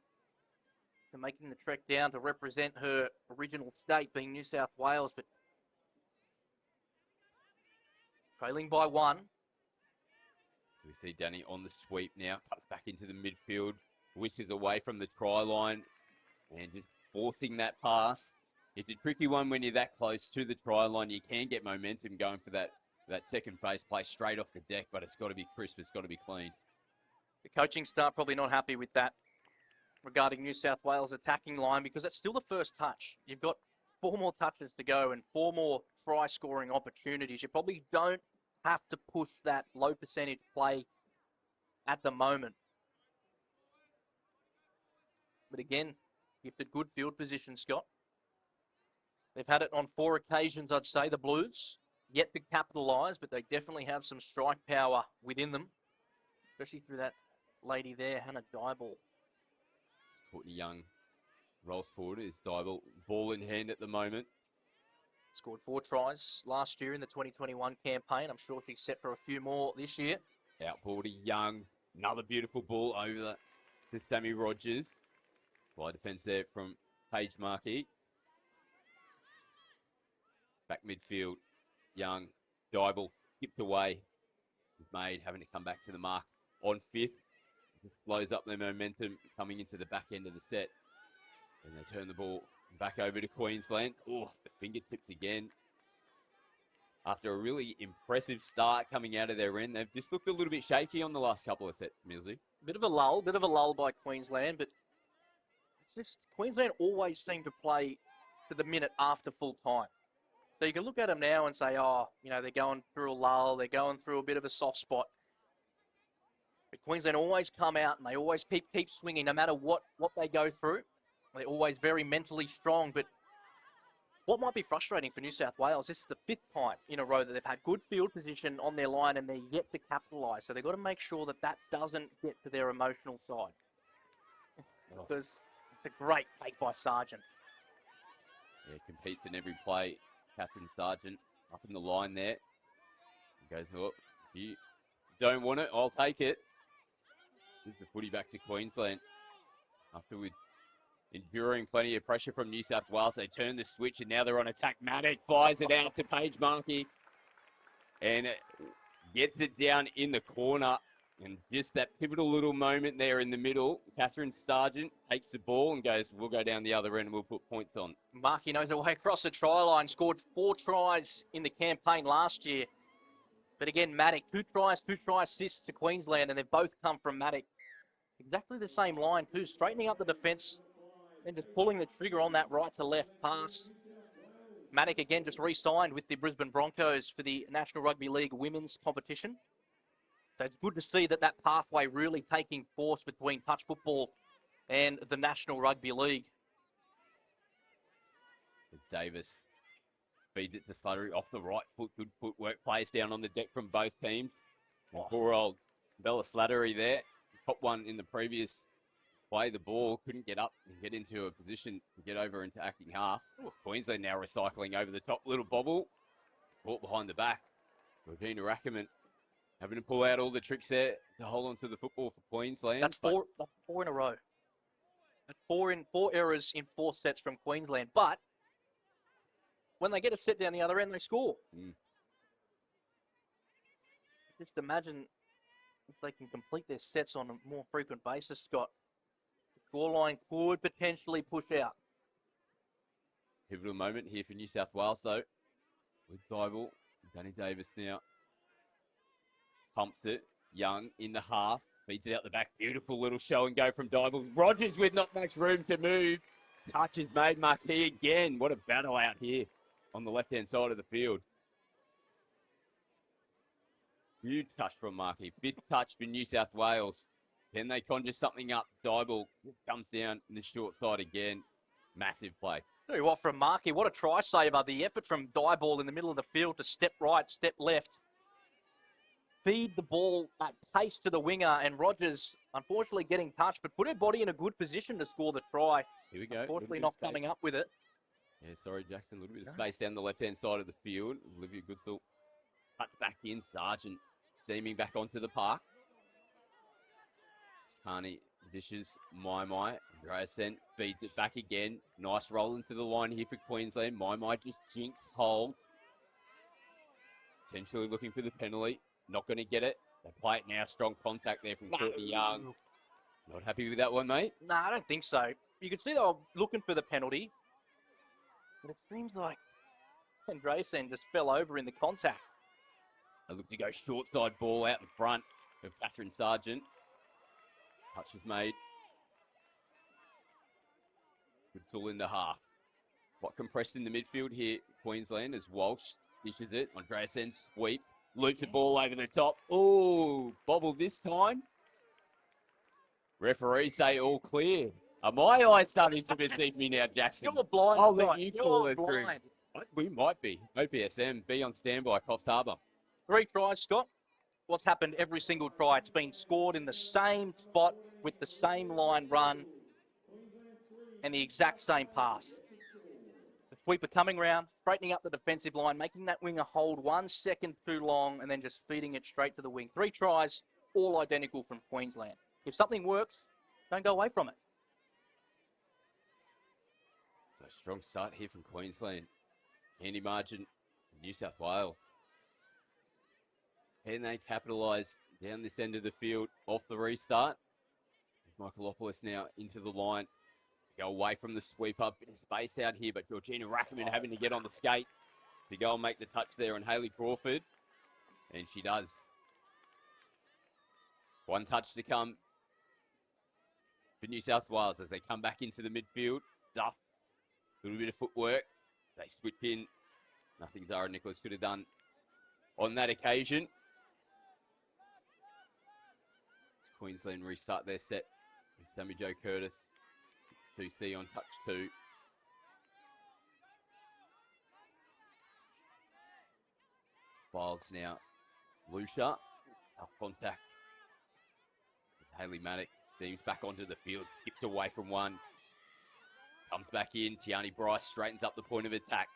So making the trek down to represent her original state, being New South Wales, but trailing by one. So we see Danny on the sweep now, cuts back into the midfield, whistles away from the try line, and just forcing that pass. It's a tricky one when you're that close to the try line. You can get momentum going for that second phase play straight off the deck, but it's got to be crisp, it's got to be clean. The coaching staff probably not happy with that regarding New South Wales attacking line, because it's still the first touch. You've got 4 more touches to go and 4 more try-scoring opportunities. You probably don't have to push that low percentage play at the moment. But again, gifted good field position, Scott. They've had it on 4 occasions, I'd say, the Blues. Yet to capitalise, but they definitely have some strike power within them, especially through that lady there, Hannah Dyball. Courtney Young rolls forward. Is Dyball ball in hand at the moment. Scored 4 tries last year in the 2021 campaign. I'm sure she's set for a few more this year. Outball to Young. Another beautiful ball over to Sammy Rogers. Fly defence there from Paige Markey. Back midfield. Young. Dyball skipped away. Is made, having to come back to the mark on 5th. Just blows up their momentum coming into the back end of the set. And they turn the ball back over to Queensland. Oh, the fingertips again. After a really impressive start coming out of their end, they've just looked a little bit shaky on the last couple of sets, Millsy. Bit of a lull by Queensland, but it's just Queensland always seem to play to the minute after full time. So you can look at them now and say, oh, they're going through a lull, they're going through a bit of a soft spot. But Queensland always come out and they always keep swinging no matter what they go through. They're always very mentally strong. But what might be frustrating for New South Wales, this is the 5th time in a row that they've had good field position on their line and they're yet to capitalise. So they've got to make sure that doesn't get to their emotional side. Because it's a great take by Sargent. Yeah, competes in every play. Catherine Sargent up in the line there. Goes, oh, if you don't want it, I'll take it. This is the footy back to Queensland. After with enduring plenty of pressure from New South Wales, they turn the switch and now they're on attack. Maddock fires it out to Paige Markey and gets it down in the corner. And just that pivotal little moment there in the middle, Catherine Sargent takes the ball and goes, we'll go down the other end and we'll put points on. Markey knows her way across the try line, scored 4 tries in the campaign last year. But again, Maddock, 2 try assists to Queensland, and they've both come from Maddock. Exactly the same line too, straightening up the defence and just pulling the trigger on that right to left pass. Maddock again just re-signed with the Brisbane Broncos for the National Rugby League women's competition. So it's good to see that pathway really taking force between touch football and the National Rugby League. It's Davis feeds it to Slattery off the right foot. Good footwork plays down on the deck from both teams. Oh. Poor old Bella Slattery there. Top one in the previous play. The ball couldn't get up and get into a position to get over into acting half. Ooh. Queensland now recycling over the top. Little bobble. Caught behind the back. Regina Ackerman Having to pull out all the tricks there to hold on to the football for Queensland. That's four in a row. That's four errors in 4 sets from Queensland. But when they get a set down the other end, they score. Just imagine if they can complete their sets on a more frequent basis, Scott. The scoreline could potentially push out. Pivotal moment here for New South Wales, though. With Dybel, Danny Davis now. Pumps it. Young in the half. Feeds it out the back. Beautiful little show and go from Dybel. Rogers with not much room to move. Touch is made. Marquis again. What a battle out here on the left-hand side of the field. Huge touch from Marquis. 5th touch for New South Wales. Can they conjure something up? Dybel comes down in the short side again. Massive play. Tell you what, from Markey, what a try saver. The effort from Dyball in the middle of the field to step right, step left. Feed the ball at pace to the winger, and Rogers, unfortunately, getting touched, but put her body in a good position to score the try. Here we go. Unfortunately, not coming up with it. Yeah, sorry, Jackson. A little bit of space down the left-hand side of the field. Olivia Goodsall cuts back in. Sargent steaming back onto the park. Carney dishes My. Andreasen feeds it back again. Nice roll into the line here for Queensland. My just jinx holds. Potentially looking for the penalty. Not going to get it. They play it now. Strong contact there from Courtney Young. Not happy with that one, mate? No, I don't think so. You could see they were looking for the penalty. But it seems like Andreasen just fell over in the contact. They look to go short side ball out in front of Catherine Sargent. Touch is made. Goodsall in the half. What compressed in the midfield here, Queensland, as Walsh dishes it. Andreasen sweep. Loops the ball over the top. Oh, bobble this time. Referees say all clear. Are my eyes starting to deceive me now, Jackson? You're blind. I'll let you call You're it through. blind. We might be. OPSM, be on standby, Coffs Harbour. 3 tries, Scott. What's happened every single try? It's been scored in the same spot with the same line run and the exact same pass. The sweeper coming round, straightening up the defensive line, making that winger hold 1 second too long and then just feeding it straight to the wing. 3 tries, all identical from Queensland. If something works, don't go away from it. So strong start here from Queensland. Handy margin, New South Wales. Can they capitalise down this end of the field off the restart? Michaelopoulos now into the line. Go away from the sweep up. Bit of space out here, but Georgina Rackerman having to get on the skate to go and make the touch there on Hayley Crawford. And she does. 1 touch to come for New South Wales as they come back into the midfield. Duff, a little bit of footwork. They switch in. Nothing Zara Nicholas could have done on that occasion. Queensland restart their set with Sammy Jo Curtis. 2C on touch 2. Files now. Lucia. Tough contact. Hayley Maddox steams back onto the field. Skips away from one. Comes back in. Tiani Bryce straightens up the point of attack.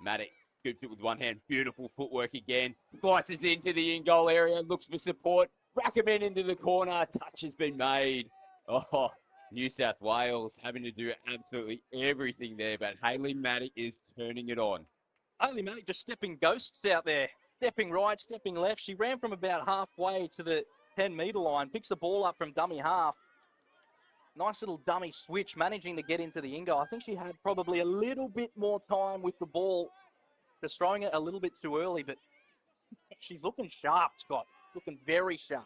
Maddox scoops it with one hand. Beautiful footwork again. Slices into the in-goal area. Looks for support. Rackerman into the corner. Touch has been made. Oh, New South Wales having to do absolutely everything there, but Hayley Maddox is turning it on. Hayley Maddox just stepping ghosts out there. Stepping right, stepping left. She ran from about halfway to the 10-metre line. Picks the ball up from dummy half. Nice little dummy switch, managing to get into the in-goal. I think she had probably a little bit more time with the ball. Just throwing it a little bit too early, but she's looking sharp, Scott. Looking very sharp.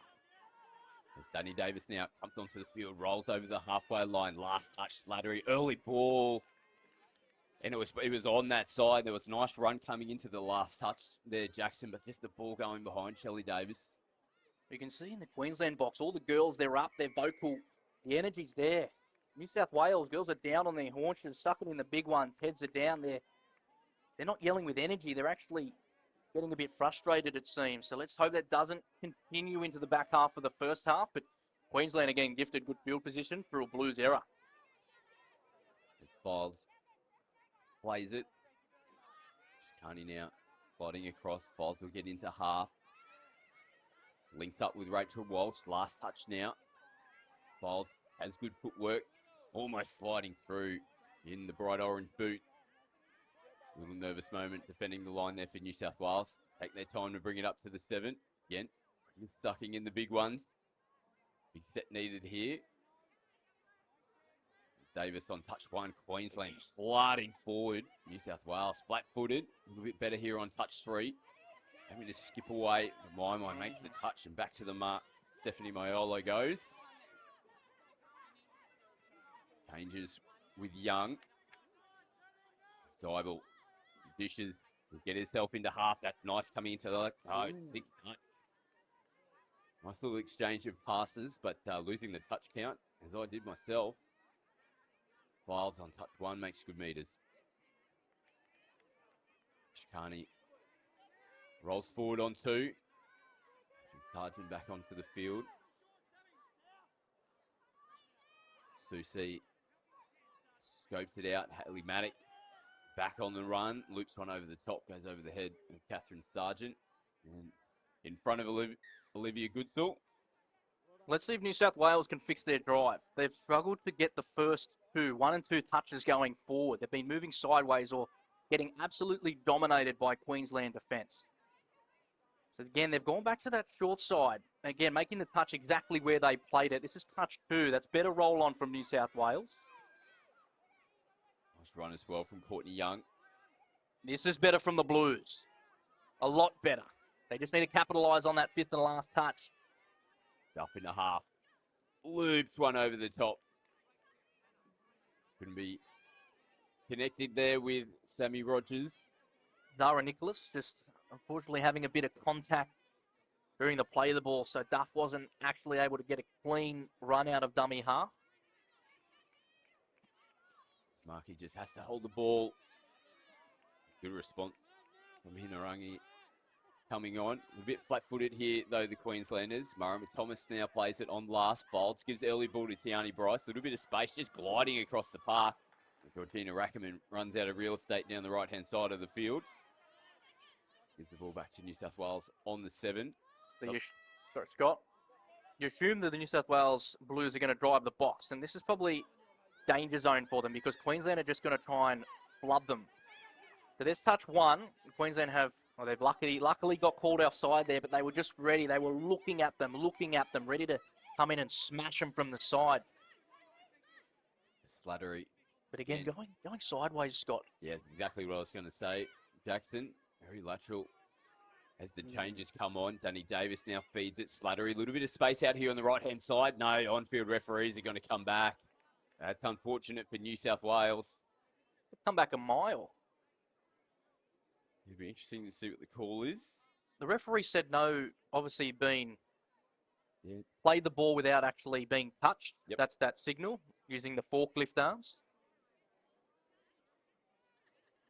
Danny Davis now comes onto the field, rolls over the halfway line. Last touch, Slattery, early ball. And it was on that side. There was a nice run coming into the last touch there, Jackson, but just the ball going behind Shelley Davis. You can see in the Queensland box, all the girls, they're up, they're vocal. The energy's there. New South Wales, girls are down on their haunches, sucking in the big ones. Heads are down there. They're not yelling with energy. They're actually getting a bit frustrated, it seems. So let's hope that doesn't continue into the back half of the first half. But Queensland, again, gifted good field position for a Blues error. Files plays it. Carney now sliding across. Files will get into half. Links up with Rachel Walsh. Last touch now. Files has good footwork. Almost sliding through in the bright orange boot. Little nervous moment defending the line there for New South Wales. Take their time to bring it up to the 7. Again, sucking in the big ones. Big set needed here. Davis on touch 1. Queensland sliding forward. New South Wales flat-footed. A little bit better here on touch 3. Having to skip away. My makes the touch and back to the mark. Stephanie Maiolo goes. Changes with Young. Dybel dishes. Will get himself into half. That's nice coming into the... Oh, nice little exchange of passes, but losing the touch count, as I did myself. Files on touch 1 makes good meters. Shikani rolls forward on 2. Sargent back onto the field. Susie scopes it out. Haley Maddock back on the run. Loops one over the top. Goes over the head of Catherine Sargent. And in front of Olivia Goodsall. Let's see if New South Wales can fix their drive. They've struggled to get the first 1 and 2 touches going forward. They've been moving sideways or getting absolutely dominated by Queensland defence. So again, they've gone back to that short side. Again, making the touch exactly where they played it. This is touch 2. That's better roll on from New South Wales. Nice run as well from Courtney Young. This is better from the Blues. A lot better. They just need to capitalise on that 5th and last touch. Up in the half. Loops one over the top. Couldn't be connected there with Sammy Rogers. Zara Nicholas just unfortunately having a bit of contact during the play of the ball, so Duff wasn't actually able to get a clean run out of dummy half. Markey just has to hold the ball. Good response from Hinarangi coming on. A bit flat-footed here, though, the Queenslanders. Marama Thomas now plays it on last. Bolts gives early ball to Tiani Bryce. A little bit of space, just gliding across the park. Georgina Rackerman runs out of real estate down the right-hand side of the field. Gives the ball back to New South Wales on the 7. So sorry, Scott. You assume that the New South Wales Blues are going to drive the box, and this is probably danger zone for them because Queensland are just going to try and flood them. So there's touch 1. Queensland have, well, they've luckily got called offside there, but they were just ready. They were looking at them, ready to come in and smash them from the side. Slattery. But again, going sideways, Scott. Yeah, that's exactly what I was going to say. Jackson, very lateral as the changes come on. Danny Davis now feeds it. Slattery, a little bit of space out here on the right-hand side. No, on-field referees are going to come back. That's unfortunate for New South Wales. Come back a mile. It'll be interesting to see what the call is. The referee said no, obviously played the ball without actually being touched. Yep. That's that signal, using the forklift arms.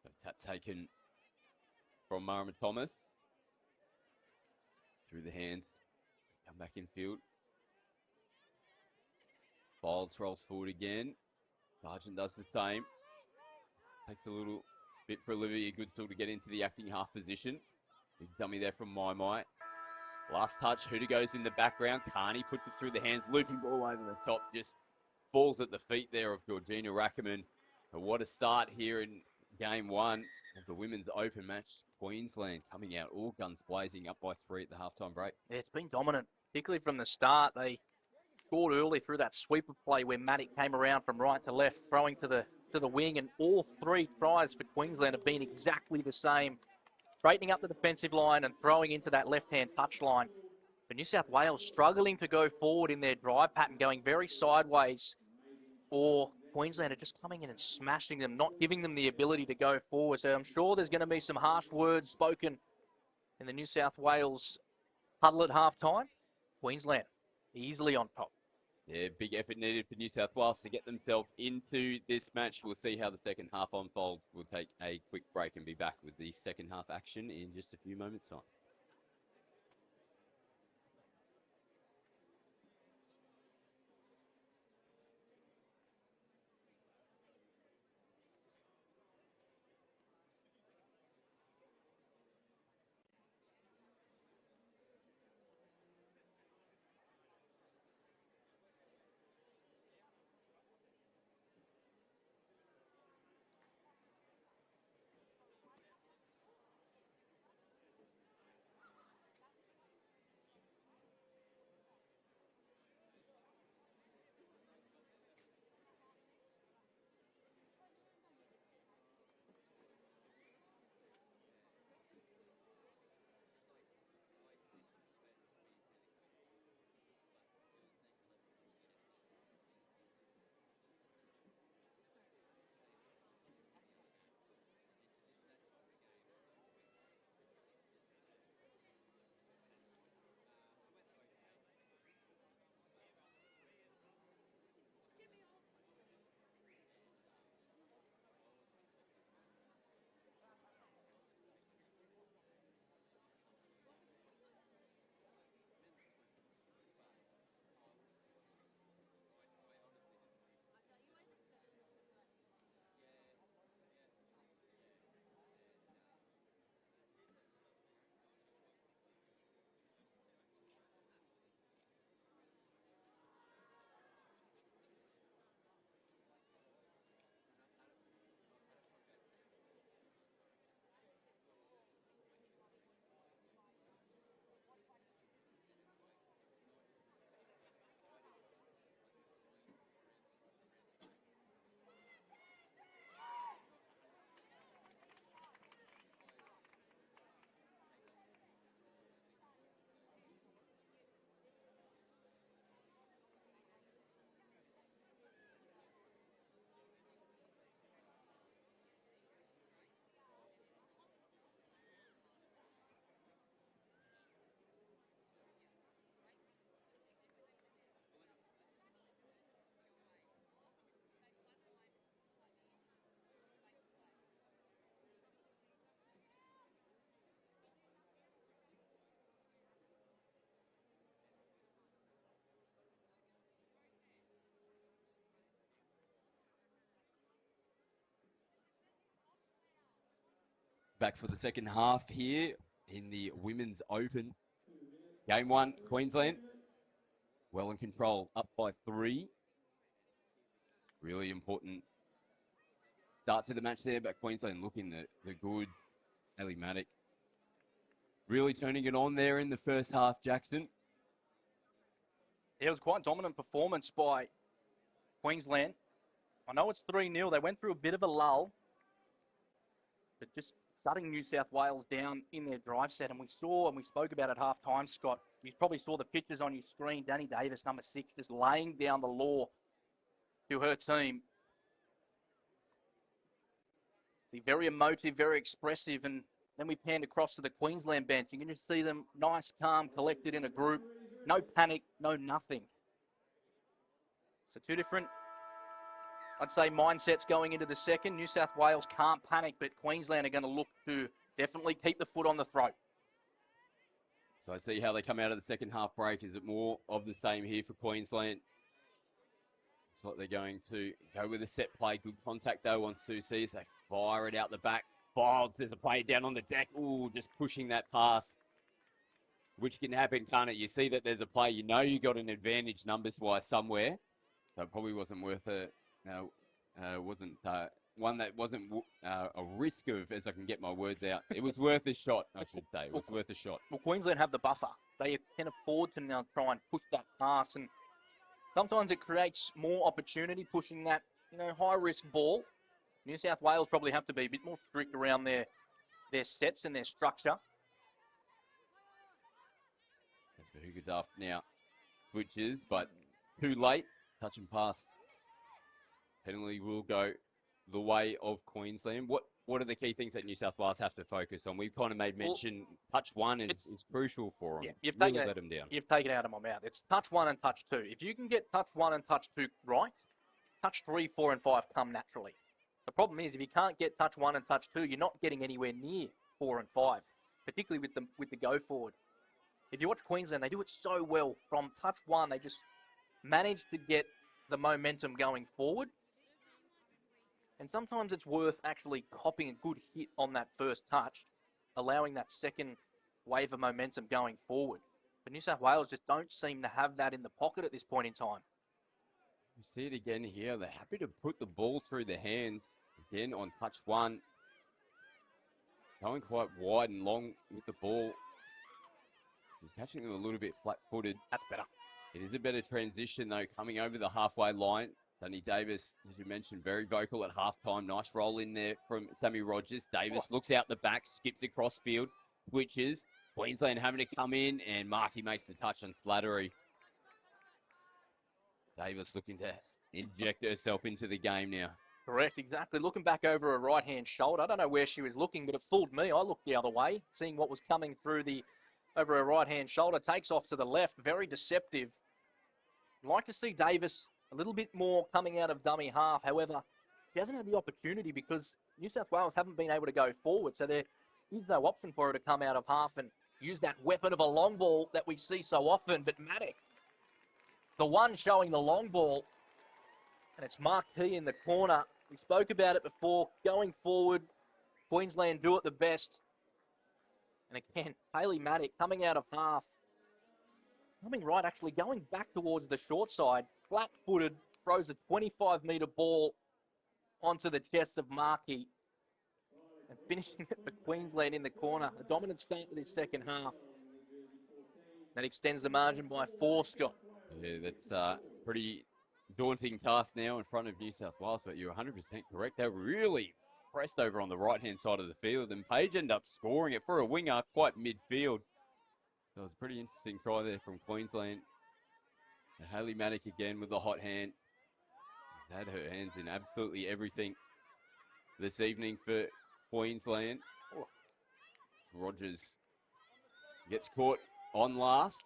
So tap taken from Marama Thomas. Through the hands. Come back in field. Bolts rolls forward again. Sargent does the same. Takes a little bit for Olivia Goodstill to get into the acting half position. Big dummy there from Mai. Last touch, Huda goes in the background. Carney puts it through the hands, looping ball over the top. Just falls at the feet there of Georgina Rackerman. But what a start here in game 1 of the Women's Open match. Queensland coming out all guns blazing, up by 3 at the halftime break. Yeah, it's been dominant, particularly from the start. They scored early through that sweeper play where Maddock came around from right to left, throwing to the wing, and all 3 tries for Queensland have been exactly the same. Straightening up the defensive line and throwing into that left-hand touch line. But New South Wales struggling to go forward in their drive pattern, going very sideways, or Queensland are just coming in and smashing them, not giving them the ability to go forward. So I'm sure there's going to be some harsh words spoken in the New South Wales huddle at halftime. Queensland easily on top. Yeah, big effort needed for New South Wales to get themselves into this match. We'll see how the second half unfolds. We'll take a quick break and be back with the second half action in just a few moments' time. back for the second half here in the Women's Open. Game 1, Queensland. Well in control, up by 3. Really important start to the match there, but Queensland looking the goods. Ellie Maddock really turning it on there in the first half, Jackson. It was quite dominant performance by Queensland. I know it's 3-0. They went through a bit of a lull, but just shutting New South Wales down in their drive set. And we saw, and we spoke about at half time, Scott, you probably saw the pictures on your screen. Danny Davis, number 6, just laying down the law to her team. See, very emotive, very expressive. And then we panned across to the Queensland bench. You can just see them nice, calm, collected in a group. No panic, no nothing. So 2 different, I'd say, mindsets going into the second. New South Wales can't panic, but Queensland are going to look to definitely keep the foot on the throat. So I see how they come out of the second half break. Is it more of the same here for Queensland? Looks like they're going to go with a set play. Good contact, though, on Susie as they fire it out the back. Filed, there's a play down on the deck. Ooh, just pushing that pass, which can happen, can't it? You see that there's a play. You know you got an advantage numbers-wise somewhere. So it probably wasn't worth one that wasn't a risk of, as I can get my words out. It was worth a shot, I should say. It was worth a shot. Well, Queensland have the buffer. They can afford to now try and push that pass, and sometimes it creates more opportunity pushing that, high-risk ball. New South Wales probably have to be a bit more strict around their sets and their structure. That's Bahuga Duff now switches, but too late. Touch and pass. Penalty will go the way of Queensland. What are the key things that New South Wales have to focus on? We've kind of made mention touch 1 is crucial for them. Yeah, you've really taken let them down. You've taken it out of my mouth. It's touch 1 and touch 2. If you can get touch 1 and touch 2 right, touch 3, 4, and 5 come naturally. The problem is if you can't get touch 1 and touch 2, you're not getting anywhere near 4 and 5, particularly with the go forward. If you watch Queensland, they do it so well. From touch 1, they just manage to get the momentum going forward. And sometimes it's worth actually copying a good hit on that first touch, allowing that second wave of momentum going forward. But New South Wales just don't seem to have that in the pocket at this point in time. You see it again here. They're happy to put the ball through their hands. Again on touch 1. Going quite wide and long with the ball. Just catching them a little bit flat-footed. That's better. It is a better transition, though, coming over the halfway line. Danny Davis, as you mentioned, very vocal at halftime. Nice roll in there from Sammy Rogers. Davis looks out the back, skips across field, switches. Queensland having to come in, and Markey makes the touch on Slattery. Davis looking to inject herself into the game now. Correct, exactly. Looking back over her right-hand shoulder. I don't know where she was looking, but it fooled me. I looked the other way, seeing what was coming through over her right-hand shoulder. Takes off to the left. Very deceptive. I'd like to see Davis a little bit more coming out of dummy half. However, she hasn't had the opportunity because New South Wales haven't been able to go forward. So there is no option for her to come out of half and use that weapon of a long ball that we see so often. But Maddock, the one showing the long ball, and it's Marquis in the corner. We spoke about it before. Going forward, Queensland do it the best. And again, Hayley Maddock coming out of half. Coming right, actually, going back towards the short side. Flat-footed, throws a 25-metre ball onto the chest of Markey. And finishing it for Queensland in the corner. A dominant start to this second half. That extends the margin by 4, Scott. Yeah, that's pretty daunting task now in front of New South Wales, but you're 100% correct. They were really pressed over on the right-hand side of the field, and Page ended up scoring it for a winger quite midfield. So it was a pretty interesting try there from Queensland. And Hayley Maddock again with the hot hand. She's had her hands in absolutely everything this evening for Queensland. Oh. Rogers gets caught on last.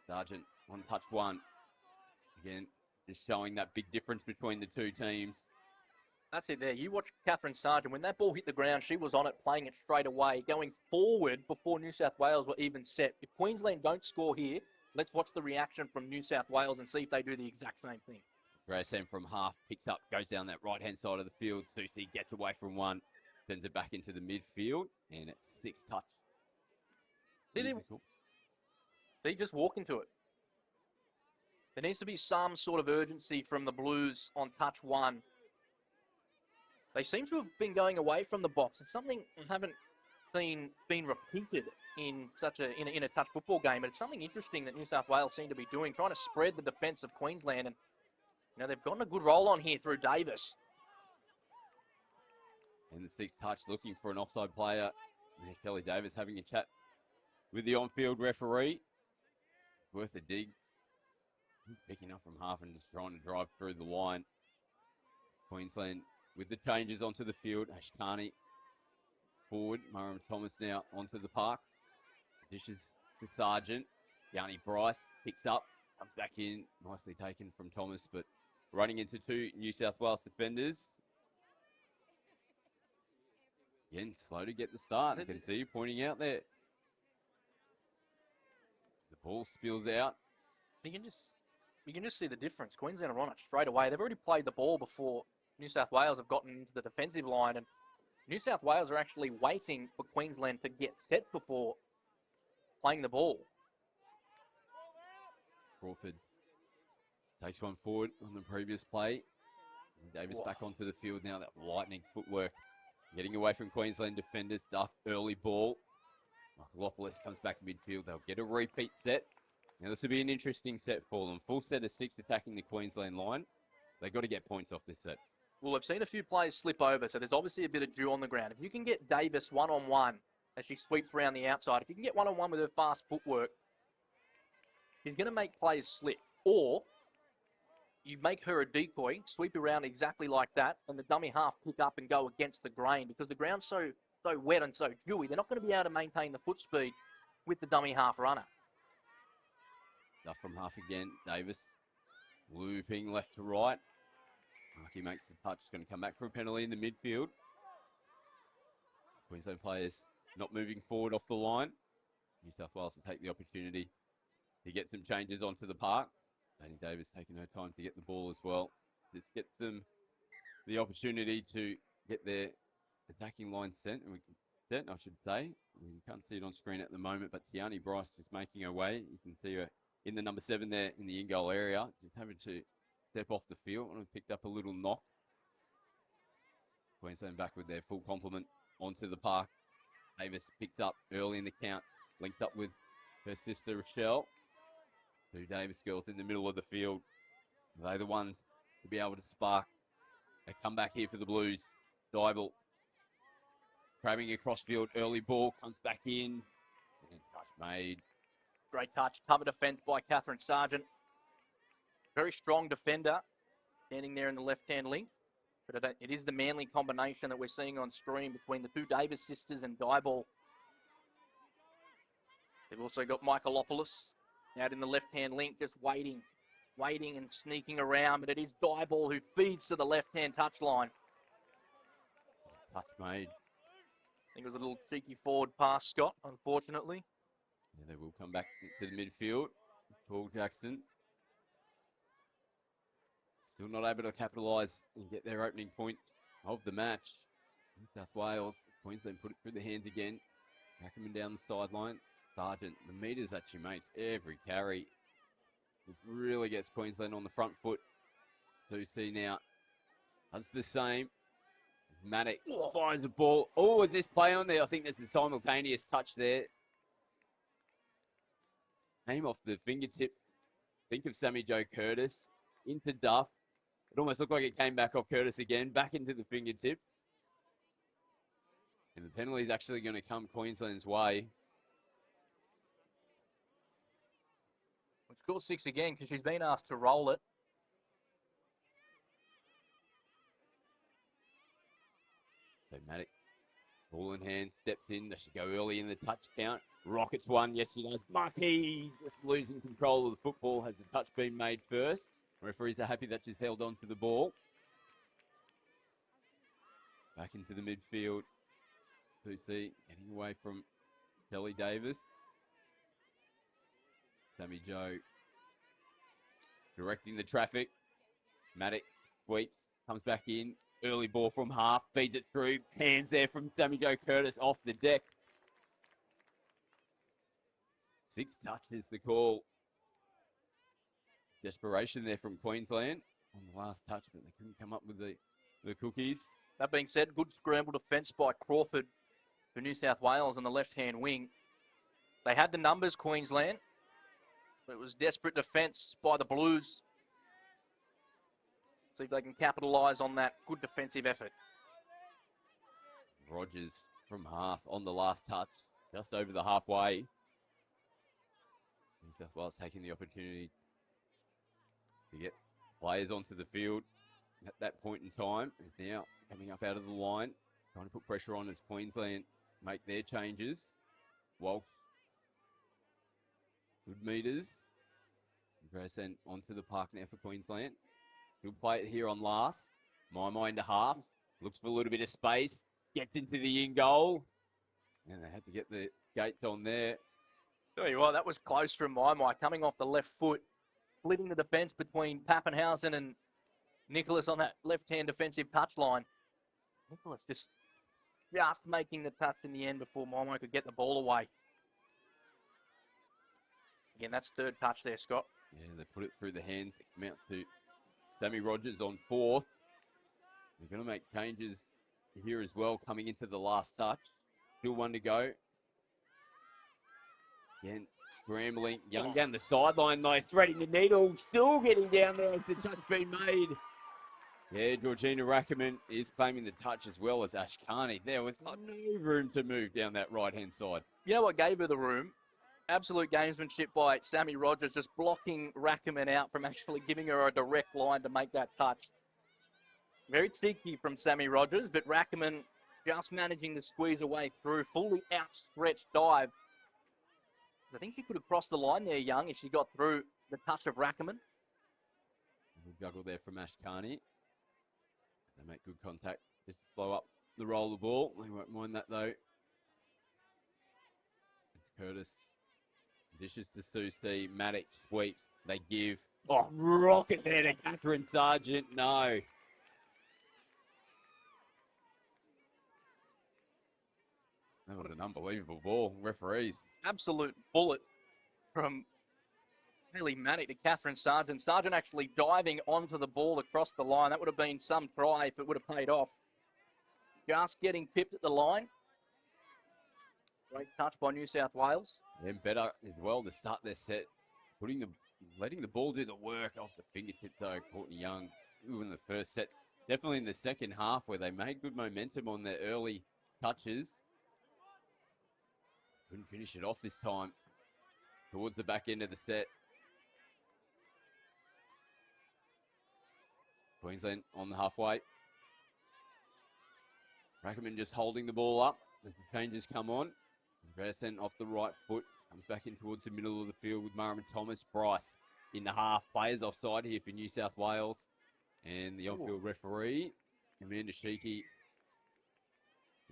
Sargent on touch 1. Again, just showing that big difference between the two teams. That's it there. You watch Catherine Sargent. When that ball hit the ground, she was on it, playing it straight away, going forward before New South Wales were even set. If Queensland don't score here, let's watch the reaction from New South Wales and see if they do the exact same thing. Grayson from half picks up, goes down that right-hand side of the field. Susie gets away from one. sends it back into the midfield, and it's 6 touch. They just walk into it. There needs to be some sort of urgency from the Blues on touch 1. They seem to have been going away from the box. It's something I haven't seen been repeated in in a touch football game, but it's something interesting that New South Wales seem to be doing, trying to spread the defence of Queensland, and they've gotten a good roll on here through Davis. And the 6 touch looking for an offside player. There's Kelly Davis having a chat with the on-field referee. Worth a dig. He's picking up from half and just trying to drive through the line. Queensland with the changes onto the field. Ashkani forward. Murray Thomas now onto the park. Dishes to Sargent. Yanni Bryce picks up. Comes back in. Nicely taken from Thomas, but running into 2 New South Wales defenders. Again, slow to get the start. You can see you pointing out there. The ball spills out. You can just see the difference. Queensland are on it straight away. They've already played the ball before New South Wales have gotten into the defensive line, and New South Wales are actually waiting for Queensland to get set before playing the ball. Crawford takes one forward on the previous play. And Davis back onto the field now. That lightning footwork. Getting away from Queensland defenders. Duff early ball. Michaelopoulos comes back midfield. They'll get a repeat set. Now this will be an interesting set for them. Full set of 6 attacking the Queensland line. They've got to get points off this set. Well, I've seen a few players slip over, so there's obviously a bit of dew on the ground. If you can get Davis one-on-one as she sweeps around the outside, if you can get one-on-one with her fast footwork, she's going to make players slip. Or you make her a decoy, sweep around exactly like that, and the dummy half pick up and go against the grain because the ground's so wet and so dewy. They're not going to be able to maintain the foot speed with the dummy half runner. Duff from half again. Davis looping left to right. Markey makes the touch. It's going to come back for a penalty in the midfield. Queensland players not moving forward off the line. New South Wales will take the opportunity to get some changes onto the park. Danny Davis taking her time to get the ball as well. This gets them the opportunity to get their attacking line set, I should say. You can't see it on screen at the moment, but Tiani Bryce is making her way. You can see her in the number 7 there in the in-goal area. Just having to step off the field and picked up a little knock. Queensland back with their full complement onto the park. Davis picked up early in the count, linked up with her sister Rochelle. 2 Davis girls in the middle of the field. They're the ones to be able to spark a comeback here for the Blues. Dybel crabbing across field, early ball comes back in. And touch made. Great touch, cover defence by Catherine Sargent. Very strong defender, standing there in the left-hand link. But it is the Manly combination that we're seeing on screen between the 2 Davis sisters and Dybel. They've also got Michaelopoulos out in the left-hand link, just waiting and sneaking around. But it is Dybel who feeds to the left-hand touchline. Touch made. I think it was a little cheeky forward pass, Scott, unfortunately. Yeah, they will come back to the midfield. Paul Jackson. Still not able to capitalise and get their opening point of the match. New South Wales, Queensland put it through the hands again. Ackerman down the sideline. Sargent, the metres that she makes every carry. It really gets Queensland on the front foot. Susie now does the same. Maddox finds the ball. Oh, is this play on there? I think there's a simultaneous touch there. Came off the fingertips. Think of Sammy Jo Curtis into Duff. It almost looked like it came back off Curtis again, back into the fingertips. And the penalty is actually going to come Queensland's way. We'll score 6 again because she's been asked to roll it. So Maddox, ball in hand, steps in. Does she go early in the touch count? Rockets one, yes she does. Mucky just losing control of the football. Has the touch been made first? Referees are happy that she's held on to the ball. Back into the midfield. Susie getting away from Kelly Davis. Sammy Jo directing the traffic. Maddox sweeps, comes back in. early ball from half, feeds it through, hands there from Sammy Joe Curtis off the deck. 6 touches the call. Desperation there from Queensland on the last touch, but they couldn't come up with the cookies. That being said, good scramble defence by Crawford for New South Wales on the left-hand wing. They had the numbers, Queensland, but it was desperate defence by the Blues. See if they can capitalise on that good defensive effort. Rogers from half on the last touch, just over the halfway. New South Wales taking the opportunity to get players onto the field at that point in time. Is now coming up out of the line, trying to put pressure on as Queensland make their changes. Walsh, good meters. Andresen onto the park now for Queensland. Still play it here on last. My into half. Looks for a little bit of space. Gets into the in goal. And they had to get the gates on there. Tell you what, that was close from my coming off the left foot, splitting the defence between Pappenhausen and Nicholas on that left-hand defensive touchline. Nicholas just making the touch in the end before Momo could get the ball away. Again, that's third touch there, Scott. Yeah, they put it through the hands. It came out to Sammy Rogers on fourth. They're going to make changes here as well coming into the last touch. Still one to go. Again, scrambling. Young down the sideline though, threading the needle. Still getting down there as the touch being made. Yeah, Georgina Rackerman is claiming the touch as well as Ash Carney. There was no room to move down that right-hand side. You know what gave her the room? Absolute gamesmanship by Sammy Rogers, just blocking Rackerman out from actually giving her a direct line to make that touch. Very cheeky from Sammy Rogers, but Rackerman just managing to squeeze away through. Fully outstretched dive. I think she could have crossed the line there, Young, if she got through the touch of Rackerman. Good juggle there from Ash Carney. They make good contact just to slow up the roll of the ball. They won't mind that though. It's Curtis. Dishes to Susie. Maddox sweeps. They give. Oh, rocket there to Catherine Sargent. No. That was an unbelievable ball. Referees. Absolute bullet from Haley Maddox to Catherine Sargent. Sargent actually diving onto the ball across the line. That would have been some try if it would have paid off. Just getting pipped at the line. Great touch by New South Wales. Then better as well to start their set. Letting the ball do the work off the fingertips though. Courtney Young in the first set. Definitely in the second half where they made good momentum on their early touches. Couldn't finish it off this time. Towards the back end of the set. Queensland on the halfway. Rackerman just holding the ball up as the changes come on. Andresen off the right foot. Comes back in towards the middle of the field with Marvin Thomas. Bryce in the half. Players offside here for New South Wales. And the on-field referee, Amanda Sheikey,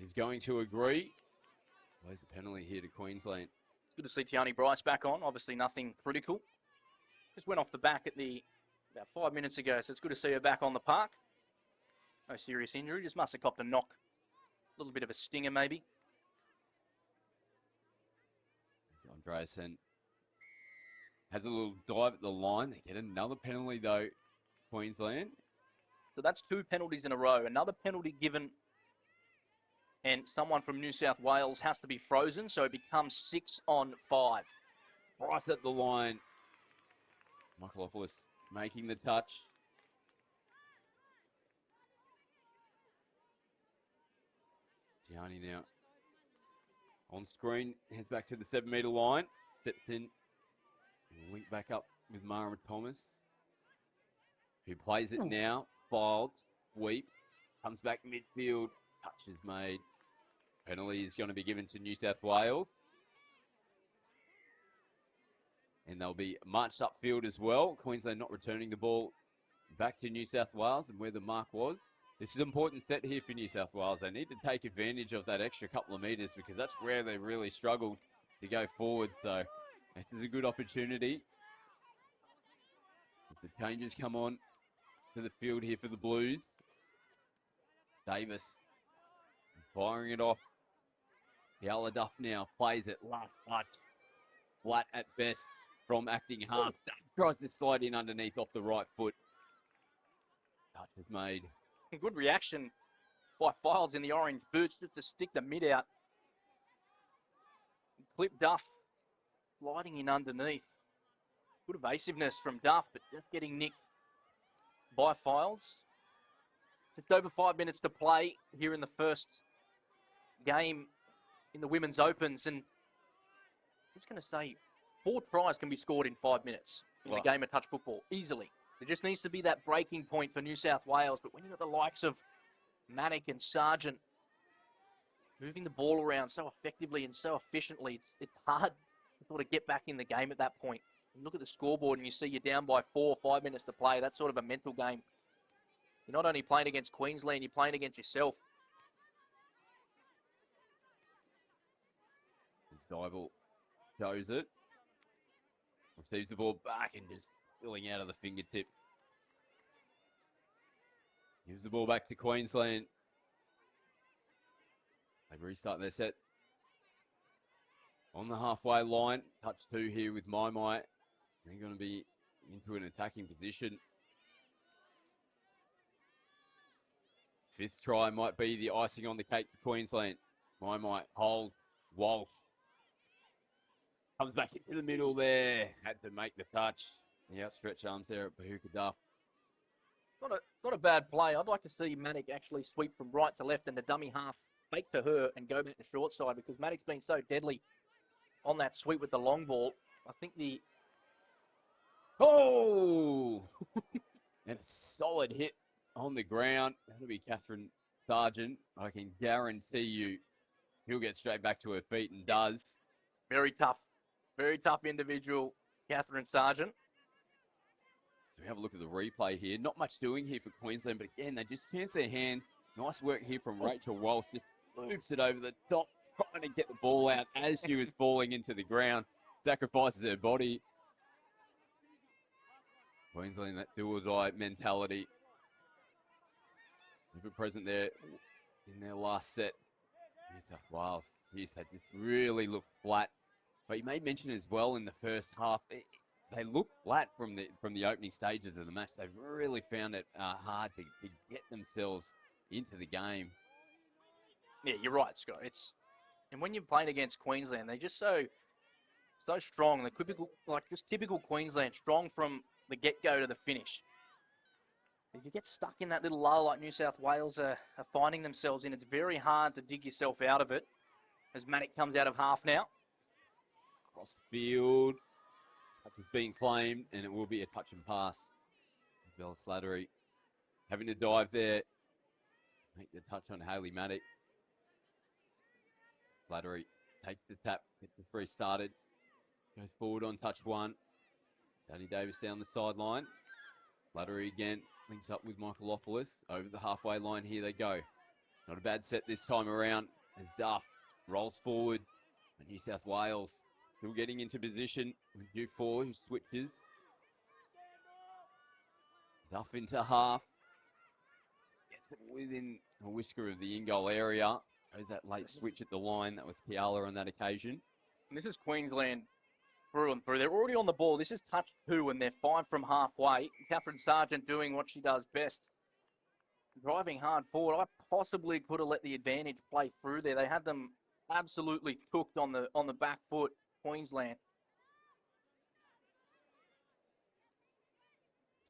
is going to agree. Plays a penalty here to Queensland. It's good to see Tiani Bryce back on. Obviously nothing critical. Just went off the back at about 5 minutes ago, so it's good to see her back on the park. No serious injury, just must have copped a knock. A little bit of a stinger maybe. Andresen has a little dive at the line. They get another penalty though, Queensland. So that's 2 penalties in a row. Another penalty given and someone from New South Wales has to be frozen, so it becomes 6 on 5. Bryce at the line. Michaelopoulos making the touch. Tiani now on screen, heads back to the 7-metre line. Steps in, link back up with Mara Thomas, who plays it now. Filed, sweep, comes back midfield, touch is made. Penalty is going to be given to New South Wales. And they'll be marched upfield as well. Queensland not returning the ball back to New South Wales and where the mark was. This is an important set here for New South Wales. They need to take advantage of that extra couple of metres because that's where they really struggled to go forward. So this is a good opportunity. If the changes come on to the field here for the Blues. Davis firing it off. The Duff now plays it last touch. Flat at best from acting half. Tries to slide in underneath off the right foot. Touch is made. Good reaction by Files in the orange boots just to stick the mid out. Clip Duff sliding in underneath. Good evasiveness from Duff, but just getting nicked by Files. Just over 5 minutes to play here in the first game in the Women's Opens. And I'm just going to say, 4 tries can be scored in 5 minutes in the game of touch football, easily. There just needs to be that breaking point for New South Wales. But when you've got the likes of Maddock and Sargent moving the ball around so effectively and so efficiently, it's hard to sort of get back in the game at that point. You look at the scoreboard and you see you're down by 4 or 5 minutes to play. That's sort of a mental game. You're not only playing against Queensland, you're playing against yourself. As Dybel shows it. Receives the ball back and just spilling out of the fingertip. Gives the ball back to Queensland. They restart their set. On the halfway line. Touch 2 here with Mai. They're going to be into an attacking position. 5th try might be the icing on the cake for Queensland. Mai holds. Walsh comes back into the middle there. Had to make the touch. The outstretched arms there at Bahuka Duff. Not a bad play. I'd like to see Maddock actually sweep from right to left and the dummy half fake to her and go back to short side, because Maddock's been so deadly on that sweep with the long ball. I think the... Oh! And a solid hit on the ground. That'll be Catherine Sargent. I can guarantee you he'll get straight back to her feet, and does. Very tough individual, Catherine Sargent. So we have a look at the replay here. Not much doing here for Queensland, but again, they just chance their hand. Nice work here from Rachel Walsh. Just loops it over the top, trying to get the ball out as she was falling into the ground. Sacrifices her body. Queensland, that do-or-die mentality. Never present there in their last set. New South Wales, geez, they just really looked flat. But you made mention as well in the first half, they looked flat from the opening stages of the match. They've really found it hard to get themselves into the game. Yeah, you're right, Scott. And when you're playing against Queensland, they're just so strong. They're typical Queensland, strong from the get-go to the finish. If you get stuck in that little lull like New South Wales are finding themselves in, it's very hard to dig yourself out of it. As Maddock comes out of half now. Across the field. Touch is being claimed, and it will be a touch and pass. Bella Slattery having to dive there. Make the touch on Hayley Maddock. Slattery takes the tap, gets the free started. Goes forward on touch 1. Danny Davis down the sideline. Slattery again. Links up with Michaelopoulos. Over the halfway line, here they go. Not a bad set this time around. As Duff rolls forward. And New South Wales still getting into position with Duke 4, who switches. Duff into half. Gets it within a whisker of the in-goal area. Goes that late switch at the line. That was Kiala on that occasion. And this is Queensland through and through. They're already on the ball. This is touch 2, and they're 5 from halfway. Catherine Sargent doing what she does best. Driving hard forward. I possibly could have let the advantage play through there. They had them absolutely cooked on the back foot, Queensland.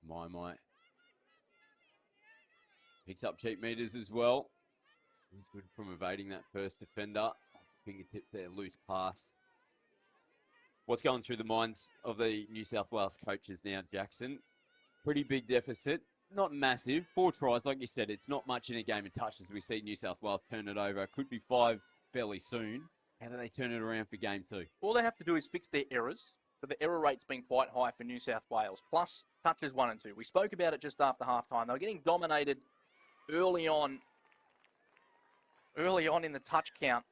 It's Mai. Picks up cheap meters as well. He's good from evading that first defender. Fingertips there, loose pass. What's going through the minds of the New South Wales coaches now, Jackson? Pretty big deficit. Not massive. 4 tries, like you said, it's not much in a game of touch as we see New South Wales turn it over. Could be 5 fairly soon. How do they turn it around for game 2? All they have to do is fix their errors. But the error rate's been quite high for New South Wales. Plus, touches 1 and 2. We spoke about it just after halftime. They were getting dominated early on in the touch count.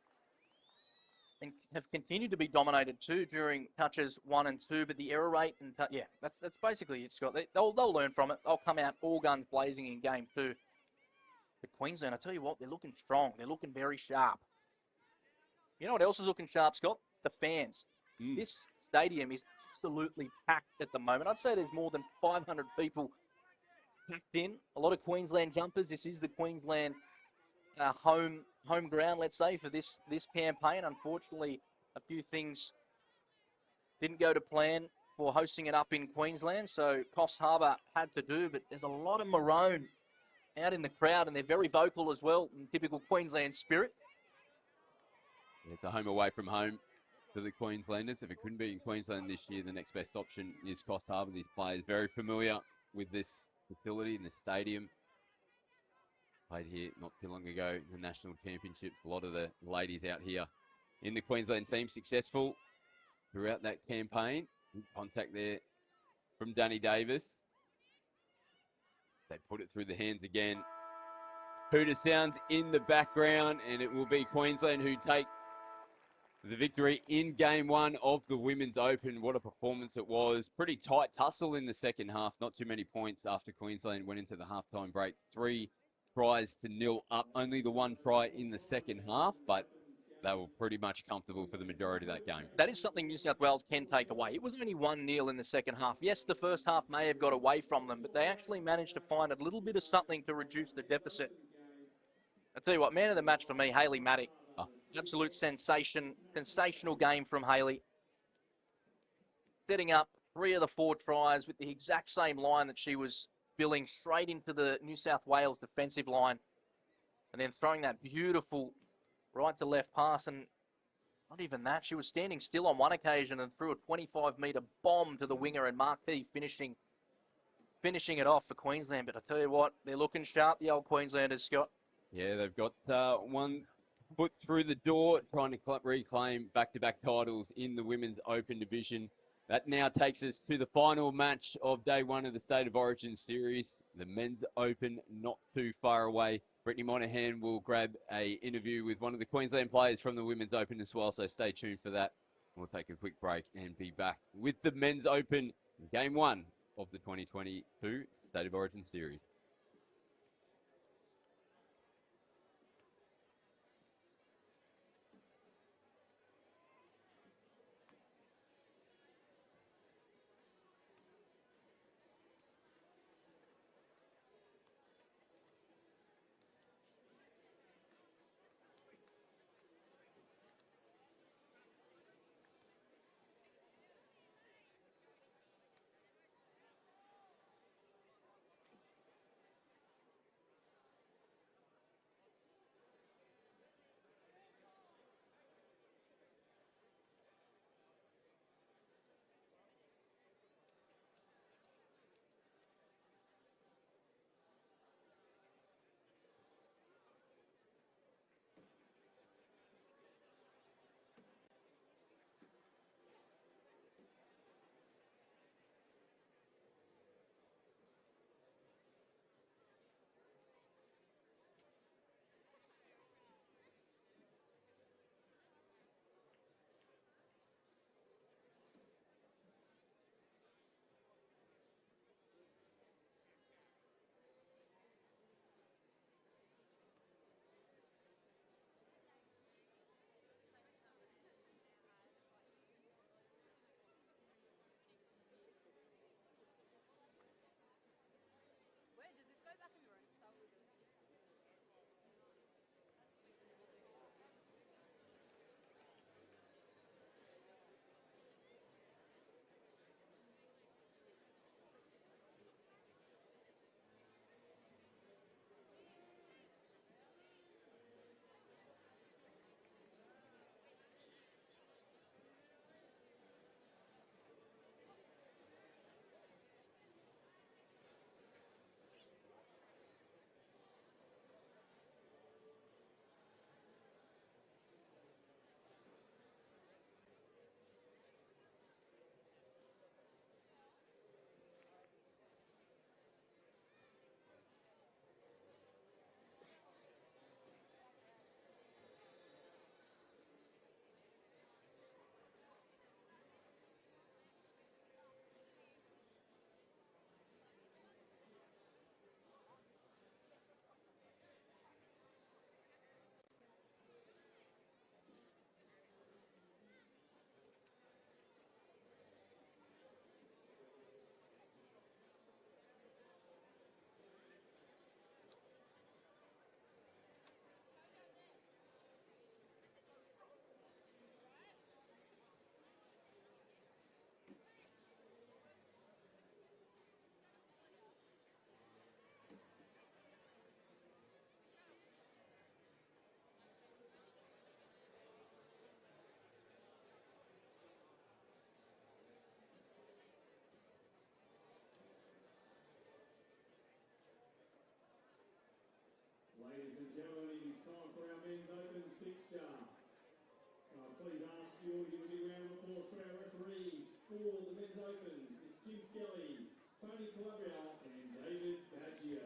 And have continued to be dominated too during touches 1 and 2, but the error rate and that's basically it, Scott. They'll learn from it. They'll come out all guns blazing in game 2. But Queensland, I tell you what, they're looking strong. They're looking very sharp. You know what else is looking sharp, Scott? The fans. This stadium is absolutely packed at the moment. I'd say there's more than 500 people packed in. A lot of Queensland jumpers. This is the Queensland home ground, let's say, for this campaign. Unfortunately, a few things didn't go to plan for hosting it up in Queensland, so Coffs Harbour had to do, but there's a lot of maroon out in the crowd, and they're very vocal as well, in typical Queensland spirit. It's a home away from home for the Queenslanders. If it couldn't be in Queensland this year, the next best option is Coffs Harbour. These players very familiar with this facility and the stadium. Played here not too long ago in the National Championships. A lot of the ladies out here in the Queensland team successful throughout that campaign. Contact there from Danny Davis. They put it through the hands again. Hooter sounds in the background, and it will be Queensland who take the victory in game one of the Women's Open. What a performance it was. Pretty tight tussle in the second half. Not too many points after Queensland went into the halftime break. 3 tries to 0 up. Only the 1 try in the second half, but they were pretty much comfortable for the majority of that game. That is something New South Wales can take away. It was only 1-0 in the second half. Yes, the first half may have got away from them, but they actually managed to find a little bit of something to reduce the deficit. I tell you what, man of the match for me, Hayley Maddock. Absolute sensational game from Hayley. Setting up 3 of the 4 tries with the exact same line that she was billing straight into the New South Wales defensive line. And then throwing that beautiful right to left pass, and not even that. She was standing still on one occasion and threw a 25-metre bomb to the winger, and Marquis finishing it off for Queensland. But I tell you what, they're looking sharp, the old Queenslanders, Scott. Yeah, they've got 1 foot through the door, trying to reclaim back-to-back titles in the Women's Open division. That now takes us to the final match of day 1 of the State of Origin series. The Men's Open not too far away. Brittany Monahan will grab a interview with one of the Queensland players from the Women's Open as well, so stay tuned for that. We'll take a quick break and be back with the Men's Open game 1 of the 2022 State of Origin series. please ask you to give a big round of applause for our referees for the men's opens, Miss Kim Skelly, Tony Calabria, and David Baggio.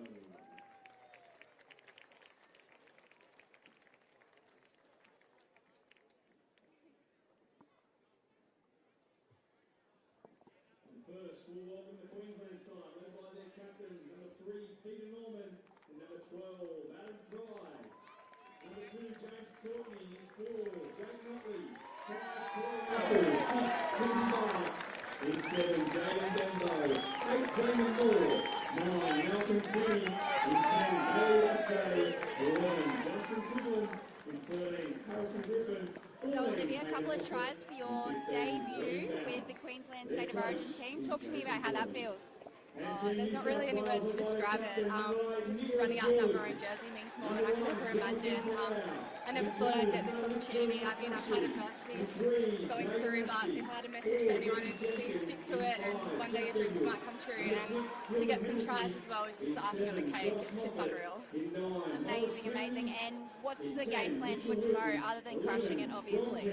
And first, we'll welcome the Queensland side, led by their captains, number 3, Peter Norman, and number 12, Adam Fry. Number 2, James Courtney. 4, Jake Nutley. 5, Corey Russell. 6, Timothy Barnes. In 7, Jaden Denbo. 8, Damon Moore. 9, Malcolm King. In 10, Bailey Assay. 11, Justin Goodwin. In 13, Harrison Griffin. So Olivia, a couple of tries for your debut with the Queensland State of Origin team. Talk to me about how that feels. Oh, there's not really any words to describe it. Just running out in that maroon jersey means more than I could ever imagine. I never thought I'd get this opportunity. I mean, I've had adversities going through, but if I had a message for anyone, it'd just be stick to it, and one day your dreams might come true. And to get some tries as well is just the icing on the cake. It's just unreal. Amazing, amazing. And what's the game plan for tomorrow, other than crushing it, obviously?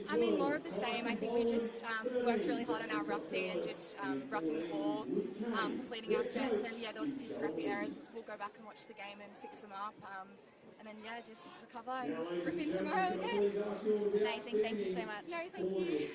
I mean, more of the same. I think we just worked really hard on our ruck D and just rucking the ball, completing our sets, and yeah, there was a few scrappy errors. We'll go back and watch the game and fix them up, and then yeah, just recover and rip in tomorrow again. Amazing, thank you so much. No, thank you.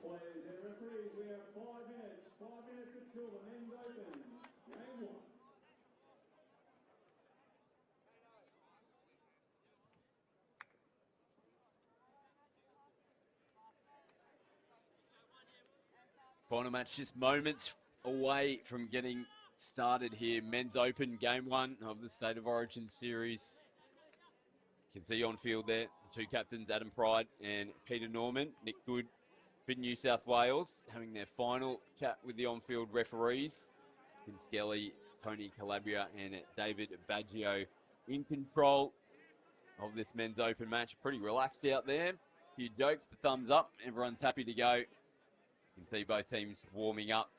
Players and referees, we have 5 minutes. 5 minutes until the men's opens. Game 1. Final match just moments away from getting started here. Men's Open, Game 1 of the State of Origin series. You can see on field there, the 2 captains, Adam Pride and Peter Norman. Nick Good for New South Wales, having their final chat with the on-field referees. Tim Skelly, Tony Calabria and David Baggio in control of this Men's Open match. Pretty relaxed out there. A few jokes, the thumbs up. Everyone's happy to go. You can see both teams warming up.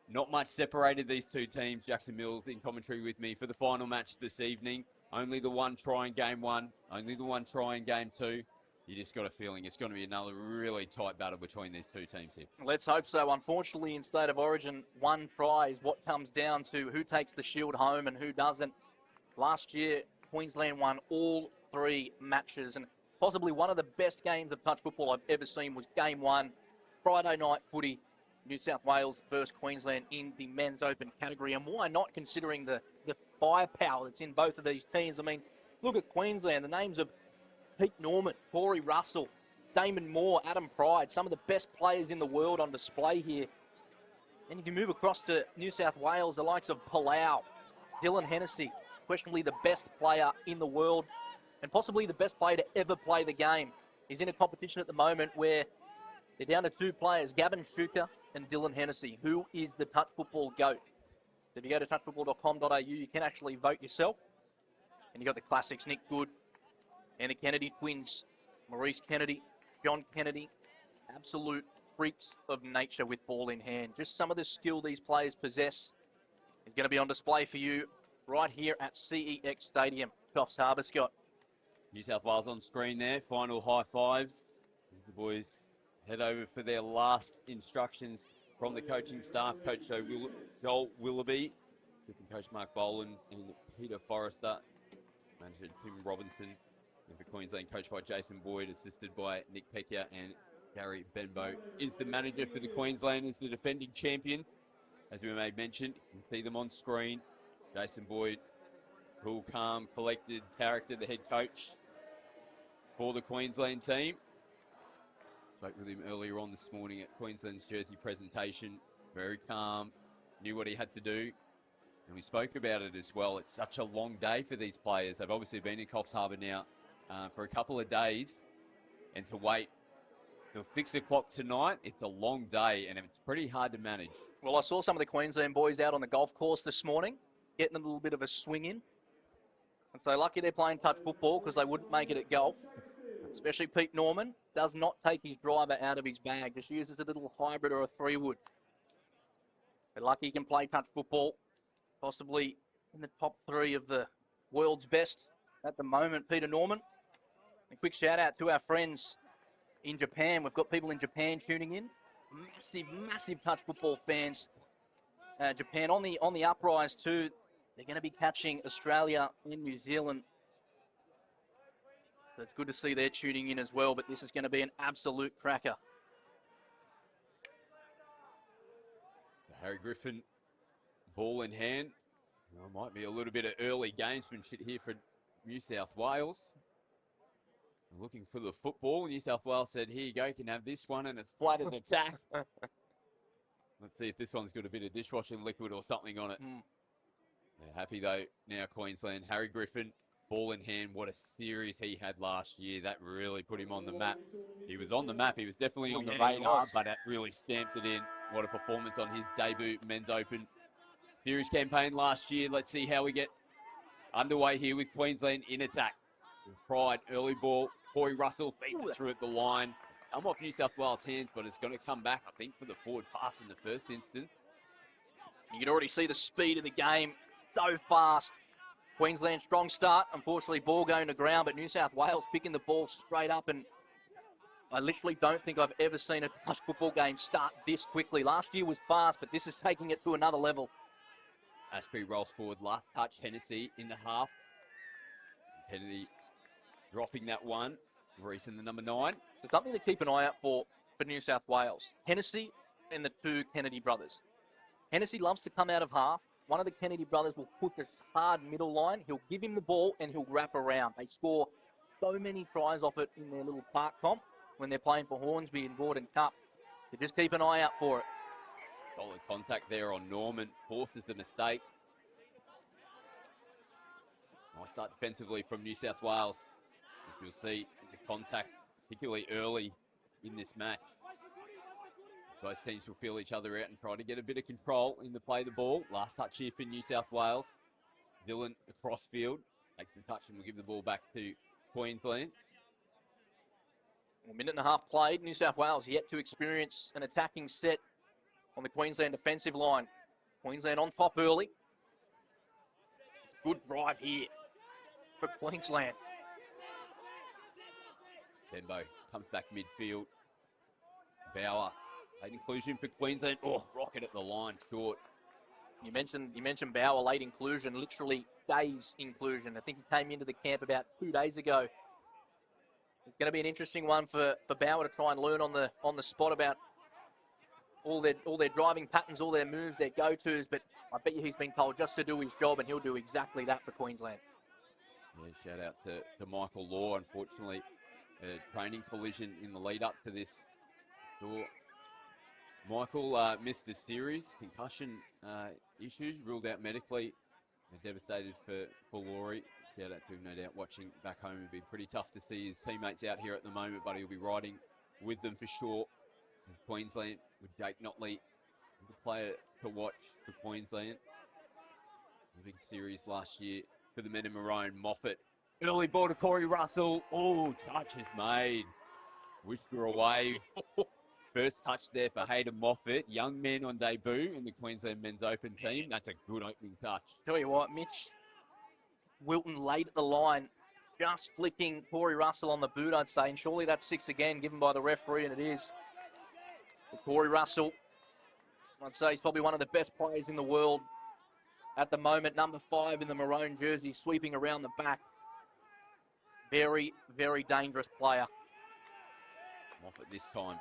Not much separated these 2 teams. Jackson Mills in commentary with me for the final match this evening. Only the one try in Game 1. Only the one try in Game 2. You just got a feeling it's going to be another really tight battle between these 2 teams here. Let's hope so. Unfortunately, in State of Origin, one try is what comes down to who takes the shield home and who doesn't. Last year, Queensland won all 3 matches, and possibly one of the best games of touch football I've ever seen was Game 1, Friday night footy, New South Wales versus Queensland in the Men's Open category. And why not, considering the firepower that's in both of these teams? I mean, look at Queensland, the names of Pete Norman, Corey Russell, Damon Moore, Adam Pride, some of the best players in the world on display here. And if you move across to New South Wales, the likes of Palau, Dylan Hennessy, questionably the best player in the world and possibly the best player to ever play the game. He's in a competition at the moment where they're down to 2 players, Gavin Shuker and Dylan Hennessy. Who is the touch football GOAT? So if you go to touchfootball.com.au, you can actually vote yourself. And you've got the classics, Nick Good and the Kennedy twins, Maurice Kennedy, John Kennedy, absolute freaks of nature with ball in hand. Just some of the skill these players possess is going to be on display for you right here at CEX Stadium, Coffs Harbour, Scott. New South Wales on screen there. Final high fives. As the boys head over for their last instructions from the coaching staff. Coach Joel Willoughby, assistant coach Mark Boland, and Peter Forrester, manager Tim Robinson, and for Queensland, coached by Jason Boyd, assisted by Nick Pecchia, and Gary Benbow is the manager for the Queenslanders, the defending champions. As we may mention, you can see them on screen. Jason Boyd, cool, calm, collected character, the head coach for the Queensland team. Spoke with him earlier on this morning at Queensland's jersey presentation. Very calm, knew what he had to do. And we spoke about it as well. It's such a long day for these players. They've obviously been in Coffs Harbour now for a couple of days. And to wait till 6 o'clock tonight, it's a long day and it's pretty hard to manage. Well, I saw some of the Queensland boys out on the golf course this morning, getting a little bit of a swing in. And so lucky they're playing touch football because they wouldn't make it at golf. Especially Pete Norman does not take his driver out of his bag, just uses a little hybrid or a 3-wood. But lucky he can play touch football, possibly in the top 3 of the world's best at the moment, Peter Norman. A quick shout out to our friends in Japan. We've got people in Japan tuning in. Massive touch football fans. Japan on the uprise too. They're going to be catching Australia and New Zealand. So it's good to see they're tuning in as well, but this is going to be an absolute cracker. So Harry Griffin, ball in hand. Well, might be a little bit of early gamesmanship here for New South Wales. Looking for the football. New South Wales said, here you go, you can have this one, and it's flat as a tack. Let's see if this one's got a bit of dishwashing liquid or something on it. They're happy though now, Queensland. Harry Griffin, ball in hand. What a series he had last year. That really put him on the map. He was on the map. He was definitely on the radar, but that really stamped it in. What a performance on his debut Men's Open series campaign last year. Let's see how we get underway here with Queensland in attack. Pride, early ball. Corey Russell feeds it through at the line. I'm off New South Wales' hands, but it's going to come back, I think, for the forward pass in the first instance. You can already see the speed of the game. So fast. Queensland strong start. Unfortunately, ball going to ground, but New South Wales picking the ball straight up. And I literally don't think I've ever seen a touch football game start this quickly. Last year was fast, but this is taking it to another level. Ashby rolls forward. Last touch, Hennessy in the half. Kennedy dropping that one. Reaching the number 9. So something to keep an eye out for New South Wales. Hennessy and the 2 Kennedy brothers. Hennessy loves to come out of half. One of the Kennedy brothers will push a hard middle line. He'll give him the ball and he'll wrap around. They score so many tries off it in their little park comp when they're playing for Hornsby and Gordon Cup. So just keep an eye out for it. Solid contact there on Norman. Forces the mistake. Nice start defensively from New South Wales. As you'll see, the contact, particularly early in this match. Both teams will feel each other out and try to get a bit of control in the play of the ball. Last touch here for New South Wales. Dylan across field. Takes the touch and will give the ball back to Queensland. A minute and a half played. New South Wales yet to experience an attacking set on the Queensland defensive line. Queensland on top early. Good drive here for Queensland. Benbow comes back midfield. Bauer, late inclusion for Queensland. Oh, rocket at the line, short. You mentioned Bauer, late inclusion, literally days inclusion. I think he came into the camp about 2 days ago. It's going to be an interesting one for Bauer to try and learn on the spot about all their driving patterns, all their moves, their go-tos. But I bet you he's been told just to do his job, and he'll do exactly that for Queensland. Yeah, shout out to Michael Law. Unfortunately, a training collision in the lead up to this. Michael missed the series, concussion issues, ruled out medically. Devastated for Laurie. Shout out to him, no doubt, watching back home. It'd be pretty tough to see his teammates out here at the moment, but he'll be riding with them for sure. Queensland with Jake Notley, the player to watch for Queensland. The big series last year for the men in maroon. Moffat, early ball to Corey Russell. Oh, touch is made. Whisker away. First touch there for Hayden Moffat. Young men on debut in the Queensland Men's Open team. That's a good opening touch. Tell you what, Mitch Wilton late at the line, just flicking Corey Russell on the boot, I'd say. And surely that's 6 again, given by the referee, and it is. But Corey Russell, I'd say he's probably one of the best players in the world at the moment. Number 5 in the maroon jersey, sweeping around the back. Very, very dangerous player. Moffat this time.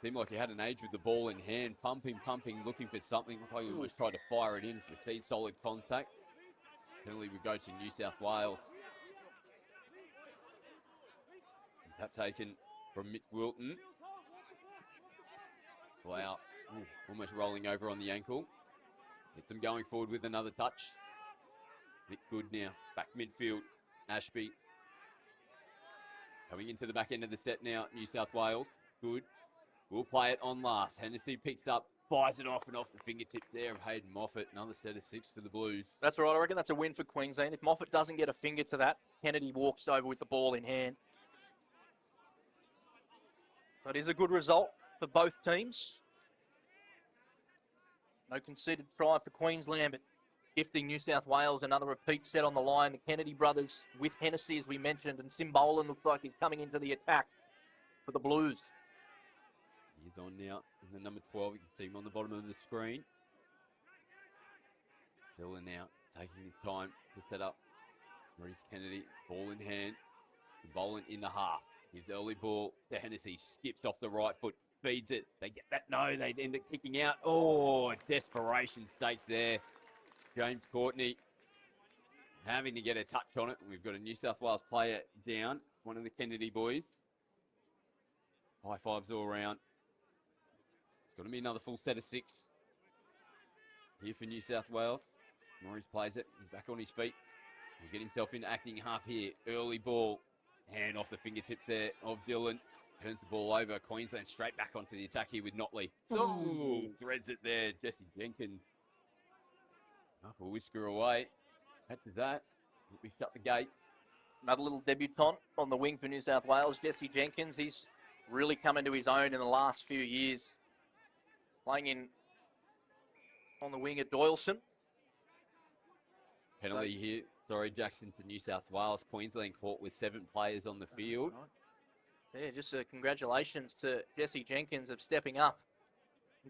Seemed like he had an age with the ball in hand, pumping, looking for something. Looked like he almost tried to fire it in to see solid contact. Penalty would go to New South Wales. Tap taken from Mitch Wilton. Wow, almost rolling over on the ankle. Get them going forward with another touch. Bit good now. Back midfield, Ashby. Coming into the back end of the set now, New South Wales. Good. We'll play it on last. Hennessy picks up, fires it off and off the fingertips there of Hayden Moffat. Another set of 6 for the Blues. That's right. I reckon that's a win for Queensland. If Moffat doesn't get a finger to that, Kennedy walks over with the ball in hand. So it is a good result for both teams. No conceded try for Queensland, but gifting New South Wales another repeat set on the line. The Kennedy brothers with Hennessy, as we mentioned, and Simbolan looks like he's coming into the attack for the Blues. He's on now in the number 12. You can see him on the bottom of the screen. Dillon now taking his time to set up. Maurice Kennedy, ball in hand. Simbolan in the half. Gives early ball to Hennessy. Skips off the right foot. Feeds it. They get that. No, they end up kicking out. Oh, desperation states there. James Courtney having to get a touch on it. We've got a New South Wales player down. One of the Kennedy boys. High fives all around. It's going to be another full set of 6 here for New South Wales. Norris plays it. He's back on his feet. He'll get himself into acting half here. Early ball. Hand off the fingertips there of Dillon. Turns the ball over. Queensland straight back onto the attack here with Notley. Oh, threads it there. Jesse Jenkins. Up a whisker away. After that, we shut the gate. Another little debutant on the wing for New South Wales, Jesse Jenkins. He's really come into his own in the last few years. Playing in on the wing at Doyleson. Penalty here. Sorry, Jackson to New South Wales. Queensland caught with 7 players on the field. Yeah, just congratulations to Jesse Jenkins of stepping up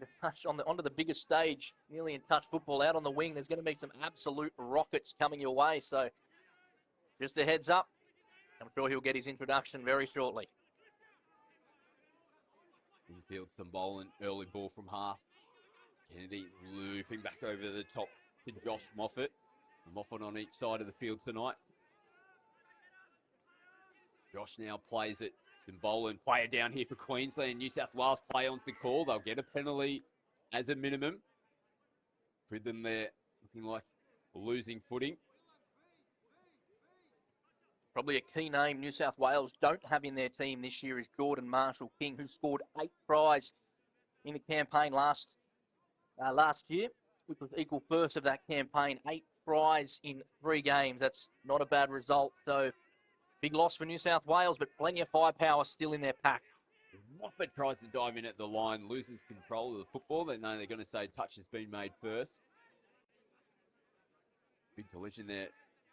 to touch onto the biggest stage, nearly in touch football out on the wing. There's going to be some absolute rockets coming your way. So just a heads up. I'm sure he'll get his introduction very shortly. Infield Simbolan, early ball from half. Kennedy looping back over the top to Josh Moffat. Moffat on each side of the field tonight. Josh now plays it. Simbolan, player down here for Queensland. New South Wales play onto the call. They'll get a penalty as a minimum. For them there, looking like losing footing. Probably a key name New South Wales don't have in their team this year is Jordan Marshall-King, who scored 8 tries in the campaign last year, which was equal first of that campaign. 8 tries in 3 games. That's not a bad result. So big loss for New South Wales, but plenty of firepower still in their pack. Moffat tries to dive in at the line, loses control of the football. They know they're going to say touch has been made first. Big collision there.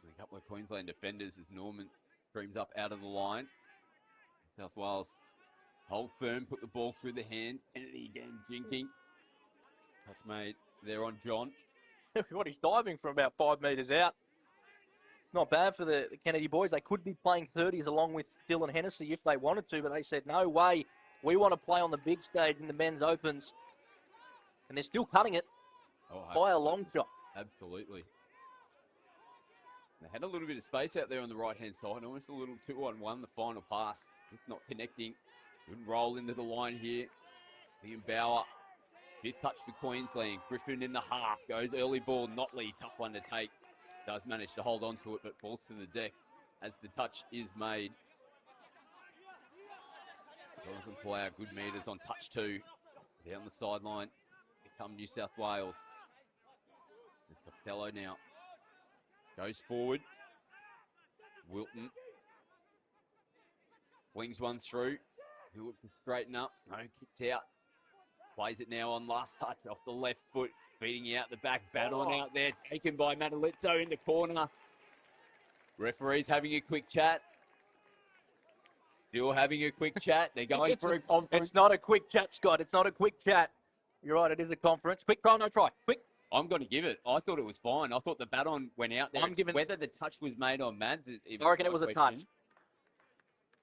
A couple of Queensland defenders as Norman streams up out of the line. South Wales hold firm, put the ball through the hand. Kennedy again jinking. Touch made there on John. What, he's diving from about 5 metres out. Not bad for the Kennedy boys. They could be playing 30s along with Dylan Hennessy if they wanted to, but they said, no way. We want to play on the big stage in the men's opens. And they're still cutting it by a long shot. Absolutely. They had a little bit of space out there on the right-hand side. Almost a little 2-on-1, the final pass. It's not connecting. Good roll into the line here. Liam Bauer. 5th touch for Queensland. Griffin in the half. Goes early ball. Notley, tough one to take. Does manage to hold on to it, but falls to the deck as the touch is made. Jonathan Plough, good meters on touch 2. Down the sideline. Here come New South Wales. It's Costello now. Goes forward. Wilton. Flings one through. Who looks to straighten up. No, kicked out. Plays it now on last touch off the left foot. Beating out the back. Baton out there. Taken by Madalitzo in the corner. Referee's having a quick chat. Still having a quick chat. They're going for a conference. It's not a quick chat, Scott. It's not a quick chat. You're right, it is a conference. Quick try, no try. Quick. I'm going to give it. I thought it was fine. I thought the baton went out there. I'm giving... Whether the touch was made on Mads, I reckon it was a touch.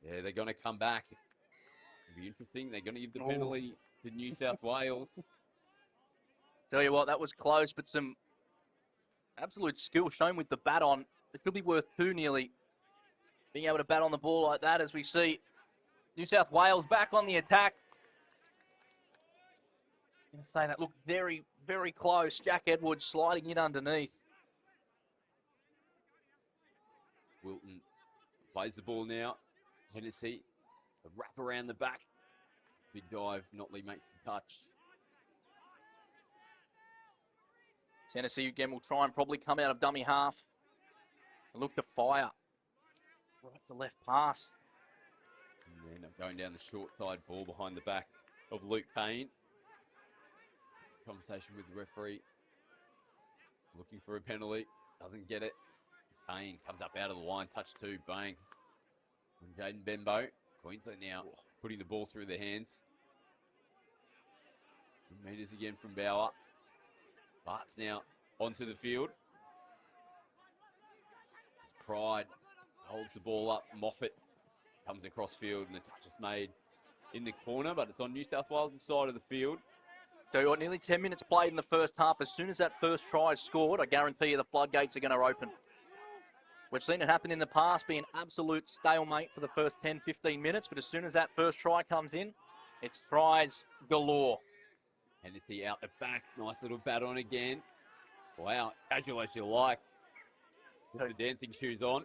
Yeah, they're going to come back. It'll be interesting. They're going to give the penalty to New South Wales. Tell you what, that was close, but some absolute skill shown with the baton. It could be worth 2 nearly. Being able to bat on the ball like that as we see New South Wales back on the attack. I'm going to say that looked very, very close. Jack Edwards sliding in underneath. Wilton plays the ball now. Hennessy, a wrap around the back. Big dive. Notley makes the touch. Tennessee again will try and probably come out of dummy half and look to fire. Right to left pass. And then going down the short side, ball behind the back of Luke Payne. Conversation with the referee. Looking for a penalty. Doesn't get it. Payne comes up out of the line. Touch 2. Bang. And Jaden Bembo. Queensland now putting the ball through their hands. Meters again from Bauer. Bart's now onto the field. It's Pride. Holds the ball up. Moffat comes across field and the touch is made in the corner, but it's on New South Wales' side of the field. So what, nearly 10 minutes played in the first half. As soon as that first try is scored, I guarantee you the floodgates are going to open. We've seen it happen in the past, be an absolute stalemate for the first 10, 15 minutes, but as soon as that first try comes in, it's tries galore. Hennessy out the back. Nice little bat on again. Wow, casual as you like. Put the dancing shoes on.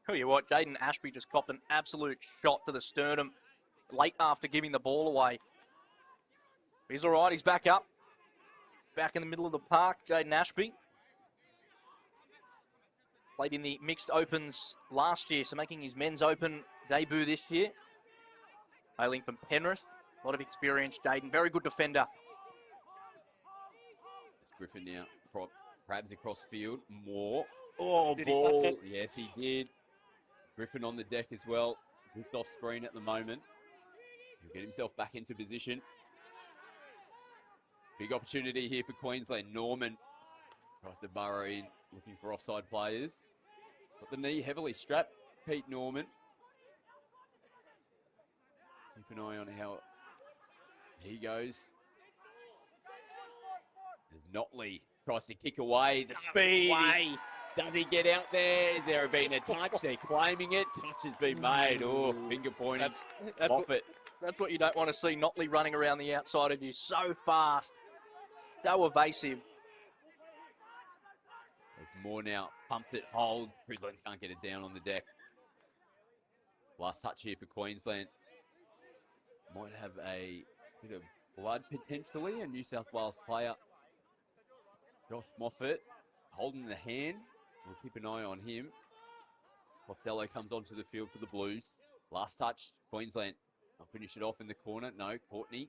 Tell you what, Jaden Ashby just copped an absolute shot to the sternum late after giving the ball away. He's all right. He's back up. Back in the middle of the park, Jaden Ashby. Played in the mixed opens last year, so making his men's open debut this year. Hailing from Penrith. A lot of experience, Jaden. Very good defender. It's Griffin now. Crabs across field. More. Oh, did ball. Yes, he did. Griffin on the deck as well. Just off screen at the moment. He'll get himself back into position. Big opportunity here for Queensland. Norman tries to burrow in, looking for offside players. Got the knee heavily strapped, Pete Norman. Keep an eye on how he goes. There's Notley. Tries to kick away. The speed. Does he get out there? Is there been a touch? They're claiming it. Touch has been made. Oh, finger pointing. That's what you don't want to see. Notley running around the outside of you so fast. So evasive. There's more now. Pumps it, hold. Queensland can't get it down on the deck. Last touch here for Queensland. Might have a bit of blood potentially. A New South Wales player. Josh Moffat holding the hand. We'll keep an eye on him. Costello comes onto the field for the Blues. Last touch, Queensland. I'll finish it off in the corner. No, Courtney.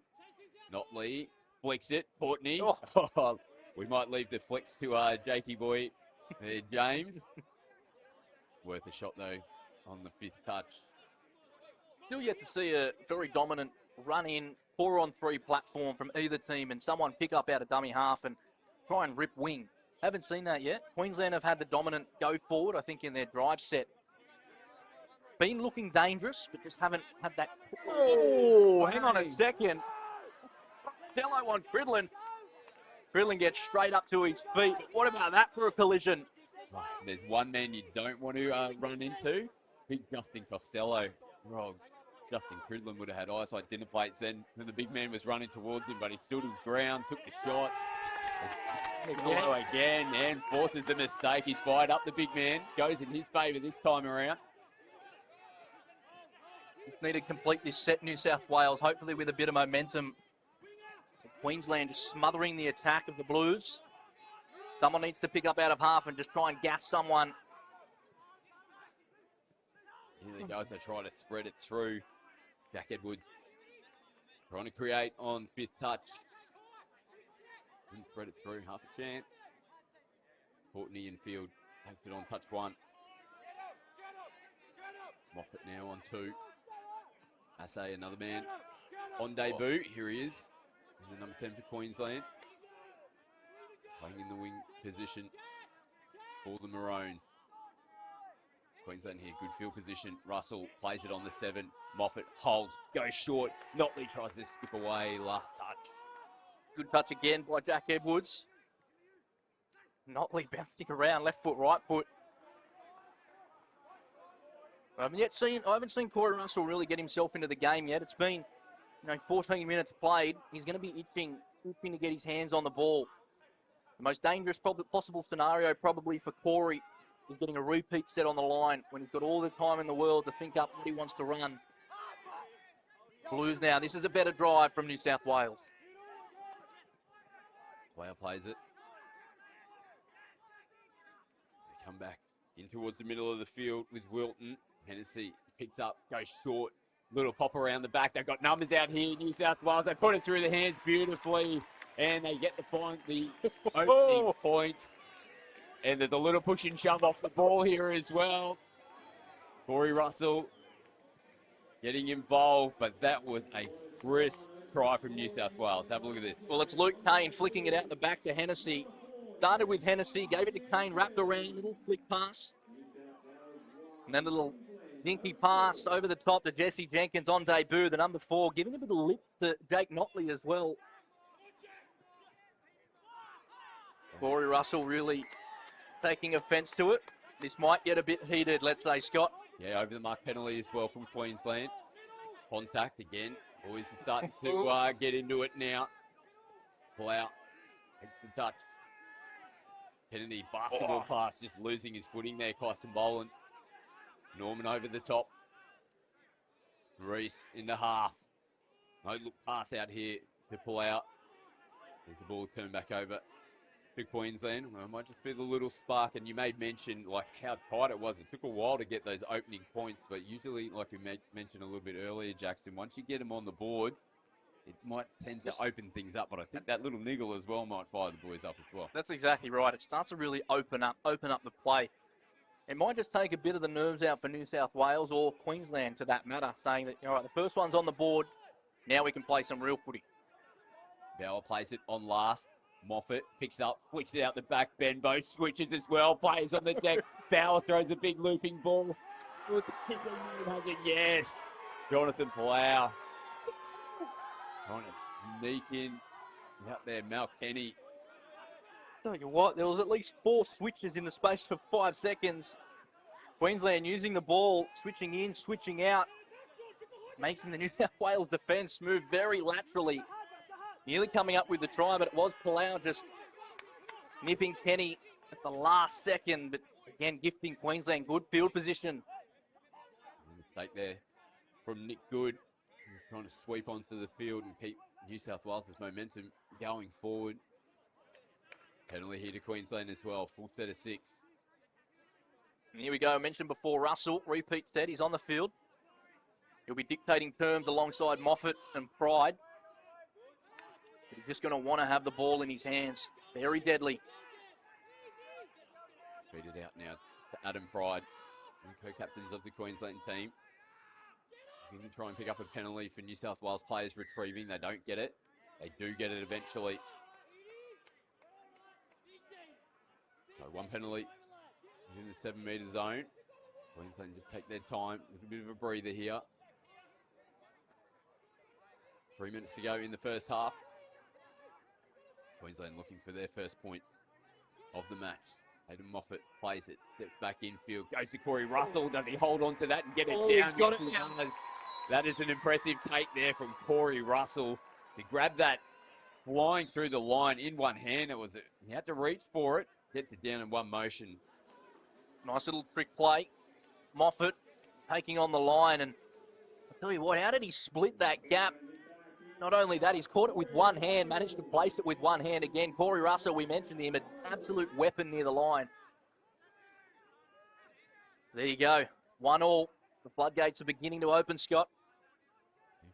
Notley. Flicks it. Courtney. Oh. We might leave the flicks to Jakey boy James. Worth a shot though on the 5th touch. Still yet to see a very dominant run-in 4-on-3 platform from either team and someone pick up out of dummy half and try and rip wing. Haven't seen that yet. Queensland have had the dominant go forward, I think, in their drive set. Been looking dangerous, but just haven't had that. Oh, hang on a second. Costello on Cridlin. Cridlin gets straight up to his feet. What about that for a collision? Right. There's one man you don't want to run into. Big Justin Costello. Oh, Justin Cridlin would have had eyesight dinner plates then when the big man was running towards him, but he stood his ground, took the shot. Again and forces the mistake. He's fired up the big man. Goes in his favour this time around. Just need to complete this set, New South Wales, hopefully with a bit of momentum. Queensland just smothering the attack of the Blues. Someone needs to pick up out of half and just try and gas someone. Here they go as they try to spread it through. Jack Edwards trying to create on fifth touch. Didn't thread it through, half a chance. Courtney in field takes it on touch one. Moffat now on two. Assay, another man on debut. Here he is, in the number 10 for Queensland. Playing in the wing position for the Maroons. Queensland here, good field position. Russell plays it on the 7. Moffat holds, goes short. Notley tries to skip away, last touch. Good touch again by Jack Edwards. Notley bouncing around, left foot, right foot. I haven't seen Corey Russell really get himself into the game yet. It's been, 14 minutes played. He's going to be itching to get his hands on the ball. The most dangerous possible scenario probably for Corey is getting a repeat set on the line when he's got all the time in the world to think up what he wants to run. Blues now. This is a better drive from New South Wales. Player plays it. They come back in towards the middle of the field with Wilton. Hennessy picks up, goes short. Little pop around the back. They've got numbers out here, New South Wales. They put it through the hands beautifully. And they get the opening point. And there's a little push and shove off the ball here as well. Corey Russell getting involved, but that was a crisp try from New South Wales. Have a look at this. Well, it's Luke Kane flicking it out the back to Hennessy. Started with Hennessy, gave it to Kane, wrapped around, little flick pass. And then a little dinky pass over the top to Jesse Jenkins on debut, the number 4, giving a bit of lip to Jake Notley as well. Corey Russell really taking offence to it. This might get a bit heated, let's say, Scott. Yeah, over the mark penalty as well from Queensland. Contact again. Boys are starting to get into it now. Pull out. Takes the touch. Kennedy, basketball pass, just losing his footing there, Kyson Boland. Norman over the top. Reese in the half. No look pass out here to pull out. There's the ball turned back over to Queensland. Well, it might just be the little spark, and you made mention like how tight it was. It took a while to get those opening points, but usually, like we mentioned a little bit earlier, Jackson, once you get them on the board, it might tend to open things up, but I think that little niggle as well might fire the boys up as well. That's exactly right. It starts to really open up the play. It might just take a bit of the nerves out for New South Wales or Queensland, to that matter, saying that, all right, the first one's on the board, now we can play some real footy. Bauer plays it on last. Moffat picks up, flicks it out the back. Benbow switches as well, plays on the deck. Bauer throws a big looping ball. Yes, Jonathan Palau trying to sneak in out there. Mal Kenny. Tell you what, there was at least 4 switches in the space of 5 seconds. Queensland using the ball, switching in, switching out, making the New South Wales defence move very laterally. Nearly coming up with the try, but it was Palau just nipping Kenny at the last second, but again gifting Queensland good field position. Mistake there from Nick Good. He's trying to sweep onto the field and keep New South Wales' momentum going forward. Penalty here to Queensland as well, full set of 6. And here we go, I mentioned before, Russell, repeat set, he's on the field. He'll be dictating terms alongside Moffat and Pride. But he's just going to want to have the ball in his hands. Very deadly. Feed it out now to Adam Pride, and co-captains of the Queensland team. He can try and pick up a penalty for New South Wales players retrieving. They don't get it. They do get it eventually. So 1 penalty within the 7-metre zone. Queensland just take their time. A little bit of a breather here. 3 minutes to go in the first half. Queensland looking for their first points of the match. Hayden Moffat plays it, steps back infield, goes to Corey Russell. Does he hold on to that and get it down? He's got it. That is an impressive take there from Corey Russell to grab that flying through the line in one hand. He had to reach for it, gets it down in one motion. Nice little trick play. Moffat taking on the line, and I'll tell you what, how did he split that gap? Not only that, he's caught it with one hand, managed to place it with one hand again. Corey Russell, we mentioned him, an absolute weapon near the line. There you go, 1-1. The floodgates are beginning to open, Scott.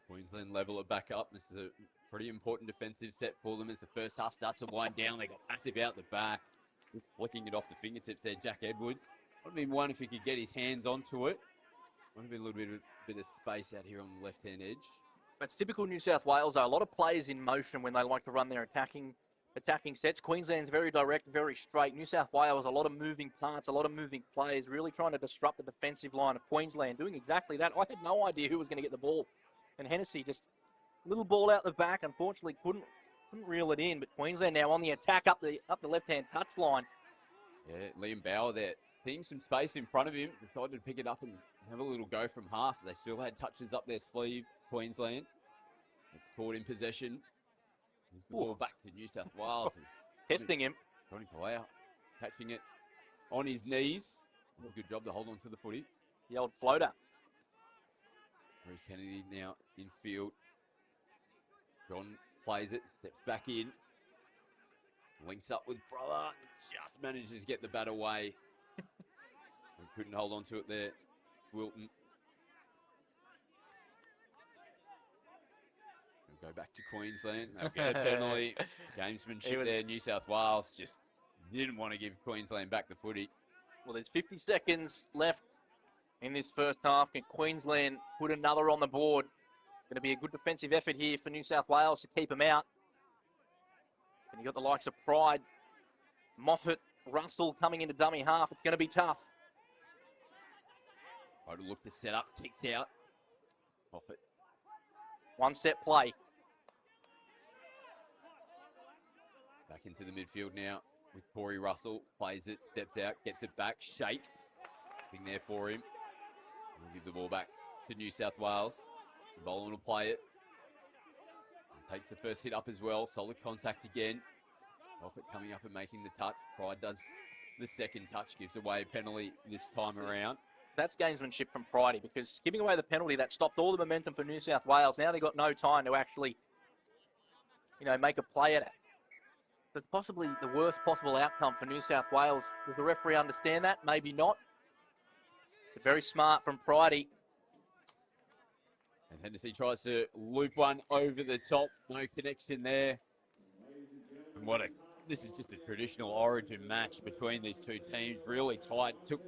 Queensland level it back up. This is a pretty important defensive set for them as the first half starts to wind down. They got massive out the back. Just flicking it off the fingertips there, Jack Edwards. Would have been one if he could get his hands onto it. Would have been a little bit of space out here on the left-hand edge. It's typical New South Wales, though. A lot of players in motion when they like to run their attacking sets. Queensland's very direct, very straight. New South Wales, a lot of moving parts, a lot of moving players, really trying to disrupt the defensive line of Queensland, doing exactly that. I had no idea who was going to get the ball. And Hennessy just a little ball out the back. Unfortunately, couldn't reel it in. But Queensland now on the attack up the left-hand touch line. Yeah, Liam Bauer there. Seeing some space in front of him, decided to pick it up and have a little go from half. They still had touches up their sleeve, Queensland. It's caught in possession. Moves the ball back to New South Wales. Testing him. Tony Palau catching it on his knees. Good job to hold on to the footy. The old floater. Bruce Kennedy now in field. John plays it, steps back in. Links up with brother. Just manages to get the bat away. And couldn't hold on to it there. Wilton. We'll go back to Queensland. They'll get a penalty. Gamesmanship there. New South Wales just didn't want to give Queensland back the footy. Well, there's 50 seconds left in this first half. Can Queensland put another on the board? It's going to be a good defensive effort here for New South Wales to keep them out. And you've got the likes of Pride, Moffat, Russell coming into dummy half. It's going to be tough. Try to look to set up, ticks out. Moffat. One set play. Back into the midfield now with Corey Russell. Plays it, steps out, gets it back, shapes. Nothing there for him. We'll give the ball back to New South Wales. Boland will play it. And takes the first hit up as well. Solid contact again. Moffat coming up and making the touch. Pride does the second touch, gives away a penalty this time around. That's gamesmanship from Pridey, because giving away the penalty, that stopped all the momentum for New South Wales. Now they've got no time to actually, make a play at it. But possibly the worst possible outcome for New South Wales. Does the referee understand that? Maybe not. But very smart from Pridey. And Hennessy tries to loop one over the top. No connection there. And this is just a traditional origin match between these two teams. Really tight. Took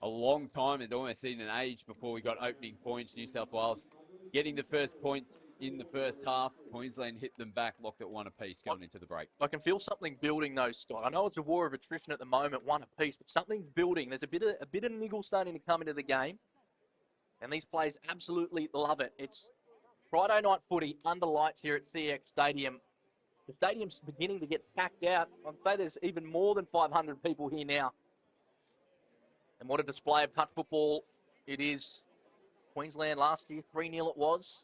a long time and almost seen an age before we got opening points. New South Wales getting the first points in the first half. Queensland hit them back, locked at one apiece going into the break. I can feel something building though, Scott. I know it's a war of attrition at the moment, one apiece, but something's building. There's a bit of niggle starting to come into the game. And these players absolutely love it. It's Friday night footy under lights here at CX Stadium. The stadium's beginning to get packed out. I'd say there's even more than 500 people here now. And what a display of touch football it is. Queensland last year, 3-0 it was.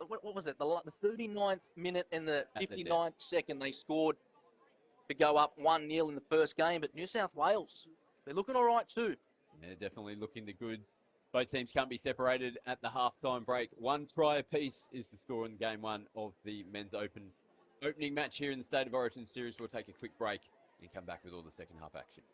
What was it? The 39th minute and the 59th second they scored to go up 1-0 in the first game. But New South Wales, they're looking all right too. Yeah, definitely looking the goods. Both teams can't be separated at the halftime break. One try apiece is the score in game one of the men's opening match here in the State of Origin series. We'll take a quick break and come back with all the second half action.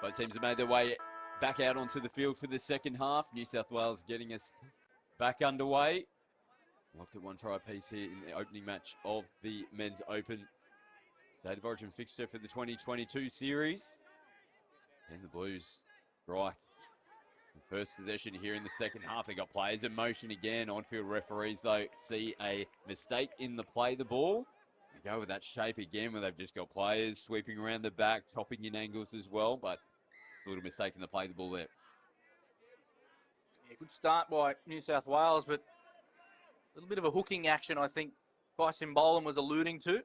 Both teams have made their way back out onto the field for the second half. New South Wales getting us back underway. Locked at one try apiece here in the opening match of the Men's Open State of Origin fixture for the 2022 series. And the Blues strike. First possession here in the second half. They got players in motion again. On-field referees, though, see a mistake in the play the ball. They go with that shape again where they've just got players sweeping around the back, chopping in angles as well, but a little mistake in the play the ball there. Yeah, good start by New South Wales, but a little bit of a hooking action, I think Tyson Boland was alluding to,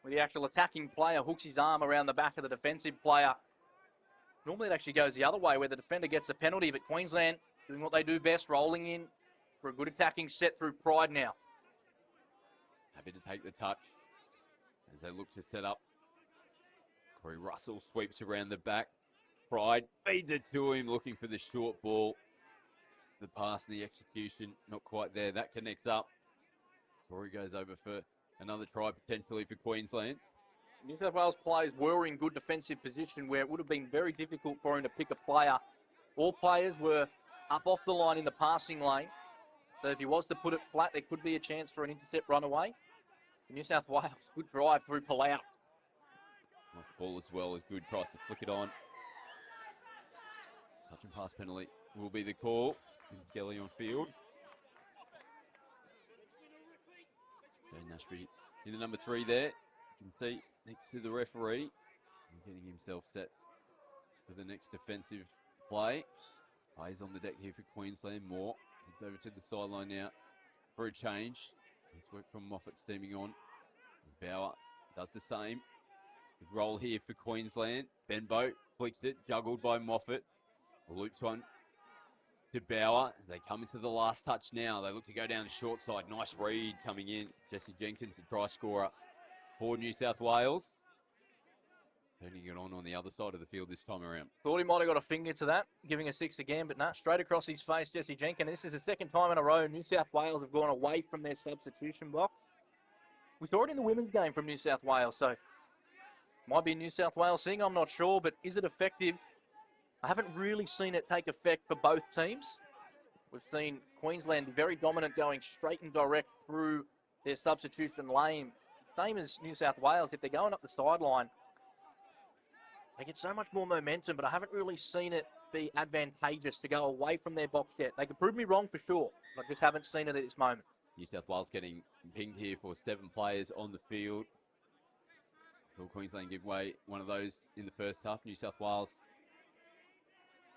where the actual attacking player hooks his arm around the back of the defensive player. Normally it actually goes the other way where the defender gets a penalty, but Queensland doing what they do best, rolling in for a good attacking set through Pride now. Happy to take the touch as they look to set up. Corey Russell sweeps around the back. Pride feeds it to him, looking for the short ball. The pass and the execution, not quite there. That connects up. Corey goes over for another try potentially for Queensland. New South Wales players were in good defensive position where it would have been very difficult for him to pick a player. All players were up off the line in the passing lane. So if he was to put it flat, there could be a chance for an intercept runaway. New South Wales, good drive through Palau. Nice ball as well, as good. Tries to flick it on. Touch and pass penalty will be the call. Kelly on field. Jane Nashby in the number 3 there. You can see next to the referee. And getting himself set for the next defensive play. Plays on the deck here for Queensland. Moore heads over to the sideline now for a change. Nice work from Moffat steaming on. Bauer does the same. Good roll here for Queensland. Benbow flicks it, juggled by Moffat. Loops one to Bauer. They come into the last touch now. They look to go down the short side. Nice read coming in. Jesse Jenkins, the try scorer for New South Wales. Turning it on the other side of the field this time around. Thought he might have got a finger to that, giving a 6 again, but nah, straight across his face, Jesse Jenkins. This is the second time in a row New South Wales have gone away from their substitution box. We saw it in the women's game from New South Wales, so might be a New South Wales thing, I'm not sure, but is it effective? I haven't really seen it take effect for both teams. We've seen Queensland very dominant, going straight and direct through their substitution lane. Same as New South Wales, if they're going up the sideline, they get so much more momentum, but I haven't really seen it be advantageous to go away from their box yet. They could prove me wrong for sure, but I just haven't seen it at this moment. New South Wales getting pinged here for 7 players on the field. Will Queensland give away one of those in the first half? New South Wales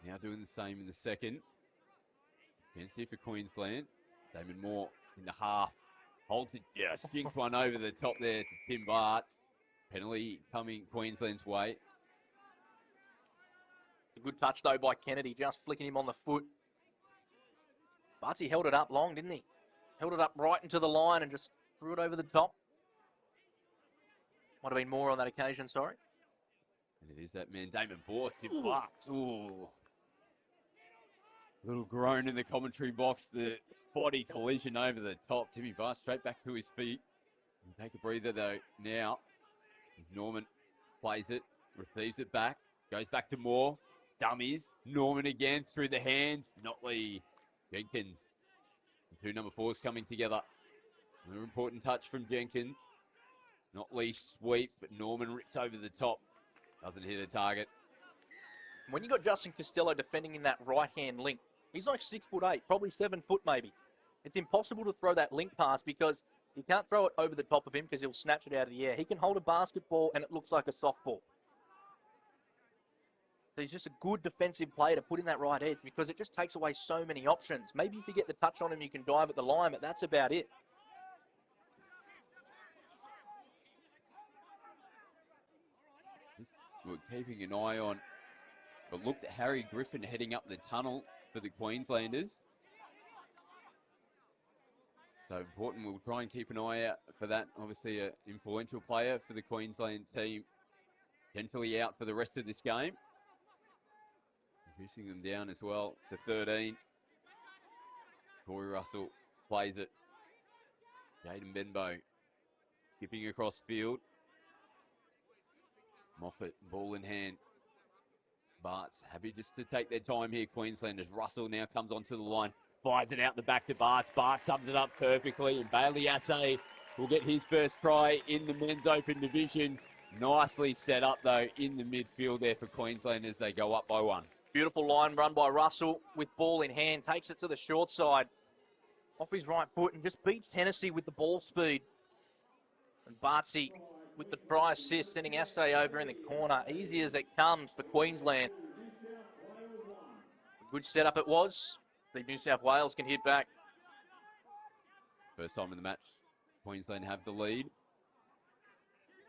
now doing the same in the second. Chance here for Queensland. Damon Moore in the half. Holds it, just jinks one over the top there to Tim Bartz. Penalty coming Queensland's way. A good touch though by Kennedy, just flicking him on the foot. Bartz, he held it up long, didn't he? Held it up right into the line and just threw it over the top. Might have been more on that occasion, sorry. And it is that man, Damon Moore, Tim Bartz. Ooh. Little groan in the commentary box. The body collision over the top. Timmy Bartz straight back to his feet. Take a breather though now. Norman plays it, receives it back, goes back to Moore. Dummies. Norman again through the hands. Notley, Jenkins. The 2 number 4s coming together. Another important touch from Jenkins. Notley sweeps, but Norman rips over the top. Doesn't hit a target. When you got Justin Costello defending in that right-hand link, he's like 6'8", probably 7 foot maybe. It's impossible to throw that link pass because you can't throw it over the top of him because he'll snatch it out of the air. He can hold a basketball and it looks like a softball. So he's just a good defensive player to put in that right edge because it just takes away so many options. Maybe if you get the touch on him, you can dive at the line, but that's about it. We're keeping an eye on, but look at Harry Griffin heading up the tunnel for the Queenslanders. So important, we'll try and keep an eye out for that. Obviously an influential player for the Queensland team, potentially out for the rest of this game. Reducing them down as well to 13. Corey Russell plays it. Jaden Benbow skipping across field. Moffat, ball in hand. Bart's happy just to take their time here, Queensland, as Russell now comes onto the line, fires it out the back to Bart's. Bart sums it up perfectly, and Bailey Assay will get his first try in the men's open division. Nicely set up, though, in the midfield there for Queensland as they go up by 1. Beautiful line run by Russell with ball in hand, takes it to the short side, off his right foot, and just beats Hennessy with the ball speed. And Bartsy with the try assist, sending Assay over in the corner. Easy as it comes for Queensland. A good setup it was. The New South Wales can hit back. First time in the match, Queensland have the lead.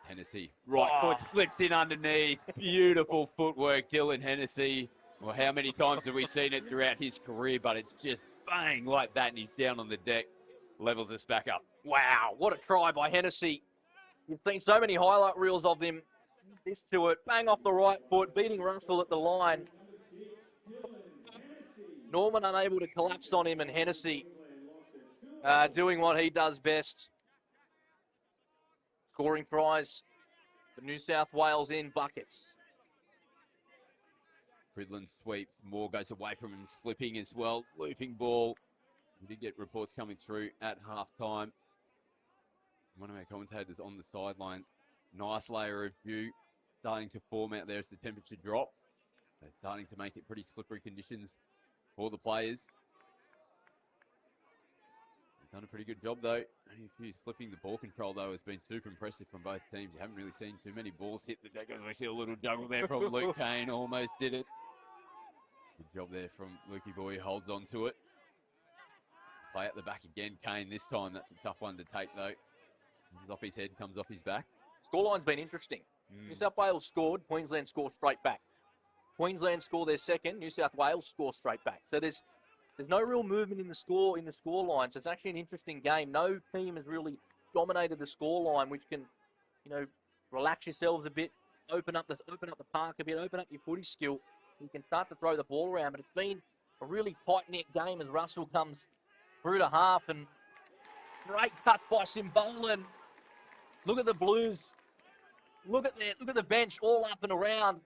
Hennessy, right foot slips in underneath. Beautiful footwork, Dylan Hennessy. Well, how many times have we seen it throughout his career, but it's just bang like that, and he's down on the deck, levels us back up. Wow, what a try by Hennessy. You've seen so many highlight reels of him. This to it, bang off the right foot, beating Russell at the line. Norman unable to collapse on him, and Hennessy doing what he does best. Scoring tries for New South Wales in buckets. Fridland sweeps. Moore goes away from him, slipping as well. Looping ball. We did get reports coming through at halftime. One of our commentators on the sideline. Nice layer of dew starting to form out there as the temperature drops. They're starting to make it pretty slippery conditions for the players. They've done a pretty good job, though. Only a few slipping. The ball control, though, has been super impressive from both teams. You haven't really seen too many balls hit the deck. We see a little juggle there from Luke Kane. Almost did it. Good job there from Lukey Boy. Holds on to it. Play at the back again. Kane this time. That's a tough one to take, though. Comes off his head, comes off his back. Scoreline's been interesting. New South Wales scored. Queensland scored straight back. Queensland score their second. New South Wales score straight back. So there's no real movement in the score line. So it's actually an interesting game. No team has really dominated the score line, which can, relax yourselves a bit, open up the park a bit, open up your footy skill. You can start to throw the ball around. But it's been a really tight-knit game as Russell comes through to half, and great cut by Simbolan. Look at the Blues. Look at the bench all up and around.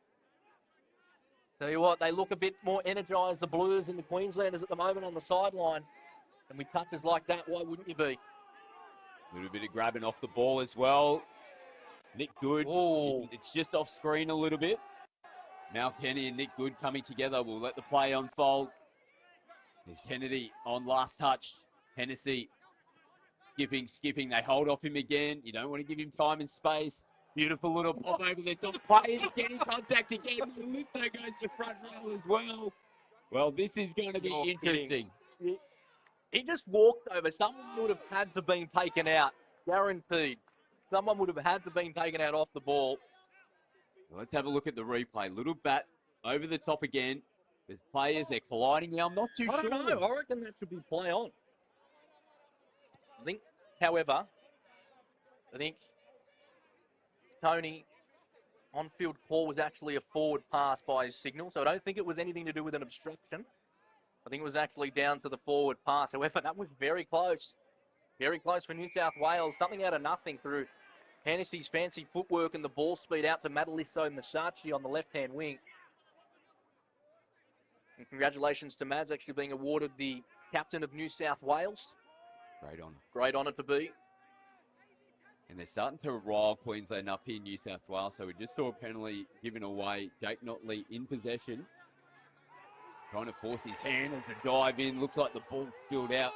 Tell you what, they look a bit more energised, the Blues and the Queenslanders at the moment on the sideline. And with touches like that, why wouldn't you be? A little bit of grabbing off the ball as well. Nick Good. Ooh. It's just off screen a little bit. Mal Kenny and Nick Good coming together. We'll let the play unfold. There's Kennedy on last touch. Hennessy skipping. They hold off him again. You don't want to give him time and space. Beautiful little pop over the top. Players getting contact again. Luther goes to front row as well. Well, this is going to be interesting. He just walked over. Someone would have had to been taken out. Guaranteed. Someone would have had to been taken out off the ball. Well, let's have a look at the replay. Little bat over the top again. There's players, they're colliding now. I'm not too sure. I don't know. I reckon that should be play on. I think, however, Tony on-field call was actually a forward pass by his signal, so I don't think it was anything to do with an obstruction. I think it was actually down to the forward pass. However, that was very close. Very close for New South Wales. Something out of nothing through Hennessy's fancy footwork and the ball speed out to Madaliso Masachi on the left-hand wing. And congratulations to Mads actually being awarded the captain of New South Wales. Great honour. Great honour to be. And they're starting to rile Queensland up here in New South Wales. So we just saw a penalty given away. Jake Notley in possession. Trying to force his hand as a dive in. Looks like the ball spilled out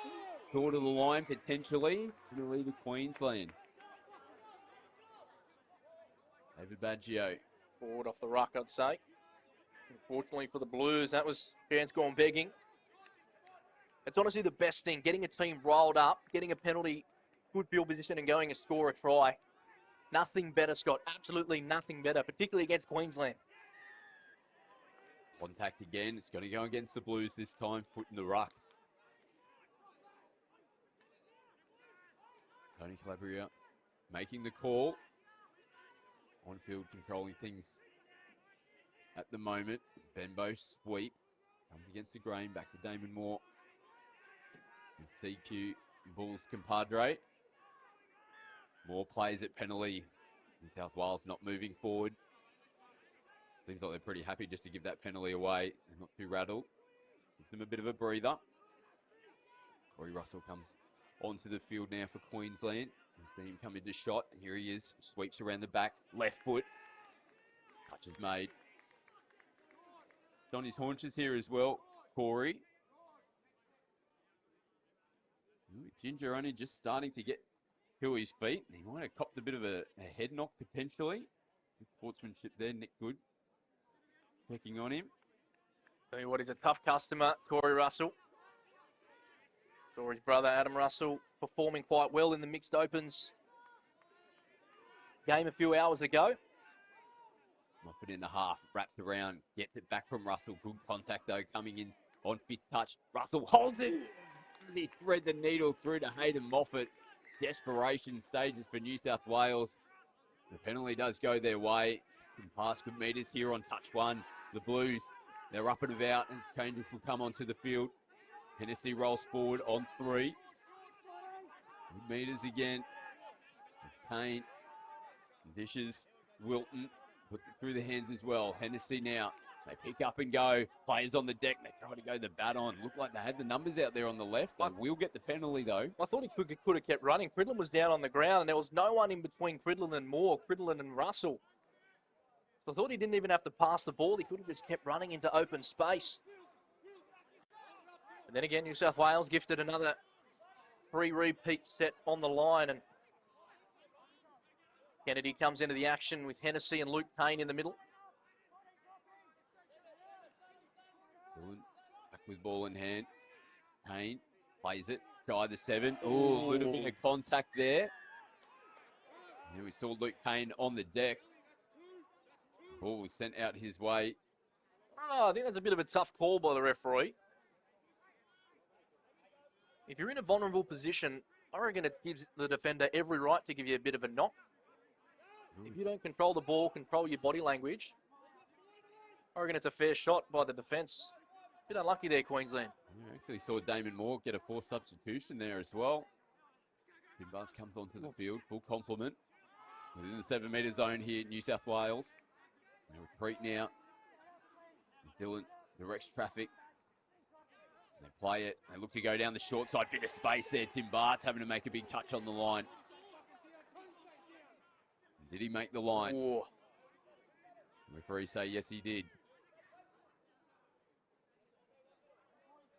short of the line potentially. Going to lead to Queensland. David Baggio. Forward off the ruck, I'd say. Unfortunately for the Blues, that was chance gone begging. It's honestly the best thing, getting a team rolled up, getting a penalty, good field position and going to score a try. Nothing better, Scott. Absolutely nothing better, particularly against Queensland. Contact again. It's going to go against the Blues this time. Foot in the ruck. Tony Calabria making the call. On-field controlling things at the moment. Benbow sweeps. Comes against the grain. Back to Damon Moore. And CQ Bulls compadre. More players at penalty. New South Wales not moving forward. Seems like they're pretty happy just to give that penalty away. They're not too rattled. Gives them a bit of a breather. Corey Russell comes onto the field now for Queensland. We've seen him come into shot. Here he is. Sweeps around the back. Left foot. Touch is made. It's on his haunches here as well. Corey. Ginger only just starting to get to his feet. He might have copped a bit of a head knock potentially. Good sportsmanship there. Nick Good checking on him. Tell you what, he's a tough customer, Corey Russell. Saw his brother Adam Russell performing quite well in the mixed opens game a few hours ago. Might put in the half, wraps around, gets it back from Russell. Good contact though, coming in on fifth touch. Russell holds it. He thread the needle through to Hayden Moffat. Desperation stages for New South Wales. The penalty does go their way. Some pass good meters here on touch one. The Blues, they're up and about as changes will come onto the field. Hennessy rolls forward on 3. Good meters again. Kane dishes. Wilton puts it through the hands as well. Hennessy now. They pick up and go. Players on the deck. They try to go the bat on. Looked like they had the numbers out there on the left. They will get the penalty though. I thought he could have kept running. Cridlin was down on the ground and there was no one in between Cridlin and Moore, Cridlin and Russell. So I thought he didn't even have to pass the ball. He could have just kept running into open space. And then again, New South Wales gifted another 3 repeat set on the line. And Kennedy comes into the action with Hennessy and Luke Payne in the middle. Back with ball in hand. Payne plays it. Try the 7. Oh, a little bit of contact there. And we saw Luke Payne on the deck. Ball was sent out his way. Oh, I think that's a bit of a tough call by the referee. If you're in a vulnerable position, I reckon it gives the defender every right to give you a bit of a knock. If you don't control the ball, control your body language, I reckon it's a fair shot by the defence. Bit unlucky there, Queensland. We actually saw Damon Moore get a forced substitution there as well. Timbars comes onto the field, full complement. Within the 7 metre zone here, New South Wales. They retreat now. Dylan directs traffic. They play it. They look to go down the short side. Bit of space there. Tim Bart's having to make a big touch on the line. Did he make the line? Oh. The referee say yes, he did.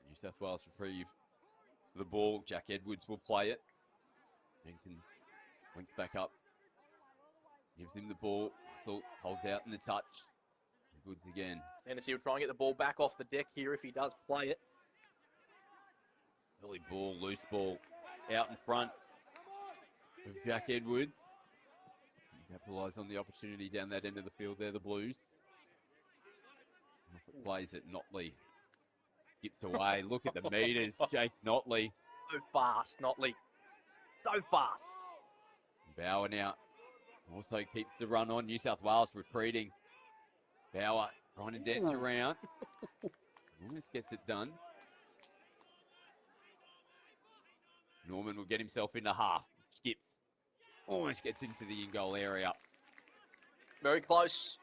New South Wales retrieve the ball. Jack Edwards will play it. Jenkins winks back up. Gives him the ball. Russell holds out in the touch. Goods again. Hennessy will try and get the ball back off the deck here if he does play it. Early ball, loose ball. Out in front of Jack Edwards. Capitalise on the opportunity down that end of the field there, the Blues. Moffat plays it. Notley skips away. Look at the meters. Jake Notley. So fast, Notley. So fast. Bauer now also keeps the run on. New South Wales retreating. Bauer trying to dance around. Almost gets it done. Norman will get himself into half. Skips. Almost gets into the in-goal area. Very close.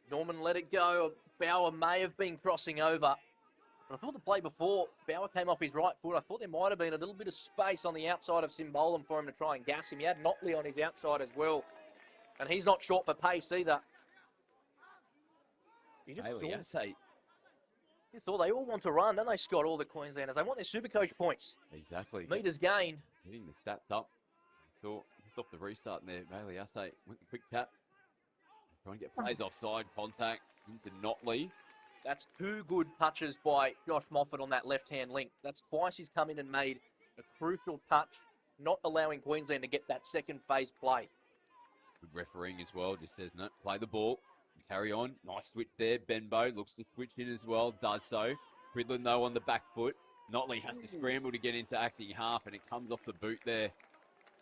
Norman let it go. Bauer may have been crossing over. I thought the play before, Bauer came off his right foot. I thought there might have been a little bit of space on the outside of Simbolum for him to try and gas him. He had Notley on his outside as well. And he's not short for pace either. You just saw they all want to run, don't they, Scott, all the Queenslanders? They want their Supercoach points. Exactly. Meters gained. Getting the stats up. Saw just off the restart there. Bailey Assay went the quick tap. Trying to get plays offside. Contact into Notley. That's 2 good touches by Josh Moffat on that left-hand link. That's twice he's come in and made a crucial touch, not allowing Queensland to get that second phase play. Good refereeing as well. Just says, no, play the ball. Carry on. Nice switch there. Benbow looks to switch in as well. Does so. Cridlin, though, on the back foot. Notley has to scramble to get into acting half, and it comes off the boot there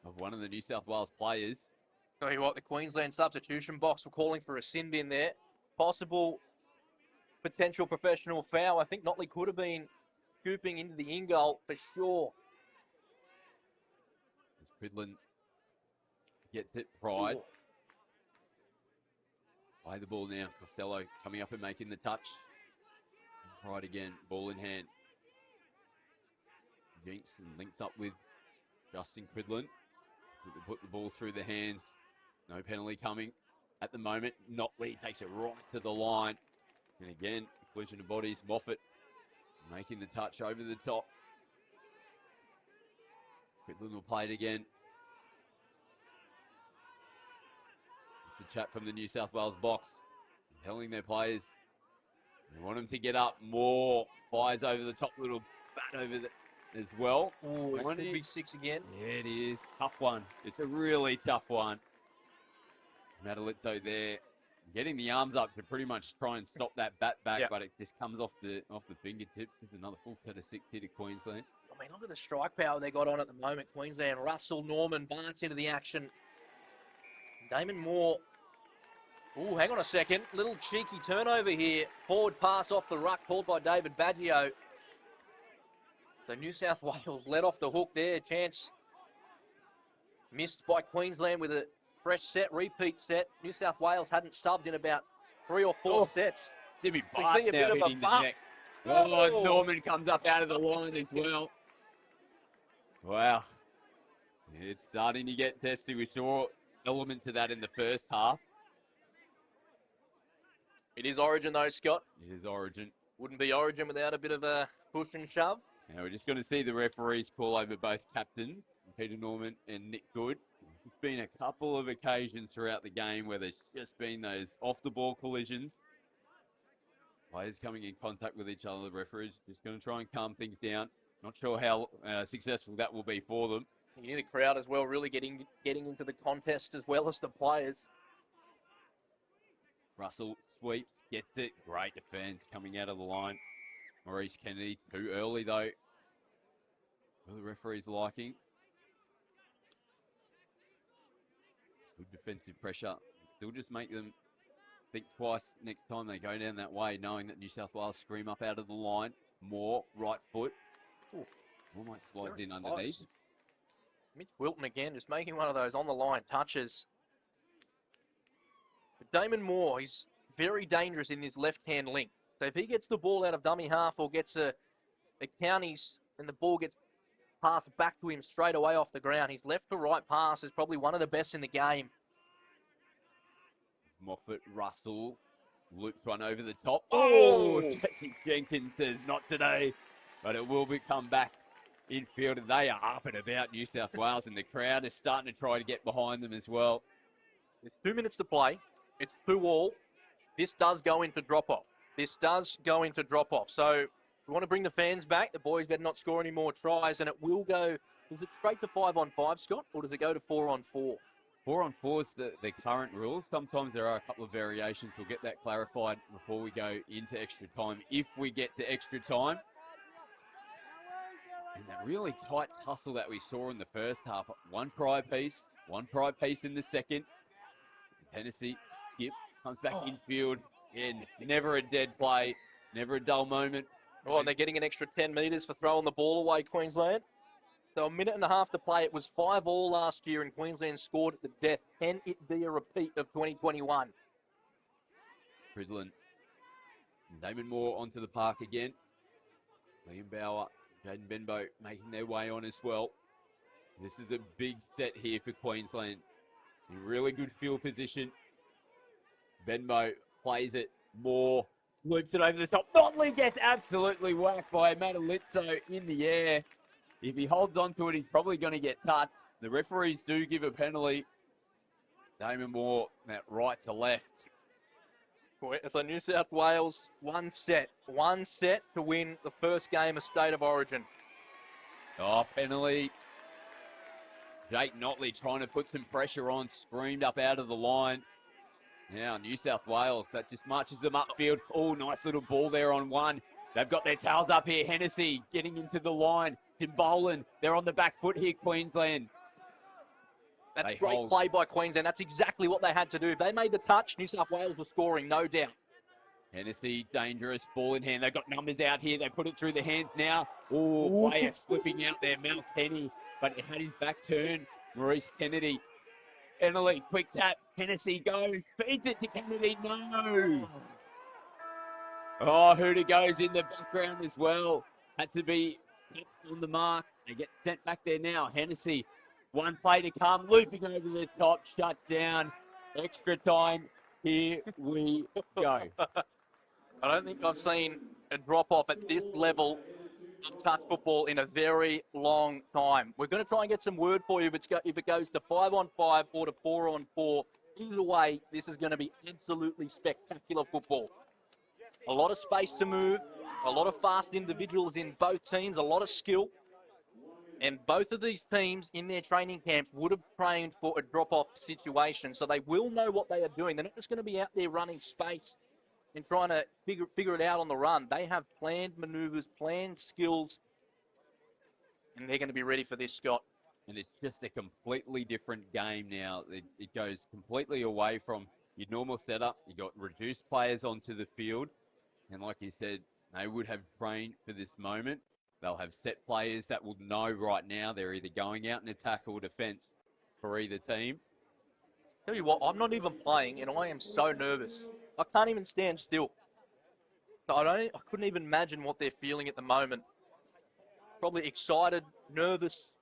of one of the New South Wales players. Tell you what, the Queensland substitution box were calling for a sin bin there. Possible potential professional foul. I think Notley could have been scooping into the in-goal for sure. Cridlin Gets it, Pride. Play the ball now. Costello coming up and making the touch. Pride again, ball in hand. Jinx and links up with Justin Quidlin. Put the ball through the hands. No penalty coming at the moment. Notley takes it right to the line. And again, collision of bodies. Moffat making the touch over the top. Quidlin will play it again. It's a chat from the New South Wales box. Telling their players they want them to get up more. Fires over the top, little bat over the as well. Oh, it's a big 6 again. Yeah, it is. Tough one. It's a really tough one. Madalitzo there, getting the arms up to pretty much try and stop that bat back, but it just comes off the fingertips. There's another full set of 6 here to Queensland. I mean, look at the strike power they got on at the moment. Queensland, Russell, Norman, Barnes into the action. Damon Moore. Oh, hang on a second. Little cheeky turnover here. Forward pass off the ruck called by David Baggio. So New South Wales let off the hook there. Chance missed by Queensland with a fresh set, repeat set. New South Wales hadn't subbed in about 3 or 4 sets. Jimmy We Bart see a now bit of a hitting the bump. neck. Oh, Norman comes up out of the line as well. Wow. It's starting to get testy. We saw elements of that in the first half. It is Origin though, Scott. It is Origin. Wouldn't be Origin without a bit of a push and shove. Now we're just going to see the referees call over both captains, Peter Norman and Nick Good. There's been a couple of occasions throughout the game where there's just been those off-the-ball collisions. Players coming in contact with each other. The referees just going to try and calm things down. Not sure how successful that will be for them. You hear the crowd as well really getting into the contest as well as the players. Russell sweeps, gets it. Great defense coming out of the line. Maurice Kennedy too early though. Well, the referee's liking. Good defensive pressure. Still just make them think twice next time they go down that way, knowing that New South Wales scream up out of the line. More right foot. Ooh, almost slides in underneath. Mitch Wilton again, just making one of those on the line touches. But Damon Moore, he's very dangerous in this left-hand link. So if he gets the ball out of dummy half or gets a counties and the ball gets passed back to him straight away off the ground, his left to right pass is probably one of the best in the game. Moffat, Russell, loops one over the top. Oh, Jesse Jenkins says not today, but it will come back infield. And they are up and about New South Wales, and the crowd is starting to try to get behind them as well. There's 2 minutes to play. It's 2-2. This does go into drop-off. So we want to bring the fans back. The boys better not score any more tries, and it will go. Is it straight to 5-on-5, Scott, or does it go to 4-on-4? 4-on-4 is the current rule. Sometimes there are a couple of variations. We'll get that clarified before we go into extra time, if we get to extra time. And that really tight tussle that we saw in the first half. One try piece in the second. Tennessee skip, comes back infield, and never a dead play, never a dull moment. Oh, and they're getting an extra 10 metres for throwing the ball away, Queensland. So a minute and a half to play. It was 5-5 last year, and Queensland scored at the death. Can it be a repeat of 2021? Fridlin. Damon Moore onto the park again. Liam Bauer, Jaden Benbow making their way on as well. This is a big set here for Queensland. In really good field position. Benbow plays it. Moore loops it over the top. Notley gets absolutely whacked by Madalitzo in the air. If he holds on to it, he's probably going to get touched. The referees do give a penalty. Damon Moore, that right to left. So New South Wales, one set to win the first game of State of Origin. Oh, penalty. Jake Notley trying to put some pressure on, screamed up out of the line. Now New South Wales, that just marches them upfield. Oh, nice little ball there on one. They've got their tails up here. Hennessy getting into the line. Timbolan, they're on the back foot here, Queensland. That's great play by Queensland. That's exactly what they had to do. If they made the touch, New South Wales were scoring, no doubt. Hennessy, dangerous, ball in hand. They've got numbers out here. They put it through the hands now. Oh, player slipping out there, Mel Kenny. But it had his back turned. Maurice Kennedy Kennedy, quick tap. Hennessy goes. Feeds it to Kennedy. No. Oh, Hooter goes in the background as well. Had to be on the mark. They get sent back there now. Hennessy, one play to come. Looping over the top. Shut down. Extra time. Here we go. I don't think I've seen a drop-off at this level of touch football in a very long time. We're going to try and get some word for you if it goes to 5-on-5 or to 4-on-4. Either way, this is going to be absolutely spectacular football. A lot of space to move, a lot of fast individuals in both teams, a lot of skill. And both of these teams in their training camps would have trained for a drop-off situation, so they will know what they are doing. They're not just going to be out there running space and trying to figure it out on the run. They have planned maneuvers, planned skills, and they're going to be ready for this, Scott. And it's just a completely different game now. It goes completely away from your normal setup. You got reduced players onto the field. And like you said, they would have trained for this moment. They'll have set players that will know right now they're either going out in attack or defence for either team. Tell you what, I'm not even playing, and I am so nervous. I can't even stand still. So I couldn't even imagine what they're feeling at the moment. Probably excited, nervous.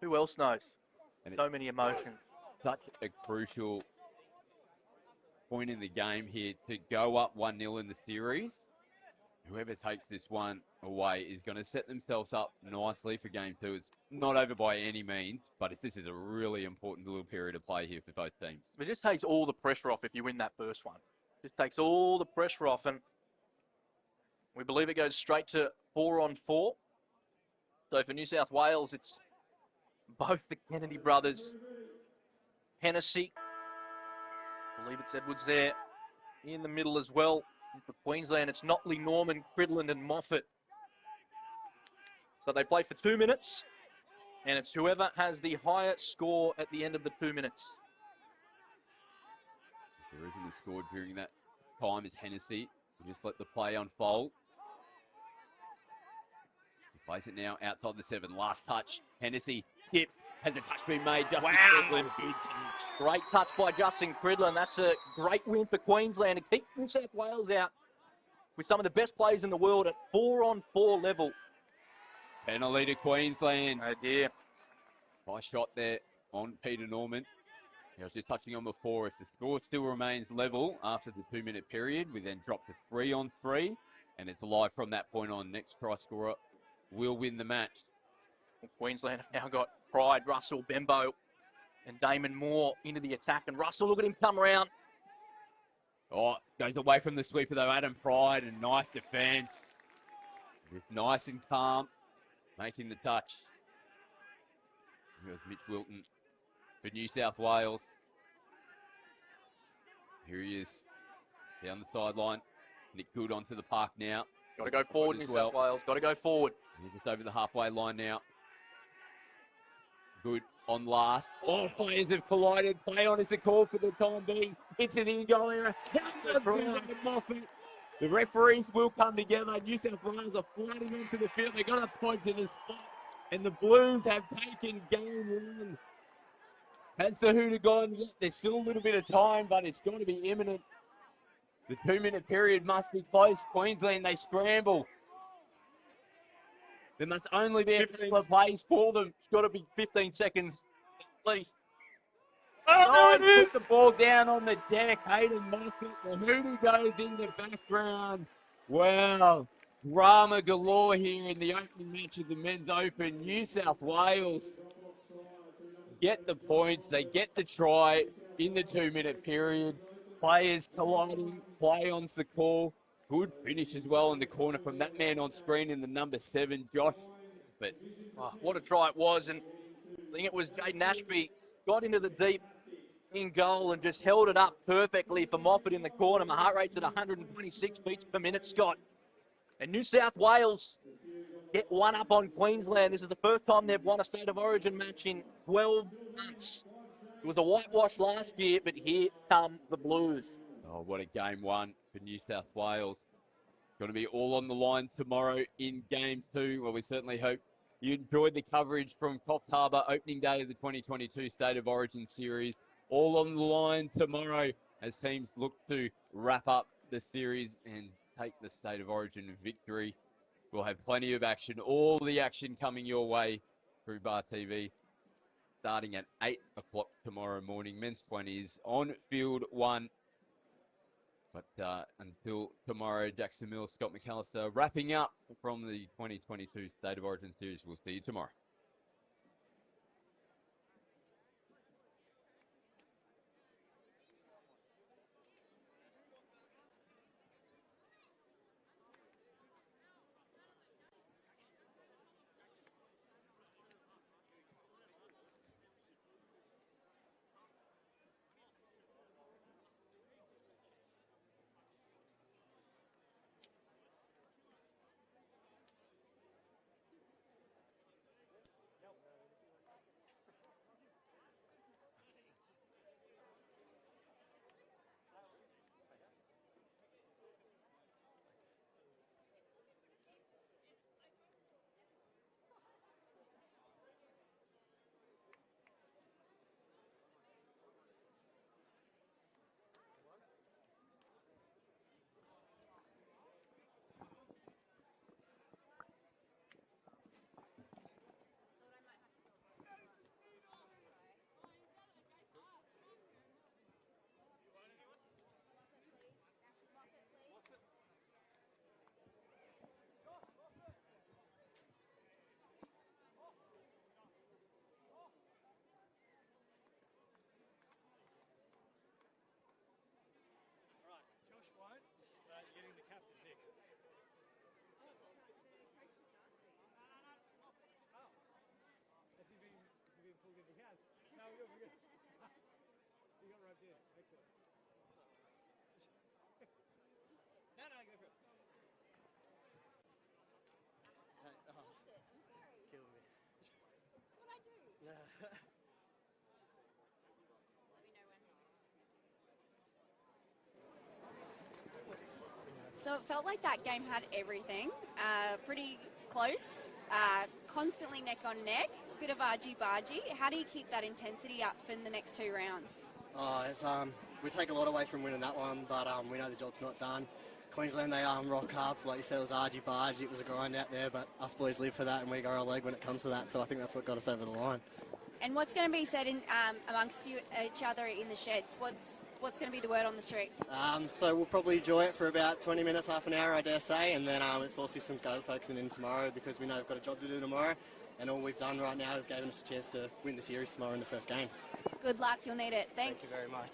Who else knows? And so many emotions. Such a crucial point in the game here to go up 1-0 in the series. Whoever takes this one away is going to set themselves up nicely for game two. It's not over by any means, but this is a really important little period of play here for both teams. It just takes all the pressure off if you win that first one. Just takes all the pressure off, and we believe it goes straight to 4-on-4. So for New South Wales, it's both the Kennedy brothers, Hennessy, I believe it's Edwards there, in the middle as well. And for Queensland, it's Notley, Norman, Cridland and Moffat. So they play for 2 minutes, and it's whoever has the highest score at the end of the 2 minutes. If there isn't a score during that time, it's Hennessy. We'll just let the play unfold. He plays it now outside the 7. Last touch. Hennessy tips. Has a touch been made? Justin Cridland. Good touch. Great touch by Justin Cridland. That's a great win for Queensland to keep New South Wales out with some of the best players in the world at 4-on-4 level. Penalty to Queensland. Oh dear. Nice shot there on Peter Norman. I was just touching on before, if the score still remains level after the 2-minute period, we then drop to 3-on-3, and it's live from that point on. Next try scorer will win the match. Queensland have now got Pride, Russell, Bembo, and Damon Moore into the attack. And Russell, look at him come around. Oh, goes away from the sweeper though, Adam Pride, and nice defence. Just nice and calm, making the touch. Here's Mitch Wilton for New South Wales. Here he is, down the sideline. Nick Good onto the park now. Got to go forward, New South Wales. Got to go forward. He's just over the halfway line now. Good on last. Oh, players have collided. Play on is the call for the time being. Into the in-goal area. Moffat. The referees will come together. New South Wales are flooding onto the field. They've got to point to the spot. And the Blues have taken game one. Has the Hooter gone yet? There's still a little bit of time, but it's got to be imminent. The 2-minute period must be close. Queensland, they scramble. There must only be a couple of plays for them. It's got to be 15 seconds at least. Oh, no, put the ball down on the deck. Hayden Moffat. The Hooter goes in the background. Wow. Drama galore here in the opening match of the Men's Open. New South Wales get the points. They get the try in the 2-minute period. Players colliding. Play on's the call. Good finish as well in the corner from that man on screen in the number 7, Josh. But what a try it was. And I think it was Jaden Ashby got into the deep in goal and just held it up perfectly for Moffat in the corner. My heart rate's at 126 beats per minute, Scott. And New South Wales get one up on Queensland. This is the first time they've won a State of Origin match in 12 months. It was a whitewash last year, but here come the Blues. Oh, what a game one for New South Wales. Going to be all on the line tomorrow in game 2. Well, we certainly hope you enjoyed the coverage from Coffs Harbour opening day of the 2022 State of Origin Series. All on the line tomorrow as teams look to wrap up the series and take the State of Origin victory. We'll have plenty of action, all the action coming your way through Bar TV, starting at 8 o'clock tomorrow morning. Men's 20s on field 1. But until tomorrow, Jackson Mills, Scott McAllister wrapping up from the 2022 State of Origin Series. We'll see you tomorrow. So it felt like that game had everything. Pretty close, constantly neck on neck, bit of argy-bargy. How do you keep that intensity up for the next 2 rounds? We take a lot away from winning that one, but we know the job's not done. Queensland, they rock up. Like you said, it was argy-bargy. It was a grind out there, but us boys live for that, and we go our leg when it comes to that. So I think that's what got us over the line. And what's going to be said amongst each other in the sheds? What's going to be the word on the street? So we'll probably enjoy it for about 20 minutes, half an hour, I dare say, and then it's all systems go focusing in tomorrow because we know we've got a job to do tomorrow, and all we've done right now is given us a chance to win the series tomorrow in the first game. Good luck, you'll need it. Thanks. Thank you very much.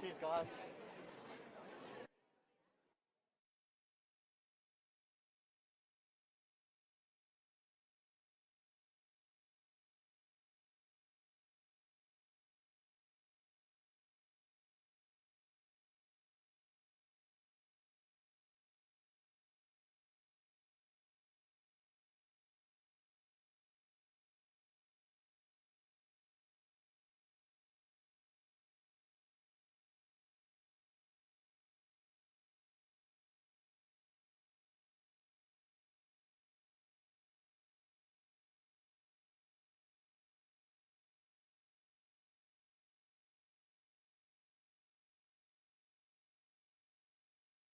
Cheers, guys.